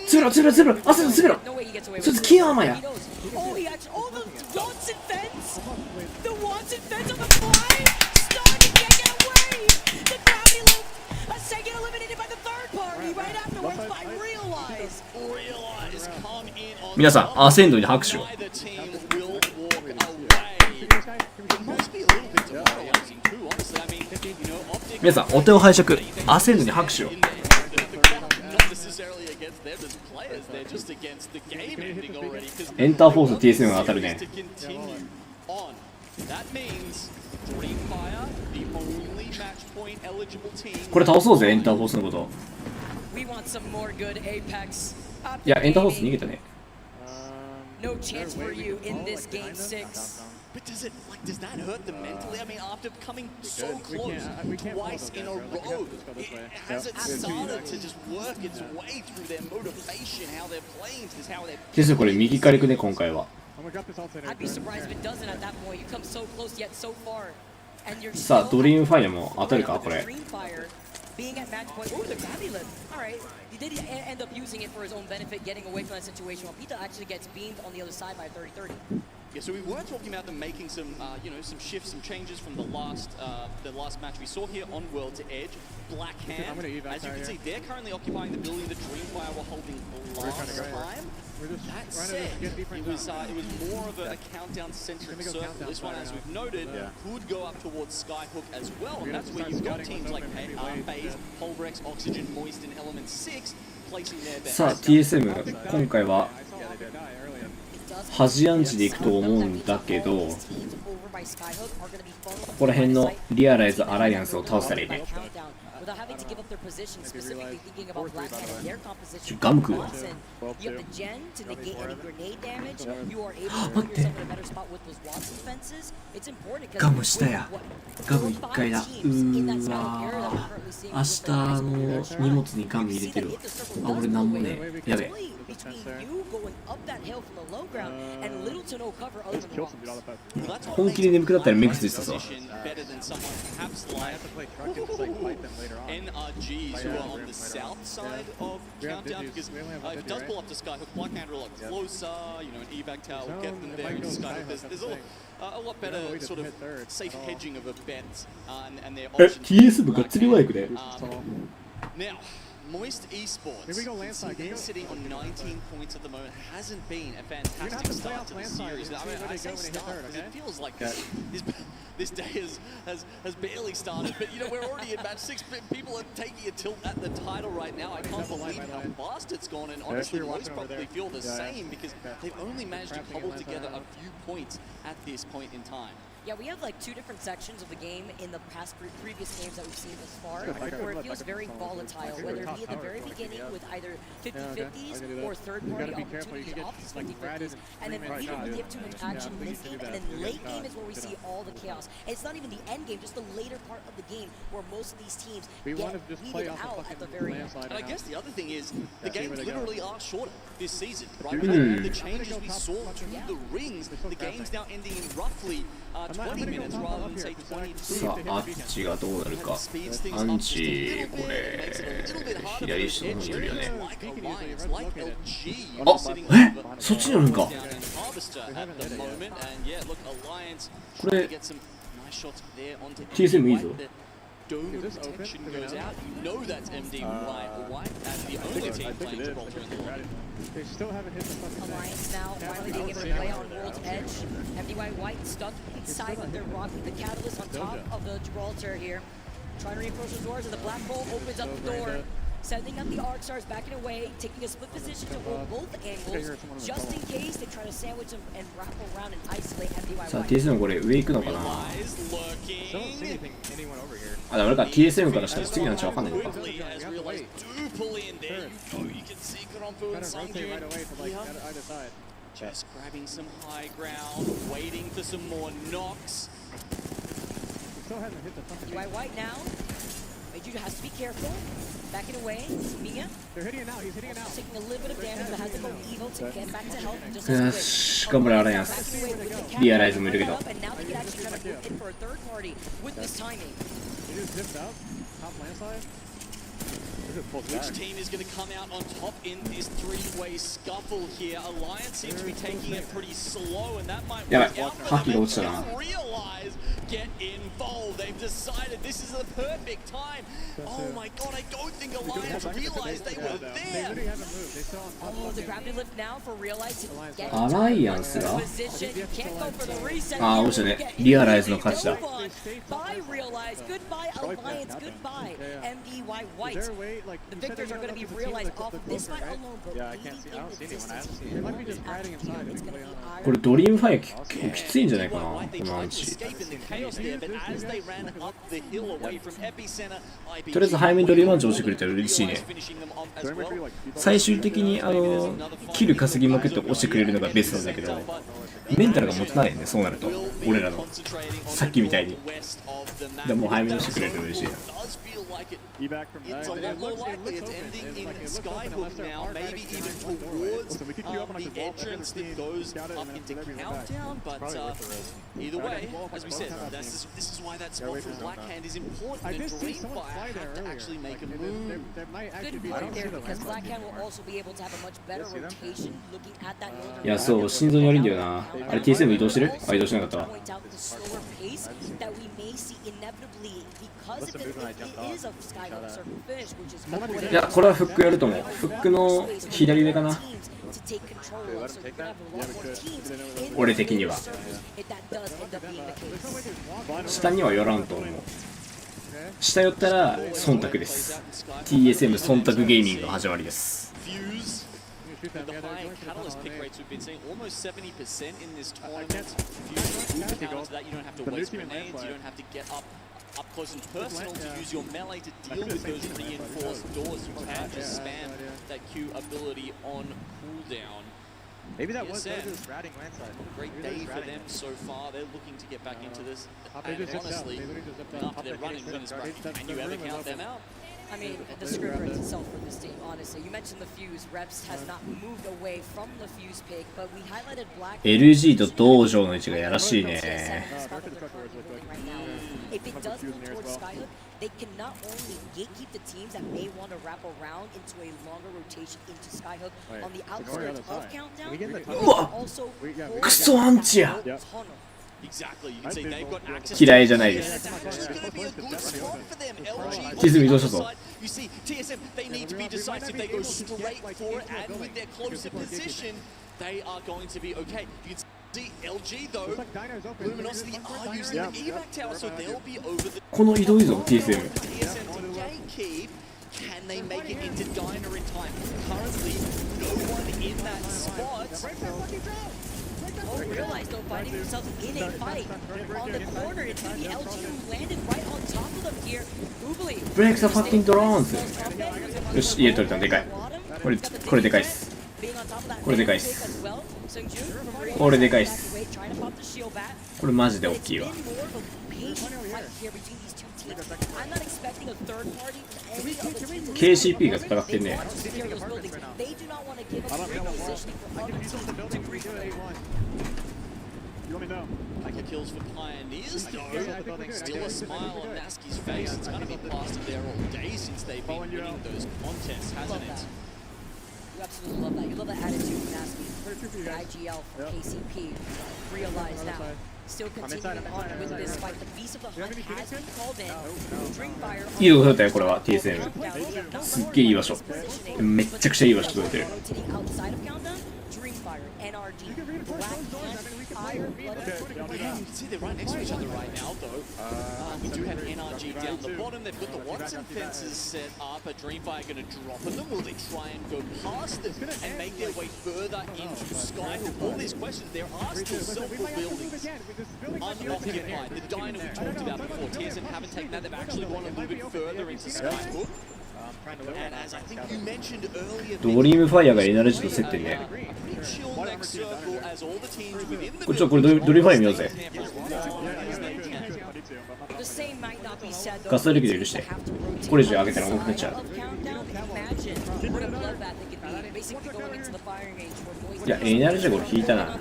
Speaker 1: つぶろつぶろつぶろアセンドつぶろ。そいつ金アーマーや。
Speaker 16: Oh, he actually, oh, the Watson fence! The Watson fence on the fly! Starting to get away! The gravity lift! Ascent get eliminated by the third party right afterwards by Realize!
Speaker 15: Realize come in on
Speaker 1: 皆さん、アセンドに拍手を。
Speaker 15: the team will walk away. It must be a little bit demoralizing too, honestly. I mean, you know, Optic
Speaker 1: 皆さん、お手を拝借。アセンドに拍手を。
Speaker 15: not necessarily against them as players, they're just against the game ending already.
Speaker 1: エンターフォースの TSM が当たるね。
Speaker 15: To continue on. That means Dreamfire, the only match point eligible team.
Speaker 1: これ倒そうぜ、エンターフォースのこと。
Speaker 16: We want some more good Apex.
Speaker 1: いや、エンターフォース逃げたね。
Speaker 16: No chance for you in this game 6.
Speaker 15: But does that hurt them mentally? I mean, after coming so close twice in a row, has it started to just work its way through their motivation, how they're playing this, how they're...
Speaker 1: ですよ、これ右火力ね、今回は。
Speaker 16: I'd be surprised if it doesn't at that point. You come so close yet so far. And you're
Speaker 1: さあ、ドリームファイアも当たるか、これ。
Speaker 16: Dreamfire being at match point. Oh, the gravity lift. All right. He did end up using it for his own benefit, getting away from that situation. While Pita actually gets beamed on the other side by 30-30.
Speaker 15: Yeah, so we were talking about them making some, some shifts, some changes from the last match we saw here on World's Edge. Black Hand, as you can see, they're currently occupying the building that Dreamfire were holding last time. That said, it was more of a countdown-centric circle. This one, as we've noted, could go up towards Skyhook as well, and that's where you've got teams like FaZe, Pulverex, Oxygen, Moist, and Element 6 placing their bets.
Speaker 1: さあ、TSM、今回は端アンチでいくと思うんだけど、ここら辺のリアライズアライアンスを倒したらいいね。ガム食うわ。待って、ガムしたや。ガム1回だ。うーわー、明日の荷物にガム入れてるわ。あ、俺なんもねえ。やべえ。本気で眠くなったらメイクついてたぞ。
Speaker 15: NRGs who are on the south side of Countdown, because if it does pull up to Skyhook, Black Panther a lot closer, you know, an evac tower will get them there into Skyhook. There's a lot better sort of safe hedging of a bet and their options.
Speaker 1: TS 部がっつりワイクで。
Speaker 15: Now, Moist Esports, they're sitting on 19 points at the moment. Hasn't been a fantastic start to the series. I mean, I say start because it feels like this day has barely started. But, you know, we're already at match 6. People are taking a tilt at the title right now. I can't believe how fast it's gone. And honestly, Moist probably feel the same because they've only managed to cobble together a few points at this point in time.
Speaker 16: Yeah, we have like two different sections of the game in the past previous games that we've seen thus far, where it feels very volatile, whether it be at the very beginning with either 50-50s or third-party opportunities off these 50-50s, and then we don't really have too much action in this game, and then late game is where we see all the chaos. And it's not even the end game, just the later part of the game where most of these teams get weeded out at the very end.
Speaker 15: And I guess the other thing is, the games literally are shorter this season, right? With the changes we saw to the rings, the game's now ending in roughly 20 minutes rather than say 20 to 30.
Speaker 1: さあ、アンチがどうなるか。アンチ、これ、左下の方にいるよね。あ、そっちにあるんか。これ、TSM いいぞ。
Speaker 15: Dome protection goes out. You know that's MD White as the only team playing Gibraltar in the lobby.
Speaker 6: They still haven't hit the fucking
Speaker 16: Alliance now finally being able to play on World's Edge. MD White stuck inside of their rock with the catalyst on top of the Gibraltar here. Trying to reinforce the doors, and the black hole opens up the door. Sending up the arc stars backing away, taking a split position to hold both angles, just in case they try to sandwich them and wrap around and isolate MDY.
Speaker 1: さあ TSM これ上行くのかな。あ、ダメか TSM からしたら次の話わかんないのか。
Speaker 15: Just grabbing some high ground, waiting for some more knocks.
Speaker 16: MDY White now. Meiju has to be careful. Backing away, Mia.
Speaker 6: They're hitting it now. He's hitting it now.
Speaker 16: Taking a little bit of damage, but has to go evil to get back to health. Just
Speaker 1: よし、頑張れアライアンス。リアライズもいるけど。
Speaker 16: And now they can actually try to move in for a third party with this timing.
Speaker 6: He just zipped out. Top landslide.
Speaker 15: Which team is going to come out on top in this three-way scuffle here? Alliance seems to be taking it pretty slow, and that might work out for them. And realize, get involved. They've decided this is the perfect time. Oh my god, I don't think Alliance realized they were there.
Speaker 16: Oh, the gravity lift now for Realize to get
Speaker 1: アライアンスが
Speaker 16: position. Can't go for the reset.
Speaker 1: ああ、面白いね。リアライズの勝ちだ。
Speaker 16: Bye Realize, goodbye Alliance, goodbye MDY White. The victors are going to be realized off of this fight alone, but leading in the distance.
Speaker 1: これドリームファイア結構きついんじゃないかな、このアンチ。とりあえず早めにドリームアンチ押してくれたら嬉しいね。最終的にキル稼ぎまくって押してくれるのがベストなんだけど、メンタルが持たないよね、そうなると。俺らのさっきみたいに。でも早めに押してくれると嬉しいな。
Speaker 15: It's a lot more likely it's ending in Skyhook now, maybe even towards the entrance that goes up into Countdown, but either way, as we said, this is why that spot from Blackhand is important, and Dreamfire have to actually make a move.
Speaker 16: Good point there, because Blackhand will also be able to have a much better rotation looking at that northern
Speaker 1: いや、そう、心臓に悪いんだよな。あれ TSM 移動してる？あ、移動しなかったわ。いや、これはフックやると思う。フックの左上かな。俺的には。下には寄らんと思う。下寄ったら忖度です。TSM 忖度ゲーミングの始まりです。
Speaker 15: with the high catalyst pick rates we've been seeing, almost 70% in this tournament. If you counter to that, you don't have to waste grenades, you don't have to get up close and personal to use your melee to deal with those reinforced doors. You can just spam that Q ability on cooldown.
Speaker 5: Maybe that was
Speaker 15: TSM,
Speaker 5: ratting landslide.
Speaker 15: Great day for them so far. They're looking to get back into this. And honestly, after their running winners bracket, can you ever count them out?
Speaker 16: I mean, the script writes itself for this team, honestly. You mentioned the Fuse. Reps has not moved away from the Fuse pick, but we highlighted Black.
Speaker 1: LG と道場の位置がやらしいね。
Speaker 16: If it does move towards Skyhook, they can not only gatekeep the teams that may want to wrap around into a longer rotation into Skyhook on the outskirts of Countdown, but also
Speaker 1: クソアンチや。
Speaker 15: Exactly, you can see they've got access
Speaker 1: 嫌いじゃないです。 TSM 移動したぞ。
Speaker 15: You see, TSM, they need to be decisive. They go straight for it, and with their closer position, they are going to be okay. You can see LG though, Luminosity are using the evac tower, so they'll be over the.
Speaker 1: この移動いいぞ TSM。
Speaker 15: TSM to gatekeep. Can they make it into Diner in time? Currently, no one in that spot.
Speaker 16: Oh, realize though, finding themselves in a fight on the corner. It's going to be LG who landed right on top of them here. Oobly.
Speaker 1: Break the fucking drones. よし、家取れたのでかい。これでかいっす。これでかいっす。これでかいっす。これマジで大きいわ。KCP が戦ってんね。
Speaker 15: Like the kills for Pioneers though, still a smile on Naski's face. It's going to be plastered there all day since they've been winning those contests, hasn't it?
Speaker 16: You absolutely love that. You love that attitude from Naski. The IGL for KCP. Realize now. Still continuing on with this fight. The beast of the hunt has been called in. Dreamfire.
Speaker 1: いいとこ取ったよこれは TSM。すっげえいい場所。めっちゃくちゃいい場所取れてる。
Speaker 15: You can see they're right next to each other right now, though. We do have NRG down the bottom. They've got the Watson fences set up. A Dreamfire going to drop on them. Will they try and go past them and make their way further into Skyhook? All these questions. There are still several buildings unoccupied. The diner we talked about before. TSM haven't taken that. They've actually gone a little bit further into Skyhook. And as I think you mentioned earlier,
Speaker 1: ドリームファイヤーがエナルジーと競ってんね。こっちはこれドリームファイヤー見ようぜ。ガス力で許して。これ以上上げたら重くなっちゃう。いや、エナルジーこれ引いたな。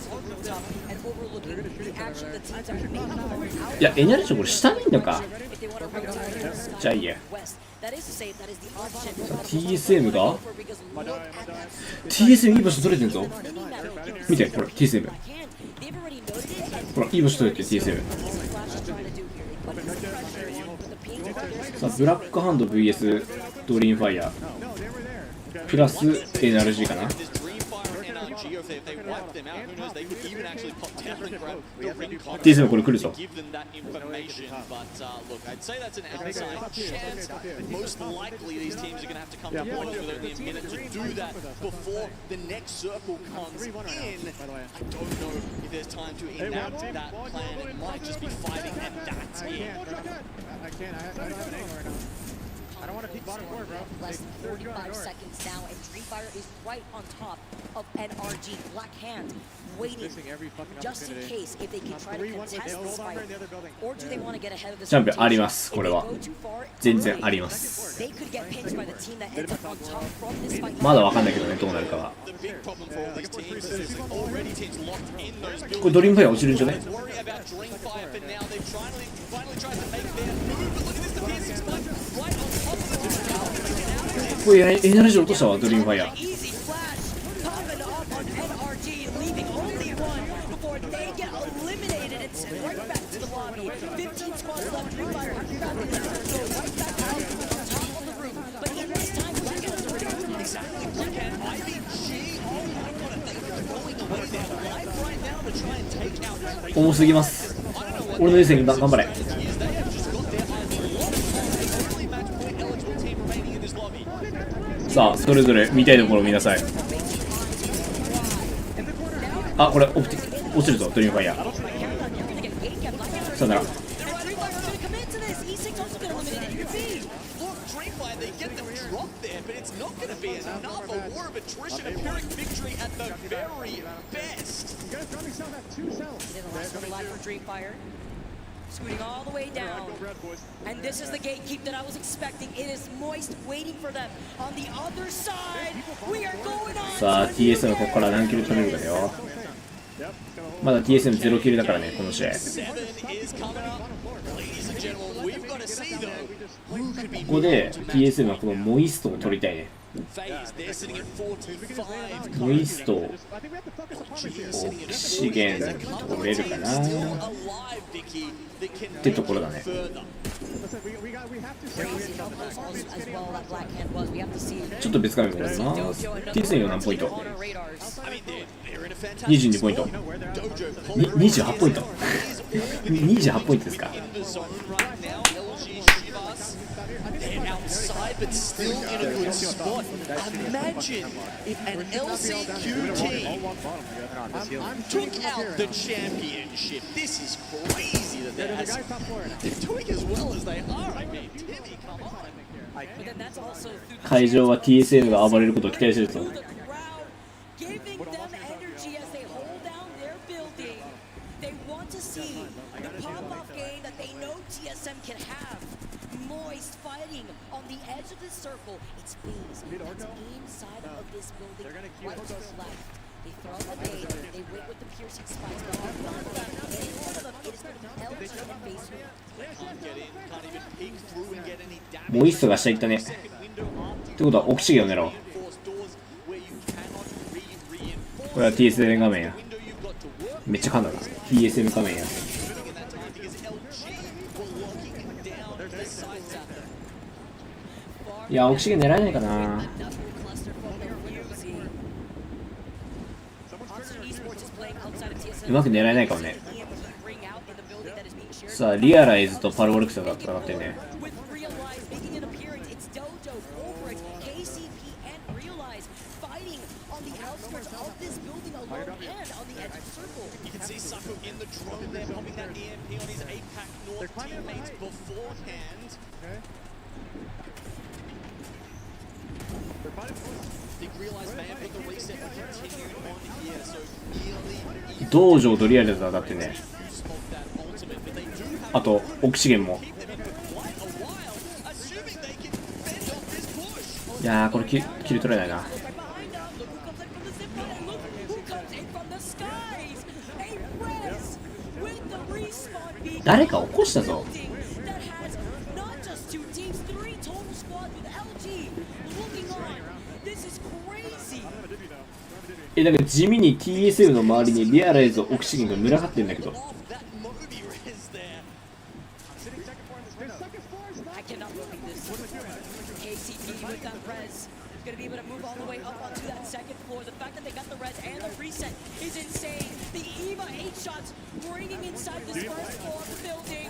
Speaker 1: いや、エナルジーこれ下にいんのか。じゃあいいや。TSM が TSM いい場所取れてんぞ。見て、ほら TSM ほらいい場所取れてる TSM。さあブラックハンド VS ドリームファイヤープラス NRG かな。TSM これ来るぞ。
Speaker 5: I don't want to peek bottom floor, bro.
Speaker 16: Less than 45 seconds now, and Dreamfire is right on top of NRG. Black Hand waiting just in case if they can try to contest this fight. Or do they want to get ahead of this?
Speaker 1: チャンピオンあります、これは。全然あります。まだわかんないけどね、どうなるかは。これドリームファイヤー落ちるんじゃね？これエナルジー落としたわ、ドリームファイヤー。重すぎます。俺のレースに頑張れ。さあそれぞれ見たいところを見なさい。あ、これオプティ落ちるぞ、ドリームファイヤー。さよなら。
Speaker 2: They get the drop there, but it's not going to be enough. A war of attrition, a Pyrrhic victory at the very best.
Speaker 6: You gotta throw yourself at 2 cells.
Speaker 16: He did the last one alive for Dreamfire. Scooting all the way down. And this is the gatekeep that I was expecting. It is Moist waiting for them on the other side. We are going on.
Speaker 1: さあ TSM のここから何キル取れるかだよ。まだ TSM0 キルだからね、この試合。ここで TSM はこのモイストを取りたいね。モイスト、オキシゲン取れるかなってところだね。ちょっと別画面戻ります。TSM 何ポイント ?22 ポイント。28ポイント。28ポイントですか。
Speaker 2: They're outside, but still in a good spot. Imagine if an LCQ team took out the championship. This is crazy that they're doing as well as they are. I mean, Timmy, come on.
Speaker 1: 会場は TSM が暴れることを期待してるぞ。
Speaker 16: Moist fighting on the edge of this circle. It's phase. That's inside of this building, right to the left. They throw the nade, they wait with the piercing spikes, but on one of them, any one of them, it is going to be LG and phase.
Speaker 2: Can't get in, can't even peek through and get any damage.
Speaker 1: モイストが下行ったね。ってことはオキシゲンを狙おう。これは TSM 画面や。めっちゃ噛んだな。TSM 画面や。いや、オキシゲン狙えないかな。うまく狙えないかもね。さあ、リアライズとパルボルクスが戦ってね。
Speaker 2: You can see Saku in the drone there, popping that EMP on his APAC North teammates beforehand. They realize they have put the reset and continued on here, so nearly
Speaker 1: 道場とリアルズ当たってね。あとオキシゲンも。いやー、これ切り取れないな。誰か起こしたぞ。だから地味に TSM の周りにリアライズとオキシゲンが群がってるんだけど。
Speaker 16: Going to be able to move all the way up onto that second floor. The fact that they got the res and the reset is insane. The EVA 8 shots ringing inside this first floor of the building.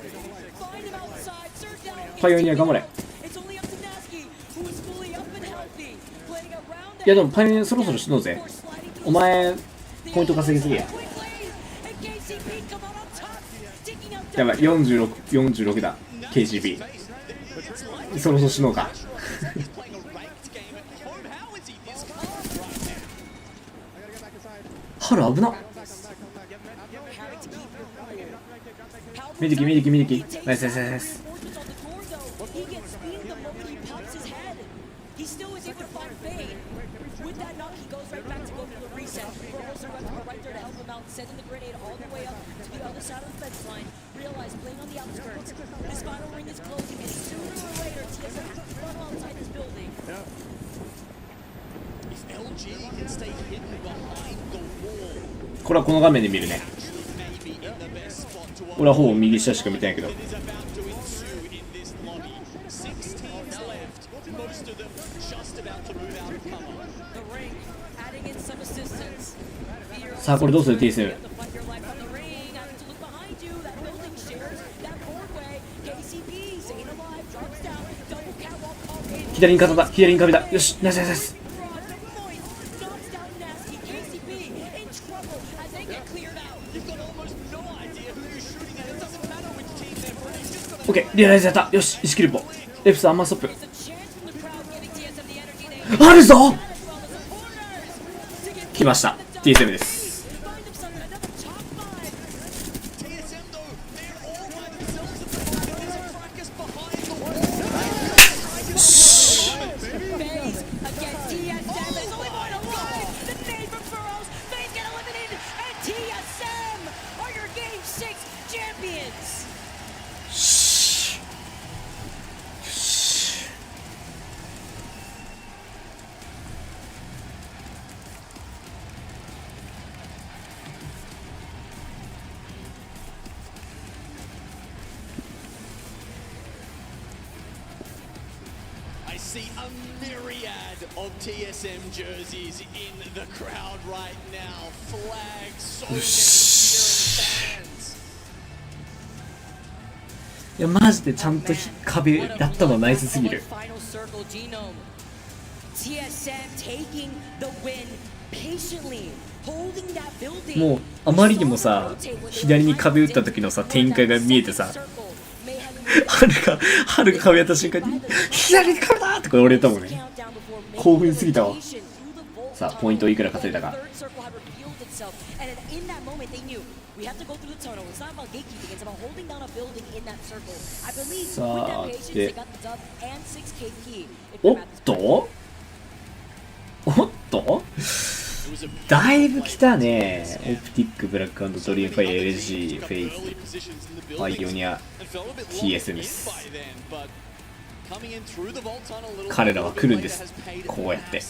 Speaker 16: Find him outside. Surge down.
Speaker 1: パイオニア頑張れ。
Speaker 16: It's only up to Nasky, who is fully up and healthy. Playing around
Speaker 1: いやでもパイオニアそろそろ死のうぜ。お前ポイント稼ぎすぎや。やばい、46だ KGB。そろそろ死のうか。ハル危な。ミデキミデキミデキ。ナイスナイスナイス。これはこの画面で見るね。俺はほぼ右下しか見てないけど。さあこれどうする TSM。左に片だ、左に壁だ。よし、ナイスナイスナイス。リアライズやった。よし、1キルポ。レフスアンマーストップ。あるぞ。来ました。TSM です。
Speaker 2: I see a myriad of TSM jerseys in the crowd right now. Flags, so many cheering fans.
Speaker 1: いやマジでちゃんと壁やったのナイスすぎる。もうあまりにもさ、左に壁打った時のさ展開が見えてさ、はるか壁やった瞬間に左に壁だってこれ俺言ったもんね。興奮すぎたわ。さあポイントいくら稼いだか。さあで、おっとおっとだいぶ来たね。オプティック、ブラック&ドリームファイ、LG、フェイズ、パイオニア、TSM です。彼らは来るんです。こうやって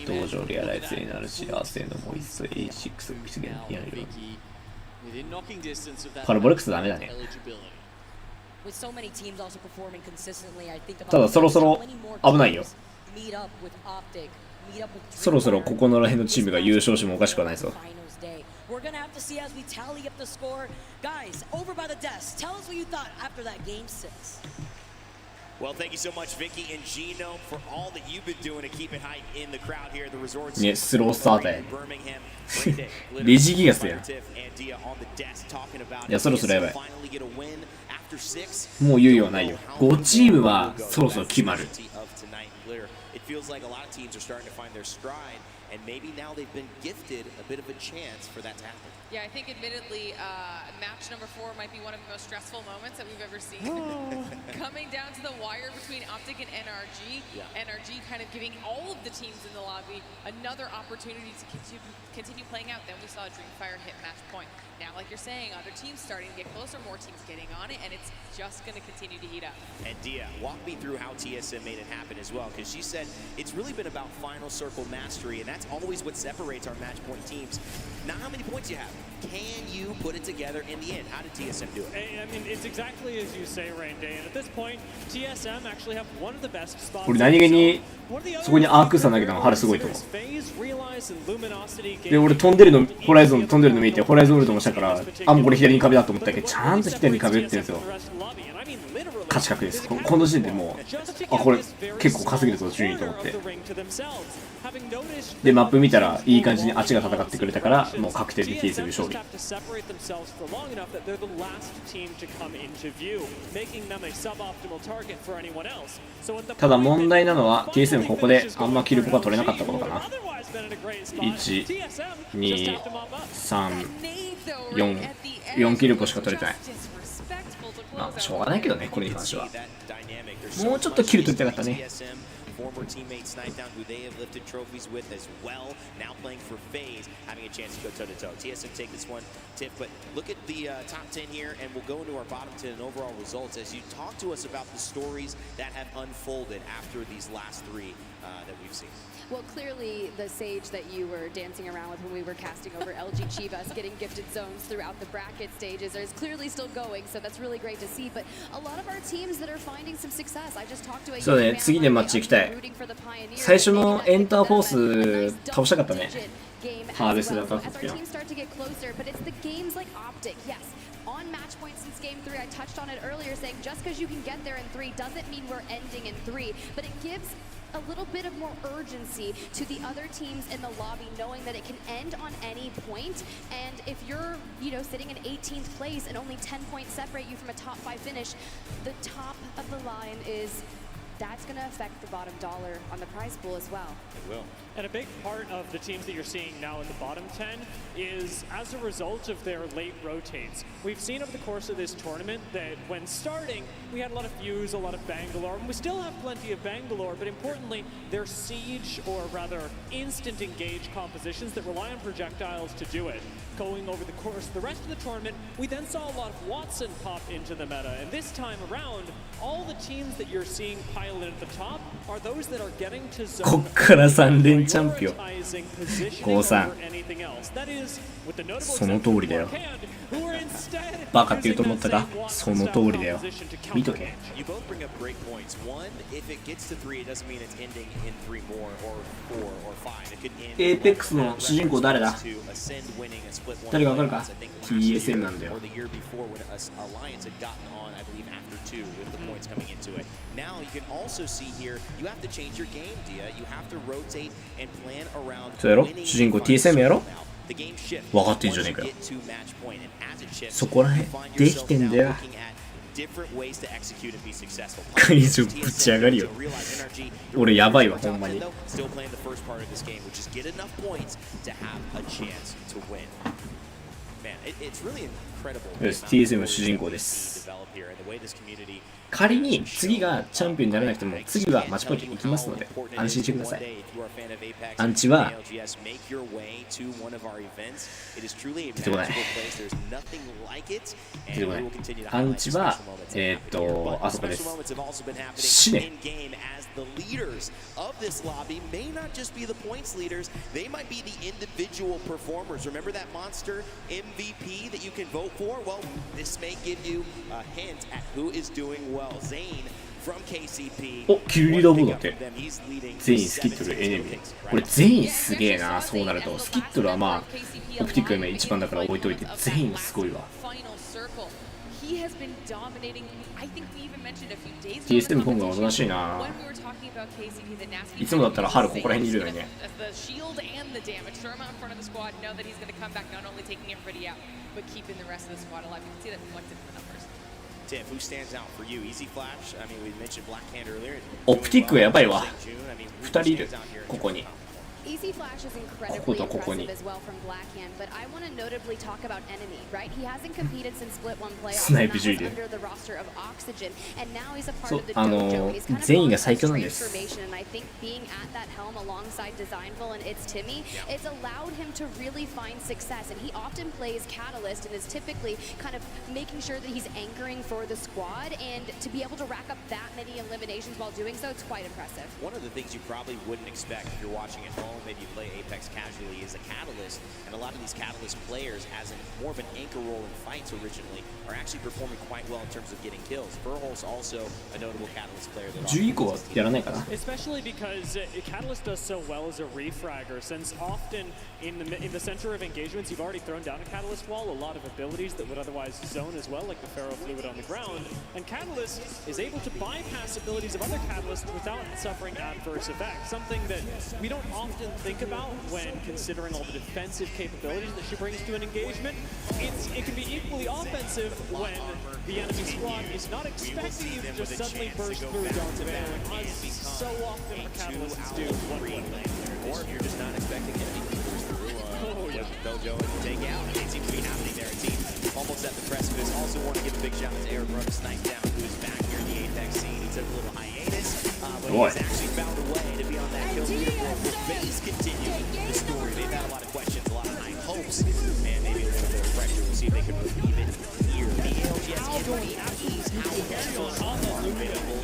Speaker 1: 道場リアライズになるし、アーセーのモイス A6 を出現やれる。パラボレックスダメだね。ただそろそろ危ないよ。そろそろここのらへんのチームが優勝してもおかしくはないぞ。
Speaker 11: Well, thank you so much, Vicky and Gino, for all that you've been doing to keep it hype in the crowd here at the resort.
Speaker 1: ね、スロースターターやね。レジギガスやん。いや、そろそろやばい。もう猶予はないよ。5チームはそろそろ決まる。
Speaker 11: And maybe now they've been gifted a bit of a chance for that to happen.
Speaker 12: Yeah, I think admittedly, match number 4 might be one of the most stressful moments that we've ever seen. Coming down to the wire between Optic and NRG. Yeah. NRG kind of giving all of the teams in the lobby another opportunity to continue playing out. Then we saw Dreamfire hit match point. Now, like you're saying, other teams starting to get closer, more teams getting on it, and it's just going to continue to heat up.
Speaker 11: And Dia, walk me through how TSM made it happen as well, because she said it's really been about final circle mastery, and that's always what separates our match point teams. Not how many points you have. Can you put it together in the end? How did TSM do it?
Speaker 8: I mean, it's exactly as you say, Rain Day. And at this point, TSM actually have one of the best spots.
Speaker 1: 俺何気にそこにアークさん投げたの腹すごいと思う。で俺飛んでるのホライゾン飛んでるの見てホライゾンウルトもしたから、あもうこれ左に壁だと思ったけど、ちゃんと左に壁打ってるんですよ。勝ち確です。この時点でもうこれ結構稼げるぞ順位と思って。でマップ見たらいい感じにあっちが戦ってくれたからもう確定で TSM 勝利。ただ問題なのは TSM ここであんまキルポが取れなかったことかな。1、2、3、4キルポしか取れてない。まあしょうがないけどね、これに関しては。もうちょっとキル取りたかったね。
Speaker 11: Former teammates Snipetown, who they have lifted trophies with as well, now playing for FaZe, having a chance to go toe-to-toe. TSM take this one, Tiff, but look at the top 10 here, and we'll go into our bottom 10 and overall results as you talk to us about the stories that have unfolded after these last 3 that we've seen.
Speaker 13: Well, clearly the Sage that you were dancing around with when we were casting over LG Chivas, getting gifted zones throughout the bracket stages, is clearly still going, so that's really great to see. But a lot of our teams that are finding some success, I just talked to a
Speaker 1: そうね、次でマッチ行きたい。最初のエンターフォース倒したかったね。ハーベストだった時は。
Speaker 13: on match point since game 3. I touched on it earlier, saying just because you can get there in 3 doesn't mean we're ending in 3, but it gives a little bit of more urgency to the other teams in the lobby, knowing that it can end on any point. And if you're, sitting in 18th place and only 10 points separate you from a top 5 finish, the top of the line that's going to affect the bottom dollar on the prize pool as well.
Speaker 8: It will. And a big part of the teams that you're seeing now in the bottom 10 is as a result of their late rotates. We've seen over the course of this tournament that when starting, we had a lot of Fuse, a lot of Bangalore, and we still have plenty of Bangalore, but importantly, their siege, or rather instant engage compositions that rely on projectiles to do it. Going over the course of the rest of the tournament, we then saw a lot of Watson pop into the meta, and this time around, all the teams that you're seeing pile in at the top are those that are getting to zone
Speaker 1: こっから3連チャンピオン 5-3 その通りだよバカって言うと思ったかその通りだよ見とけ
Speaker 11: You both bring up great points. One, if it gets to 3, it doesn't mean it's ending in 3 more or 4 or 5. It could end
Speaker 1: APEX の主人公誰だ
Speaker 11: to ascend winning a split one.
Speaker 1: 誰かわかるか
Speaker 11: I think
Speaker 1: TSM なんだよ
Speaker 11: or the year before when Alliance had gotten on, I believe, after 2 with the points coming into it. Now you can also see here, you have to change your game, Dia. You have to rotate and plan around
Speaker 1: そうやろ
Speaker 11: winning
Speaker 1: 主人公 TSM やろ
Speaker 11: The game shifts
Speaker 1: 分かってんじゃねえかよ
Speaker 11: once you get to match point, and as it shifts,
Speaker 1: そこらへん
Speaker 11: you find
Speaker 1: でき
Speaker 11: yourself
Speaker 1: てんだ
Speaker 11: now
Speaker 1: よ
Speaker 11: looking at different ways to execute and be successful.
Speaker 1: 会場ぶち上がりよ俺やばいわほんまに
Speaker 11: Still playing the first part of this game, which is get enough points to have a chance to win. Man, it's really incredible.
Speaker 1: よし TSM 主人公です
Speaker 11: Develop here and the way this community
Speaker 1: 仮に次がチャンピオンにならなくても次はマッチポイントに行きますので安心してくださいアンチは出てこない出てこないアンチはあそこです死ね
Speaker 11: The leaders of this lobby may not just be the points leaders, they might be the individual performers. Remember that monster MVP that you can vote for? Well, this may give you a hint at who is doing well. Zane from KCP.
Speaker 1: おキルリーダーボードだって全員スキットルエネミーこれ全員すげえなそうなるとスキットルはまあオプティックが今一番だから置いといて全員すごいわ
Speaker 12: He has been dominating. I think we even mentioned a few days ago.
Speaker 1: TSM 今度はおとなしいな
Speaker 12: When we were talking about KCP, the nasty.
Speaker 1: いつもだったら春ここら辺にいるのにね
Speaker 12: The shield and the damage. Throw him out in front of the squad. Know that he's going to come back, not only taking everybody out, but keeping the rest of the squad alive. You can see that reflected in the numbers.
Speaker 11: Tiff, who stands out for you? Easy Flash. I mean, we mentioned Black Hand earlier.
Speaker 1: オプティックがやばいわ2人いるここに
Speaker 13: Easy Flash is incredibly impressive as well from Blackhand, but I want to notably talk about Enemy, right? He hasn't competed since Split 1 playoffs, and that was under the roster of Oxygen, and now he's a part of the dojo. He's kind of going through transformation, and I think being at that helm alongside Designful and It's Timmy, it's allowed him to really find success, and he often plays Catalyst and is typically kind of making sure that he's anchoring for the squad, and to be able to rack up that many eliminations while doing so, it's quite impressive.
Speaker 11: One of the things you probably wouldn't expect if you're watching at home, maybe you play Apex casually, is a Catalyst, and a lot of these Catalyst players, as in more of an anchor role in fights originally, are actually performing quite well in terms of getting kills. Burhol's also a notable Catalyst player that
Speaker 1: 10以降はやらないかな
Speaker 8: Especially because Catalyst does so well as a refragger, since often in the center of engagements you've already thrown down a Catalyst wall, a lot of abilities that would otherwise zone as well, like the Ferrofluid on the ground, and Catalyst is able to bypass abilities of other Catalysts without suffering adverse effects, something that we don't often think about when considering all the defensive capabilities that she brings to an engagement. It can be equally offensive when the enemy squad is not expecting you to just suddenly burst through darts of air, as so often the Catalysts do.
Speaker 11: Or if you're just not expecting anything to burst through Dojo and take out. It seems to be happening there. A team almost at the precipice. Also want to give a big shout out to Aaron Brooks, Snipe Down, who's back here in the Apex scene. He took a little hiatus, but he's actually found a way to be on that kill leaderboard. Will Base continue the story? They've had a lot of questions, a lot of high hopes, and maybe a little bit of pressure. We'll see if they can relieve it here. The ALGS MVPs, how are available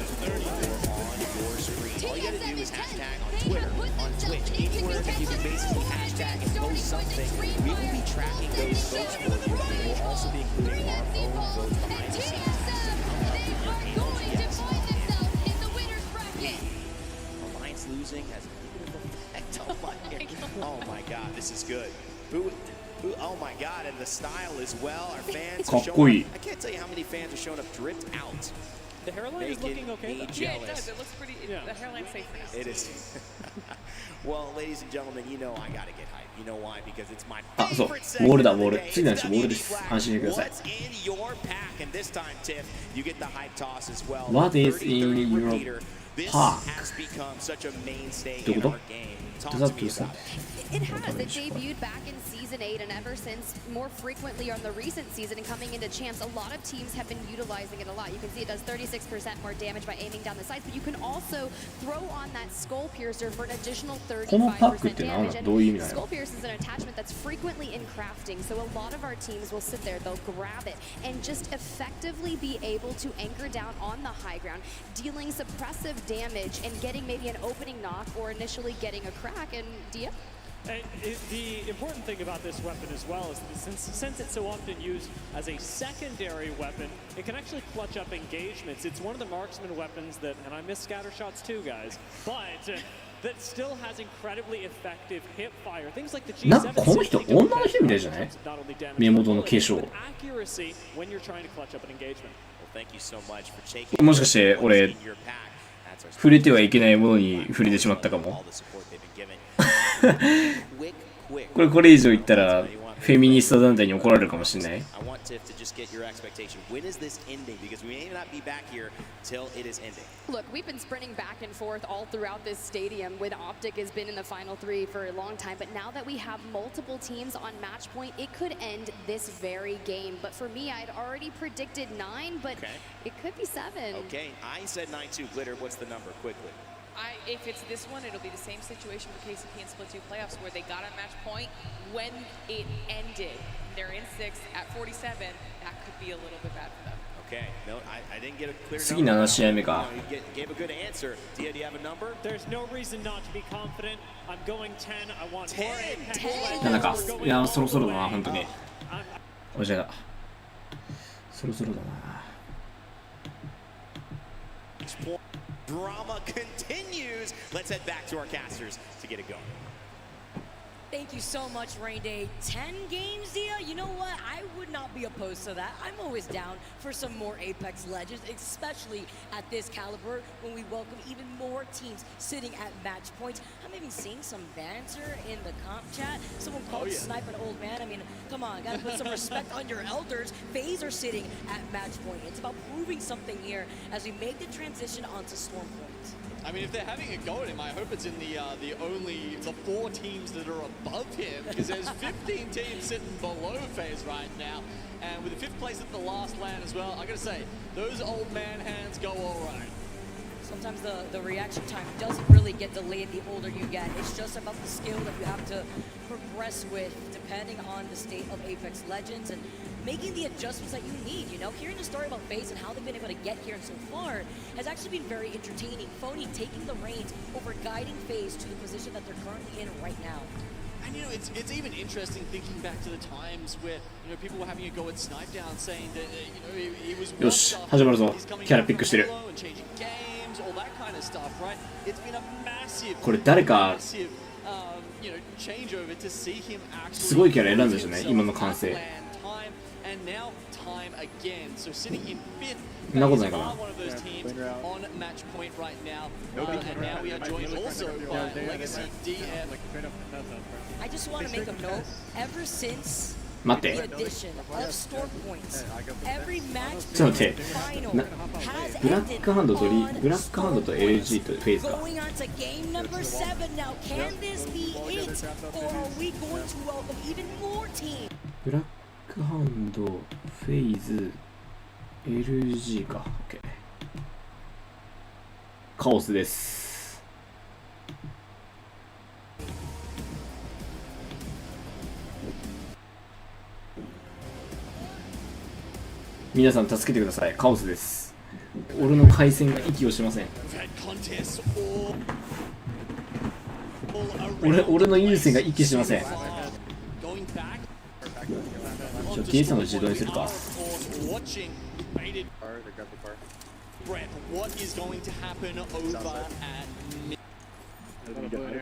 Speaker 11: on your screen. All you gotta do is hashtag on Twitter, on Twitch, anywhere that you can basically hashtag and post something. We will be tracking those votes for you. We will also be including our own votes behind the scenes. Losing has a little bit of effect on my Oh my god, this is good. Oh my God, and the style as well. Our fans
Speaker 1: かっこいい。
Speaker 11: I can't tell you how many fans are showing up dripped out.
Speaker 8: The hairline is looking okay.
Speaker 11: Me
Speaker 12: Yeah, it
Speaker 11: jealous.
Speaker 12: does. It looks pretty. The hairline's safe for now.
Speaker 11: It is. Well, ladies and gentlemen, you know I gotta get hyped. You know why? Because it's my
Speaker 1: あ、そう。
Speaker 11: favorite
Speaker 1: ウォールだ、ウ
Speaker 11: segment
Speaker 1: ォー
Speaker 11: of
Speaker 1: ル
Speaker 11: the。day.
Speaker 1: 次の話、ウォールで
Speaker 11: It's
Speaker 1: す。安心してください。
Speaker 11: What's in your pack? And this time, Tiff, you get the hype toss as well.
Speaker 1: What is in
Speaker 11: 30-30
Speaker 1: your
Speaker 11: repeater. This
Speaker 1: pack?
Speaker 11: has become such a mainstay
Speaker 1: どういう
Speaker 11: in
Speaker 1: こ
Speaker 11: our game.
Speaker 1: と
Speaker 11: Talk
Speaker 1: どう
Speaker 11: to
Speaker 1: だ
Speaker 11: me
Speaker 1: どう
Speaker 11: about it.
Speaker 13: It has. It debuted back in Season 8, and ever since, more frequently on the recent season and coming into Champs, a lot of teams have been utilizing it a lot. You can see it does 36% more damage by aiming down the sights, but you can also throw on that Skull Piercer for an additional 35% damage. And Skull Piercer is an attachment that's frequently in crafting, so a lot of our teams will sit there, they'll grab it, and just effectively be able to anchor down on the high ground, dealing suppressive damage and getting maybe an opening knock or initially getting a crack. And Dia?
Speaker 8: And the important thing about this weapon as well is that since it's so often used as a secondary weapon, it can actually clutch up engagements. It's one of the marksman weapons that, and I miss scatter shots too, guys, but that still has incredibly effective hip fire. Things like the G7.
Speaker 1: なんかこの人女の人みたいじゃない？目元の化粧。
Speaker 8: accuracy when you're trying to clutch up an engagement.
Speaker 11: Well, thank you so much for taking
Speaker 1: もしかして俺触れてはいけないものに触れてしまったかも。これ以上言ったらフェミニスト団体に怒られるかもしれない。
Speaker 11: I want Tiff to just get your expectation. When is this ending? Because we may not be back here till it is ending.
Speaker 13: Look, we've been sprinting back and forth all throughout this stadium with Optic has been in the final three for a long time, but now that we have multiple teams on match point, it could end this very game. But for me, I'd already predicted 9, but it could be 7.
Speaker 11: Okay, I said 9-2. Glitter, what's the number? Quickly.
Speaker 12: If it's this one, it'll be the same situation for KCP in Split 2 playoffs where they got a match point when it ended. They're in 6 at 47. That could be a little bit bad for them.
Speaker 11: Okay, no, I didn't get a clear
Speaker 1: 次
Speaker 11: number.
Speaker 1: 7試合目か。
Speaker 11: You gave a good answer. Dia, do you have a number?
Speaker 8: There's no reason not to be confident. I'm going 10. I want more.
Speaker 1: 7か。いや、そろそろだな、本当に。おじゃだ。そろそろだな。
Speaker 11: Drama continues. Let's head back to our casters to get it going.
Speaker 16: Thank you so much, Rain Day. 10 games, Dia? You know what? I would not be opposed to that. I'm always down for some more Apex Legends, especially at this caliber when we welcome even more teams sitting at match points. I'm even seeing some banter in the comp chat. Someone called Snipe an old man. I mean, come on, gotta put some respect on your elders. FaZe are sitting at match point. It's about proving something here as we make the transition onto Storm Point.
Speaker 17: I mean, if they're having a go at him, I hope it's in the 4 teams that are above him, because there's 15 teams sitting below FaZe right now, and with the 5th place at the last land as well, I gotta say, those old man hands go all right.
Speaker 16: Sometimes the reaction time doesn't really get delayed the older you get. It's just about the skill that you have to progress with, depending on the state of Apex Legends and making the adjustments that you need. You know, hearing the story about FaZe and how they've been able to get here and so far has actually been very entertaining. Phony taking the reins over guiding FaZe to the position that they're currently in right now.
Speaker 17: And you know, it's even interesting thinking back to the times where, you know, people were having a go at Snipe Down, saying that you know he was
Speaker 1: よし、始まるぞ。キャラピックしてる。
Speaker 17: and changing games, all that kind of stuff, right? It's been a massive,
Speaker 1: これ誰か
Speaker 17: massive, you know, changeover to see him actually
Speaker 1: すごいキャラ選んだんですよね、今の完成。
Speaker 17: and now time again. So sitting in 5th.
Speaker 1: そんなことないかな。
Speaker 17: One of those teams on match point right now, and now we are joined also by Legacy DF.
Speaker 16: I just want to make a note. Ever since
Speaker 1: 待っ
Speaker 16: the
Speaker 1: て。
Speaker 16: addition of Storm Points, every match
Speaker 1: ちょっと待って。
Speaker 16: final
Speaker 1: な
Speaker 16: has
Speaker 1: ブラッ
Speaker 16: ended
Speaker 1: クハンドと
Speaker 16: on
Speaker 1: ブラックハンドと LG とフェイズか。
Speaker 16: going on to game number 7 now. Can this be it, or are we going to welcome even more teams?
Speaker 1: ブラックハンド、フェイズ、LG か。OK。カオスです。皆さん助けてください。カオスです。俺の回線が息をしません。俺の有線が息しません。TSMwin の自動にするか。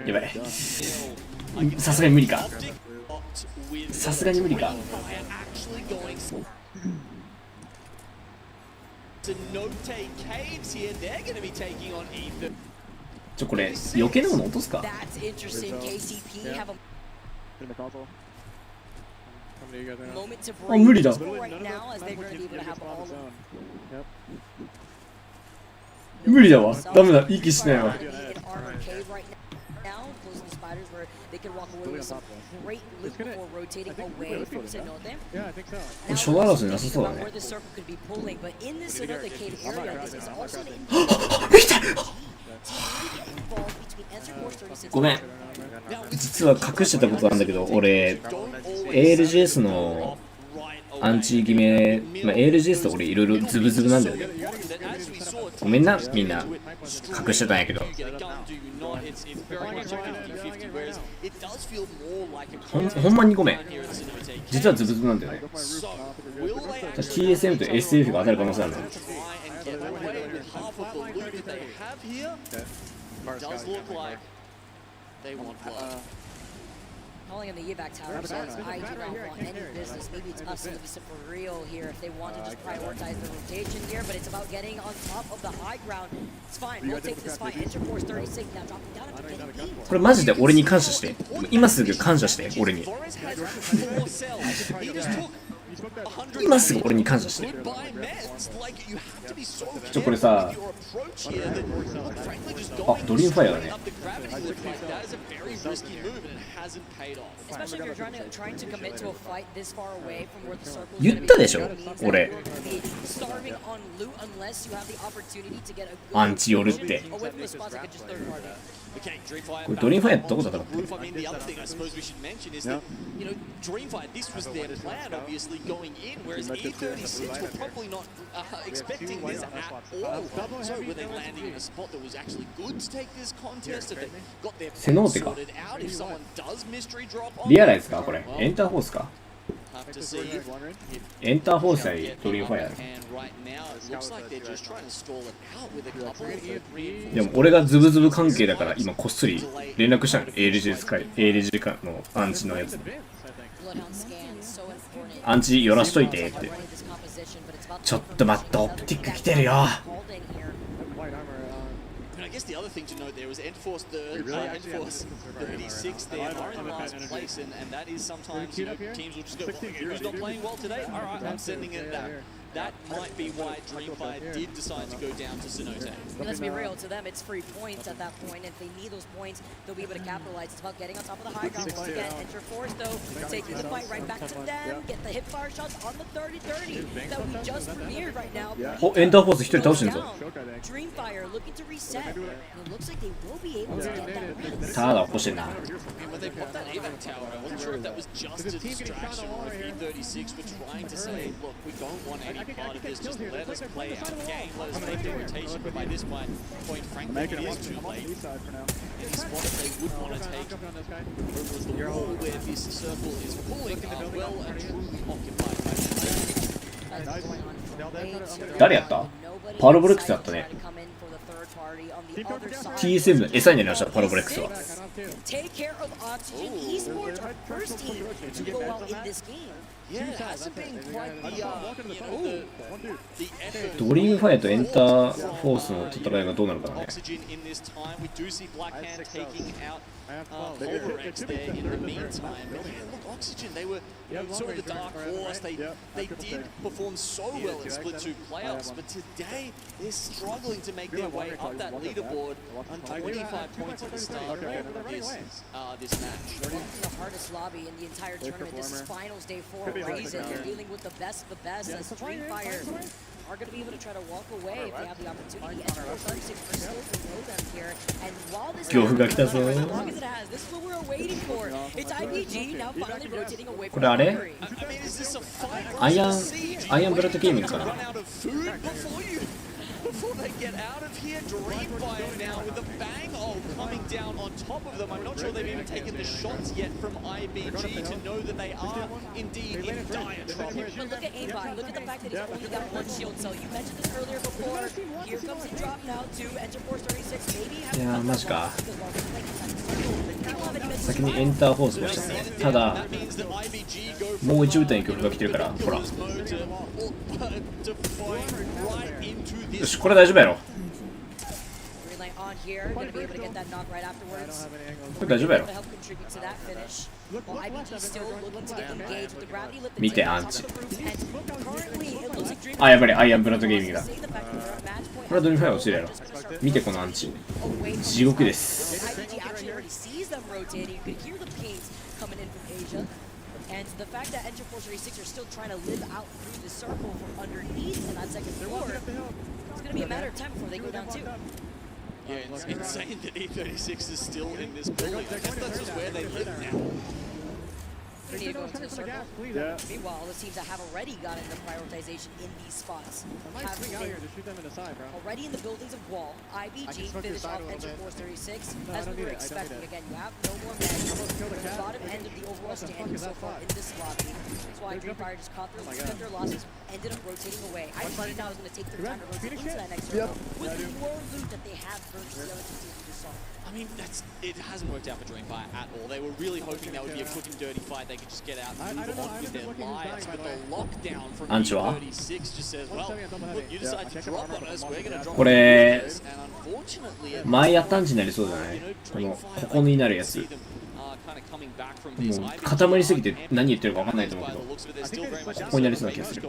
Speaker 1: やばい。さすがに無理か。さすがに無理か。これ余計なもの落とすか。あ、無理だ。無理だわ。ダメだ。息しないわ。初代争いなさそうだね。ごめん。実は隠してたことなんだけど、俺 ALGS のアンチ決め、ALGS と俺いろいろズブズブなんだよね。ごめんな、みんな隠してたんやけど。ほんまにごめん。実はズブズブなんだよね。TSM と SF が当たる可能性あるの。
Speaker 16: Calling in the evac tower says, I do not want any business. Maybe it's us to be super real here if they want to just prioritize the rotation here, but it's about getting on top of the high ground. It's fine. We'll take this fight. Interforce 36 now dropping down after getting beat.
Speaker 1: これマジで俺に感謝して。今すぐ感謝して、俺に。今すぐ俺に感謝して。これさ、あ、ドリームファイアだね。言ったでしょ、俺。アンチ寄るって。これドリームファイアってどこだったの
Speaker 2: ？Going in, whereas A36 were probably not expecting this at all. So were they landing in a spot that was actually good to take this contest? If they got their points sorted out, if someone does mystery drop on
Speaker 1: リアライズかこれ。エンターフォースか。エンターフォース対ドリームファイア。でも俺がズブズブ関係だから今こっそり連絡したの。ALG のアンチのやつ。アンチ寄らしといてって。ちょっと待って、オプティック来てるよ。
Speaker 2: I guess the other thing to note there was Enforce 36 there are in last place, and that is sometimes teams will just go, who's not playing well today? All right, I'm sending it back. That might be why Dreamfire did decide to go down to Sinote.
Speaker 16: Let's be real, to them it's free points at that point. If they need those points, they'll be able to capitalize. It's about getting on top of the high ground. Once again, Interforce though, taking the fight right back to them. Get the hip fire shots on the 30-30 that we just premiered right now.
Speaker 1: お、エンターフォース一人倒してるぞ。
Speaker 16: Dreamfire looking to reset. It looks like they will be able to get that win.
Speaker 1: ただ起こしてんな。
Speaker 2: When they put that evac tower, I wasn't sure if that was just a distraction or if E36 were trying to say, look, we don't want any part of this, just let us play our game, let us make the rotation, but by this point, frankly, it is too late. Any spot that they would want to take was the wall where this circle is pulling well and truly occupied by the
Speaker 1: 誰やった？パロボレックスやったね。TSM の餌になりました、パロボレックスは。
Speaker 16: Take care of Oxygen Esports, our first team to go out in this game.
Speaker 2: Yeah, it hasn't been quite the effort.
Speaker 1: ドリームファイアとエンターフォースの戦いがどうなるかね。
Speaker 2: Oxygen in this time, we do see Blackhand taking out Overx there in the meantime. But yeah, look, Oxygen, they were sort of the dark horse. They did perform so well in Split 2 playoffs, but today they're struggling to make their way up that leaderboard on 25 points at the start of this match.
Speaker 16: The hardest lobby in the entire tournament. This is finals day 4 of Razen. They're dealing with the best of the best as Dreamfire are going to be able to try to walk away if they have the opportunity. And 36 are still below them here. And while this
Speaker 1: 恐怖が来たぞ。
Speaker 16: as long as it has, this is what we're waiting for. It's IPG now finally rotating away
Speaker 1: こ
Speaker 16: from
Speaker 1: れあれ？
Speaker 16: Valkyrie.
Speaker 1: アイアンブラッドゲーミングかな。
Speaker 15: before they get out of here. Dreamfire now with a bang. Oh, coming down on top of them. I'm not sure they've even taken the shots yet from IBG to know that they are indeed in dire trouble.
Speaker 16: But look at aimbot. Look at the fact that he's only got one shield cell. You mentioned this earlier before. Here comes the drop now to Enter Force 36. Maybe have
Speaker 1: いやーマジか。先にエンターフォースがしたね。ただもう一打点曲が来てるからほら。よしこれ大丈夫やろ。これ大丈夫やろ。見てアンチ。あやっぱりアイアンブラッドゲーミングだ。これはドリファイ落ちるやろ。見てこのアンチ。地獄です。
Speaker 16: And the fact that Enter Force 36 are still trying to live out through the circle from underneath in that second floor, it's going to be a matter of time before they go down too.
Speaker 15: Yeah, it's insane that E36 is still in this building. I guess that's just where they live now.
Speaker 16: They need to go into the circle. Yeah. Meanwhile, the teams that have already gotten the prioritization in these spots have been already in the buildings of Wall. IBG finish off Enter Force 36 as we were expecting. Again, you have no more men at the bottom end of the overall standing so far in this lobby. That's why Dreamfire just caught their losses, ended up rotating away. IBG now is going to take their time to rotate into that next circle with more loot that they have versus the other two teams we just saw.
Speaker 15: I mean, it hasn't worked out for Dreamfire at all. They were really hoping that would be a quick and dirty fight. They could just get out and move on with their lives. But the lockdown from E36 just says, well, look, you decide to drop on us, we're going to drop on us. And unfortunately,
Speaker 1: 前やったんじになりそうじゃない？ここになるやつ。もう固まりすぎて何言ってるか分かんないと思うけど、ここになりそうな気がする。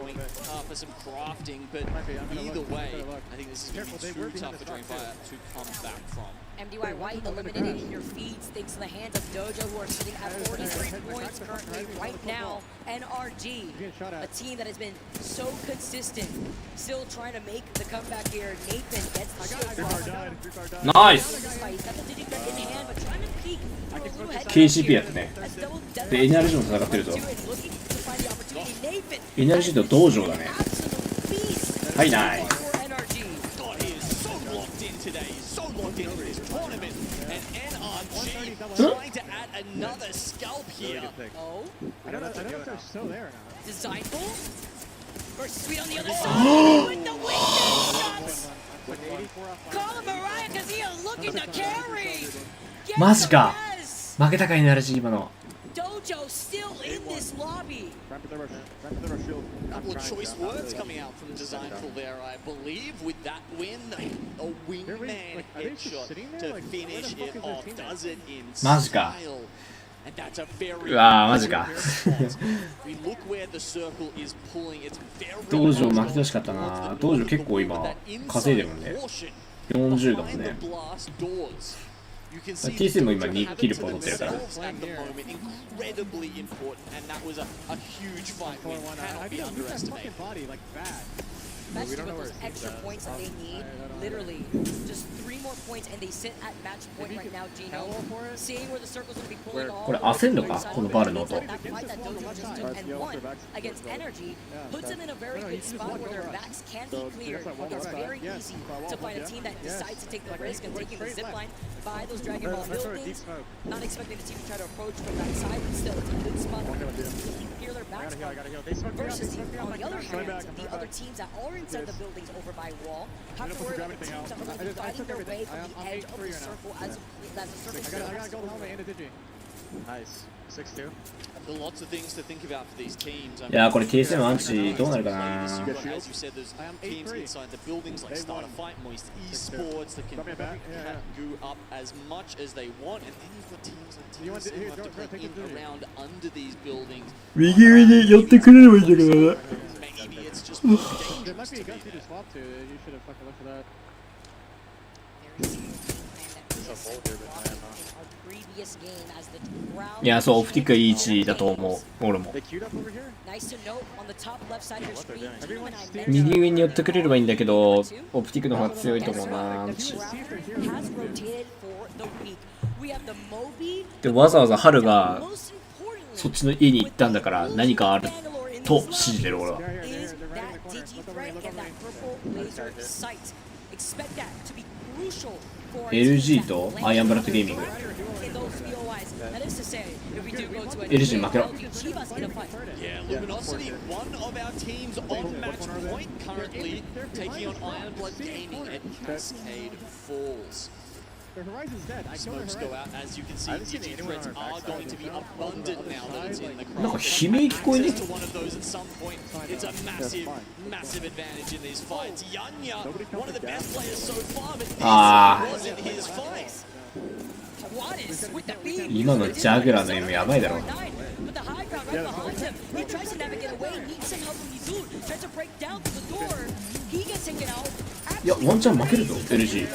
Speaker 16: MDY White eliminated in your feeds thanks to the hands of Dojo, who are sitting at 43 points currently right now. NRG, a team that has been so consistent, still trying to make the comeback here. Nathan gets the shield.
Speaker 1: Nice!
Speaker 16: He's got the Digicard in hand, but trying to peek.
Speaker 1: KCP やったね。で、NRG も戦ってるぞ。NRG と道場だね。はい、ナイス。
Speaker 15: Trying to add another scalp here.
Speaker 16: Oh?
Speaker 5: I don't know if they're still there or not.
Speaker 16: Designful? Versus Sweet on the other side with the weakness shots! Call him Mariah because he is looking to carry!
Speaker 1: マジか負けたかNRG今の。
Speaker 16: Dojo still in this lobby.
Speaker 15: A couple of choice words coming out from Designful there, I believe, with that win. A wingman headshot to finish it off. Does it in style. And that's a very we look where the circle is pulling. It's very
Speaker 1: 道場負けてほしかったな。道場結構今稼いでるもんね。40だもんね。TSM も今2キルポ取ってるから。
Speaker 16: Especially with those extra points that they need, literally just 3 more points and they sit at match point right now. Gino, seeing where the circle's going to be pulling all.
Speaker 1: これ焦んのかこのバルの音。
Speaker 16: That fight that Dojo just took and won against Energy puts them in a very good spot where their backs can be cleared. It's very easy to find a team that decides to take the risk and taking the zipline by those Dragon Ball buildings. Not expecting the team to try to approach from that side, but still it's a good spot to clear their backs. Versus on the other hand, the other teams that are inside the buildings over by Wall have to worry about the teams that are going to be fighting their way from the edge of the circle as the circle.
Speaker 5: I got a gold helmet and a digi. Nice. 6-2.
Speaker 15: Lots of things to think about for these teams.
Speaker 1: いやこれ TSM アンチどうなるかな。
Speaker 15: As you said, there's teams inside the buildings like Starter Fight, Moist Esports that can go up as much as they want, and then you've got teams like TSM who have to play in around under these buildings.
Speaker 1: 右上に寄ってくれればいいんだけどね。
Speaker 15: Maybe it's just more dangerous.
Speaker 5: There might be a gun to swap to. You should have fucking looked for that. There's a bolt here, but I am not.
Speaker 1: いやそうオプティックがいい位置だと思う俺も。右上に寄ってくれればいいんだけどオプティックの方が強いと思うな。でわざわざ春がそっちの家に行ったんだから何かあると信じてる俺は。
Speaker 16: expect that to be crucial for
Speaker 1: LG とアイアンブラッドゲーミング。
Speaker 16: in those VOIs. That is to say, if we do go to a
Speaker 1: LG 負けろ。
Speaker 16: Chivas in a fight.
Speaker 15: Yeah, Luminosity, one of our teams on match point currently taking on Iron Blood Gaming at Cascade Falls.
Speaker 6: Their Horizon's dead. I killed their
Speaker 15: Smokes go out, as you can see, DG threats are going to be abundant now that it's in the
Speaker 1: なんか
Speaker 15: craft.
Speaker 1: 悲鳴聞こえね
Speaker 15: Access to one of those at some point, it's a massive, massive advantage in these fights. Yanya, one of the best players so far, but this wasn't his fight.
Speaker 16: Juarez with the beam.
Speaker 1: 今のジャグラーの M やばいだろ。
Speaker 16: But the high ground right behind him. He tries to navigate away, needs some help from Mizun. Tries to break down through the door. He gets taken out.
Speaker 1: いや、ワンチャン負けるぞ、LG。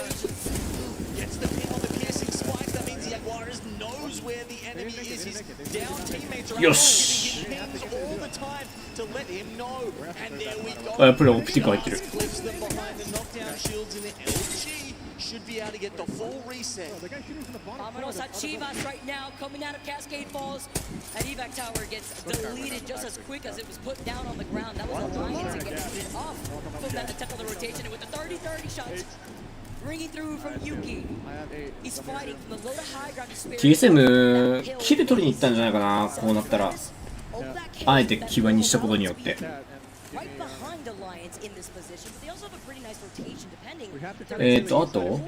Speaker 15: Gets the pin on the piercing spikes. That means Jaguares knows where the enemy is. His down teammates are
Speaker 1: Yosh.
Speaker 15: giving pings all the time to let him know. And there we go.
Speaker 1: あ、やっぱりオプティック入ってる。
Speaker 15: Clips them behind the knockdown shields in the LG. Should be able to get the full reset.
Speaker 16: Vámonos a Chivas right now, coming out of Cascade Falls. That evac tower gets deleted just as quick as it was put down on the ground. That was Alliance to get it off from that attempt on the rotation. And with the 30-30 shots, bringing through from Yuki. He's fighting from the low to high ground.
Speaker 1: TSM キル取りに行ったんじゃないかな、こうなったら。あえて基盤にしたことによって。
Speaker 16: Right behind Alliance in this position, but they also have a pretty nice rotation depending.
Speaker 1: あと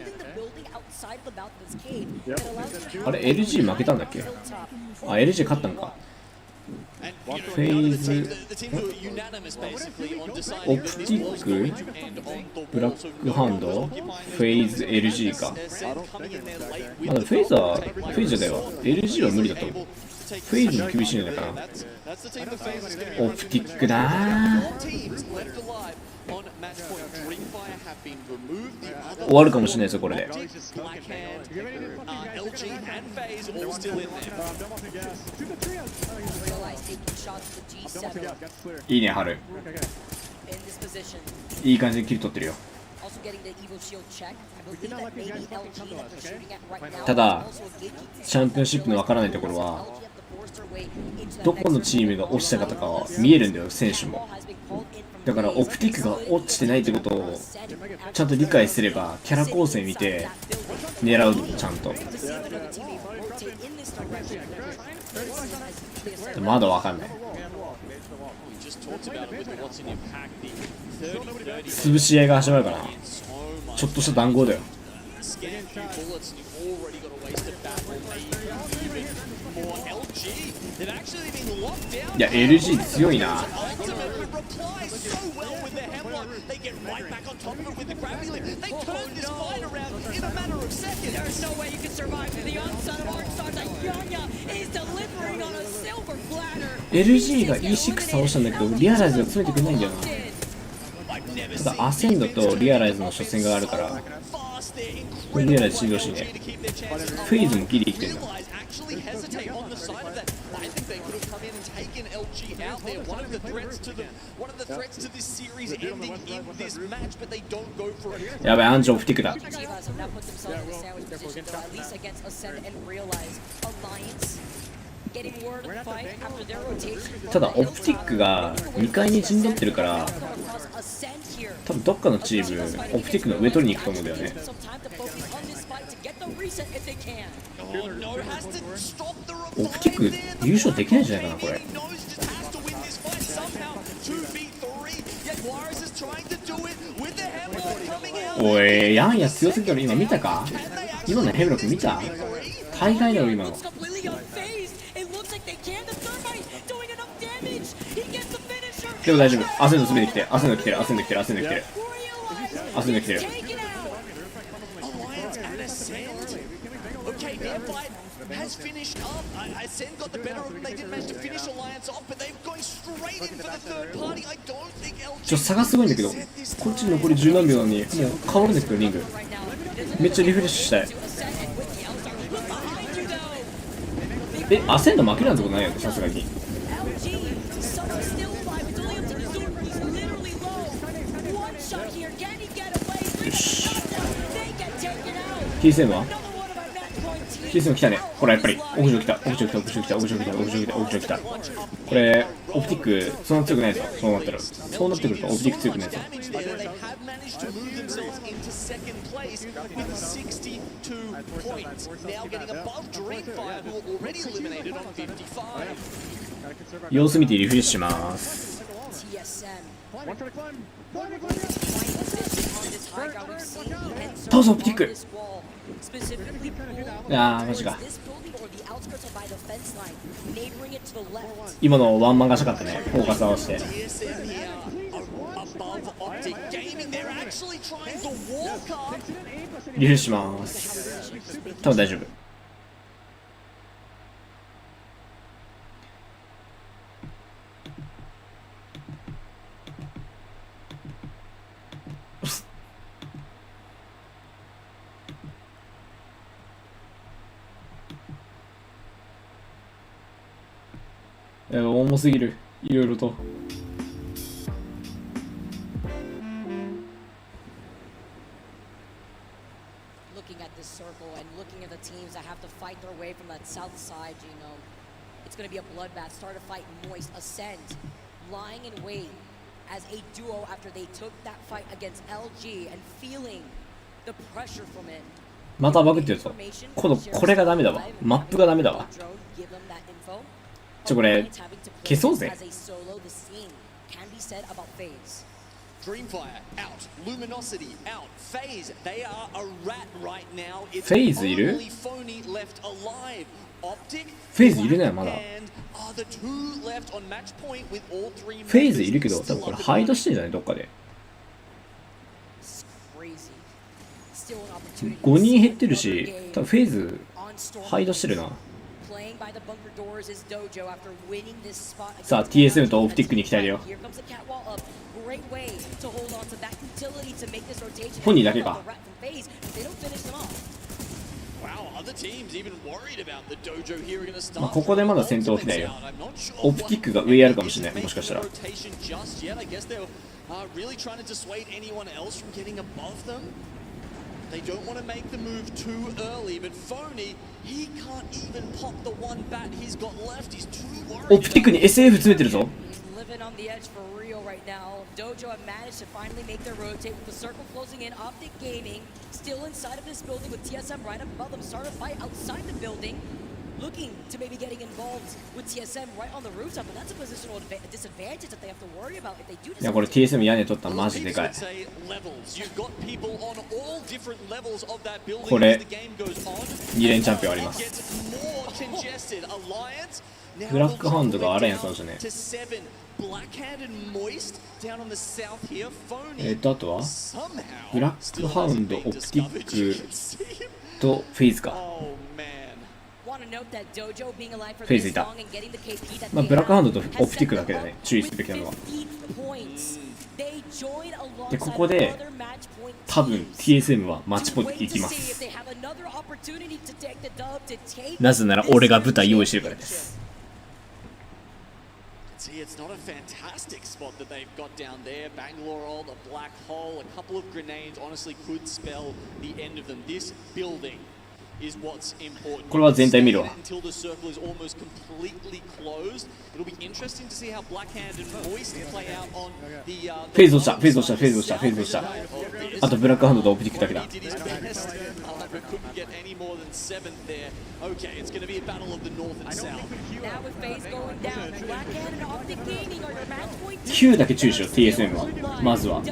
Speaker 1: あれ LG 負けたんだっけ？あ、LG 勝ったんか。フェイズ、オプティック、ブラックハンド、フェイズ LG か。まだフェイズだよ。LG は無理だと思う。フェイズも厳しいんじゃないかな。オプティックだ終わるかもしれないですよ、これで。いいね、ハル。いい感じでキル取ってるよ。ただ、チャンピオンシップのわからないところは、どこのチームが落ちたかとかは見えるんだよ、選手も。だからオプティックが落ちてないってことをちゃんと理解すれば、キャラ構成見て狙うの、ちゃんと。まだわかんない。潰し合いが始まるかな。ちょっとした談合だよ。いや、LG 強いな。LG が E6 倒したんだけど、リアライズが詰めてくれないんだよな。ただ、アセンドとリアライズの初戦があるから、これリアライズ死んでほしいね。フェイズもギリ生きてるんだ。やばい、アンジョオプティックだ。ただオプティックが2階に陣取ってるから、多分どっかのチームオプティックの上取りに行くと思うんだよね。オプティック優勝できないんじゃないかな、これ。おい、ヤンヤ強すぎたの今見たか？今のヘブロック見た？大概だろ今の。でも大丈夫。アセンド詰めてきて、アセンド来てる、アセンド来てる、アセンド来てる。アセンド来てる。
Speaker 15: Has finished up. Ascend got the better of them. They didn't manage to finish Alliance off, but they're going straight in for the third party. I don't think LG.
Speaker 1: 差がすごいんだけど、こっち残り10何秒なのに、もう変わるんですけど、リング。めっちゃリフレッシュしたい。アセンド負けなんてことないよ、さすがに。よし。TSM はTSM 来たね。ほら、やっぱり、屋上来た、屋上来た、屋上来た、屋上来た、屋上来た、屋上来た。これ、オプティック、そんな強くないですよ。そうなったら。そうなってくると、オプティック強くないですよ。
Speaker 15: this with 62 points. Now getting above Dreamfire, who are already eliminated on 55.
Speaker 1: 様子見てリフレッシュします。 倒すオプティック。いやーマジか。今のワンマンがしたかったね。フォーカス合わせて。リフレッシュします。多分大丈夫。重すぎる、いろいろと。
Speaker 16: Looking at this circle and looking at the teams that have to fight their way from that south side, you know, it's going to be a bloodbath. Start a fight, Moist, Ascend, lying in wait as a duo after they took that fight against LG and feeling the pressure from it.
Speaker 1: またバグってるぞ。これがダメだわ。マップがダメだわ。これ消そうぜ。
Speaker 15: Dreamfire out, Luminosity out, Phase, they are a rat right now. It's
Speaker 1: フェイズいる？
Speaker 15: only Phony left alive. Optic,
Speaker 1: フェイズいるねまだ。
Speaker 15: and are the two left on match point with all three.
Speaker 1: フェイズいるけど多分これハイドしてんじゃないどっかで。5人減ってるし、多分フェイズハイドしてるな。さあ TSM とオプティックに期待だよ。本人だけか。まあここでまだ戦闘起きないよ。オプティックが上やるかもしれない。もしかしたら。
Speaker 15: They don't want to make the move too early, but Phony, he can't even pop the one bat he's got left. He's too worried.
Speaker 1: オプティックに SF 詰めてるぞ。
Speaker 16: Living on the edge for real right now. Dojo have managed to finally make their rotate with the circle closing in. Optic Gaming still inside of this building with TSM right above them. Start a fight outside the building. Looking to maybe getting involved with TSM right on the rooftop, but that's a positional disadvantage that they have to worry about if they do.
Speaker 1: いやこれ TSM 屋根取ったらマジでかい。これ2連チャンピオンあります。ブラックハンドがアライアンスなんですよね。あとはブラックハウンド、オプティックとフェイズか。フェイズいた。まあブラックハウンドとオプティックだけだね、注意すべきなのは。でここで多分 TSM はマッチポイントいきます。なぜなら俺が舞台用意してるからです。
Speaker 15: See, it's not a fantastic spot that they've got down there. Bangalore ult, a black hole, a couple of grenades honestly could spell the end of them. This building is what's important.
Speaker 1: これは全体見るわ。
Speaker 15: Until the circle is almost completely closed. It'll be interesting to see how Blackhand and Moist play out on the
Speaker 1: フェイズをした、フェイズをした、フェイズをした、フェイズをした。あとブラックハンドとオプティックだけだ。
Speaker 15: couldn't get any more than 7th there. Okay, it's going to be a battle of the north and south.
Speaker 16: Now with Phase going down, Blackhand and Optic Gaming are your match point.
Speaker 1: 9だけ注意しよう TSM は。まずは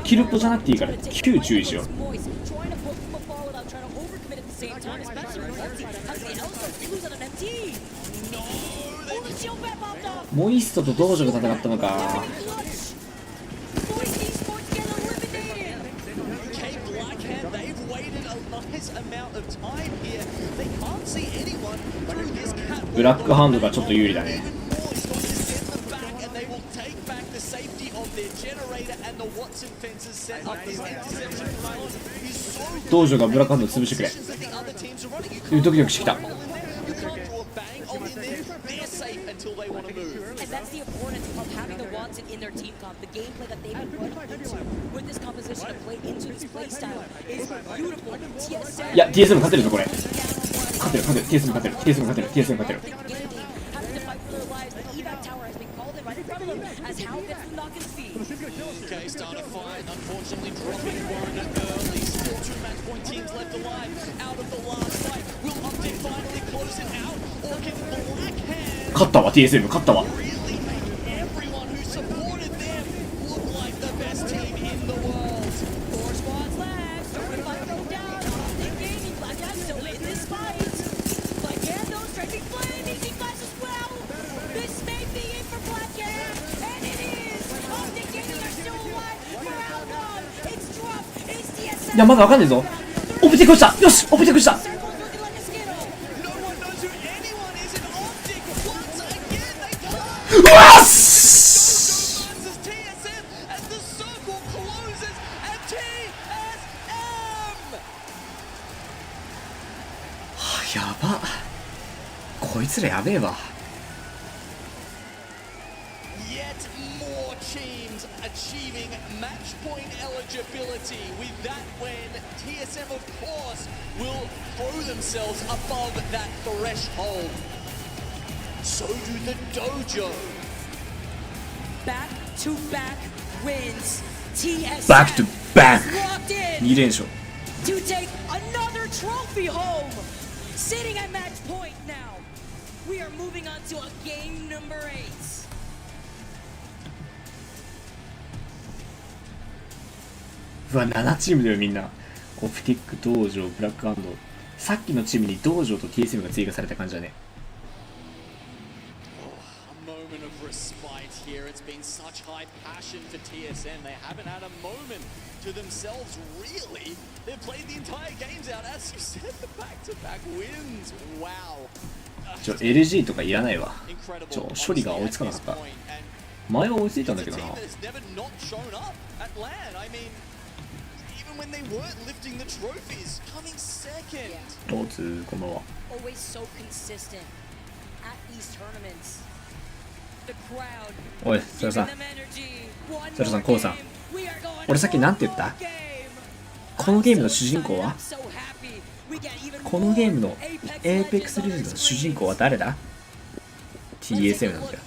Speaker 1: キルっぽじゃなくていいから9注意しよう。モイストと道場が戦ったのか。ブラックハンドがちょっと有利だね。道場がブラックハンドを潰してくれ。ドキドキしてきた。
Speaker 16: And that's the importance of having the Watson in their team comp. The gameplay that they've been running into with this composition to play into this playstyle is beautiful. TSM.
Speaker 1: いや TSM 勝てるぞこれ。勝てる勝てる TSM 勝てる TSM 勝てる TSM 勝てる。
Speaker 15: Okay, starting to fight. Unfortunately, dropping one early. Still 2 match point teams left alive. Out of the last fight. Will Optic finally close it out? Or can Black Hand
Speaker 1: 勝ったわ TSM 勝ったわ。
Speaker 15: really make everyone who supported them look like the best team in the world?
Speaker 16: 4 squads left. Starting to go down. Optic Gaming. Black Hand still in this fight. Black Hand though, striking flame. Easy class as well. This may be it for Black Hand. And it is. Optic Gaming are still alive for how long? It's dropped. It's TSM.
Speaker 1: いやまだわかんないぞ。オプティクした。よしオプティクした。うわっす。やば。こいつらやべえわ。
Speaker 15: Yet more teams achieving match point eligibility. With that win, TSM of course will throw themselves above that threshold. So do the Dojo.
Speaker 16: Back-to-back wins. TSM
Speaker 1: Back to back.
Speaker 16: locked in
Speaker 1: 2連勝。
Speaker 16: to take another trophy home. Sitting at match point now. We are moving on to a game number 8.
Speaker 1: うわ7チームだよみんな。オプティック、道場、ブラックアンド。さっきのチームに道場と TSM が追加された感じだね。
Speaker 15: A moment of respite here. It's been such high passion for TSM. They haven't had a moment to themselves, really. They've played the entire games out, as you said, the back-to-back wins. Wow.
Speaker 1: LG とかいらないわ。処理が追いつかなかった。前は追いついたんだけどな。
Speaker 15: When they weren't lifting the trophies, coming second.
Speaker 1: ローツこんばんは。
Speaker 16: Always so consistent at these tournaments. The crowd.
Speaker 1: おい、それさん。それさん、コウさん。俺さっきなんて言った？このゲームの主人公は？このゲームの APEX レジェンドの主人公は誰だ？ TSM なんだよ。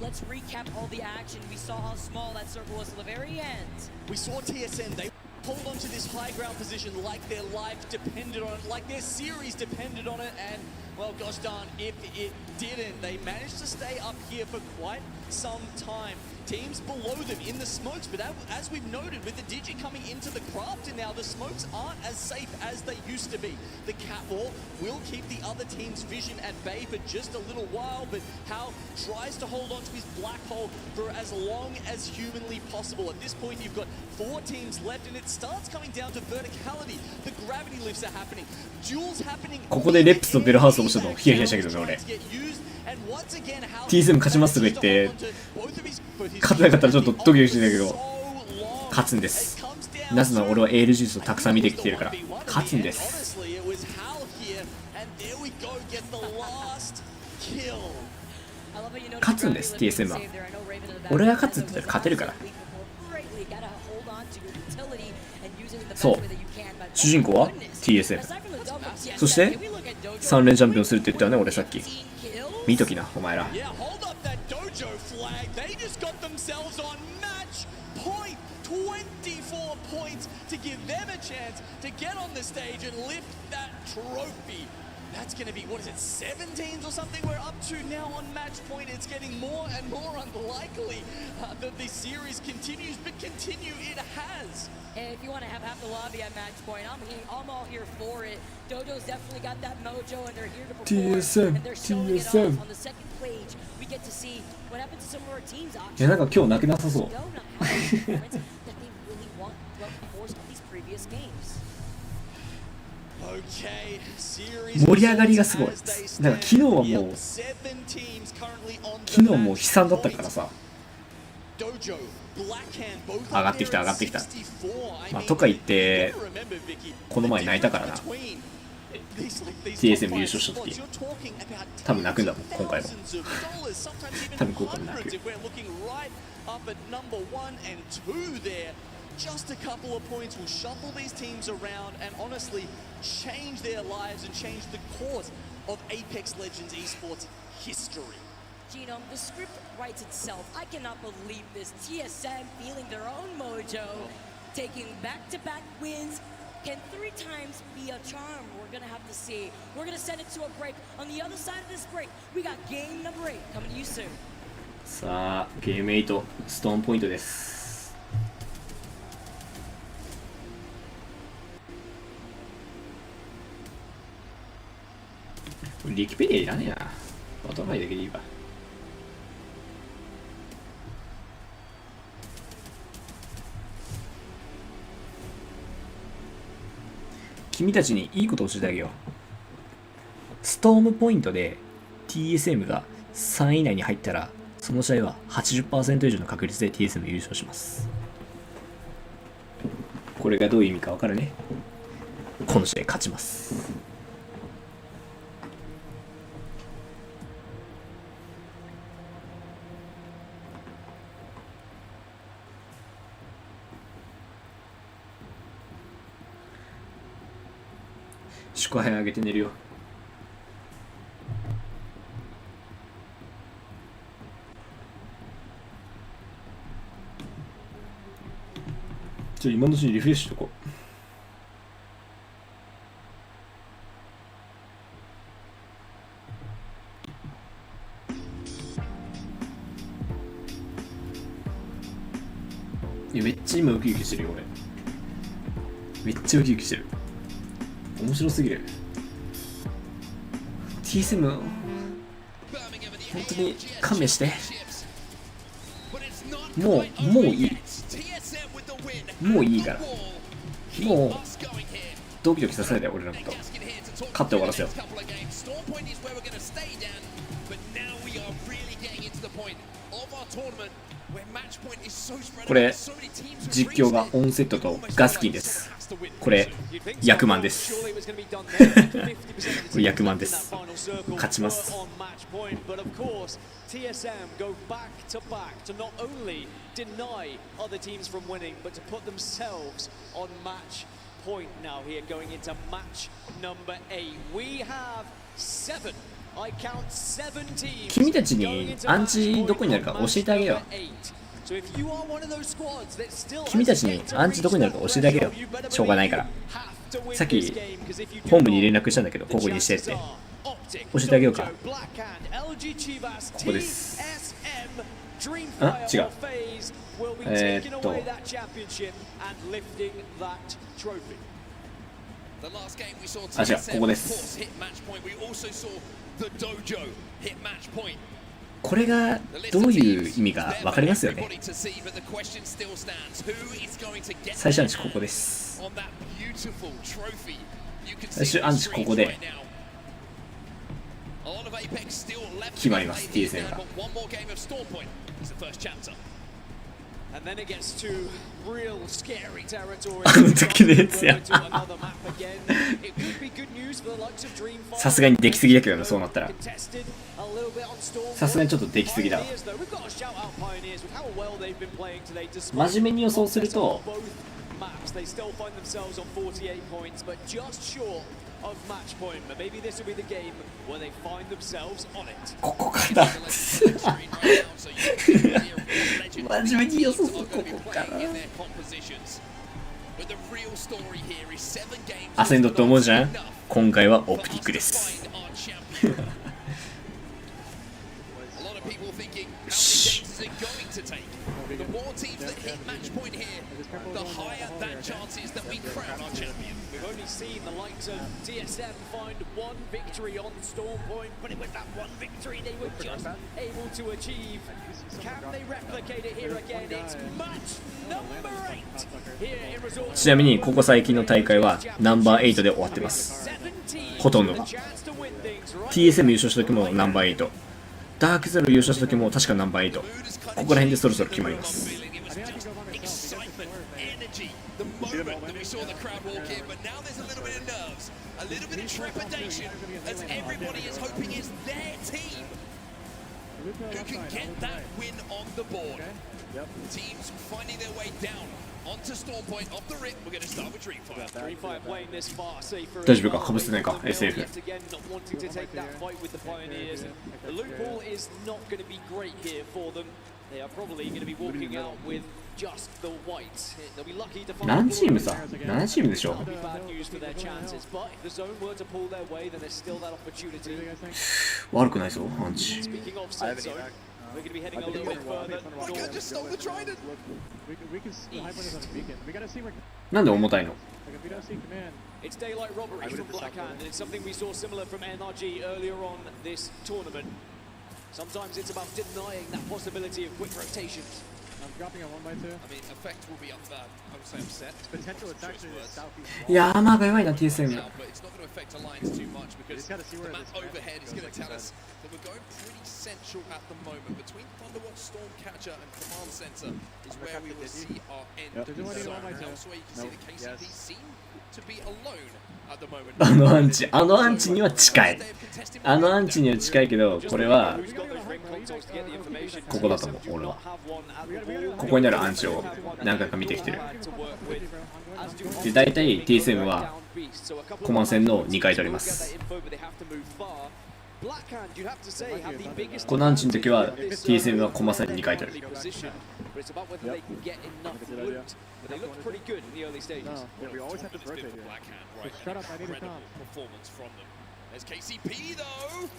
Speaker 16: Let's recap all the action. We saw how small that circle was at the very end.
Speaker 15: We saw TSM, they hold on to this high ground position like their life depended on it, like their series depended on it, and well, gosh darn, if it didn't, they managed to stay up here for quite some time. Teams below them in the smokes, but as we've noted, with the Digi coming into the crafter now, the smokes aren't as safe as they used to be. The catwall will keep the other team's vision at bay for just a little while, but Hao tries to hold on to his black hole for as long as humanly possible. At this point, you've got 4 teams left, and it starts coming down to verticality. The gravity lifts are happening. Duels happening.
Speaker 1: ここでレップスとベルハウスをちょっとヒヤヒヤしたけどね、俺。TSM 勝ちますとか言って、勝てなかったらちょっとドキドキしてたけど、勝つんです。なぜなら俺は ALGS をたくさん見てきてるから、勝つんです。勝つんです、TSM は。俺が勝つって言ったら勝てるから。そう。主人公は TSM。そして、3連チャンピオンするって言ったよね、俺さっき。見ときな、お前ら。
Speaker 15: 24 points to give them a chance to get on the stage and lift that trophy. That's going to be, what is it, 17s or something we're up to now on match point. It's getting more and more unlikely that the series continues, but continue it has.
Speaker 16: And if you want to have half the lobby at match point, I'm all here for it. Dojo's definitely got that mojo, and they're here to perform.
Speaker 1: TSM,
Speaker 16: and they're showing it off. On the second page, we get to see what happens to some of our teams.
Speaker 1: なんか今日泣けなさそう。盛り上がりがすごい。なんか昨日はもう悲惨だったからさ。上がってきた上がってきた。まあとか言ってこの前泣いたからな。TSM 優勝した時多分泣くんだもん今回も。多分ここで泣く。
Speaker 15: Just a couple of points will shuffle these teams around and honestly change their lives and change the course of Apex Legends esports history.
Speaker 16: Genome, the script writes itself. I cannot believe this. TSM feeling their own mojo, taking back-to-back wins. Can 3 times be a charm? We're gonna have to see. We're gonna send it to a break. On the other side of this break, we got game number 8 coming to you soon.
Speaker 1: さあゲーム8ストーンポイントです。リキペディアいらねえな。バトルファイだけでいいわ。君たちにいいことを教えてあげよう。ストームポイントで TSM が3位以内に入ったら、その試合は 80% 以上の確率で TSM 優勝します。これがどういう意味か分かるね。この試合勝ちます。宿杯あげて寝るよ。今のうちにリフレッシュしとこう。いやめっちゃ今ウキウキしてるよ俺。めっちゃウキウキしてる。面白すぎる。 TSM 本当に勘弁して。もういい。もういいから。もうドキドキさせないで俺のこと。勝って終わらせよう。これ実況がオンセットとガスキンです。これ役満です。これ役満です。勝ちます。
Speaker 15: TSM go back to back to not only deny other teams from winning, but to put themselves on match point now here going into match number 8. We have 7. I count 7 teams.
Speaker 1: 君たちにアンチどこになるか教えてあげよう。君たちにアンチどこになるか教えてあげよう。しょうがないから。さっき本部に連絡したんだけど、ここにしてって教えてあげようか。ここです。あ、違う。あ、違う、ここです。これがどういう意味か分かりますよね。最初アンチここです。最終アンチここで決まります。 TSM が。
Speaker 15: And then it gets to real scary territory.
Speaker 1: あの時のやつや。さすがにできすぎだけどな、そうなったら。さすがにちょっとできすぎだわ。真面目に予想するとここから真面目に予想するここからアセンドって思うじゃん。今回はオプティックです
Speaker 2: The more teams that hit match point here, the higher that chance is that we crown our champion.
Speaker 15: We've only seen the likes of TSM find one victory on Storm Point, but it was that one victory they were just able to achieve. Can they replicate it here again? It's match number 8 here in Resort.
Speaker 1: ちなみにここ最近の大会はナンバー8で終わってます。ほとんどが TSM 優勝した時もナンバー8、ダークゼロ優勝した時も確かナンバー8。ここら辺でそろそろ決まります。
Speaker 2: Who can get that win on the board? Teams finding their way down Onto Storm Point off the rip. We're going to start with Dreamfire.
Speaker 15: Dreamfire playing this far safer.
Speaker 1: 大丈夫か、かぶせてないか、SF。
Speaker 15: Yet again, not wanting to take that fight with the Pioneers. The loophole is not going to be great here for them. They are probably going to be walking out with just the whites. They'll be lucky to find
Speaker 1: 何チームさ、7チームでしょ。
Speaker 15: bad news for their chances, but if the zone were to pull their way, then there's still that opportunity.
Speaker 1: 悪くないぞ、アンチ。
Speaker 15: Speaking of said zone, we're going to be heading a little bit further.
Speaker 2: I just stole the trident.
Speaker 6: We can hype on this on a beacon. We gotta see where.
Speaker 1: なんで重たいの？
Speaker 6: Like if we don't see command.
Speaker 15: It's daylight robbery from Blackhand, and it's something we saw similar from NRG earlier on this tournament. Sometimes it's about denying that possibility of quick rotations.
Speaker 6: I'm dropping a 1x2.
Speaker 2: I mean, effect will be up there. I would say upset.
Speaker 6: Potential, it's actually the southeast.
Speaker 1: いやー、まあが弱いな、TSM。
Speaker 2: But it's not going to affect Alliance too much because the map overhead is going to tell us that we're going pretty central at the moment. Between Thunderwatch, Stormcatcher, and Command Center is where we will see our end zone. Elsewhere, you can see the KCP seem to be alone at the moment.
Speaker 1: あのアンチには近い。あのアンチには近いけど、これはここだと思う、俺は。ここにあるアンチを何回か見てきてる。で、大体 TSM はコマン戦の2回取ります。このアンチの時は TSM はコマ戦2回取る。
Speaker 15: They looked pretty good in the early stages.
Speaker 6: We always have to rotate here. Shut up, I need to come.
Speaker 2: Performance from them. There's KCP though.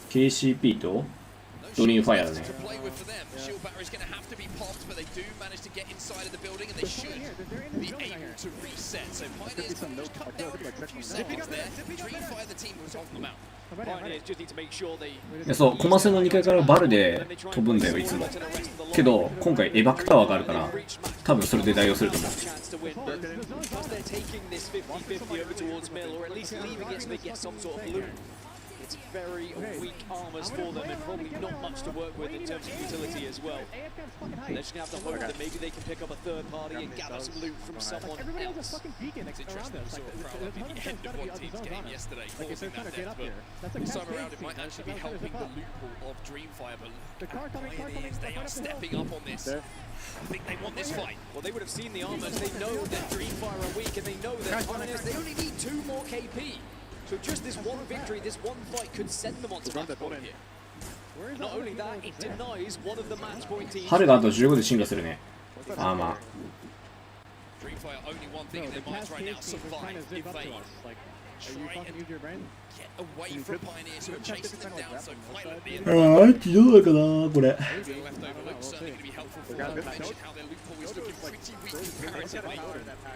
Speaker 1: KCP とドリームファイアだね。
Speaker 2: To play with for them. Shield battery is going to have to be popped, but they do manage to get inside of the building, and they should be able to reset. So Pioneers can just cut down a few seconds there. Dreamfire the team was holding them out.
Speaker 15: Pioneers just need to make sure they.
Speaker 1: いやそう、コマ戦の2階からバルで飛ぶんだよ、いつも。けど、今回エバクタワーがあるから、多分それで代用すると思う。
Speaker 15: Because they're taking this 50-50 over towards Mill, or at least leaving it so they get some sort of loot. It's very weak armors for them and probably not much to work with in terms of utility as well. They're just going to have to hope that maybe they can pick up a third party and gather some loot from someone else.
Speaker 2: It's interesting we saw Proud at the end of one team's game yesterday, forcing that death, but this time around it might actually be helping the loophole of Dreamfire, but Pioneers, they are stepping up on this. I think they want this fight.
Speaker 15: Well, they would have seen the armors, they know that Dreamfire are weak, and they know that Pioneers, they only need 2 more KP. So just this one victory, this one fight could send them onto match point here. Not only that, it denies one of the match point teams.
Speaker 1: 春があと15で進化するね。あーまあ。
Speaker 2: Dreamfire only one thing in their minds right now: survive, evade. Try and get away from Pioneers who are chasing them down so violently.
Speaker 1: あー、アンチどうだかな、これ。
Speaker 2: Left overlook certainly going to be helpful for them. Mention how their loophole is looking pretty weak comparatively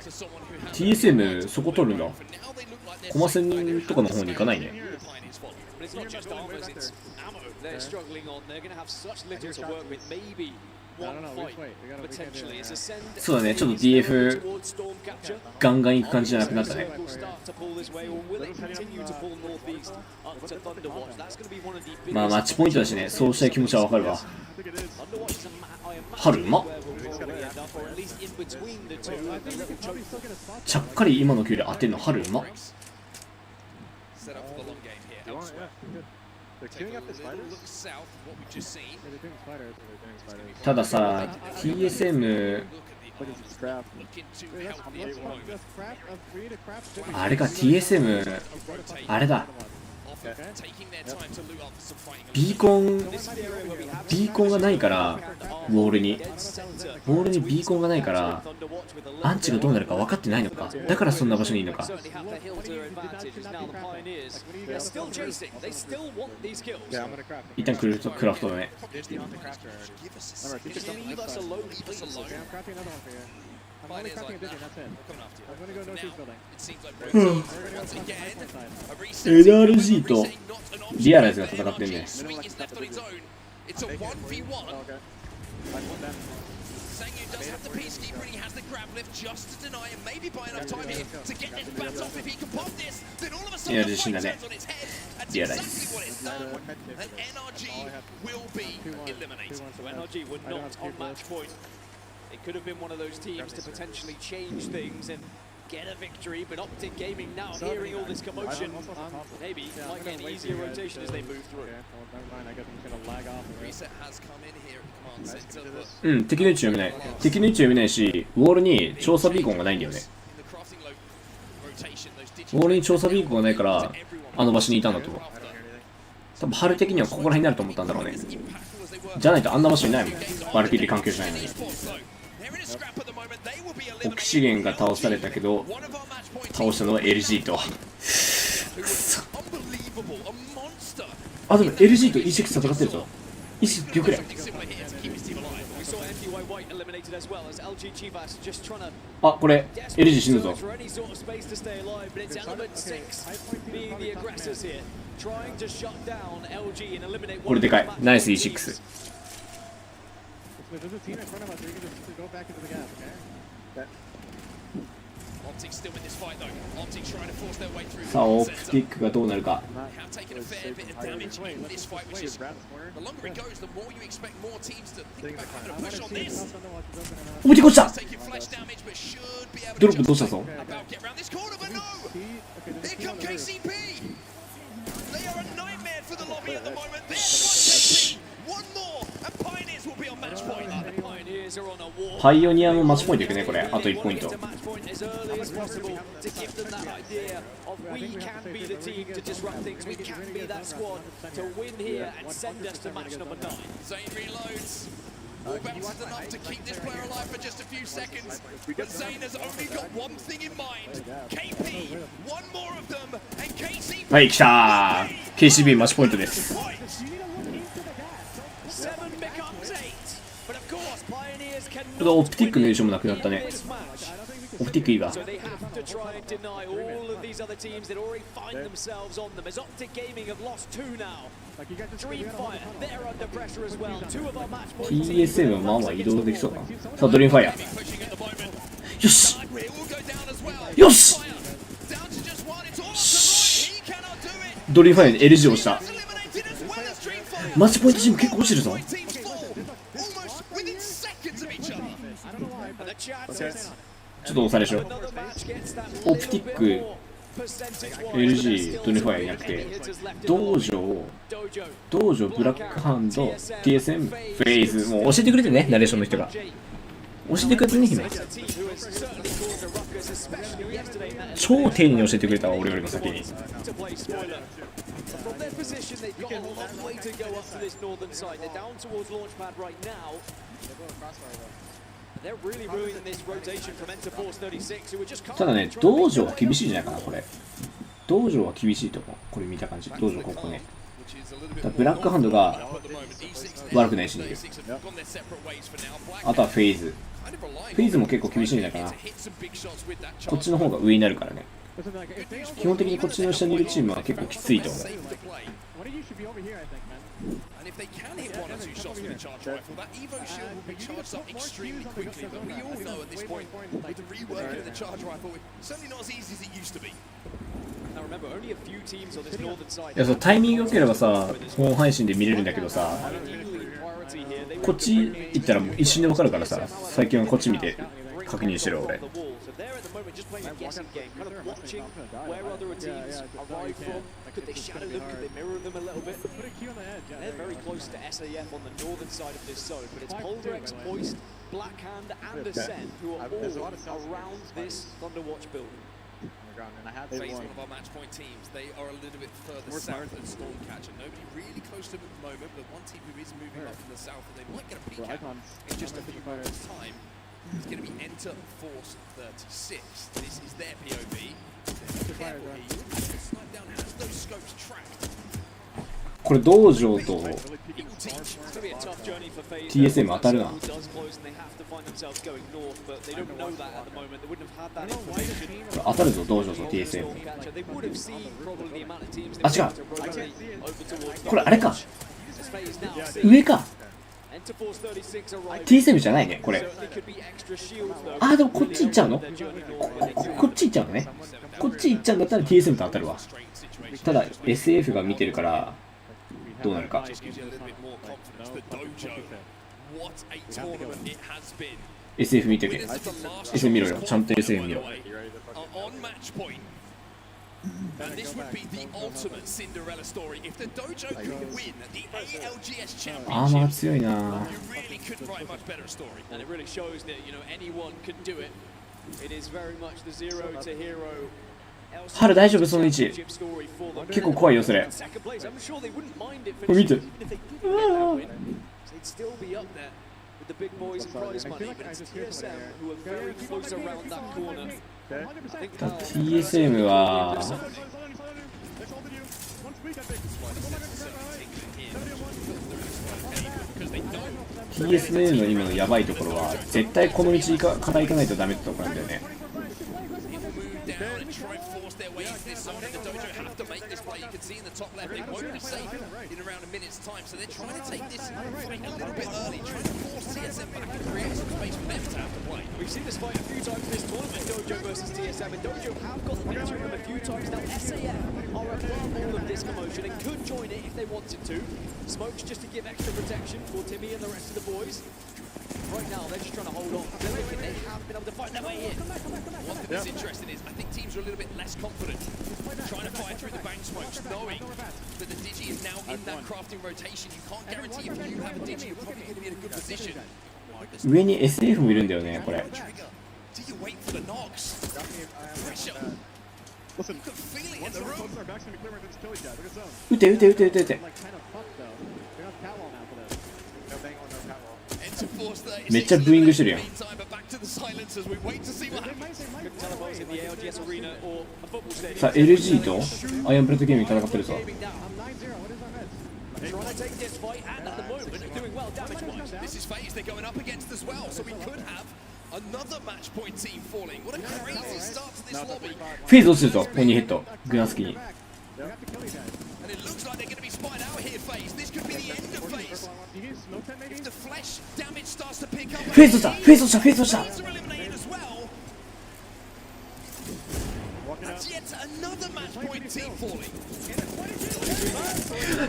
Speaker 2: to someone who has.
Speaker 1: TSM そこ取るんだ。コマ戦とかの方に行かないね。
Speaker 15: But it's not just armors, it's ammo they're struggling on. They're going to have such little to work with. Maybe one fight potentially. It's a send.
Speaker 1: そうだね、ちょっと DF ガンガン行く感じじゃなくなったね。 まあマッチポイントだしね、そうしたい気持ちはわかるわ。春うまっ。ちゃっかり今の距離当てんの春うまっ。
Speaker 2: Set up for the long game here. Elsewhere. Take a little look south, what we've just seen.
Speaker 1: たださ、TSM あれか TSM あれだ。ビーコンがないからウォールにビーコンがないからアンチがどうなるか分かってないのか。だからそんな場所にいるのか。一旦クラフトだね。ALGS とリアライズが戦ってんね。
Speaker 2: Sangyu does have the peacekeeper and he has the grab lift just to deny and maybe buy enough time here to get this bat off. If he can pop this, then all of a sudden the fight turns on its head. That's exactly what it's done. And NRG will be eliminated.
Speaker 15: So NRG were not on match point. It could have been one of those teams to potentially change things, and get a victory, but Optic Gaming now hearing all this commotion, maybe might get an easier rotation as they move through.
Speaker 2: Reset has come in here at command center, but
Speaker 1: うん、敵の位置読めない。敵の位置読めないし、ウォールに調査ビーコンがないんだよね。
Speaker 2: rotation, those
Speaker 1: ウォールに調査ビーコンがないから、あの場所にいたんだと思う。多分、春的にはここら辺になると思ったんだろうね。じゃないとあんな場所にないもん。バルキリー環境じゃないのに。オキシゲンが倒されたけど、倒したのは LG と。くそ。あ、でも LG と E6 戦ってるぞ。E6 よくれ。あ、これ LG 死ぬぞ。これでかい。ナイス E6。 さあ、オプティックがどうなるか。オプティック落ちた。ドロップどうしたぞ。パイオニアもマッチポイントいくね、これ。あと1ポイント。はい、来たー。KCB マッチポイントです。オプティックの優勝もなくなったね。オプティックいいわ。TSM はまあまあ移動できそうかな。さあ、ドリームファイヤー。よしよしドリームファイヤーに LG をした。マッチポイントチーム結構落ちてるぞ。ちょっと押されしょ。オプティック、LG、ドリファイアいなくて、道場、ブラックハンド、TSM、フェイズ、もう教えてくれてね、ナレーションの人が。教えてくれてね、姫。超丁寧に教えてくれたわ、俺よりも先に。ただね、道場は厳しいんじゃないかな、これ。道場は厳しいと思う。これ見た感じ。道場ここね。ブラックハンドが悪くないしね。あとはフェイズ。フェイズも結構厳しいんじゃないかな。こっちの方が上になるからね。基本的にこっちの下にいるチームは結構きついと思う。
Speaker 2: And if they can hit one or two shots with a charge rifle, that Evo shield will be charged up extremely quickly. But we all know at this point, with the reworking of the charge rifle, it's certainly not as easy as it used to be.
Speaker 1: いや、そうタイミング良ければさ、本配信で見れるんだけどさ、こっち行ったらもう一瞬で分かるからさ、最近はこっち見て確認してる俺。
Speaker 15: Could they shadow them? Could they mirror them a little bit? They're very close to SAF on the northern side of this zone, but it's Polderex, Hoist, Blackhand, and Ascent who are all around this Thunderwatch building.
Speaker 2: Phase one of our match point teams, they are a little bit further south than Stormcatcher. Nobody really close to them at the moment, but one team who is moving up from the south and they might get a peek at in just a few moments' time. It's going to be Enter Force 36. This is their POV. Snipe down has those scopes tracked.
Speaker 1: これ道場と TSM 当たるな。当たるぞ、道場と TSM。あ、違う。これあれか。上か。TSM じゃないね、これ。あ、でもこっち行っちゃうの？こっち行っちゃうのね。こっち行っちゃうんだったら TSM と当たるわ。ただ SF が見てるからどうなるか。SF 見てけ。SF 見ろよ。ちゃんと SF 見ろ。
Speaker 2: On match point. And this would be the ultimate Cinderella story if the dojo could win the ALGS championship.
Speaker 1: アーマー強いな。
Speaker 2: You really couldn't write much better story.
Speaker 15: And it really shows that, you know, anyone can do it. It is very much the zero to hero.
Speaker 1: 春大丈夫その位置。結構怖いよそれ。これ見て。
Speaker 15: They'd still be up there with the big boys and prize money, but it's TSM who are very close around that corner.
Speaker 1: TSM はTSM の今のやばいところは絶対この道から行かないとダメってところなんだよね。
Speaker 2: Their way into this zone in the dojo have to make this play. You can see in the top left they won't be safe in around a minute's time, so they're trying to take this fight a little bit early, trying to force TSM back and create some space for them to have to play.
Speaker 15: We've seen this fight a few times this tournament, Dojo versus TSM, and Dojo have got the better of them a few times now. SAF are above all of this commotion and could join it if they wanted to. Smokes just to give extra protection for Timmy and the rest of the boys. Right now, they're just trying to hold on. They're looking, they have been able to fight their way in.
Speaker 2: One thing that's interesting is I think teams are a little bit less confident trying to fire through the bank smokes, knowing that the Digi is now in that crafting rotation. You can't guarantee if you have a Digi, you're probably going to be in a good position.
Speaker 1: 上に SF もいるんだよねこれ。
Speaker 2: Do you wait for the knocks? Pressure.
Speaker 6: Listen,
Speaker 2: you got feeling in the room.
Speaker 6: Our backs gonna be clear against Tilly's guys. Look at zone.
Speaker 1: 撃て撃て撃て撃て撃て。
Speaker 6: Like kind of fucked though. They got catwall now for this. No bang on no catwall.
Speaker 1: めっちゃブーイングしてるやん。さあ LG とアイアンブレッドゲームに戦ってるぞ。
Speaker 2: This is phase they're going up against as well, so we could have another match point team falling. What a crazy start to this lobby.
Speaker 1: フェイズ落ちてるぞ、ポニーヘッド、グナスキに。
Speaker 2: And it looks like they're going to be spied out here, phase. This could be the end of phase. If the flesh damage starts to pick up.
Speaker 1: フェイズ落ちた、フェイズ落ちた、フェイズ落ちた。
Speaker 2: That's yet another match point team falling.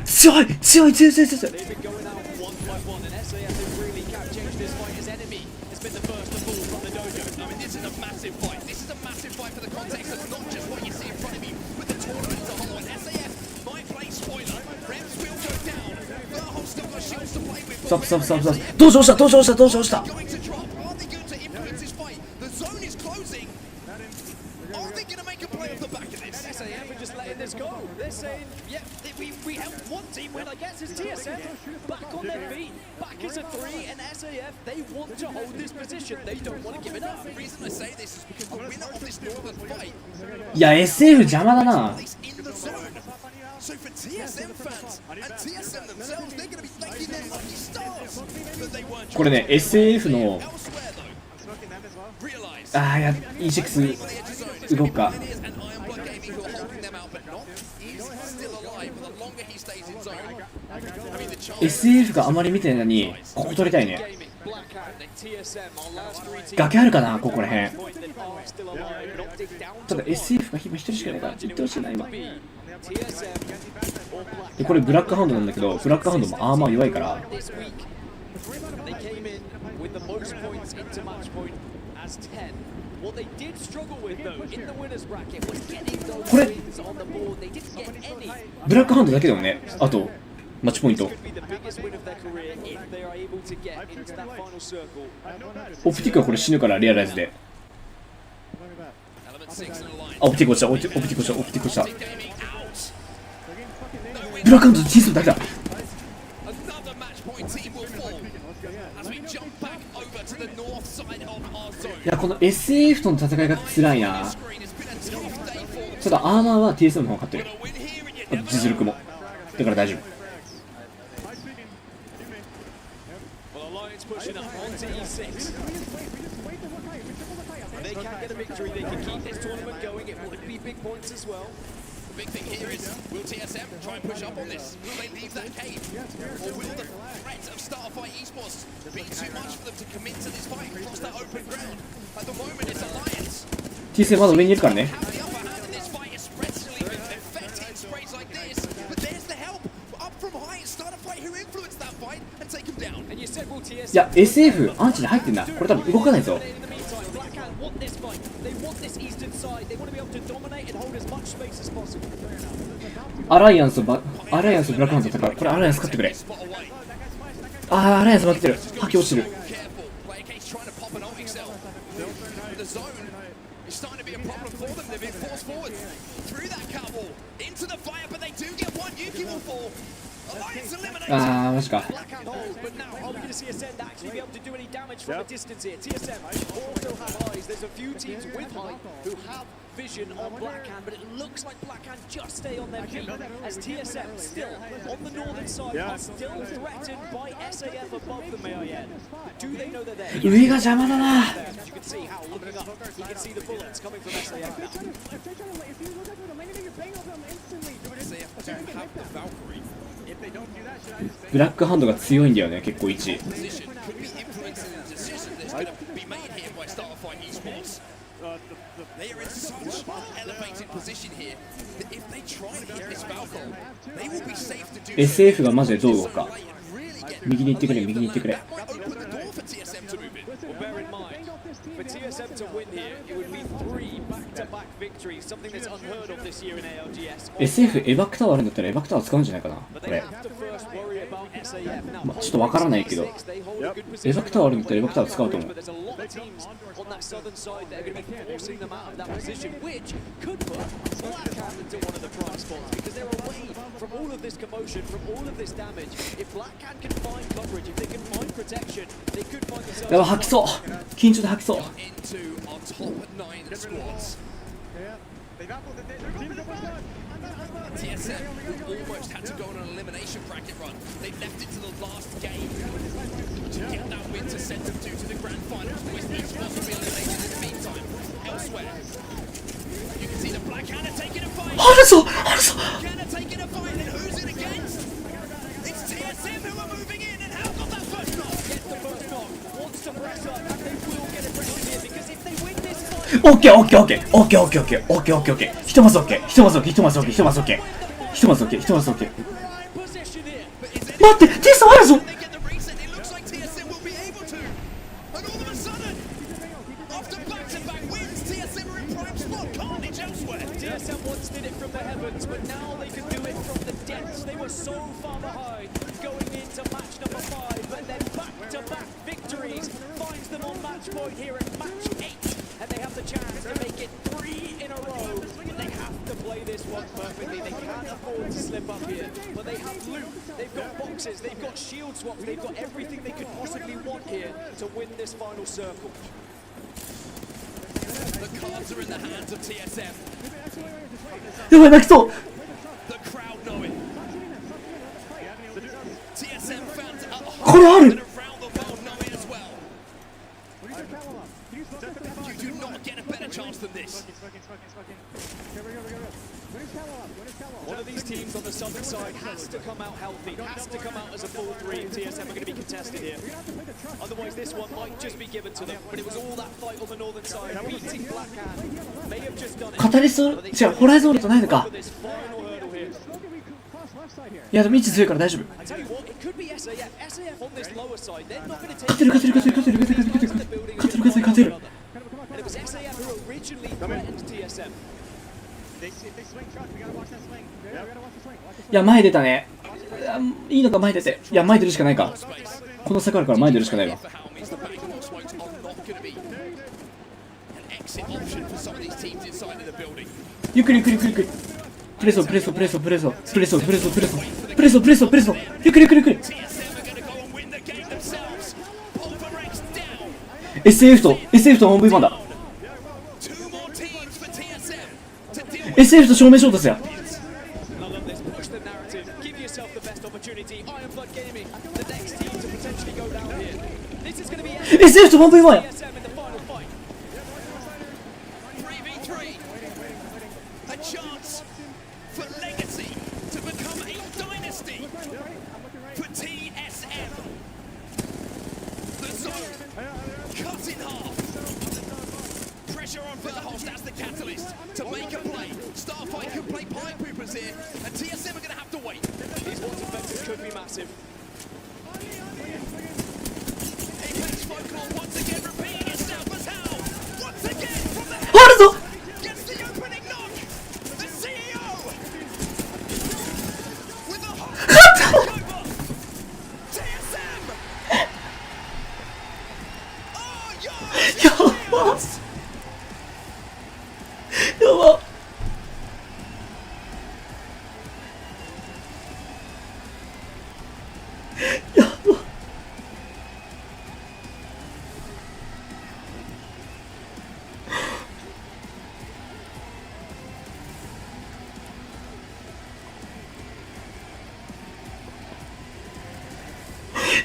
Speaker 1: 強い強い強い強い強い。
Speaker 15: They've been going out one by one, and SAF have really changed this fight. His enemy has been the first to fall from the dojo.
Speaker 2: I mean, this is a massive fight. This is a massive fight for the context of not just what you see in front of you, but the tournament as a whole. And SAF might play spoiler. Rems will go down. Verho's still got shields to play with.
Speaker 1: ストップストップストップストップ。どうしましたどうしましたどうしました。
Speaker 2: Going to drop. Are they going to influence this fight? The zone is closing. Are they going to make a play off the back of this?
Speaker 15: SAF are just letting this go. They're saying, yeah, we helped one team win, I guess, it's TSM back on their feet, back as a three, and SAF, they want to hold this position. They don't want to give it up.
Speaker 2: The reason I say this is because the winner of this northern fight
Speaker 1: いや SF 邪魔だな。
Speaker 2: is in the zone. So for TSM fans and TSM themselves, they're going to be thanking their lucky stars that they weren't.
Speaker 1: これね SF の
Speaker 2: Elsewhere though, realize
Speaker 1: ああいや E6 動くか。
Speaker 2: and Iron Blood Gaming who are holding them out, but not is still alive. But the longer he stays in zone, I mean the chance.
Speaker 1: SF があまり見てないのにここ取りたいね。崖あるかなここら辺。ただ SF が今一人しかいないから言ってほしいな今。でこれブラックハウンドなんだけどブラックハウンドもアーマー弱いから。
Speaker 15: They came in with the most points into match point as 10. What they did struggle with though in the winners bracket was getting those wins on the board. They didn't get any.
Speaker 1: ブラックハウンドだけでもねあとマッチポイント。
Speaker 15: Could be the biggest win of their career if they are able to get into that final circle.
Speaker 1: オプティックはこれ死ぬからリアライズで。あオプティック落ちたオプティック落ちたオプティック落ちた。ブラックハウンド T スだけだ。
Speaker 2: Another match point team will fall as we jump back over to the north side of our zone.
Speaker 1: いやこの SF との戦いが辛いな。ただアーマーは TSM の方が勝ってる。あと実力もだから大丈夫。
Speaker 15: Well, Alliance pushing up onto E6. They can get a victory. They can keep this tournament going. It would be big points as well.
Speaker 2: The big thing here is, will TSM try and push up on this? Will they leave that cave? Or will the threat of Starfight Esports be too much for them to commit to this fight across that open ground? At the moment, it's Alliance.
Speaker 1: TSM まだ上にいるからね。
Speaker 2: Have the upper hand in this fight, especially with effective sprays like this. But there's the help. Up from high, Starfight
Speaker 1: いや SF アンチに入ってんだ。これ多分動かないぞ。アライアンスブラックハンドだったから、これアライアンス勝ってくれ。アライアンス負けてる。覇気落ちてる。マジか。
Speaker 15: Vision on Blackhand, but it looks like Blackhand just stay on their feet as TSM still on the northern side are still threatened by SAF above them, may I add. Do they know they're there?
Speaker 1: 上が邪魔だな。
Speaker 15: As you can see how looking up, you can see the bullets coming from SAF now.
Speaker 2: SAF don't have the Valkyrie.
Speaker 1: ブラックハンドが強いんだよね、結構1位。
Speaker 2: Could be influencing the decision that's going to be made here by Starfight Esports. They are in such an elevated position here that if they try and hit this Valkyrie, they will be safe to do
Speaker 1: SF がマジでどう動くか。右に行ってくれ、右に行ってくれ。
Speaker 15: Well, bear in mind, for TSM to win here, it would be 3 back-to-back victories, something that's unheard of this year in ALGS.
Speaker 1: SF エバクタワーあるんだったらエバクタワー使うんじゃないかな、これ。まあ、ちょっとわからないけど、エバクタワーあるんだったらエバクタワー使うと思う。
Speaker 15: On that southern side, they're going to be forcing them out of that position, which could put Blackhand into one of the prime spots because they're away from all of this commotion, from all of this damage. If Blackhand can find coverage, if they can find protection, they could find themselves.
Speaker 1: やば、吐きそう。緊張で吐きそう。
Speaker 2: into our top 9 squads. TSM almost had to go on an elimination bracket run. They left it to the last game to get that win to send them to the grand finals. With each squad will be eliminated in the meantime. Elsewhere, you can see the Black Hanna taking a fight. Hanna taking a fight, and who's it against? It's TSM who are moving in, and how got that first knock?
Speaker 15: Get the first knock. Wants to press up, and they will get aggressive here because if they win this fight.
Speaker 1: オッケーオッケーオッケーオッケーオッケーオッケーオッケーオッケーオッケー。ひとまずオッケー、ひとまずオッケー、ひとまずオッケー、ひとまずオッケー。ひとまずオッケー、ひとまずオッケー。待って、テストあるぞ。
Speaker 15: TSM once did it from the heavens, but now they can do it from the depths. They were so far behind going into match number 5, but then back-to-back victories finds them on match point here at match 8, and they have the chance to make it 3 in a row. They have to play this one perfectly. They can't afford to slip up here, but they have loot, they've got boxes, they've got shield swaps, they've got everything they could possibly want here to win this final circle.
Speaker 2: The cards are in the hands of TSM.
Speaker 1: やばい、泣きそう。
Speaker 2: The crowd know it. TSM fans at home
Speaker 1: これある。
Speaker 2: and around the world know it as well. You do not get a better chance than this.
Speaker 15: One of these teams on the southern side has to come out healthy, has to come out as a full 3 if TSM are going to be contested here. Otherwise this one might just be given to them. But it was all that fight on the northern side, beating Blackhand. May have just done it.
Speaker 1: カタリスト、違う、ホライゾンとないのか。
Speaker 15: This final hurdle here.
Speaker 1: いや、でも位置強いから大丈夫。
Speaker 15: I tell you what, it could be SAF. SAF on this lower side, they're not going to take
Speaker 1: 勝てる、勝てる、勝てる、勝てる、勝てる、勝てる、勝てる、勝てる、勝てる。
Speaker 15: And it was SAF who originally threatened TSM.
Speaker 1: いや、前出たね。いいのか、前出て。いや、前出るしかないか。この坂あるから前出るしかないわ。 ゆっくりゆっくりゆっくりゆっくり。プレソプレソプレソプレソプレソプレソプレソプレソプレソプレソ。ゆっくりゆっくりゆっくり。SF と 1v1 だ。SF と正面衝突や。 SF と 1v1 や。
Speaker 2: A chance for legacy to become a dynasty for TSM. The zone cut in half. Pressure on Verhost as the catalyst to make a play. Starfight could play pie poopers here, and TSM are going to have to wait.
Speaker 15: These water fences could be massive. massive. Apex Folklore once again repeating itself as how, once again from the head, gets the opening knock. The CEO with the hot takeover. TSM. Oh, yes.
Speaker 1: やばやばやばやば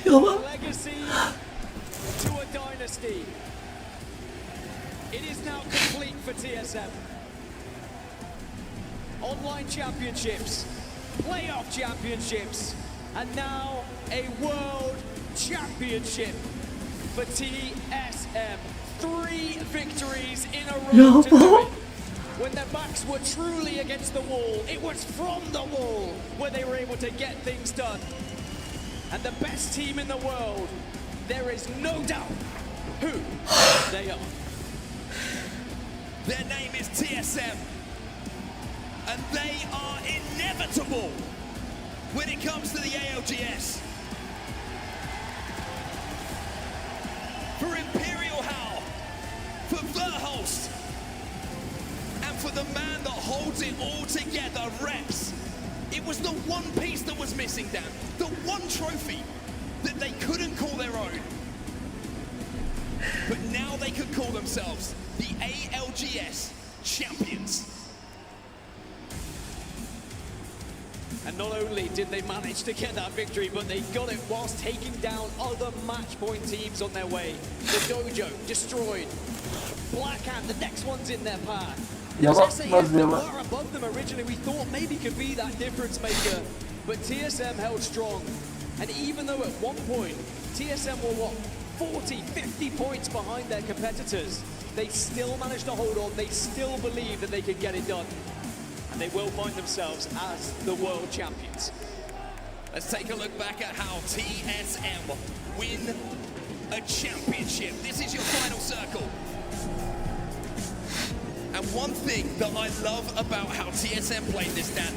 Speaker 15: Legacy to a dynasty. It is now complete for TSM. Online championships, playoff championships, and now a world championship for TSM. 3 victories in a row to do it. When their backs were truly against the wall, it was from the wall where they were able to get things done. And the best team in the world, there is no doubt who they are.
Speaker 2: Their name is TSM, and they are inevitable when it comes to the ALGS. For Imperial Howl, for Verhulst, and for the man that holds it all together, Reps. It was the one piece that was missing, Dan. The one trophy that they couldn't call their own. But now they could call themselves the ALGS champions.
Speaker 15: And not only did they manage to get that victory, but they got it whilst taking down other match point teams on their way. The Dojo destroyed. Blackhand, the next one's in their path. SAF were above them originally. We thought maybe could be that difference maker, but TSM held strong. And even though at one point TSM were 40, 50 points behind their competitors, they still managed to hold on. They still believe that they could get it done. And they will find themselves as the world champions.
Speaker 2: Let's take a look back at how TSM win a championship. This is your final circle. And one thing that I love about how TSM played this, Dan,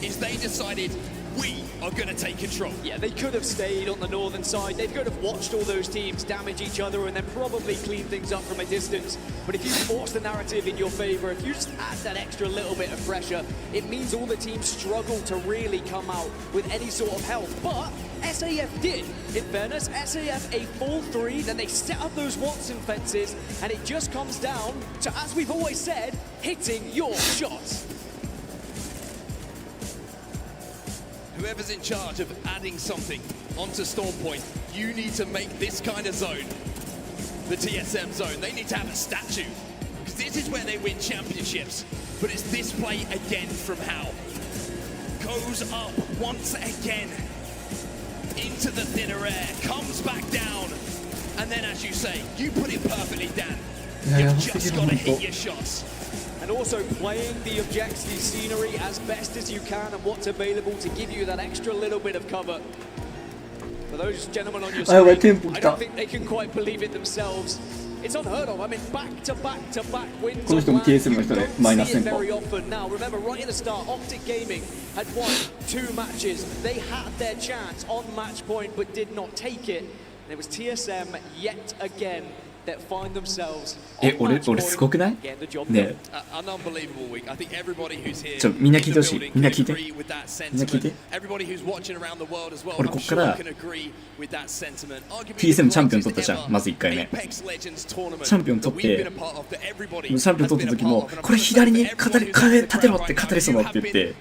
Speaker 2: is they decided we are going to take control.
Speaker 15: Yeah, they could have stayed on the northern side. They could have watched all those teams damage each other and then probably clean things up from a distance. But if you force the narrative in your favor, if you just add that extra little bit of pressure, it means all the teams struggle to really come out with any sort of health. But SAF did. In fairness, SAF a full 3, then they set up those Watson fences, and it just comes down to, as we've always said, hitting your shots.
Speaker 2: Whoever's in charge of adding something onto Storm Point, you need to make this kind of zone the TSM zone. They need to have a statue, because this is where they win championships. But it's this play again from Hal. Goes up once again into the thinner air, comes back down, and then, as you say, you put it perfectly, Dan. You've just got to hit your shots.
Speaker 15: And also playing the objective scenery as best as you can and what's available to give you that extra little bit of cover. For those gentlemen on your screen, I don't think they can quite believe it themselves. It's unheard of. I mean, back to back wins on land. You don't see it very often. Now, remember, right at the start, Optic Gaming had won 2 matches. They had their chance on match point, but did not take it. And it was TSM yet again that find themselves on match point, getting the job done.
Speaker 2: An unbelievable week. I think everybody who's here
Speaker 1: みんな聞いてほしい。みんな聞いて。
Speaker 2: agree with that
Speaker 1: みんな聞いて。
Speaker 2: sentiment. Everybody who's watching around the world as well,
Speaker 1: 俺
Speaker 2: I'm
Speaker 1: こっ
Speaker 2: sure
Speaker 1: から
Speaker 2: can agree with that sentiment. Arguably
Speaker 1: TSM
Speaker 2: the
Speaker 1: チャンピオン
Speaker 2: greatest
Speaker 1: 取ったじゃん、
Speaker 2: ever
Speaker 1: まず1回目。
Speaker 2: Apex Legends tournament
Speaker 1: チャンピオン取っ
Speaker 2: that
Speaker 1: て
Speaker 2: we've been a part of, that everybody
Speaker 1: チャンピオン取った時もこれ左に立てろって語りそうだって言って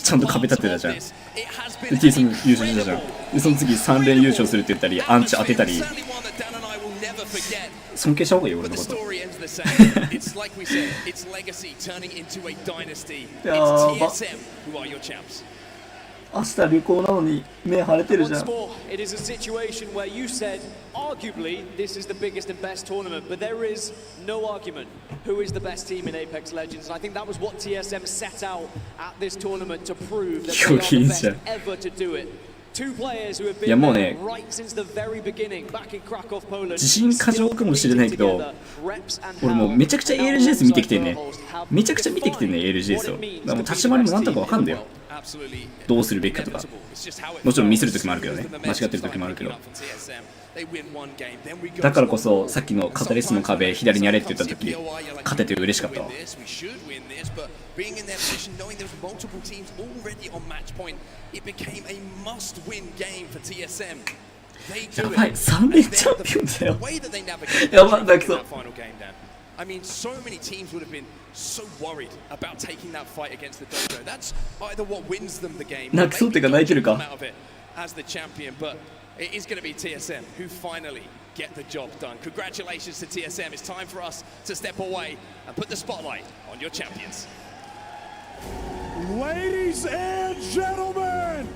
Speaker 1: ちゃんと壁立てたじゃん。で TSM 優勝したじゃん。でその次3連優勝するって言ったりアンチ当てたり尊敬した方がいい俺のこと。
Speaker 2: It's like we said, it's legacy turning into a dynasty. It's TSM who are your champs.
Speaker 1: 明日旅行なのに目腫れてるじゃん。
Speaker 15: Once more, it is a situation where you said, arguably, this is the biggest and best tournament, but there is no argument who is the best team in Apex Legends. And I think that was what TSM set out at this tournament to prove that they are the best ever to do it. Two players who have
Speaker 1: いや
Speaker 15: been
Speaker 1: もうね
Speaker 15: there right since the very beginning, back in Krakow, Poland.
Speaker 1: 自信過剰かもしれないけど、俺もうめちゃくちゃ ALGS 見てきてんね。めちゃくちゃ見てきてんね ALGS を。だからもう立ち回りもなんとかわかんだよ。どうするべきかとか。もちろんミスる時もあるけどね。間違ってる時もあるけど。だからこそさっきのカタリスの壁左にやれって言った時勝てて嬉しかったわ。
Speaker 2: Being in their position, knowing there was multiple teams already on match point, it became a must-win game for TSM. They do
Speaker 1: やばい、3連チャンピオンだよ。
Speaker 2: The way that they navigated
Speaker 1: やばい、泣きそう。
Speaker 2: that final game, Dan. I mean, so many teams would have been so worried about taking that fight against the Dojo. That's either what wins them the game,
Speaker 1: 泣きそうっていうか泣いてるか。
Speaker 2: out of it as the champion, but it is going to be TSM who finally get the job done. Congratulations to TSM. It's time for us to step away and put the spotlight on your champions.
Speaker 9: Ladies and gentlemen,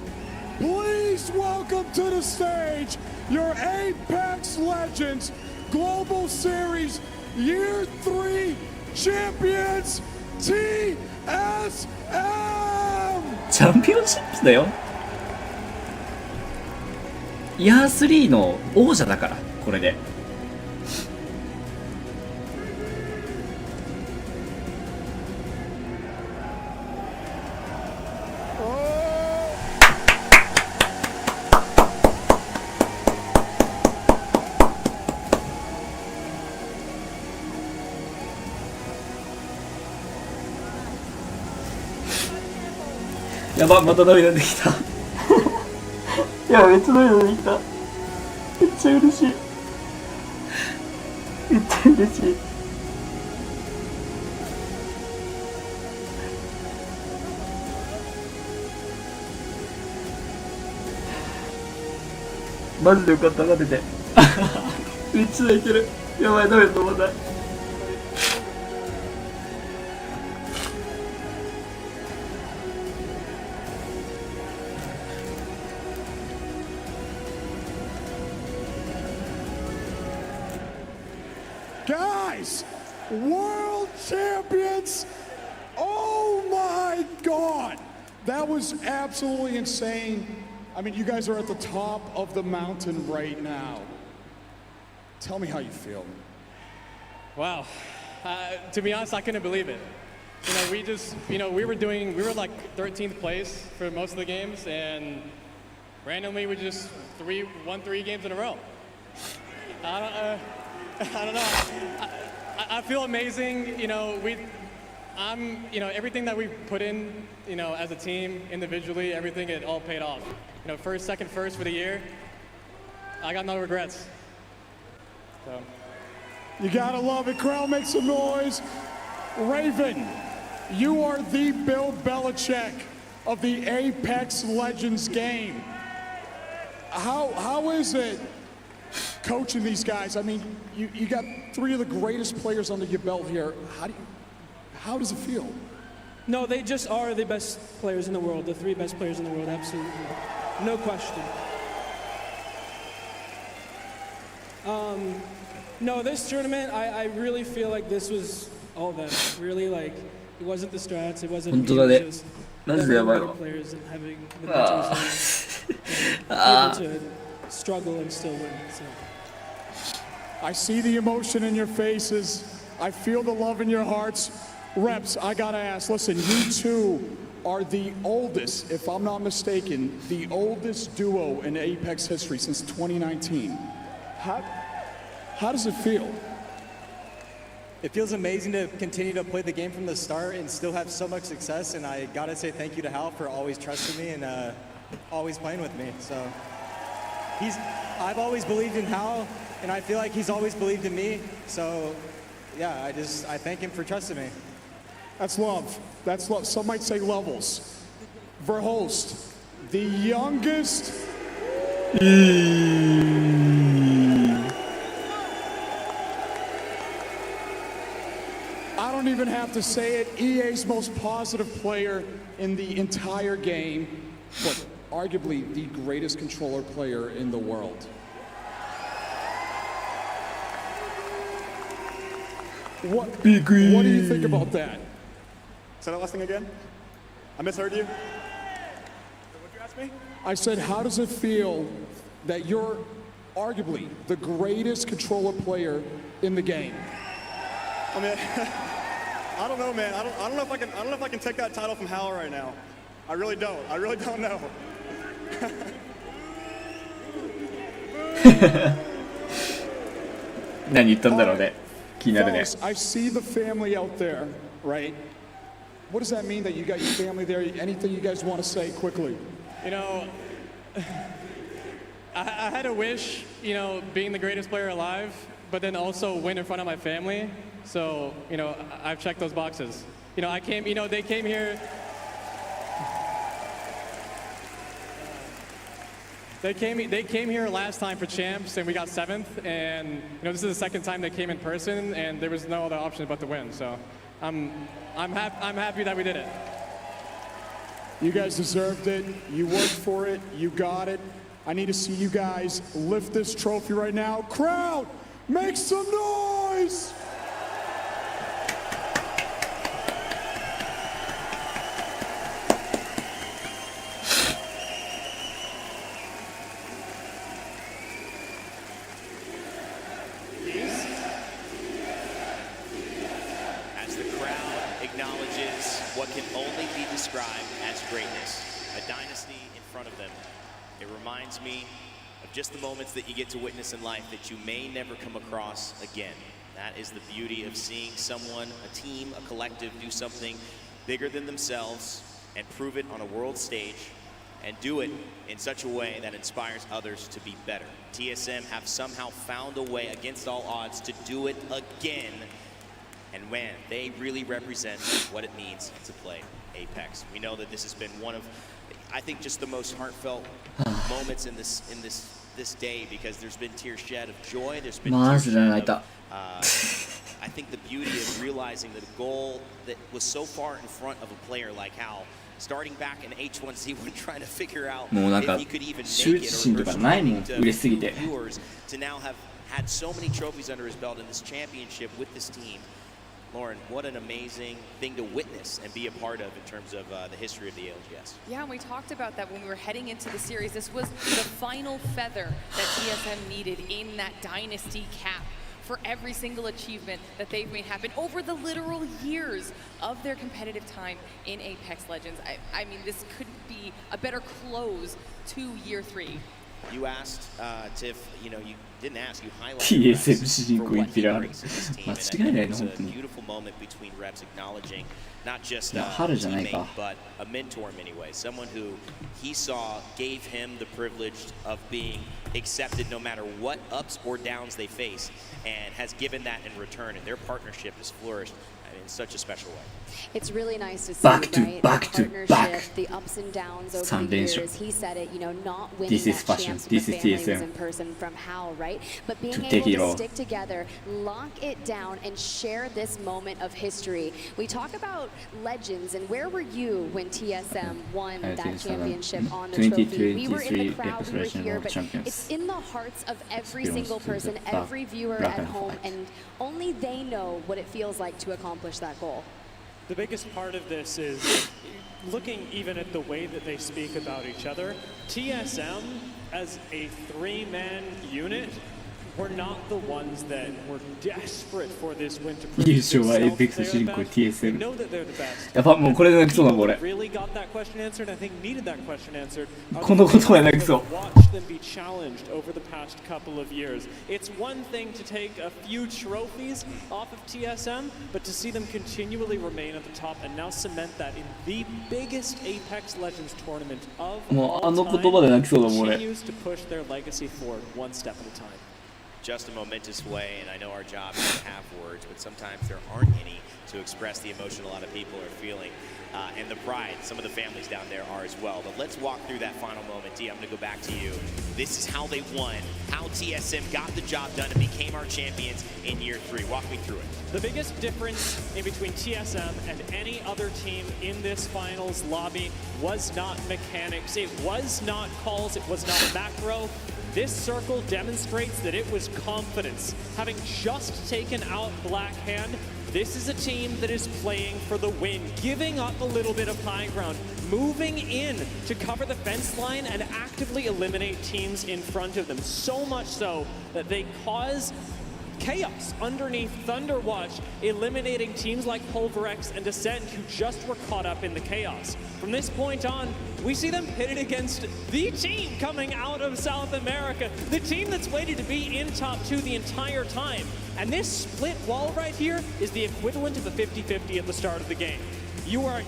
Speaker 9: please welcome to the stage your Apex Legends Global Series Year 3 champions, TSM!
Speaker 1: チャンピオンシップだよ。イヤー3の王者だから、これで。やば、また涙出てきた。いや、めっちゃ涙出てきた。めっちゃ嬉しい。めっちゃ嬉しい。マジでよかった、が出て。めっちゃ泣いてる。やばい、ダメだと思わない。
Speaker 9: Guys, world champions! Oh my God! That was absolutely insane. I mean, you guys are at the top of the mountain right now. Tell me how you feel.
Speaker 6: Wow. To be honest, I couldn't believe it. We were like 13th place for most of the games, and randomly we just won 3 games in a row. I don't know. I feel amazing. Everything that we put in, as a team, individually, everything, it all paid off. Second, first for the year. I got no regrets. So.
Speaker 9: You gotta love it. Crowd, make some noise. Raven, you are the Bill Belichick of the Apex Legends game. How is it coaching these guys? I mean, you got 3 of the greatest players under your belt here. How does it feel?
Speaker 14: No, they just are the best players in the world, the 3 best players in the world, absolutely. No question. No, this tournament, I really feel like this was all them. Really, like, it wasn't the strats, it wasn't me, it was just the players and having the mentors able to struggle and still win. So.
Speaker 9: I see the emotion in your faces. I feel the love in your hearts. Reps, I gotta ask, listen, you two are the oldest, if I'm not mistaken, the oldest duo in Apex history since 2019. How does it feel?
Speaker 23: It feels amazing to continue to play the game from the start and still have so much success, and I gotta say thank you to Hal for always trusting me and always playing with me. So I've always believed in Hal, and I feel like he's always believed in me. So yeah, I thank him for trusting me.
Speaker 9: That's love. That's love. Some might say levels. Verhost, the youngest. I don't even have to say it. EA's most positive player in the entire game, but arguably the greatest controller player in the world. What do you think about that?
Speaker 5: Say that last thing again. I misheard you.
Speaker 9: I said, how does it feel that you're arguably the greatest controller player in the game?
Speaker 5: I mean, I don't know, man. I don't know if I can take that title from Hal right now. I really don't. I really don't know.
Speaker 9: Fellas, I see the family out there, right? What does that mean that you got your family there? Anything you guys want to say quickly?
Speaker 6: You know, I had a wish, you know, being the greatest player alive, but then also win in front of my family. So, you know, I've checked those boxes. You know, they came here. They came here last time for champs, and we got 7th. And you know, this is the second time they came in person, and there was no other option but to win. So, I'm happy that we did it.
Speaker 9: You guys deserved it. You worked for it. You got it. I need to see you guys lift this trophy right now. Crowd, make some noise!
Speaker 11: As the crowd acknowledges what can only be described as greatness, a dynasty in front of them, it reminds me of just the moments that you get to witness in life that you may never come across again. That is the beauty of seeing someone, a team, a collective do something bigger than themselves and prove it on a world stage and do it in such a way that inspires others to be better. TSM have somehow found a way against all odds to do it again. And man, they really represent what it means to play Apex. We know that this has been one of, I think, just the most heartfelt moments in this day, because there's been tears shed of joy. There's been tears shed of, I think the beauty of realizing that a goal that was so far in front of a player like Hal, starting back in H1Z1 trying to figure out if he could even make it, or viewers, to now have had so many trophies under his belt in this championship with this team. Lauren, what an amazing thing to witness and be a part of in terms of the history of the ALGS.
Speaker 12: Yeah, and we talked about that when we were heading into the series. This was the final feather that TSM needed in that dynasty cap for every single achievement that they've made happen over the literal years of their competitive time in Apex Legends. I mean, this couldn't be a better close to year 3.
Speaker 11: You asked Tiff, you know, you didn't ask, you highlighted Reps for what he brings to this team. And I think it was a beautiful moment between Reps acknowledging not just a teammate, but a mentor in many ways. Someone who he saw gave him the privilege of being accepted no matter what ups or downs they face, and has given that in return, and their partnership has flourished in such a special way.
Speaker 13: It's really nice to see, right? The partnership, the ups and downs over the years. He said it, you know, not winning that champs with family was in person from Hal, right? But being able to stick together, lock it down, and share this moment of history. We talk about legends, and where were you when TSM won that championship on the trophy? We were in the crowd, we were here, but it's in the hearts of every single person, every viewer at home, and only they know what it feels like to accomplish that goal.
Speaker 8: The biggest part of this is looking even at the way that they speak about each other. TSM, as a 3-man unit, we're not the ones that were desperate for this win to prove themselves. We know that they're the best. People that really got that question answered, I think needed that question answered, are the people that have watched them be challenged over the past couple of years. It's one thing to take a few trophies off of TSM, but to see them continually remain at the top and now cement that in the biggest Apex Legends tournament of all time continues to push their legacy forward one step at a time.
Speaker 11: Just a momentous way, and I know our job is to have words, but sometimes there aren't any to express the emotion a lot of people are feeling, and the pride some of the families down there are as well. But let's walk through that final moment. Dee, I'm going to go back to you. This is how they won, how TSM got the job done and became our champions in year 3. Walk me through it.
Speaker 8: The biggest difference in between TSM and any other team in this finals lobby was not mechanics, it was not calls, it was not macro. This circle demonstrates that it was confidence. Having just taken out Black Hand, This is a team that is playing for the win, giving up a little bit of high ground, moving in to cover the fence line and actively eliminate teams in front of them. So much so that they cause chaos underneath Thunderwatch, eliminating teams like Pulverex and Descent who just were caught up in the chaos. From this point on, we see them pitted against the team coming out of South America, the team that's waited to be in top 2 the entire time. And this split wall right here is the equivalent of a 50-50 at the start of the game. You are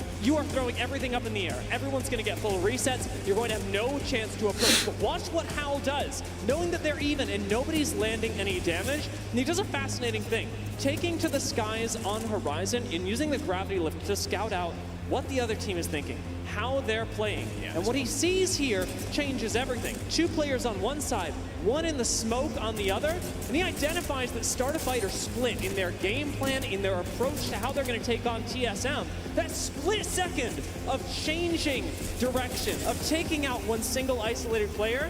Speaker 8: throwing everything up in the air. Everyone's going to get full resets. You're going to have no chance to approach. But watch what Hal does. Knowing that they're even and nobody's landing any damage, and he does a fascinating thing. Taking to the skies on horizon and using the gravity lift to scout out what the other team is thinking, how they're playing. And what he sees here changes everything. 2 players on one side, 1 in the smoke on the other, and he identifies that Start a Fight are split in their game plan, in their approach to how they're going to take on TSM. That split second of changing direction, of taking out one single isolated player,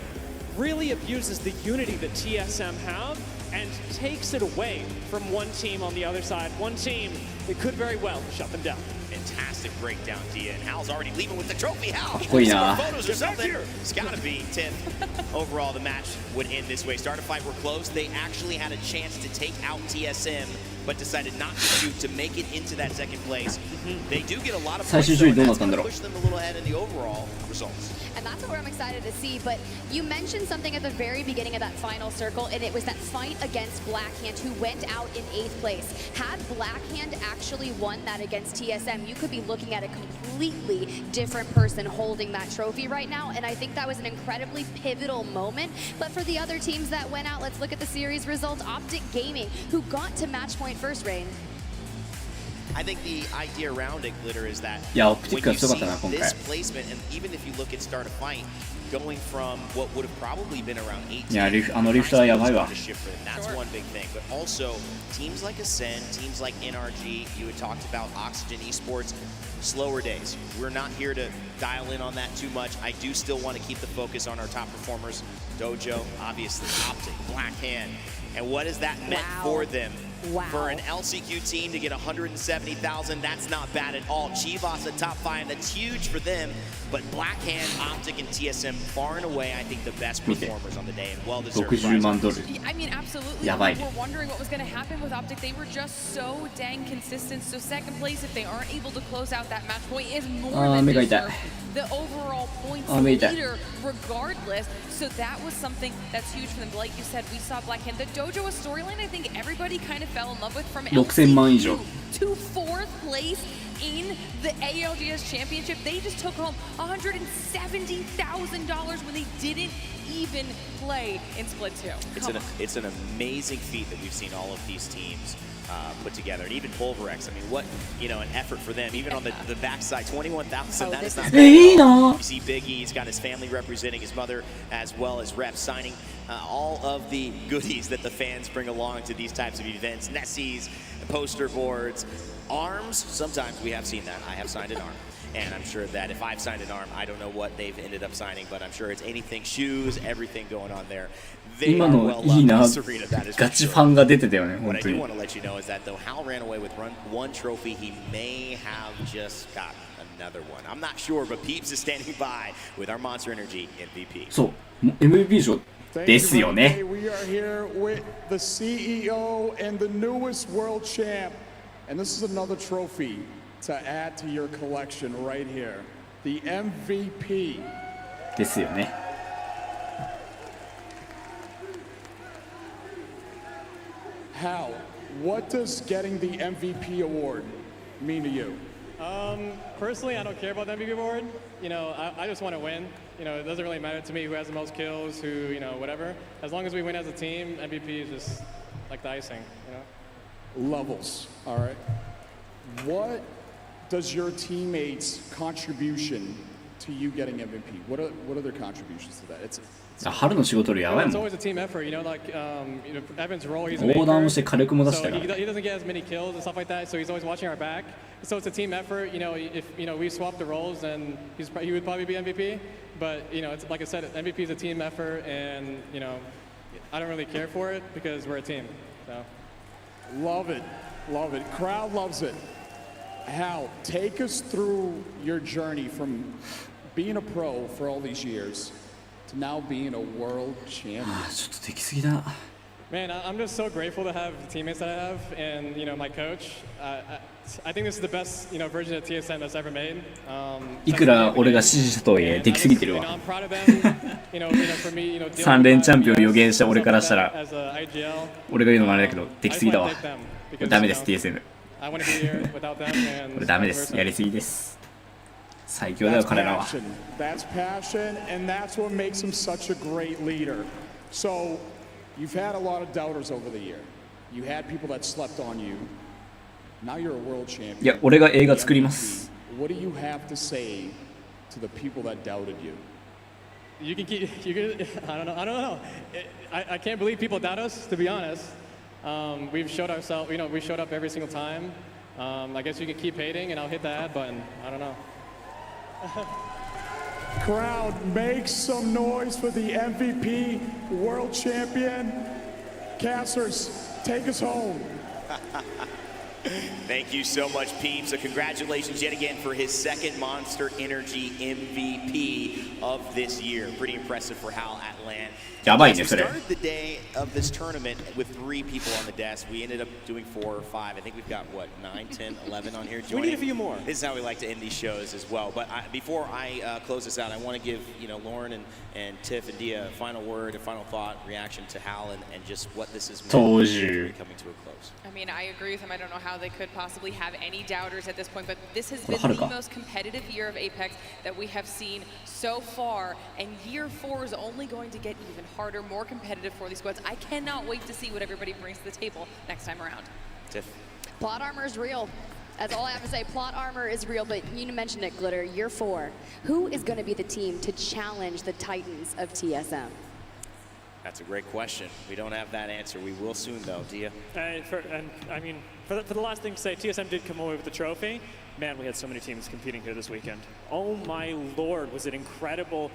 Speaker 8: really abuses the unity that TSM have and takes it away from one team on the other side, one team that could very well shut them down.
Speaker 11: Fantastic breakdown, Dia, and Hal's already leaving with the trophy. Hal,
Speaker 1: Oh, yeah.
Speaker 11: some more photos or something. It's got to be 10th. Overall, the match would end this way. Start a Fight were close. They actually had a chance to take out TSM, but decided not to shoot to make it into that second place. They do get a lot of points, though, and that's going to push them a little ahead in the overall results.
Speaker 13: And that's what I'm excited to see. But you mentioned something at the very beginning of that final circle, and it was that fight against Blackhand, who went out in 8th place. Had Blackhand actually won that against TSM, you could be looking at a completely different person holding that trophy right now. And I think that was an incredibly pivotal moment. But for the other teams that went out, let's look at the series results. Optic Gaming, who got to match point first, Rain.
Speaker 11: I think the idea around it, Glitter, is that
Speaker 1: Yeah,
Speaker 11: when you see this placement, and even if you look at Start a Fight, going from what would have probably been around 18, to shift for them. That's one big thing. But also, teams like Ascend, teams like NRG, you had talked about Oxygen Esports, slower days. We're not here to dial in on that too much. I do still want to keep the focus on our top performers. Dojo, obviously, Optic, Blackhand. And what has that meant for them? For an LCQ team to get 170,000, that's not bad at all. Chivas a top 5, that's huge for them. But Blackhand, Optic, and TSM far and away, I think, the best performers on the day, and well-deserved prizes.
Speaker 12: I mean, absolutely. We were wondering what was going to happen with Optic. They were just so dang consistent. So second place, if they aren't able to close out that match point, is more than deserved. The overall points leader, regardless. So that was something that's huge for them. Like you said, we saw Blackhand. The Dojo storyline, I think everybody kind of fell in love with, from LCQ to 4th place in the ALGS Championship. They just took home $170,000 when they didn't even play in Split 2.
Speaker 11: It's an amazing feat that we've seen all of these teams put together, and even Pulverex. I mean, what, an effort for them, even on the backside, 21,000. That is not bad. You see Biggie, he's got his family representing his mother, as well as reps signing all of the goodies that the fans bring along to these types of events. Nessies, poster boards, arms. Sometimes we have seen that. I have signed an arm. And I'm sure that if I've signed an arm, I don't know what they've ended up signing, but I'm sure it's anything, shoes, everything going on there. They are well loved in this arena, that is for sure. What I do want to let you know is that though Hal ran away with one trophy, he may have just got another one. I'm not sure, but Peeps is standing by with our Monster Energy MVP.
Speaker 1: So, MVP 賞ですよね。
Speaker 9: We are here with the CEO and the newest world champ, and this is another trophy to add to your collection right here, the MVP.
Speaker 1: ですよね。
Speaker 9: Hal, what does getting the MVP award mean to you?
Speaker 6: Personally, I don't care about the MVP award. I just want to win. It doesn't really matter to me who has the most kills, who, whatever. As long as we win as a team, MVP is just like the icing,
Speaker 9: Levels, all right. What does your teammates' contribution to you getting MVP? What are their contributions to that? It's
Speaker 1: 春の仕事よりやばい
Speaker 6: It's
Speaker 1: もん。
Speaker 6: always a team effort, like Evan's role. He's
Speaker 1: 横断をして火力も出したか
Speaker 6: so
Speaker 1: ら。
Speaker 6: he doesn't get as many kills and stuff like that. So he's always watching our back. So it's a team effort. If we swap the roles, then he would probably be MVP. But it's like I said, MVP is a team effort, and I don't really care for it because we're a team. So
Speaker 9: love it. Love it. Crowd loves it. Hal, take us through your journey from being a pro for all these years to now being a world champion.
Speaker 1: ちょっとできすぎだ。
Speaker 6: Man, I'm just so grateful to have the teammates that I have, and my coach. I think this is the best version of TSM that's ever made.
Speaker 1: いくら俺が指示したとはいえできすぎてるわ。3連チャンピオンを予言した俺からしたら、俺が言うのもあれだけどできすぎだわ。これダメです TSM。これダメです。やりすぎです。最強だよ彼らは。
Speaker 9: That's passion, and that's what makes him such a great leader. So. You've had a lot of doubters over the year. You had people that slept on you. Now you're a world champion.
Speaker 1: いや、俺が映画作ります。
Speaker 9: What do you have to say to the people that doubted you?
Speaker 6: You can keep. I don't know. I can't believe people doubt us. To be honest, we've showed ourselves. We showed up every single time. I guess you can keep hating, and I'll hit the add button. I don't know.
Speaker 9: Crowd, make some noise for the MVP, world champion. Casters, take us home.
Speaker 11: Thank you so much, Peeps. So congratulations yet again for his second Monster Energy MVP of this year. Pretty impressive for Hal at LAN. We started the day of this tournament with 3 people on the desk. We ended up doing 4 or 5. I think we've got, 9, 10, 11 on here joining.
Speaker 15: We need a few more.
Speaker 11: This is how we like to end these shows as well. But before I close this out, I want to give Lauren and Tiff and Dia a final word, a final thought, reaction to Hal and just what this is coming to a close.
Speaker 12: I mean, I agree with him. I don't know how they could possibly have any doubters at this point, but this has been the most competitive year of Apex that we have seen so far, and year 4 is only going to get even harder, more competitive for these squads. I cannot wait to see what everybody brings to the table next time around.
Speaker 11: Tiff.
Speaker 13: Plot armor is real. That's all I have to say. Plot armor is real, but you mentioned it, Glitter. Year 4. Who is going to be the team to challenge the Titans of TSM?
Speaker 11: That's a great question. We don't have that answer. We will soon, though. Dia?
Speaker 8: For the last thing to say, TSM did come away with the trophy. Man, we had so many teams competing here this weekend. Oh my lord, was it incredible.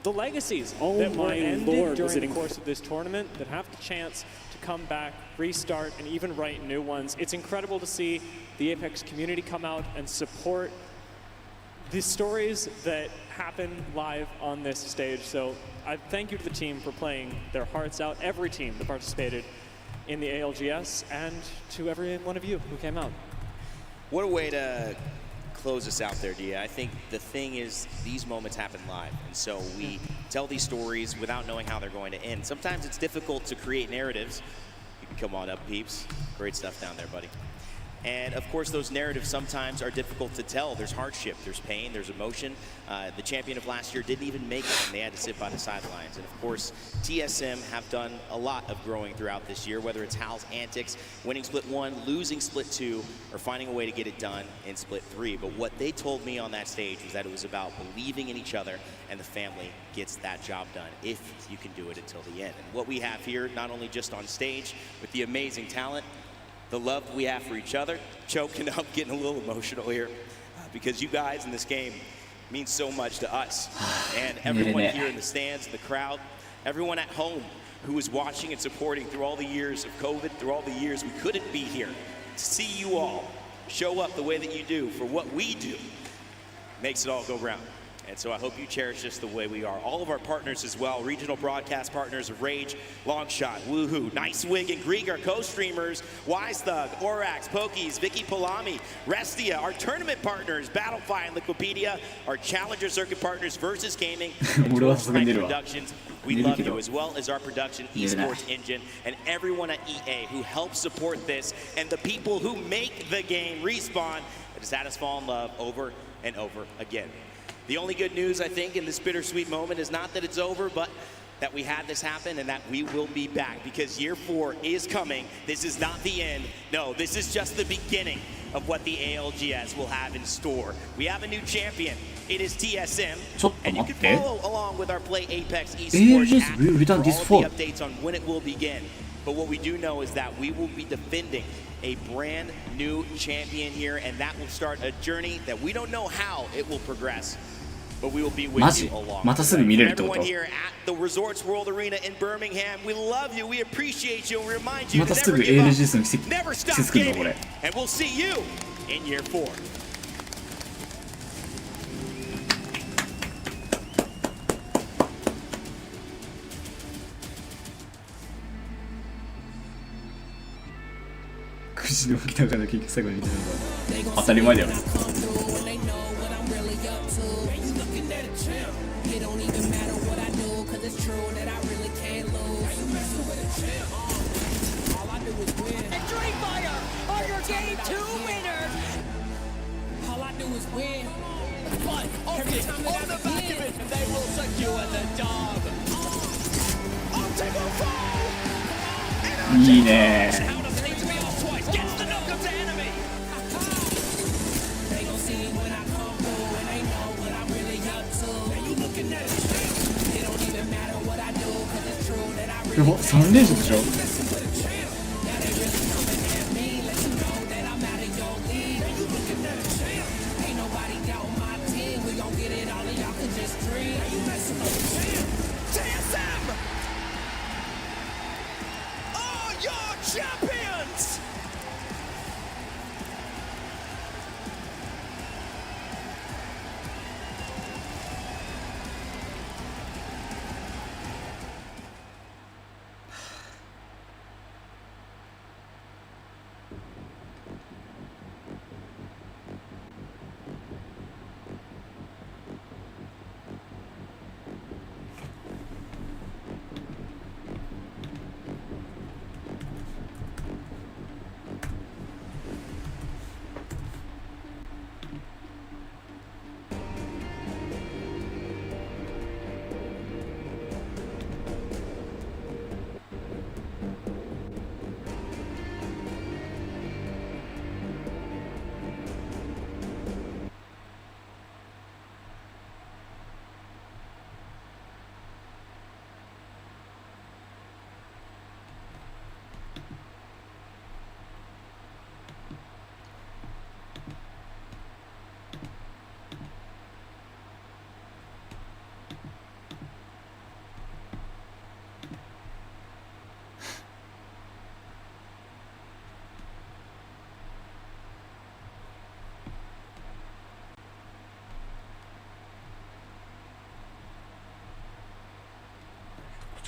Speaker 8: The legacies that were ended during the course of this tournament that have the chance to come back, restart, and even write new ones. It's incredible to see the Apex community come out and support the stories that happen live on this stage. So I thank you to the team for playing their hearts out, every team that participated in the ALGS, and to every one of you who came out.
Speaker 11: What a way to close us out there, Dia. I think the thing is these moments happen live, and so we tell these stories without knowing how they're going to end. Sometimes it's difficult to create narratives. You can come on up, Peeps. Great stuff down there, buddy. And of course, those narratives sometimes are difficult to tell. There's hardship, there's pain, there's emotion. The champion of last year didn't even make it, and they had to sit by the sidelines. And of course, TSM have done a lot of growing throughout this year, whether it's Hal's antics, winning Split 1, losing Split 2, or finding a way to get it done in Split 3. But what they told me on that stage was that it was about believing in each other, and the family gets that job done if you can do it until the end. And what we have here, not only just on stage with the amazing talent, the love we have for each other, choking up, getting a little emotional here, because you guys in this game mean so much to us. And everyone here in the stands, the crowd, everyone at home who was watching and supporting through all the years of COVID, through all the years we couldn't be here, to see you all show up the way that you do for what we do makes it all go round. And so I hope you cherish us the way we are. All of our partners as well, regional broadcast partners of Rage, Longshot, Woohoo, Nice Wig and Greek, our co-streamers, Wise Thug, Orax, Pokies, Vicky Palami, Restia, our tournament partners, Battlefy and Liquipedia, our Challenger Circuit partners, Versus Gaming, and Productions. We love you, as well as our production, Esports Engine, and everyone at EA who helps support this, and the people who make the game Respawn that has had us fall in love over and over again. The only good news, I think, in this bittersweet moment is not that it's over, but that we had this happen and that we will be back, because year 4 is coming. This is not the end. No, this is just the beginning of what the ALGS will have in store. We have a new champion. It is TSM, and you can follow along with our Play Apex Esports app for all the updates on when it will begin. But what we do know is that we will be defending a brand new champion here, and that will start a journey that we don't know how it will progress. but we will be
Speaker 1: マ
Speaker 11: with
Speaker 1: ジ
Speaker 11: you along
Speaker 1: またすぐ見れるってこ
Speaker 11: Everyone
Speaker 1: と
Speaker 11: here at the Resorts World Arena in Birmingham, we love you, we appreciate you, and remind you
Speaker 1: また
Speaker 11: to
Speaker 1: す
Speaker 11: never
Speaker 1: ぐ
Speaker 11: give up,
Speaker 1: ALGS の季
Speaker 11: never
Speaker 1: 節
Speaker 11: stop
Speaker 1: 来るのこ
Speaker 11: gaming,
Speaker 1: れ
Speaker 11: and we'll see you in year 4.
Speaker 1: くじの吹きながら結局最後に見てるのが当たり前だよねいいねやば3連勝でしょ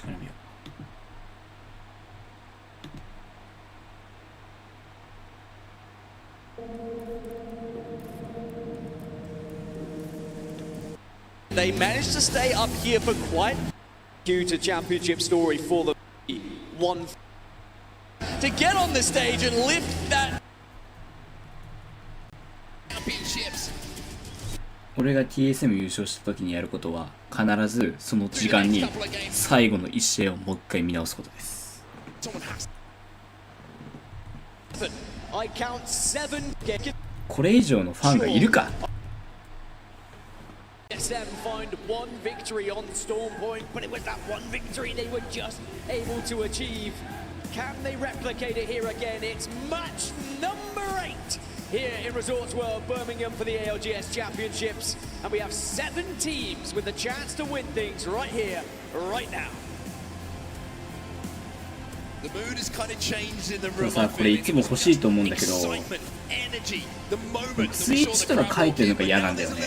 Speaker 2: Champions!
Speaker 15: They managed to stay up here for quite huge championship story for the one to get on the stage and lift that
Speaker 2: Championships.
Speaker 1: 俺が TSM 優勝した時にやることは必ずその時間に最後の1試合をもう一回見直すことです
Speaker 15: I count 7.
Speaker 1: これ以上のファンがいるか
Speaker 15: TSM find one victory on Storm Point, but it was that one victory they were just able to achieve. Can they replicate it here again? It's match number 8 here in Resorts World Birmingham for the ALGS Championships, and we have 7 teams with the chance to win things right here, right now.
Speaker 2: The mood has kind of changed in the
Speaker 1: でも
Speaker 2: room.
Speaker 1: さこれいつも欲しいと思うんだけど
Speaker 2: Excitement, energy, the moment
Speaker 1: ツイッチとか書いてるのが嫌なんだよね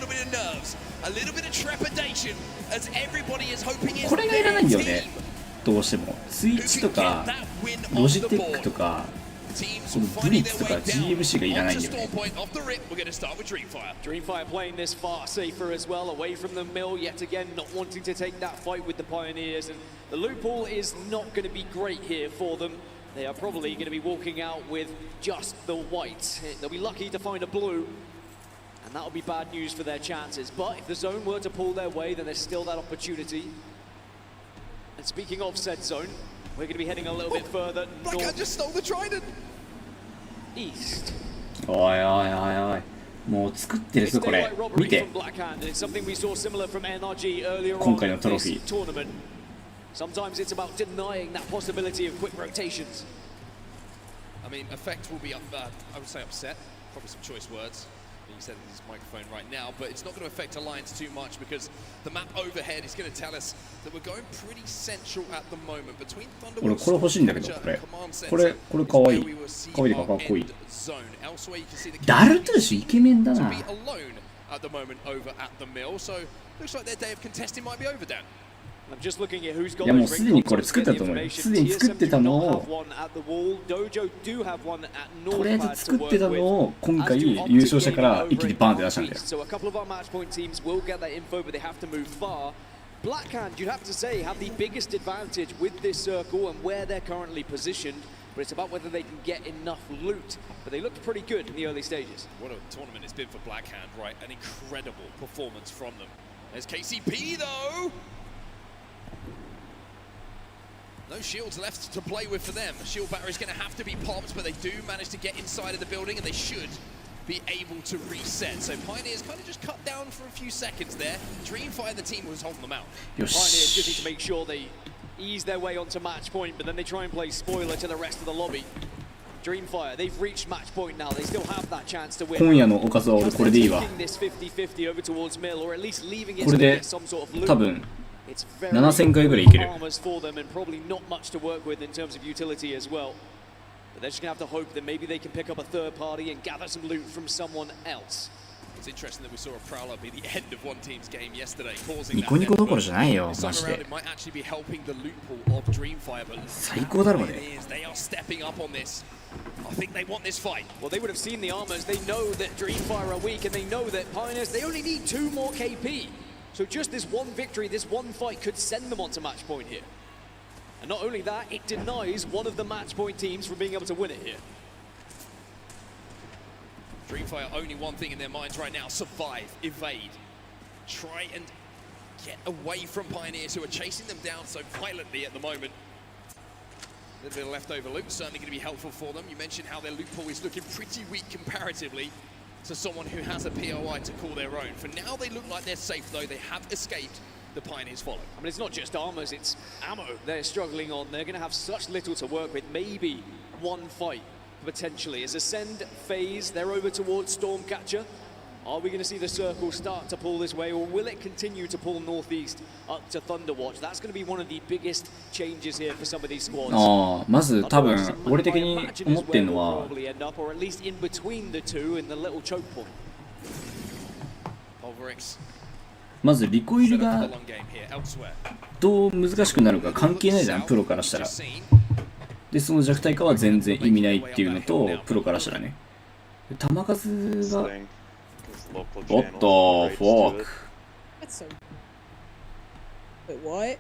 Speaker 2: a little bit of trepidation as everybody is hoping it's
Speaker 1: これがいらないんだよねどうしてもツイッチとかロジテックとかこのブリッツとか GMC がいらないんだよね
Speaker 15: Dreamfire playing this far safer as well, away from the mill yet again, not wanting to take that fight with the Pioneers, and the loophole is not going to be great here for them. They are probably going to be walking out with just the white. They'll be lucky to find a blue, and that'll be bad news for their chances. But if the zone were to pull their way, then there's still that opportunity. And speaking of said zone, we're going to be heading a little bit further north.
Speaker 2: just stole the trident.
Speaker 15: East.
Speaker 1: おいおいおいおいもう作ってるぞこれ見て 今回のトロフィー
Speaker 15: Sometimes it's about denying that possibility of quick rotations.
Speaker 2: I mean, effect will be I would say upset. Probably some choice words. He said in his microphone right now, but it's not going to affect Alliance too much because the map overhead is going to tell us that we're going pretty central at the moment between Thunderwall
Speaker 1: 俺これ欲しいんだけど、これかわいい。かわいいかかっこいい。ダルトゥーシュイケメンだな。
Speaker 2: at the moment over at the mill, so looks like their day of contesting might be over, Dan.
Speaker 15: I'm just looking at who's got
Speaker 1: いやもうすでにこれ作ったと思うよ。すでに作ってたのをとりあえず作ってたのを今回優勝したから一気にバーンって出したんだよ。
Speaker 15: So a couple of our match point teams will get that info, but they have to move far. Blackhand, you'd have to say, have the biggest advantage with this circle and where they're currently positioned. But it's about whether they can get enough loot. But they looked pretty good in the early stages.
Speaker 2: What a tournament it's been for Blackhand, right? An incredible performance from them. There's KCP though. No shields left to play with for them. The shield battery is going to have to be popped, but they do manage to get inside of the building and they should be able to reset. So Pioneers kind of just cut down for a few seconds there. Dreamfire, the team was holding them out.
Speaker 15: Pioneers just need to make sure they ease their way onto match point, but then they try and play spoiler to the rest of the lobby. Dreamfire, they've reached match point now. They still have that chance to win.
Speaker 1: 今夜のおかずは俺これでいいわ。
Speaker 15: This 50-50 over towards Mill, or at least leaving it
Speaker 1: これ
Speaker 15: to
Speaker 1: で
Speaker 15: get some sort of loot.
Speaker 1: 多分
Speaker 15: It's very
Speaker 1: 7000回ぐらいいける。
Speaker 15: armors for them and probably not much to work with in terms of utility as well. But they're just gonna have to hope that maybe they can pick up a third party and gather some loot from someone else.
Speaker 2: It's interesting that we saw a Prowler be the end of one team's game yesterday, causing
Speaker 1: ニコニコどころじゃないよ、マジ
Speaker 2: around
Speaker 1: で
Speaker 2: it。might actually be helping the loot pool of Dreamfire, but
Speaker 1: 最高だろこれ。
Speaker 2: they are stepping up on this. I think they want this fight.
Speaker 15: Well, they would have seen the armors. They know that Dreamfire are weak, and they know that Pioneers, they only need 2 more KP. So just this one victory, this one fight could send them onto match point here. And not only that, it denies one of the match point teams from being able to win it here.
Speaker 2: Dreamfire only one thing in their minds right now: survive, evade, try and get away from Pioneers who are chasing them down so violently at the moment. A little bit of leftover loot, certainly going to be helpful for them. You mentioned how their loot pool is looking pretty weak comparatively to someone who has a POI to call their own. For now, they look like they're safe, though. They have escaped. The Pioneers follow.
Speaker 15: I mean, it's not just armors, it's ammo they're struggling on. They're going to have such little to work with. Maybe one fight, potentially. As Ascend phase, they're over towards Stormcatcher. Are we going to see the circle start to pull this way, or will it continue to pull northeast up to Thunderwatch? That's going to be one of the biggest changes here for some of these squads.
Speaker 1: ああ、まず多分俺的に思ってるのは
Speaker 15: Probably end up, or at least in between the two in the little choke point.
Speaker 2: Pulverix.
Speaker 1: まずリコイルがどう難しくなるか関係ないじゃん、プロからしたら。で、その弱体化は全然意味ないっていうのと、プロからしたらね。球数がおっと、フォーク。
Speaker 18: That's so... Wait, what?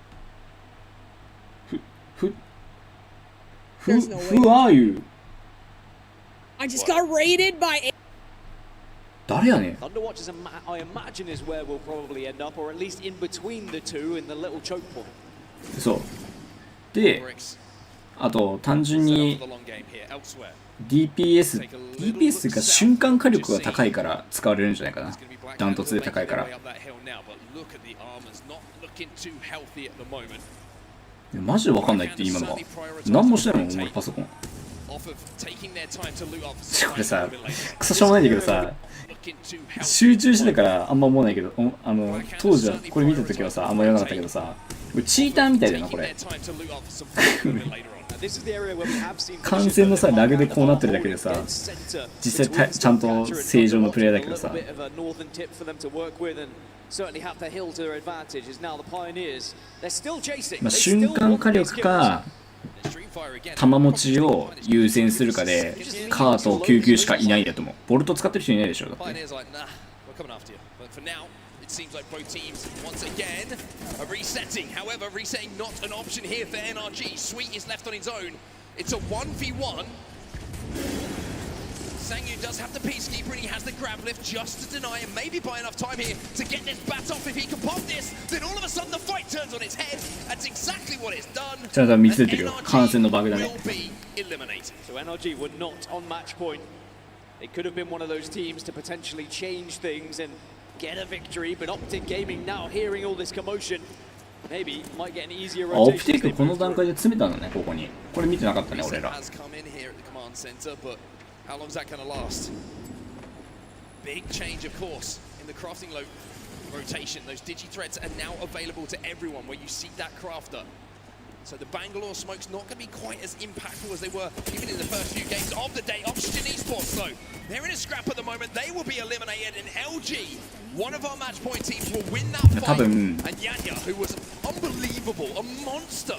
Speaker 1: Who are you?
Speaker 18: I just got raided by...
Speaker 1: 誰やねん。
Speaker 15: Thunderwatch is I imagine is where we'll probably end up, or at least in between the two in the little choke point.
Speaker 1: そう。で、あと単純に DPS が瞬間火力が高いから使われるんじゃないかな。ダントツで高いから。マジで分かんないって今のは。何もしてないもん、俺パソコン。これさ、クソしょうもないんだけどさ、集中してたからあんま思わないけど、当時はこれ見た時はさ、あんま言わなかったけどさ、チーターみたいだよな、これ。感染のさ、ラグでこうなってるだけでさ、実際ちゃんと正常のプレイヤーだけどさ。まあ、瞬間火力か弾持ちを優先するかでカーと救急しかいないんだと思う。ボルト使ってる人いないでしょ。だって
Speaker 2: seems like both teams once again are resetting. However, resetting not an option here for NRG. Sweet is left on his own. It's a 1v1. Sangyu does have the Peacekeeper and he has the grab lift just to deny and maybe buy enough time here to get this bat off. If he can pop this, then all of a sudden the fight turns on its head. That's exactly what it's done. And NRG will be eliminated.
Speaker 15: So NRG were not on match point. It could have been one of those teams to potentially change things and get a victory, but Optic Gaming now hearing all this commotion, maybe might get an easier rotation.
Speaker 1: オプティックこの段階で詰めたのね、ここに。これ見てなかったね、俺ら。
Speaker 2: Has come in here at the command center, but how long is that going to last? Big change, of course, in the crafting rotation. Those digi-threads are now available to everyone where you see that crafter. So the Bangalore smoke's not going to be quite as impactful as they were even in the first few games of the day. Oxygen Esports, though, they're in a scrap at the moment. They will be eliminated, and LG, one of our match point teams, will win that fight. And Yanya, who was unbelievable, a monster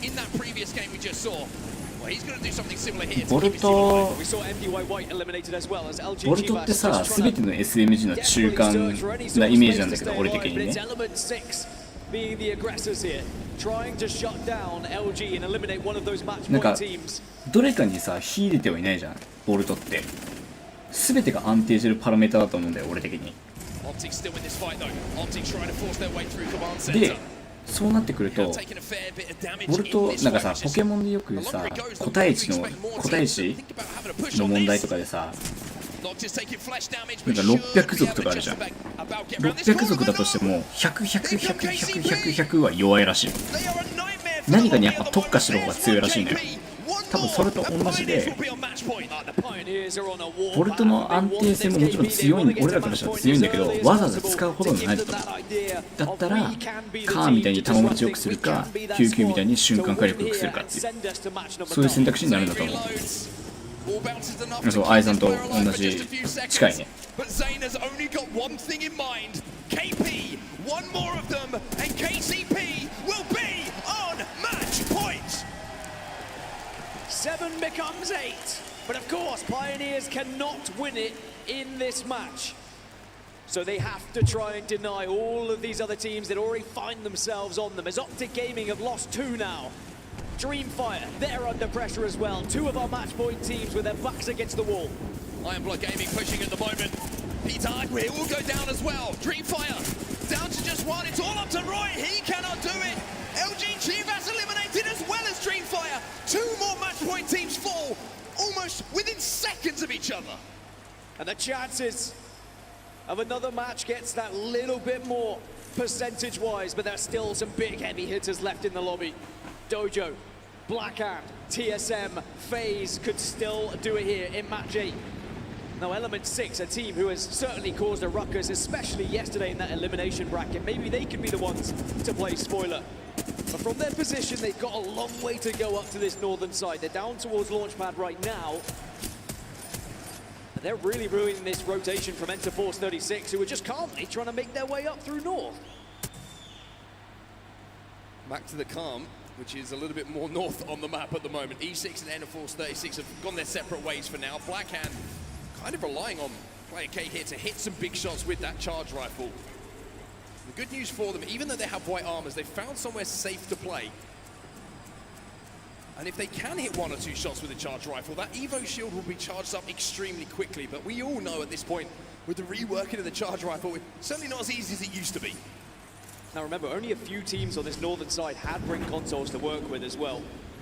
Speaker 2: in that previous game we just saw. Well, he's going to do something similar here.
Speaker 1: ボルト
Speaker 15: We saw MDY White eliminated as well as LG
Speaker 1: ボルトってさ、すべての SMG の中間なイメージなんだけど、俺的にね。
Speaker 15: being the aggressors here, trying to shut down LG and eliminate one of those match
Speaker 1: なん
Speaker 15: point
Speaker 1: か
Speaker 15: teams.
Speaker 1: どれかにさ、秀でてはいないじゃん、ボルトって。すべてが安定してるパラメータだと思うんだよ、俺的に。で、そうなってくると、ボルト、なんかさ、ポケモンでよくさ、個体値の問題とかでさ、なんか600族とかあるじゃん。600族だとしても、100、100、100、100、100、100は弱いらしい。何かにやっぱ特化してる方が強いらしいんだよ。多分それと同じで、ボルトの安定性ももちろん強い、俺らからしたら強いんだけど、わざわざ使うほどじゃないだと思う。だったら、カーンみたいに弾持ちよくするか、99みたいに瞬間火力よくするかっていう、そういう選択肢になるんだと思う。そう、愛さんと同じ近いね。
Speaker 15: Seven becomes 8, but of course Pioneers cannot win it in this match. So they have to try and deny all of these other teams that already find themselves on them, as Optic Gaming have lost 2 now. Dreamfire, they're under pressure as well. 2 of our match point teams with their backs against the wall.
Speaker 2: Iron Blood Gaming pushing at the moment. Peter Agwe will go down as well. Dreamfire down to just 1. It's all up to Roy. He cannot do it. LG Chivas eliminated as well as Dreamfire. 2 more match point teams fall almost within seconds of each other.
Speaker 15: And the chances of another match gets that little bit more percentage-wise, but there's still some big heavy hitters left in the lobby. Dojo, Blackhand, TSM, FaZe could still do it here in match 8. Now Element 6, a team who has certainly caused a ruckus, especially yesterday in that elimination bracket. Maybe they could be the ones to play spoiler. But from their position, they've got a long way to go up to this northern side. They're down towards Launchpad right now. But they're really ruining this rotation from Enter Force 36, who are just calmly trying to make their way up through north.
Speaker 2: Back to the Calm, which is a little bit more north on the map at the moment. E6 and Enter Force 36 have gone their separate ways for now. Blackhand kind of relying on Player K here to hit some big shots with that charge rifle. The good news for them, even though they have white armors, they've found somewhere safe to play. And if they can hit 1 or 2 shots with a charge rifle, that Evo shield will be charged up extremely quickly. But we all know at this point, with the reworking of the charge rifle, it's certainly not as easy as it used to be.
Speaker 15: Now remember, only a few teams on this northern side had ring consoles to work with as well.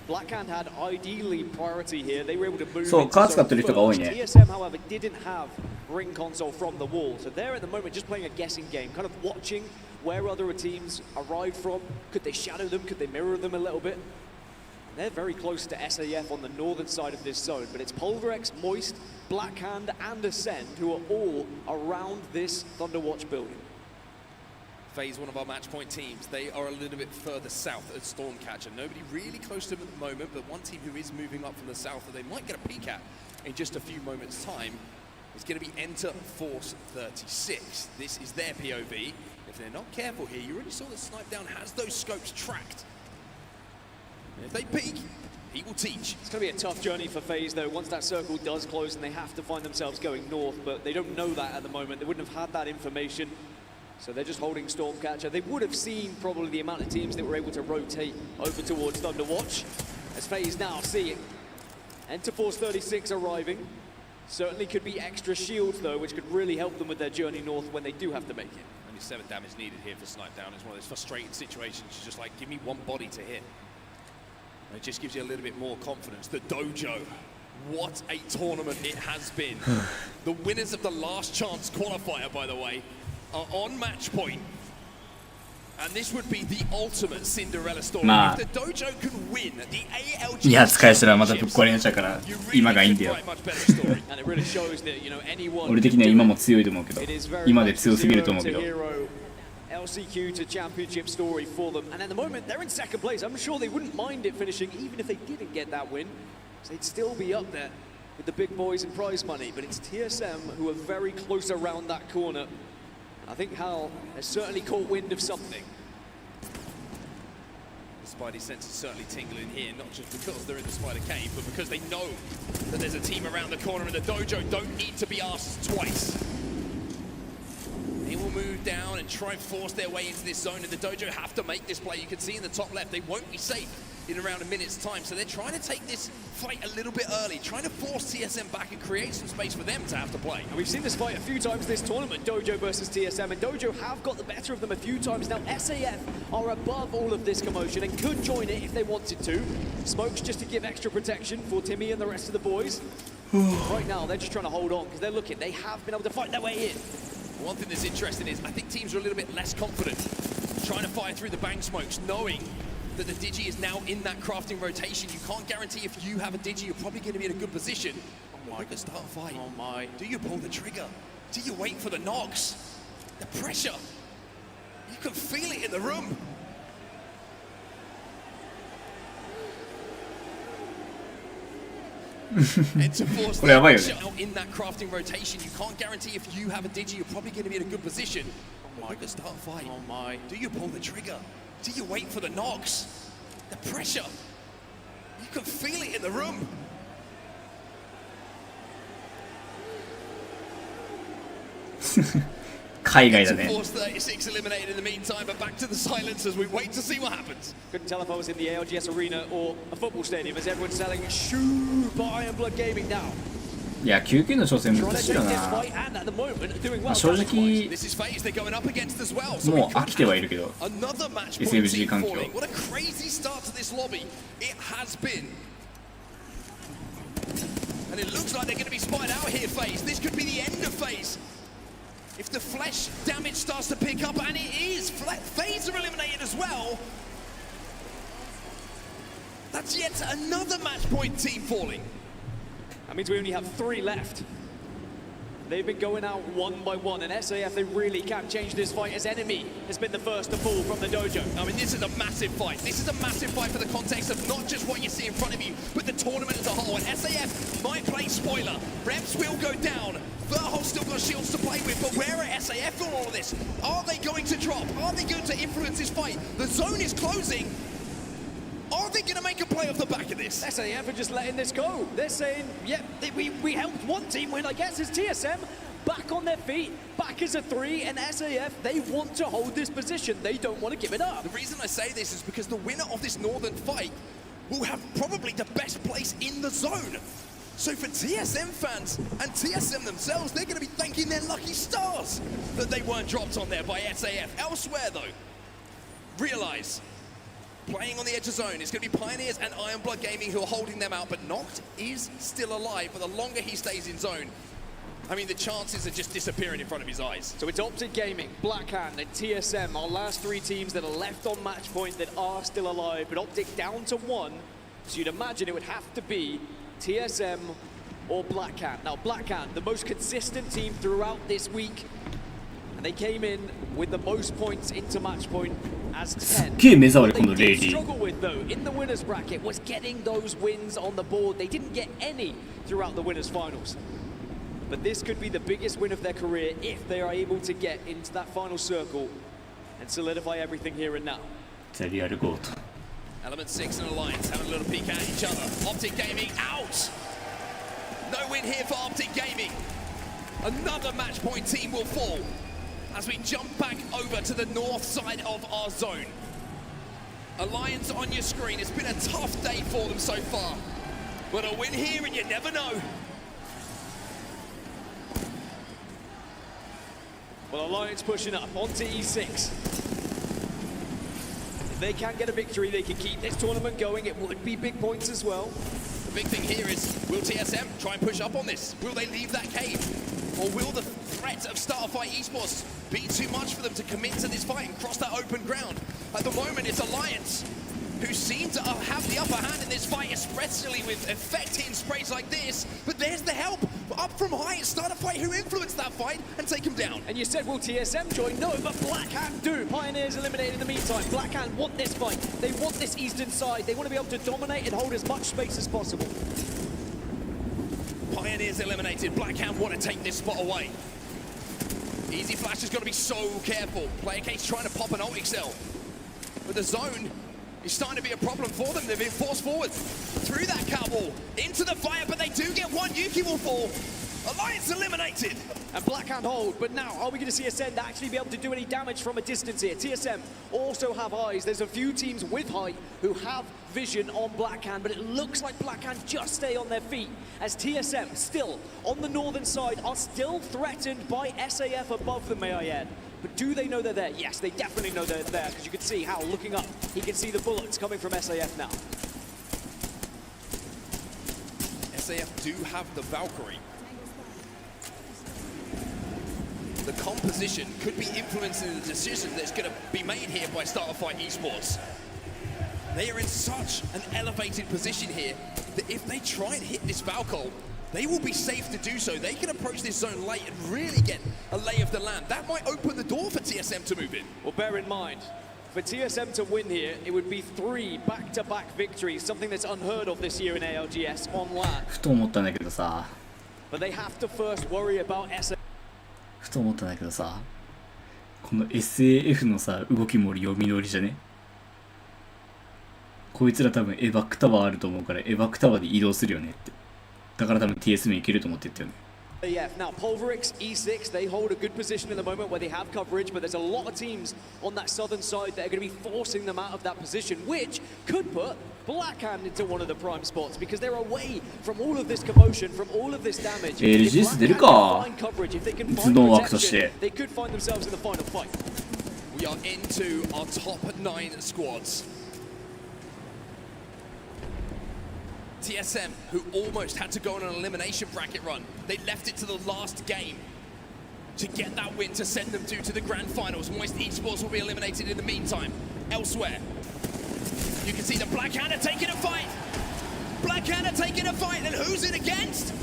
Speaker 15: Blackhand had ideally priority here. They were able to move into first. TSM, however, didn't have ring console from the wall. So they're at the moment just playing a guessing game, kind of watching where other teams arrived from. Could they shadow them? Could they mirror them a little bit? They're very close to SAF on the northern side of this zone, but it's Pulverex, Moist, Blackhand, and Ascend who are all around this Thunderwatch building.
Speaker 2: FaZe, one of our match point teams, they are a little bit further south at Stormcatcher. Nobody really close to them at the moment, but one team who is moving up from the south that they might get a peek at in just a few moments' time is going to be Enter Force 36. This is their POV. If they're not careful here, you already saw that Snipedown has those scopes tracked. And if they peek, he will teach.
Speaker 15: It's going to be a tough journey for FaZe, though, once that circle does close and they have to find themselves going north, but they don't know that at the moment. They wouldn't have had that information. So they're just holding Stormcatcher. They would have seen probably the amount of teams that were able to rotate over towards Thunderwatch. As FaZe now see it. Enter Force 36 arriving. Certainly could be extra shields though, which could really help them with their journey north when they do have to make it.
Speaker 2: Only 7 damage needed here for Snipedown. It's one of those frustrating situations. It's just like, give me 1 body to hit. And it just gives you a little bit more confidence. The Dojo. What a tournament it has been. The winners of the last chance qualifier, by the way, are on match point. And this would be the ultimate Cinderella story.
Speaker 1: まあ
Speaker 2: If the dojo can win the
Speaker 1: いや
Speaker 2: ALGS
Speaker 1: 使いしたらまたぶっ壊れになっちゃうから今がいいんだよ
Speaker 2: and it really shows that, you know, anyone
Speaker 1: 俺的には今も強いと思うけど今で強すぎると思うけど
Speaker 15: LCQ to championship story for them, and at the moment they're in second place. I'm sure they wouldn't mind it finishing even if they didn't get that win. So they'd still be up there with the big boys in prize money, but it's TSM who are very close around that corner. I think Hal has certainly caught wind of something.
Speaker 2: The Spidey sense is certainly tingling here, not just because they're in the Spider Cave, but because they know that there's a team around the corner and the dojo don't need to be asked twice. They will move down and try and force their way into this zone, and the dojo have to make this play. You can see in the top left, they won't be safe in around a minute's time, so they're trying to take this fight a little bit early, trying to force TSM back and create some space for them to have to play.
Speaker 15: And we've seen this fight a few times this tournament, Dojo versus TSM, and Dojo have got the better of them a few times. Now SAF are above all of this commotion and could join it if they wanted to. Smokes just to give extra protection for Timmy and the rest of the boys. Right now, they're just trying to hold on because they're looking. They have been able to fight their way in.
Speaker 2: One thing that's interesting is I think teams are a little bit less confident trying to fire through the bang smokes, knowing that the Digi is now in that crafting rotation. You can't guarantee if you have a Digi, you're probably going to be in a good position. Oh my, look at start a fight. Oh my. Do you pull the trigger? Do you wait for the knocks? The pressure. You can feel it in the room. And to force the shot in that crafting rotation, you can't guarantee if you have a Digi, you're probably going to be in a good position. Oh my, look at start a fight. Oh my. Do you pull the trigger? Do you wait for the knocks? The pressure. You can feel it in the room. Force 36 eliminated in the meantime, but back to the silence as we wait to see what happens.
Speaker 15: Couldn't tell if I was in the ALGS arena or a football stadium as everyone's selling shoo by Iron Blood Gaming now.
Speaker 1: いや9級の挑戦難しいよな、まあ、正直もう飽きてはいるけど SFG 環境
Speaker 2: What a crazy start to this lobby it has been. And it looks like they're going to be spied out here, FaZe. This could be the end of FaZe. If the flesh damage starts to pick up, and it is, FaZe are eliminated as well. That's yet another match point team falling.
Speaker 15: That means we only have 3 left. They've been going out one by one, and SAF, they really can change this fight as Enemy has been the first to fall from the dojo.
Speaker 2: I mean, this is a massive fight. This is a massive fight for the context of not just what you see in front of you, but the tournament as a whole. And SAF might play spoiler. Reps will go down. Verhol's still got shields to play with, but where are SAF on all of this? Are they going to drop? Are they going to influence this fight? The zone is closing. Are they going to make a play off the back of this?
Speaker 15: SAF are just letting this go. They're saying, yep, we helped one team win, I guess, as TSM. Back on their feet, back as a 3, and SAF, they want to hold this position. They don't want to give it up.
Speaker 2: The reason I say this is because the winner of this northern fight will have probably the best place in the zone. So for TSM fans and TSM themselves, they're going to be thanking their lucky stars that they weren't dropped on there by SAF. Elsewhere, though, realize playing on the edge of zone, it's going to be Pioneers and Iron Blood Gaming who are holding them out, but Noct is still alive. But the longer he stays in zone, I mean, the chances are just disappearing in front of his eyes.
Speaker 15: So it's Optic Gaming, Blackhand, and TSM, our last 3 teams that are left on match point that are still alive, but Optic down to 1. So you'd imagine it would have to be TSM or Blackhand. Now, Blackhand, the most consistent team throughout this week, and they came in with the most points into match point as 10. What they did struggle with, though, in the winners bracket was getting those wins on the board. They didn't get any throughout the winners finals. But this could be the biggest win of their career if they are able to get into that final circle and solidify everything here and now.
Speaker 2: Element 6 and Alliance having a little peek at each other. Optic Gaming out. No win here for Optic Gaming. Another match point team will fall as we jump back over to the north side of our zone. Alliance on your screen. It's been a tough day for them so far, but a win here and you never know.
Speaker 15: Well, Alliance pushing up onto E6. If they can get a victory, they can keep this tournament going. It would be big points as well.
Speaker 2: The big thing here is, will TSM try and push up on this? Will they leave that cave? Or will the threat of Starfight Esports be too much for them to commit to this fight and cross that open ground? At the moment, it's Alliance who seem to have the upper hand in this fight, especially with effect-hitting sprays like this. But there's the help up from high. It's Starfight who influenced that fight and take him down.
Speaker 15: And you said, will TSM join? No, but Black Hand do. Pioneers eliminated in the meantime. Black Hand want this fight. They want this eastern side. They want to be able to dominate and hold as much space as possible.
Speaker 2: Pioneers eliminated. Black Hand want to take this spot away. Easy Flash has got to be so careful. Player Case trying to pop an ult excel. But the zone is starting to be a problem for them. They've been forced forward through that cat wall, into the fire, but they do get one. Yuki will fall. Alliance eliminated.
Speaker 15: And Black Hand hold, but now are we going to see Ascend actually be able to do any damage from a distance here? TSM also have eyes. There's a few teams with height who have vision on Black Hand, but it looks like Black Hand just stay on their feet as TSM still on the northern side are still threatened by SAF above them, may I add. But do they know they're there? Yes, they definitely know they're there, because you can see how, looking up, he can see the bullets coming from SAF now.
Speaker 2: SAF do have the Valkyrie. The composition could be influencing the decision that's going to be made here by Starfight Esports. They are in such an elevated position here that if they try and hit this Valkyrie, they will be safe to do so. They can approach this zone late and really get a lay of the land. That might open the door for TSM to move in.
Speaker 15: Well, bear in mind, for TSM to win here, it would be 3 back-to-back victories, something that's unheard of this year in ALGS on land.
Speaker 1: ふと思ったんだけどさ。
Speaker 15: But they have to first worry about SAF.
Speaker 1: ふと思ったんだけどさ、この SAF のさ、動きも俺読み通りじゃね？こいつら多分エバックタワーあると思うからエバックタワーで移動するよねって。だから多分 TSM いけると思って言ったよね。
Speaker 15: Now, Pulverix, E6, they hold a good position in the moment where they have coverage, but there's a lot of teams on that southern side that are going to be forcing them out of that position, which could put Black Hand into one of the prime spots because they're away from all of this commotion, from all of this damage.
Speaker 1: ALGS 出るか。頭脳枠として。
Speaker 15: They could find themselves in the final fight.
Speaker 2: We are into our top 9 squads. TSM, who almost had to go on an elimination bracket run. They left it to the last game to get that win to send them to the grand finals. Moist Esports will be eliminated in the meantime. Elsewhere, you can see the Black Hand are taking a fight. Black Hand are taking a fight, and who's it against?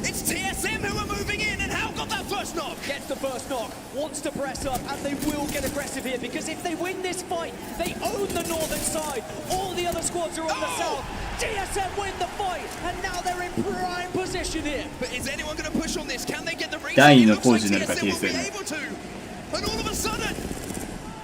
Speaker 2: It's TSM who are moving in, and Hal got that first knock.
Speaker 15: Gets the first knock, wants to press up, and they will get aggressive here because if they win this fight, they own the northern side. All the other squads are on the south. TSM win the fight, and now they're in prime position here.
Speaker 2: But is anyone going to push on this? Can they get the ring?
Speaker 1: 第2のポーズになるか
Speaker 2: TSM will be
Speaker 1: TSM。
Speaker 2: able to. And all of a sudden,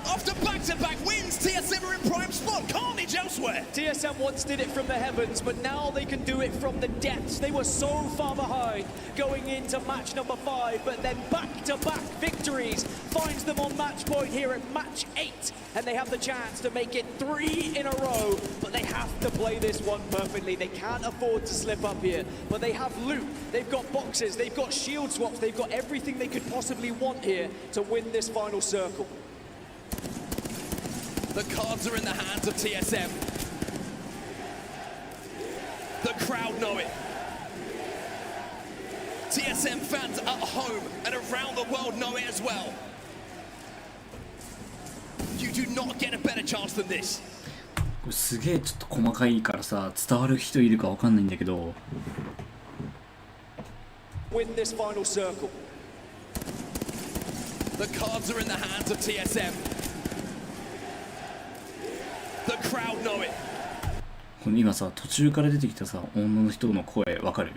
Speaker 2: after back-to-back wins, TSM are in prime spot. Carnage elsewhere.
Speaker 15: TSM once did it from the heavens, but now they can do it from the depths. They were so far behind going into match number 5, but then back-to-back victories finds them on match point here at match 8. And they have the chance to make it 3 in a row, but they have to play this one perfectly. They can't afford to slip up here, but they have loot, they've got boxes, they've got shield swaps, they've got everything they could possibly want here to win this final circle.
Speaker 2: The cards are in the hands of TSM. The crowd know it. TSM fans at home and around the world know it as well. You do not get a better chance than this.
Speaker 1: これすげえちょっと細かいからさ、伝わる人いるかわかんないんだけど。
Speaker 15: Win this final circle.
Speaker 2: The cards are in the hands of TSM. The crowd know it.
Speaker 1: この今さ、途中から出てきたさ、女の人の声わかる？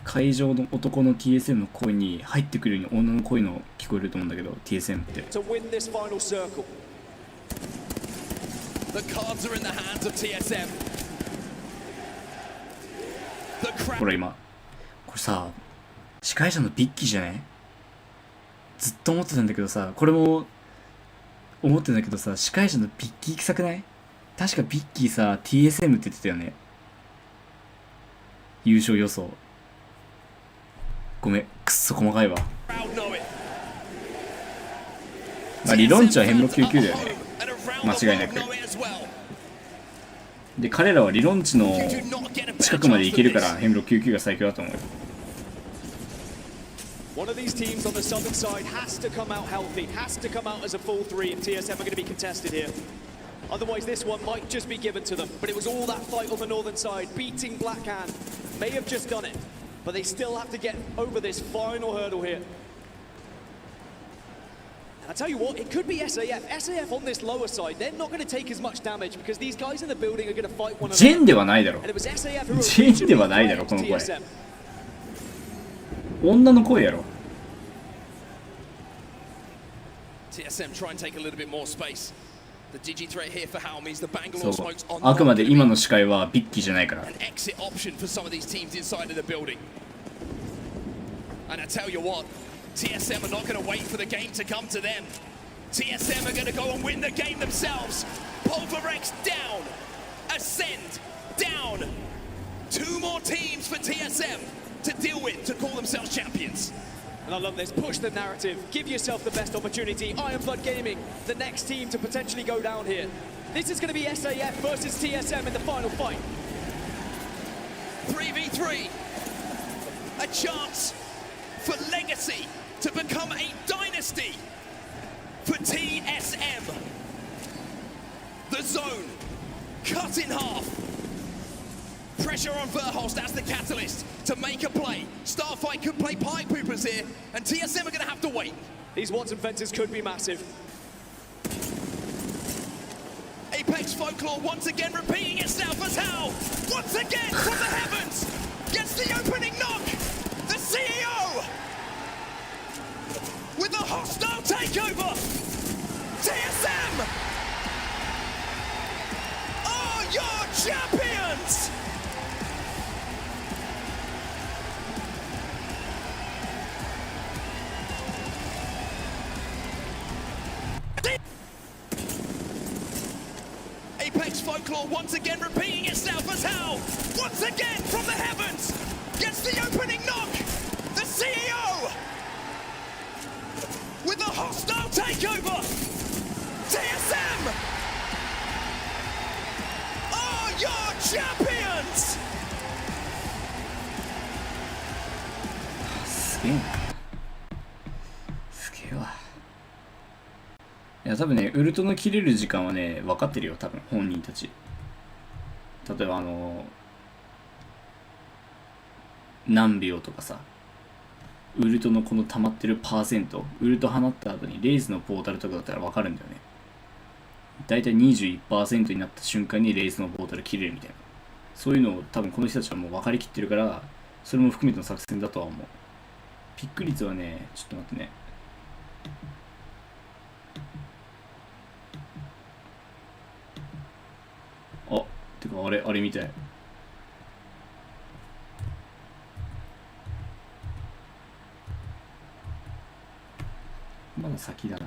Speaker 1: 会場の男の TSM の声に入ってくるように女の声の聞こえると思うんだけど、 TSM って。
Speaker 15: To win this final circle.
Speaker 2: The cards are in the hands of TSM. The crowd.
Speaker 1: ほら今、これさ、司会者のビッキーじゃね？ずっと思ってたんだけどさ、これも思ってたんだけどさ、司会者のビッキー臭くない？確かビッキーさ、TSM って言ってたよね。優勝予想。ごめん、くっそ細かいわ。まあ理論値はヘムロ99だよね。間違いなく。で、彼らは理論値の近くまで行けるからヘムロ99が最強だと思うよ。
Speaker 15: One of these teams on the southern side has to come out healthy, has to come out as a full 3 if TSM are going to be contested here. Otherwise, this one might just be given to them. But it was all that fight on the northern side. Beating Blackhand may have just done it, but they still have to get over this final hurdle here. And I tell you what, it could be SAF. SAF on this lower side, they're not going to take as much damage because these guys in the building are going to fight one another.
Speaker 1: ジェンではないだろ。
Speaker 15: And it was SAF who
Speaker 1: ジェンではないだろ、この声。
Speaker 15: TSM.
Speaker 1: 女の声やろ。
Speaker 2: TSM try and take a little bit more space. The digi threat here for How means the Bangalore
Speaker 1: そう
Speaker 2: smokes on
Speaker 1: あくまで今の視界はビッキーじゃないから。
Speaker 2: an exit option for some of these teams inside of the building. And I tell you what, TSM are not going to wait for the game to come to them. TSM are going to go and win the game themselves. Pulverex down. Ascend down. 2 more teams for TSM to deal with to call themselves champions.
Speaker 15: And I love this. Push the narrative. Give yourself the best opportunity. Iron Blood Gaming, the next team to potentially go down here. This is going to be SAF versus TSM in the final fight.
Speaker 2: 3v3. A chance for legacy to become a dynasty for TSM. The zone cut in half. Pressure on Verhulst as the catalyst to make a play. Starfight could play pipe poopers here, and TSM are going to have to wait.
Speaker 15: These Watson fences could be massive.
Speaker 2: Apex Folklore once again repeating itself as Hal, once again from the heavens, gets the opening knock. The CEO with a hostile takeover. TSM are your champions. Apex Folklore once again repeating itself as Hal, once again from the heavens, gets the opening knock. The CEO with a hostile takeover. TSM are your champions.
Speaker 1: すげえな。すげえわ。いや多分ね、ウルトの切れる時間はね、分かってるよ、多分本人たち。例えば何秒とかさ、ウルトのこの溜まってるパーセント、ウルト放った後にレイズのポータルとかだったら分かるんだよね。だいたい 21% になった瞬間にレイズのポータル切れるみたいな。そういうのを多分この人たちはもう分かりきってるから、それも含めての作戦だとは思う。ピック率はね、ちょっと待ってね。あ、てかあれみたい。まだ先だな。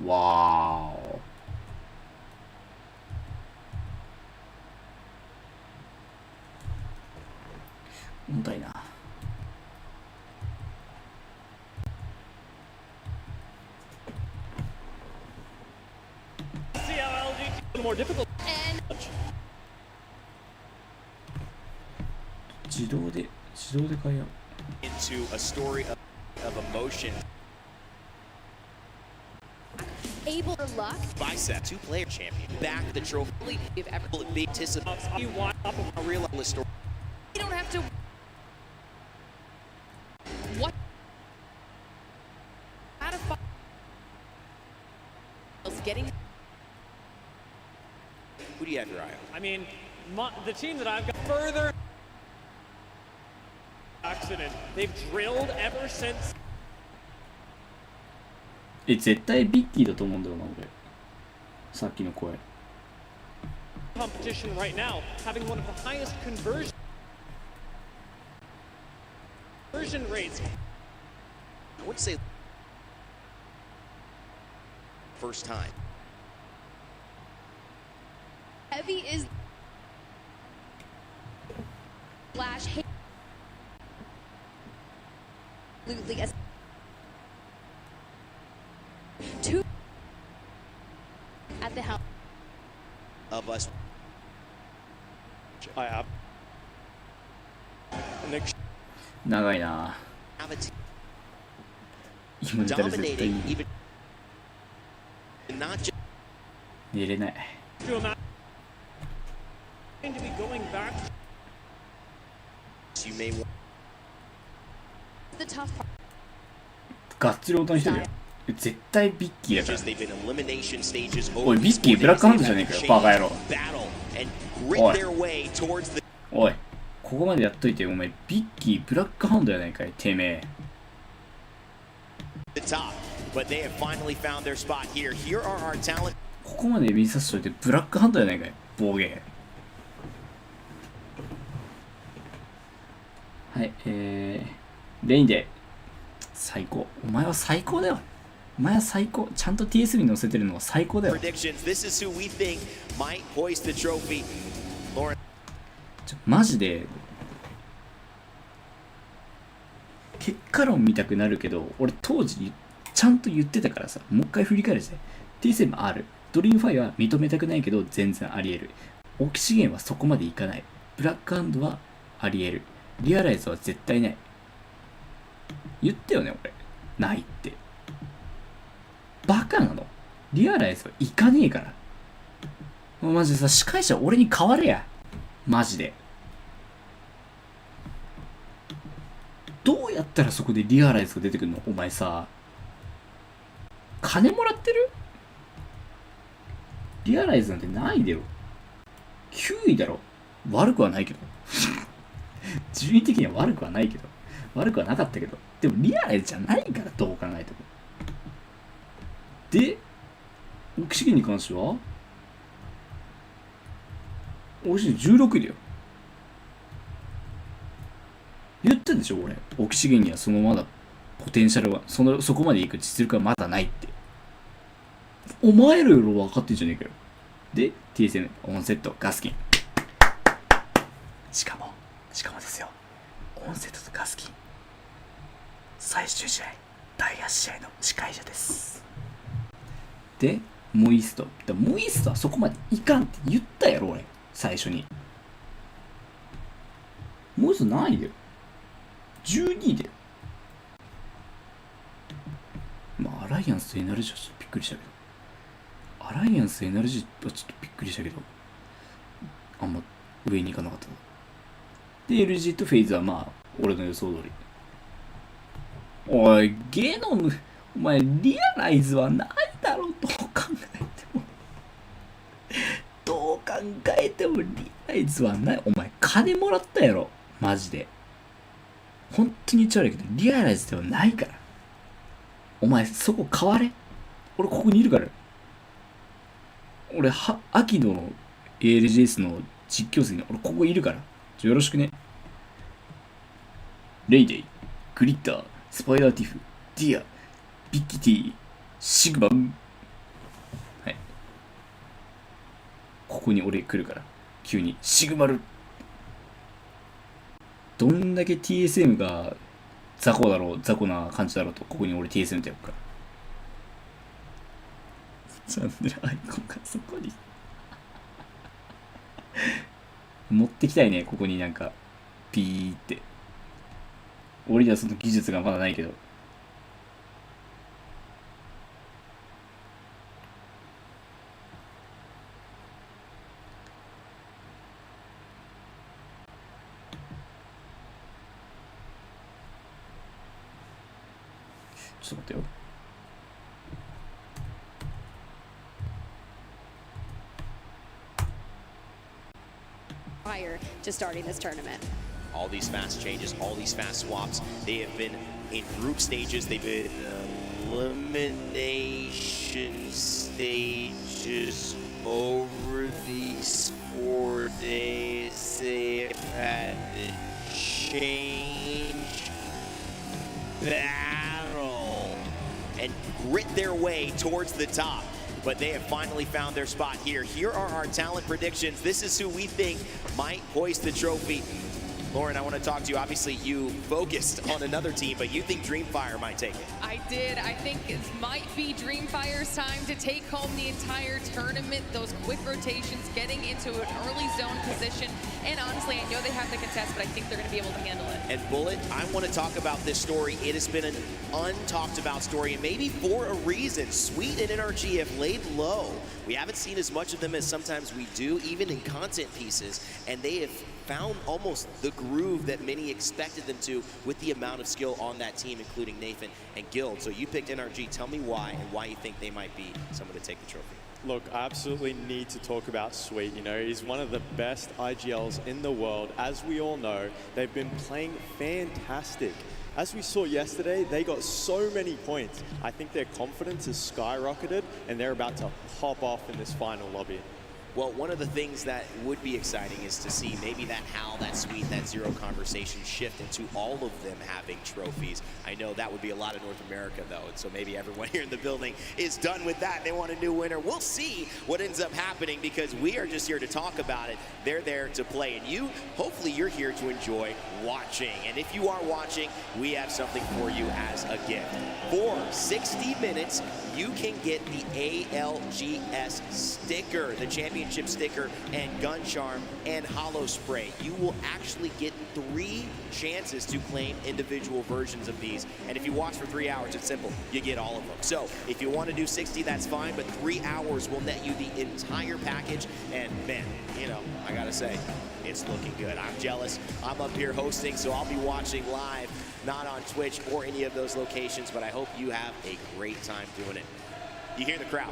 Speaker 1: わーお。重たいな。
Speaker 8: See how LG is a little more difficult.
Speaker 1: 自動で変えよう。
Speaker 11: Into a story of emotion.
Speaker 13: Able to luck.
Speaker 11: Bicep, 2-player champion. Back the trophy. If ever be anticipated.
Speaker 8: You want up
Speaker 11: A real story.
Speaker 12: You don't have to. What? How to find getting.
Speaker 11: Who do you have your eye on?
Speaker 8: I mean, the team that I've got further accident. They've drilled ever since.
Speaker 1: 絶対ビッキーだと思うんだよな、俺。さっきの声。
Speaker 8: Competition right now, having one of the highest conversion rates.
Speaker 11: I would say first time.
Speaker 13: Heavy is Flash. Absolutely. Two at the helm.
Speaker 11: Of us.
Speaker 1: 長いな。今出たら絶対寝れない。がっつり音の人だよ。絶対ビッキーだから。おいビッキーブラックハンドじゃねえかよバカ野郎。おいおいここまでやっといてお前ビッキーブラックハンドやないかいてめえ。ここまで見させといてブラックハンドやないかい暴言。はいレインで最高。お前は最高だよ。お前は最高。ちゃんと TS に乗せてるのは最高だよ。マジで結果論見たくなるけど俺当時ちゃんと言ってたからさ、もう一回振り返るぜ。 TSM ある。ドリームファイは認めたくないけど全然あり得る。オキシゲンはそこまでいかない。ブラックハンドはあり得る。リアライズは絶対ない。言ったよね俺。ないって。バカなの。リアライズはいかねえから。もうマジでさ、司会者俺に変われや。マジで。どうやったらそこでリアライズが出てくるの？お前さ、金もらってる？リアライズなんてないでよ。9位だろ。悪くはないけど。順位的には悪くはないけど。悪くはなかったけど。でもリアライズじゃないから、どう考えても。で、オキシゲンに関してはオキシゲン16位だよ。言ったでしょ俺。オキシゲンにはそのまだポテンシャルはそこまでいく実力はまだないって。お前らより分かってんじゃねえかよ。で TSM オンセットガスキン。しかもですよ、オンセットとガスキン最終試合第8試合の司会者です。でモイストはそこまでいかんって言ったやろ俺最初に。モイスト何位だよ。12位だよ。まあアライアンス NRG はちょっとびっくりしたけど、アライアンス NRG はちょっとびっくりしたけど、あんま上に行かなかった。で LG とフェイズはまあ俺の予想通り。おいゲノム、お前リアライズはないだろ。どう考えてもリアライズはない。お前金もらったやろマジで。本当に言っちゃ悪いけどリアライズではないから。お前そこ変われ。俺ここにいるから。俺秋の ALGS の実況席に俺ここいるから。よろしくね。レイデイ、グリッター、スパイダーティフ、ディア、ビッキティ、シグマン。はい。ここに俺来るから。急にシグマル。どんだけ TSM が雑魚な感じだろうと、ここに俺 TSM ってやるから。チャンネルアイコンがそこに持ってきたいね、ここになんかピーって。俺にはその技術がまだないけど。ちょっと待ってよ。
Speaker 13: Prior to starting this tournament.
Speaker 11: All these fast changes, all these fast swaps, they have been in group stages, they've been elimination stages over these 4 days. They have had to change battle and grit their way towards the top. But they have finally found their spot here. Here are our talent predictions. This is who we think might hoist the trophy. Lauren, I want to talk to you. Obviously, you focused on another team, but you think Dreamfire might take it.
Speaker 12: I did. I think it might be Dreamfire's time to take home the entire tournament. Those quick rotations, getting into an early zone position. And honestly, I know they have to contest, but I think they're going to be able to handle it.
Speaker 11: And Bullet, I want to talk about this story. It has been an untalked about story, and maybe for a reason. Sweet and NRG have laid low. We haven't seen as much of them as sometimes we do, even in content pieces, and they have found almost the groove that many expected them to with the amount of skill on that team, including Nathan and Guild. So you picked NRG. Tell me why and why you think they might be someone to take the trophy.
Speaker 19: Look, I absolutely need to talk about Sweet. You know, he's one of the best IGLs in the world. As we all know, they've been playing fantastic. As we saw yesterday, they got so many points. I think their confidence has skyrocketed, and they're about to pop off in this final lobby.
Speaker 11: Well, one of the things that would be exciting is to see maybe that HAL, that Sweet, that Zero conversation shift into all of them having trophies. I know that would be a lot of North America, though, and so maybe everyone here in the building is done with that. They want a new winner. We'll see what ends up happening because we are just here to talk about it. They're there to play, and you, hopefully you're here to enjoy watching. And if you are watching, we have something for you as a gift. For 60 minutes, you can get the ALGS sticker, the championship sticker, and gun charm and hollow spray. You will actually get 3 chances to claim individual versions of these. And if you watch for 3 hours, it's simple. You get all of them. So if you want to do 60, that's fine, but 3 hours will net you the entire package. And man, you know, I gotta say, it's looking good. I'm jealous. I'm up here hosting, so I'll be watching live, not on Twitch or any of those locations, but I hope you have a great time doing it. You hear the crowd.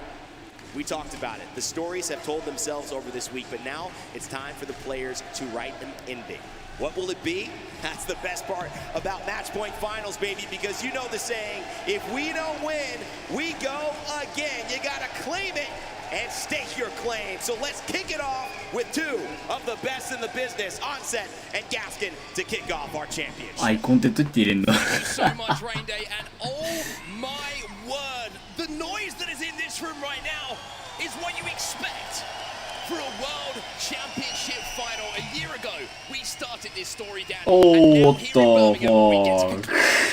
Speaker 11: We talked about it. The stories have told themselves over this week, but now it's time for the players to write an ending. What will it be? That's the best part about Match Point Finals, baby, because you know the saying, if we don't win, we go again. You gotta claim it and stake your claim. So let's kick it off with 2 of the best in the business, Onset and Gaskin, to kick off our championship.
Speaker 1: Thank you
Speaker 2: so much, Rain Day, and oh my word, the noise that is in this room right now is what you expect for a World Championship final. A year ago, we started this story down.
Speaker 1: Oh, what the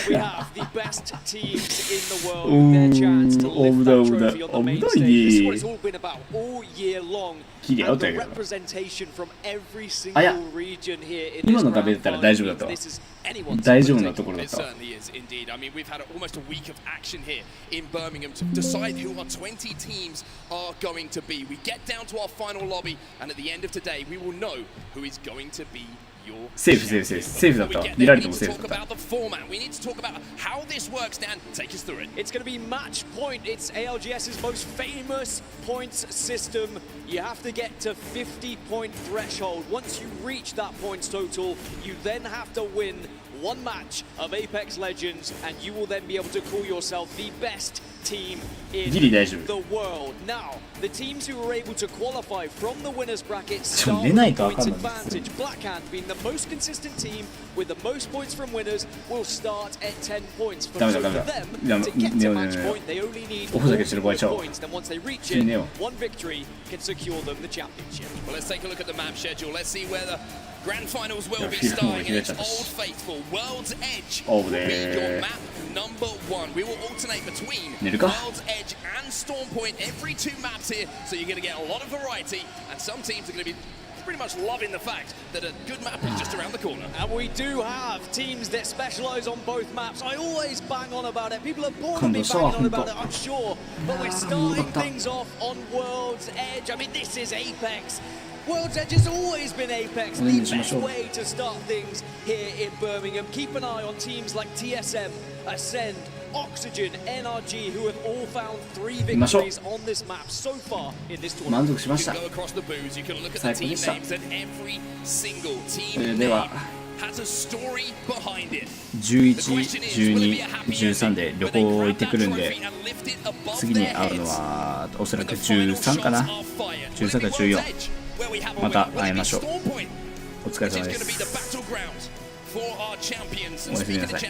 Speaker 15: We have the best teams in the world with their chance to lift that trophy on the main stage. This is what it's all been about all year long. And the representation from every single region here in this grand final means this is anyone's competition.
Speaker 2: It certainly is indeed. I mean, we've had almost a week of action here in Birmingham to decide who our 20 teams are going to be. We get down to our final lobby, and at the end of today, we will know who is going to be your champion.
Speaker 1: Safeだったわ。見られてもセーフだった。
Speaker 2: About the format, we need to talk about how this works. Dan, take us through it.
Speaker 15: It's going to be match point. It's ALGS's most famous points system. You have to get to 50-point threshold. Once you reach that points total, you then have to win 1 match of Apex Legends, and you will then be able to call yourself the best team in the world. Now, the teams who were able to qualify from the winners bracket start with points advantage. Blackhand, being the most consistent team with the most points from winners, will start at 10 points. For them to get to match point, they only need 4 points. Then once they reach it, 1 victory can secure them the championship.
Speaker 2: Well, let's take a look at the map schedule. Let's see where the Grand Finals will be starting, and it's Old Faithful. World's Edge will be your map number 1. We will alternate between World's Edge and Storm Point every 2 maps here, so you're going to get a lot of variety, and some teams are going to be pretty much loving the fact that a good map is just around the corner.
Speaker 15: And we do have teams that specialize on both maps. I always bang on about it. People are bored of me banging on about it, I'm sure. But we're starting things off on World's Edge. I mean, this is Apex. World's Edge has always been Apex, the best way to start things here in Birmingham. Keep an eye on teams like TSM, Ascend, Oxygen, NRG, who have all found 3 victories on this map so far in this tournament.
Speaker 2: You can go across the booths, you can look at the team names, and every single team has a story behind it.
Speaker 1: 11、12、13で旅行行ってくるんで、次に会うのはおそらく13かな、13か14。また会いましょう。お疲れ様です。おやすみなさい。